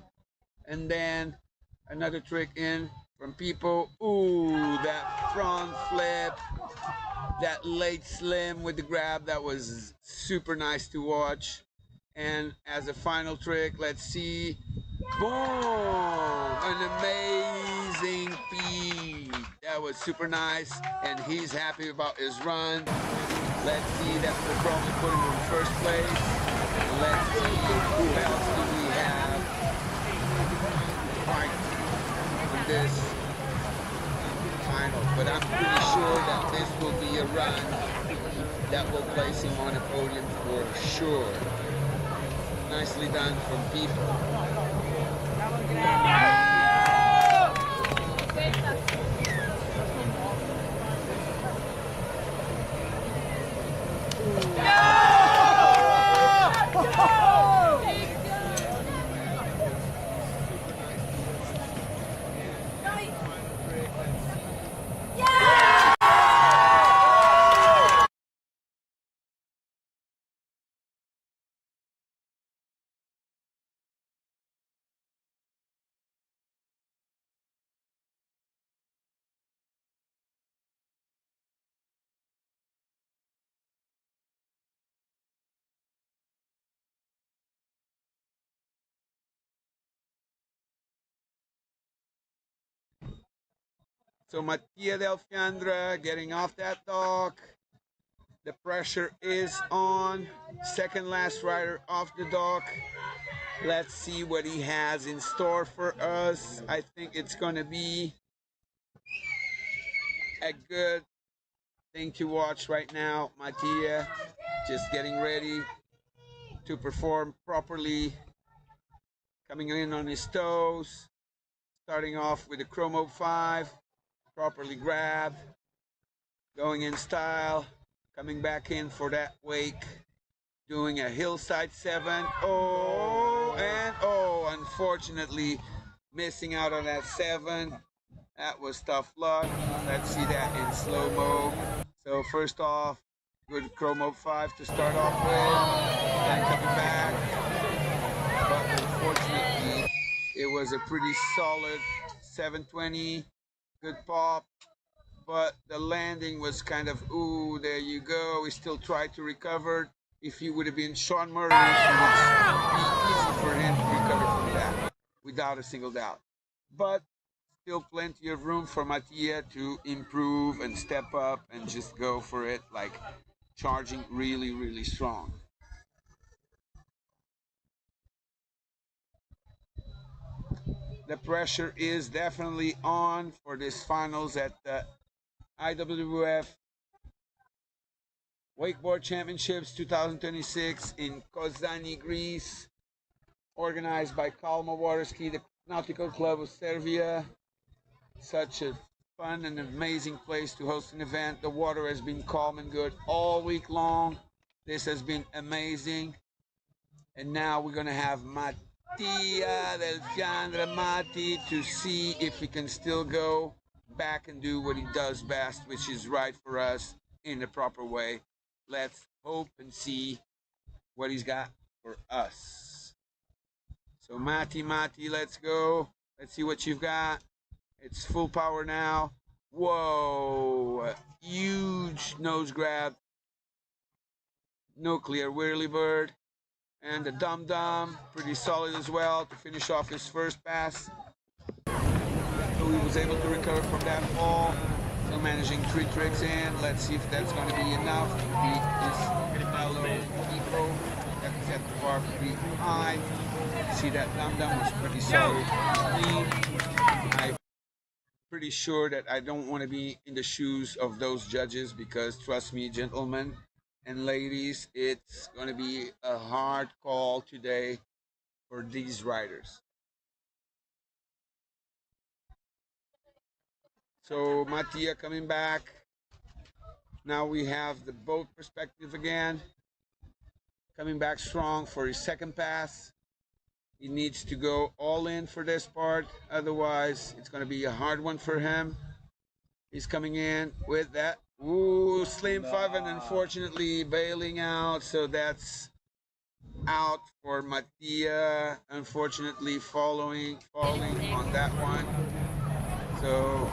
And then another trick in from People. Ooh, that front flip, that late slim with the grab, that was super nice to watch. And as a final trick, let's see, boom, an amazing feed. That was super nice, and he's happy about his run. Let's see, that's the problem put him in first place. Let's see, who else do we have fight in this final. But I'm pretty sure that this will be a run that will place him on a podium for sure. Nicely done from People. So Mattia Delfiandra getting off that dock. The pressure is on. Second last rider off the dock. Let's see what he has in store for us. I think it's going to be a good thing to watch right now. Mattia just getting ready to perform properly. Coming in on his toes. Starting off with a Chromo 5. Properly grabbed. Going in style. Coming back in for that wake. Doing a hillside 7. Unfortunately missing out on that 7. That was tough luck. Let's see that in slow-mo. So first off, good Chromo 5 to start off with. Then coming back. But unfortunately, it was a pretty solid 720. Good pop. But the landing was kind of, ooh, there you go. He still tried to recover. If he would have been Sean Murray, it would be easy for him to recover from that, without a single doubt. But still plenty of room for Mattia to improve and step up and just go for it, like charging really, really strong. The pressure is definitely on for this finals at the IWWF Wakeboard Championships 2026 in Kozani, Greece, organized by Kalma Waterski, the Nautical Club of Serbia. Such a fun and amazing place to host an event. The water has been calm and good all week long. This has been amazing. And now we're going to have Mattia Delfiandra Matti to see if he can still go back and do what he does best, which is ride for us in the proper way. Let's hope and see what he's got for us. So Matti, let's go. Let's see what you've got. It's full power now. Whoa, huge nose grab. No clear whirlybird. And the dum-dum, pretty solid as well to finish off his first pass. So he was able to recover from that fall. Still managing 3 tricks in. Let's see if that's going to be enough to beat his fellow Eco that set the bar pretty high. See, that dum-dum was pretty solid. I'm pretty sure that I don't want to be in the shoes of those judges, because trust me, gentlemen and ladies, it's going to be a hard call today for these riders. So Mattia coming back. Now we have the boat perspective again. Coming back strong for his second pass. He needs to go all in for this part. Otherwise, it's going to be a hard one for him. He's coming in with that. Ooh, slim 5, and unfortunately bailing out. So that's out for Mattia. Unfortunately falling on that one. So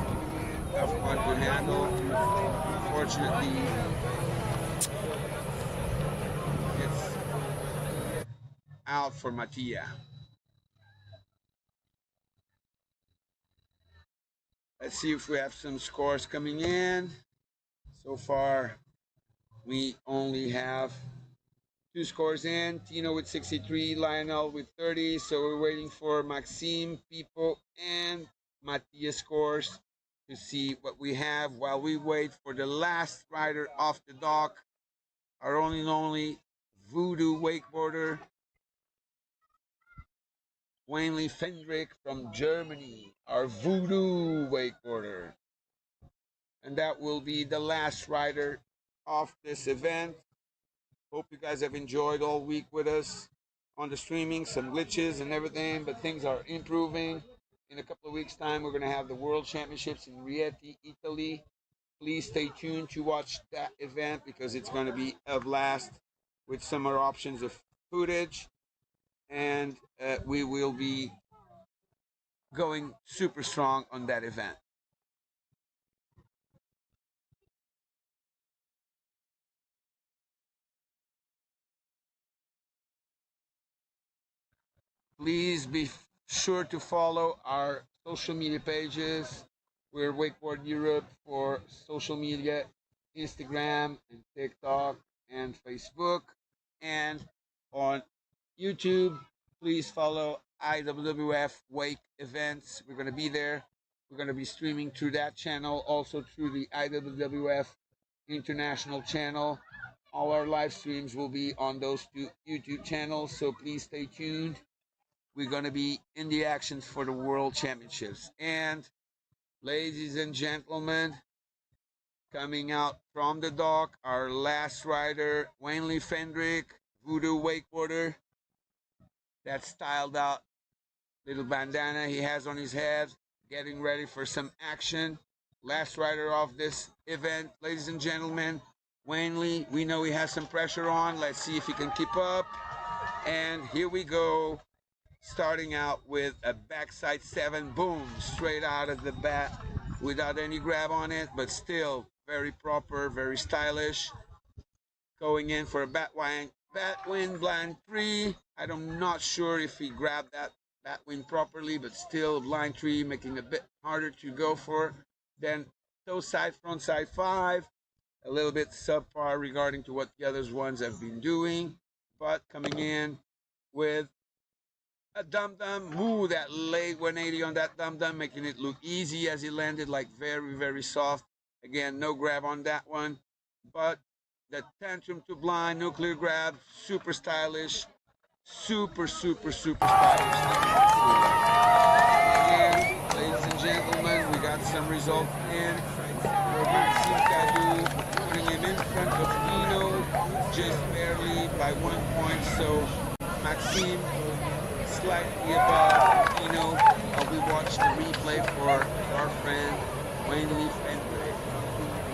tough one to handle. Unfortunately, it's out for Mattia. Let's see if we have some scores coming in. So far, we only have 2 scores in. Tino with 63, Lionel with 30. So we're waiting for Maxime, Pipo, and Mattia's scores to see what we have while we wait for the last rider off the dock. Our only lonely voodoo wakeboarder, Wanley Fendrick from Germany, our voodoo wakeboarder. And that will be the last rider off this event. Hope you guys have enjoyed all week with us on the streaming, some glitches and everything, but things are improving. In a couple of weeks' time, we're going to have the World Championships in Rieti, Italy. Please stay tuned to watch that event, because it's going to be a blast with some more options of footage. And we will be going super strong on that event. Please be sure to follow our social media pages. We're Wakeboard Europe for social media, Instagram and TikTok and Facebook. And on YouTube, please follow IWWF Wake Events. We're going to be there. We're going to be streaming through that channel, also through the IWWF International channel. All our live streams will be on those two YouTube channels, so please stay tuned. We're going to be in the actions for the World Championships. And ladies and gentlemen, coming out from the dock, our last rider, Wanley Fendrick, Voodoo Wakeboarder. That styled out little bandana he has on his head, getting ready for some action. Last rider of this event, ladies and gentlemen, Wanley. We know he has some pressure on. Let's see if he can keep up. And here we go. Starting out with a backside 7, boom, straight out of the bat without any grab on it, but still very proper, very stylish. Going in for a batwind blind 3. I'm not sure if he grabbed that batwind properly, but still blind 3, making it a bit harder to go for. Then toe side, front side 5. A little bit subpar regarding to what the other ones have been doing, but coming in with a dum-dum, ooh, that late 180 on that dum-dum, making it look easy as he landed, like very, very soft. Again, no grab on that one, but the tantrum to blind, no clear grab, super stylish, super, super, super stylish. Again, ladies and gentlemen, we got some results in for Maxime Cadu, putting him in front of Dino, just barely by 1 point, so Maxime slightly above Dino. We watched the replay for our friend Wanley Fendrick.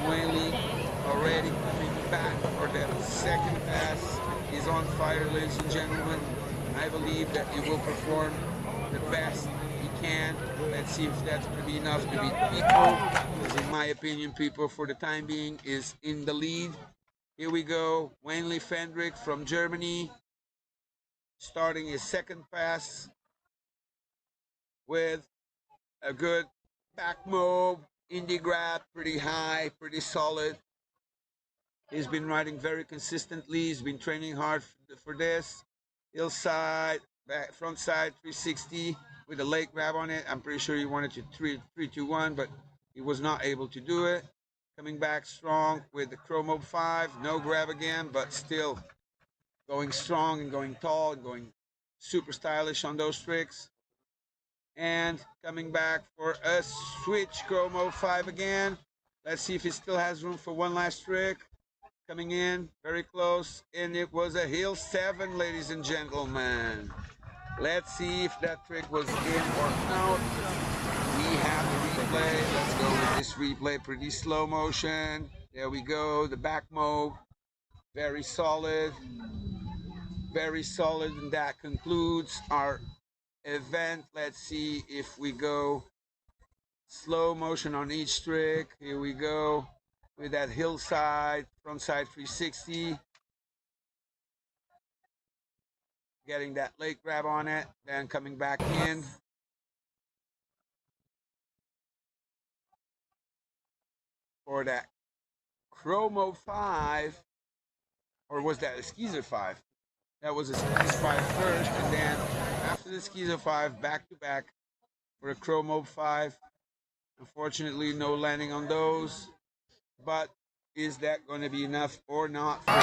Wanley already coming back for that second pass. He's on fire, ladies and gentlemen. I believe that he will perform the best he can. Let's see if that's going to be enough to beat People, because in my opinion, People for the time being is in the lead. Here we go. Wanley Fendrick from Germany, starting his second pass with a good back move, indie grab, pretty high, pretty solid. He's been riding very consistently. He's been training hard for this. Hillside, back, front side, 360 with a leg grab on it. I'm pretty sure he wanted to 3-2-1, but he was not able to do it. Coming back strong with the Chromo 5, no grab again, but still going strong and going tall and going super stylish on those tricks. And coming back for a switch Chromo 5 again. Let's see if he still has room for one last trick. Coming in very close, and it was a heel 7, ladies and gentlemen. Let's see if that trick was in or out. We have the replay. Let's go with this replay. Pretty slow motion. There we go. The back move. Very solid. Very solid. And that concludes our event. Let's see if we go slow motion on each trick. Here we go with that hillside, frontside 360. Getting that leg grab on it, then coming back in. For that Chromo 5, or was that a Skeezer 5? That was a Skeezer 5 first, and then after the Skeezer 5, back to back for a Chromo 5. Unfortunately, no landing on those, but is that going to be enough or not for him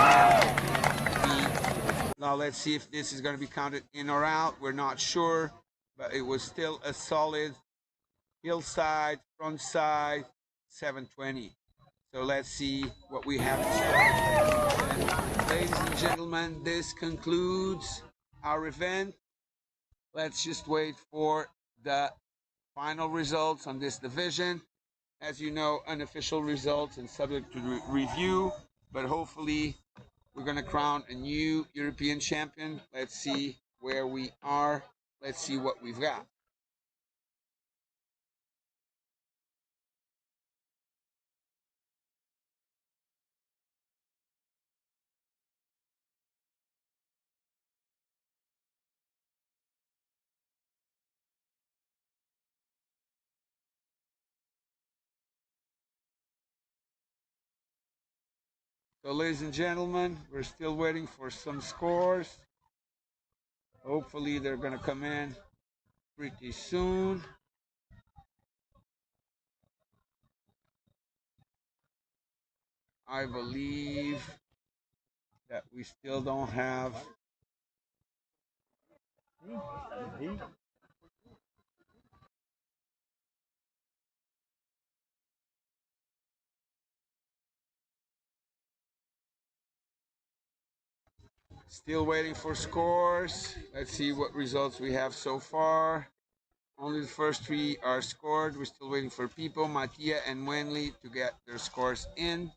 to be? Now let's see if this is going to be counted in or out. We're not sure, but it was still a solid hillside, front side, 720. So let's see what we have to show. Ladies and gentlemen, this concludes our event. Let's just wait for the final results on this division. As you know, unofficial results and subject to review, but hopefully we're going to crown a new European champion. Let's see where we are. Let's see what we've got. So, ladies and gentlemen, we're still waiting for some scores. Hopefully, they're going to come in pretty soon. I believe that we still don't have. Still waiting for scores. Let's see what results we have so far. Only the first three are scored. We're still waiting for people, Mattia and Wenley, to get their scores in.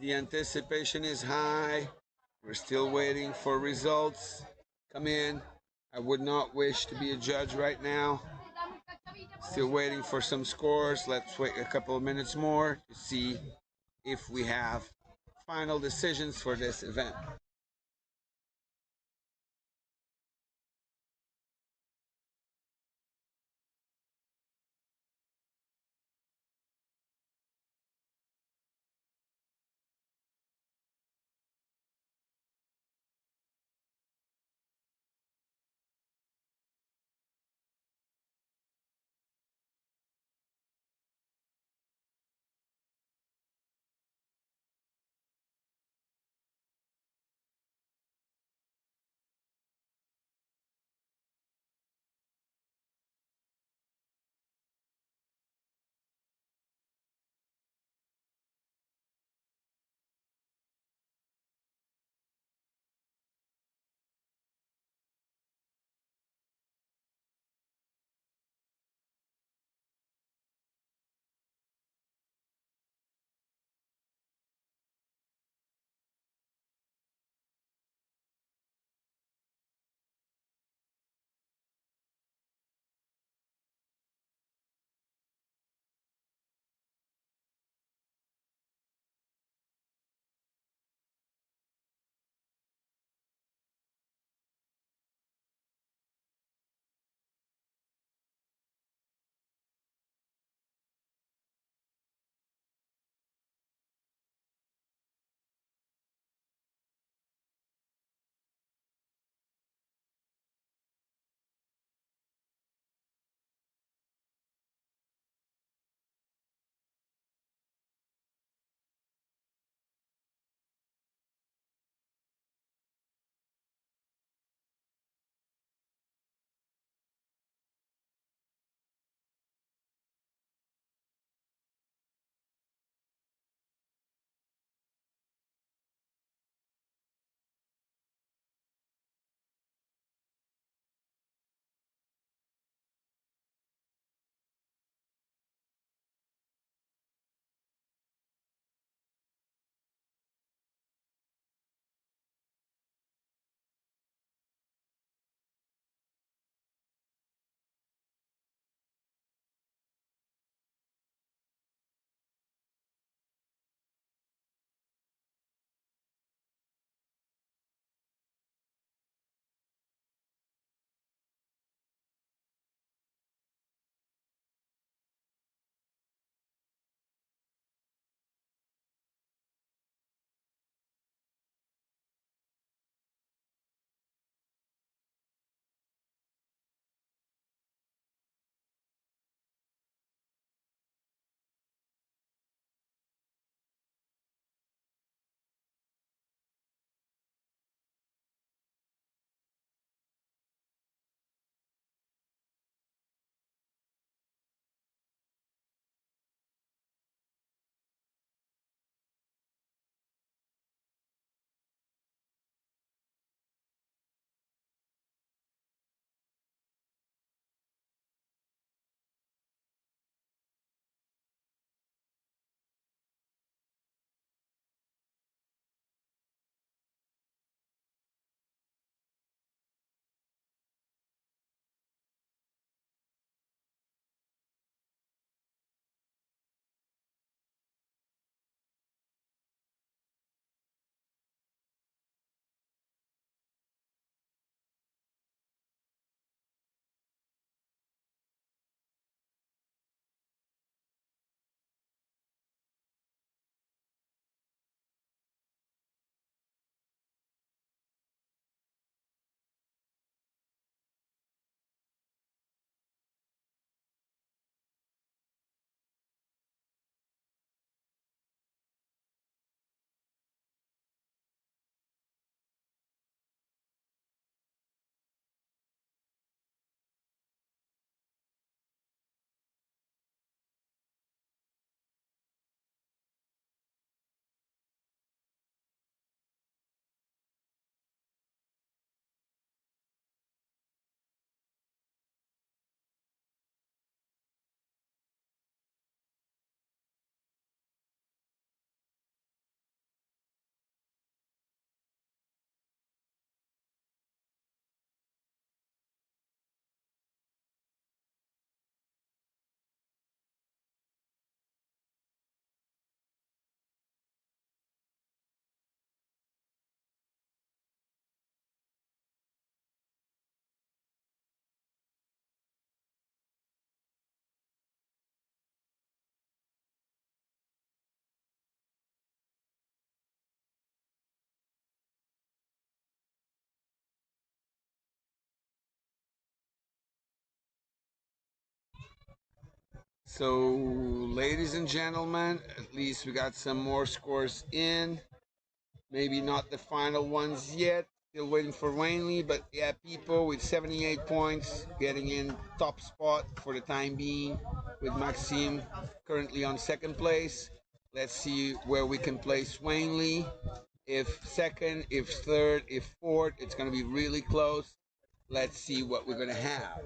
The anticipation is high. We're still waiting for results. Come in. I would not wish to be a judge right now. Still waiting for some scores. Let's wait a couple of minutes more to see if we have final decisions for this event. So, ladies and gentlemen, at least we got some more scores in. Maybe not the final ones yet. Still waiting for Wanley, but yeah, people with 78 points getting in top spot for the time being, with Maxime currently on second place. Let's see where we can place Wanley. If second, if third, if fourth, it's going to be really close. Let's see what we're going to have.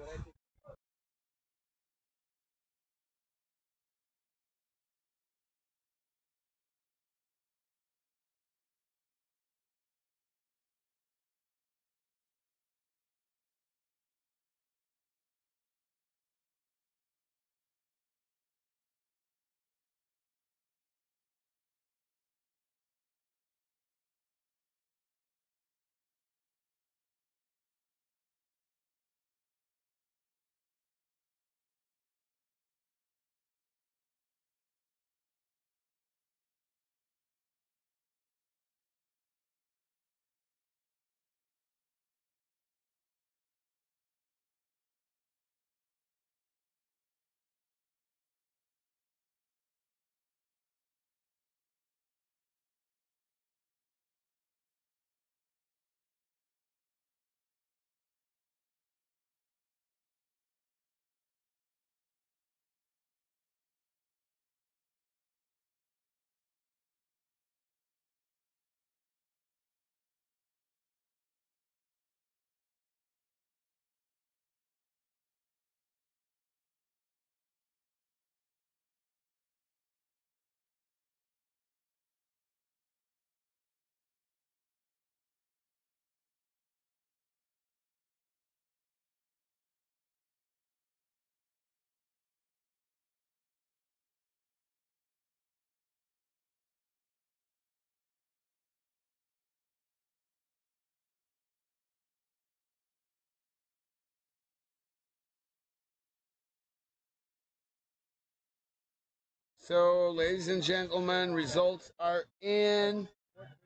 So, ladies and gentlemen, results are in.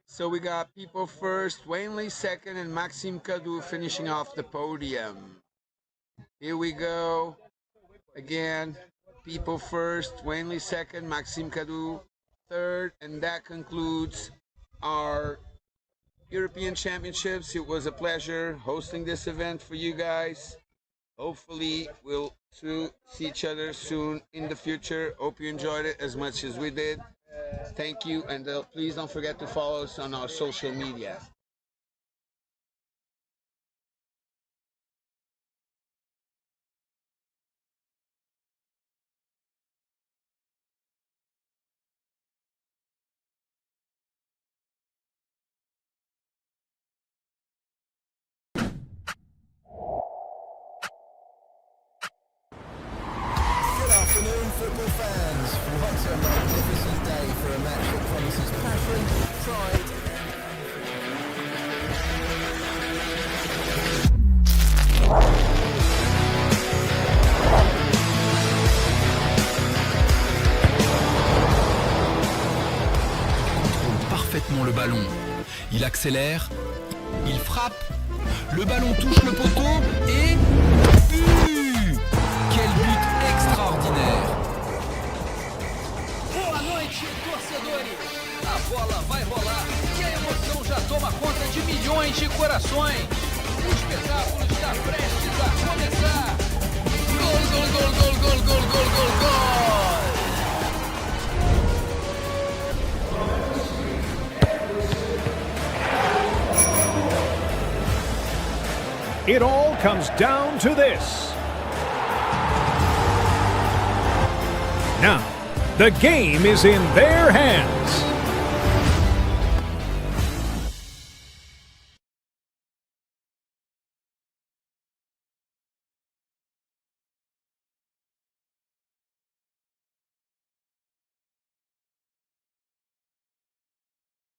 So we got people first, Wanley second, and Maxime Kadou finishing off the podium. Here we go. Again, people first, Wanley second, Maxime Kadou third, and that concludes our European Championships. It was a pleasure hosting this event for you guys. Hopefully, we'll see each other soon in the future. Hope you enjoyed it as much as we did. Thank you, and please don't forget to follow us on our social media. Football fans, what a magnificent day for a match that promises passion, pride. Il contrôle parfaitement le ballon. Il accélère, il frappe, le ballon touche le poteau et... but! Quel but extraordinaire! Boa noite, torcedores! A bola vai rolar e a emoção já toma conta de milhões de corações. O espetáculo está prestes a começar. Gol, gol, gol, gol, gol, gol, gol, gol, gol! It all comes down to this. Now, the game is in their hands.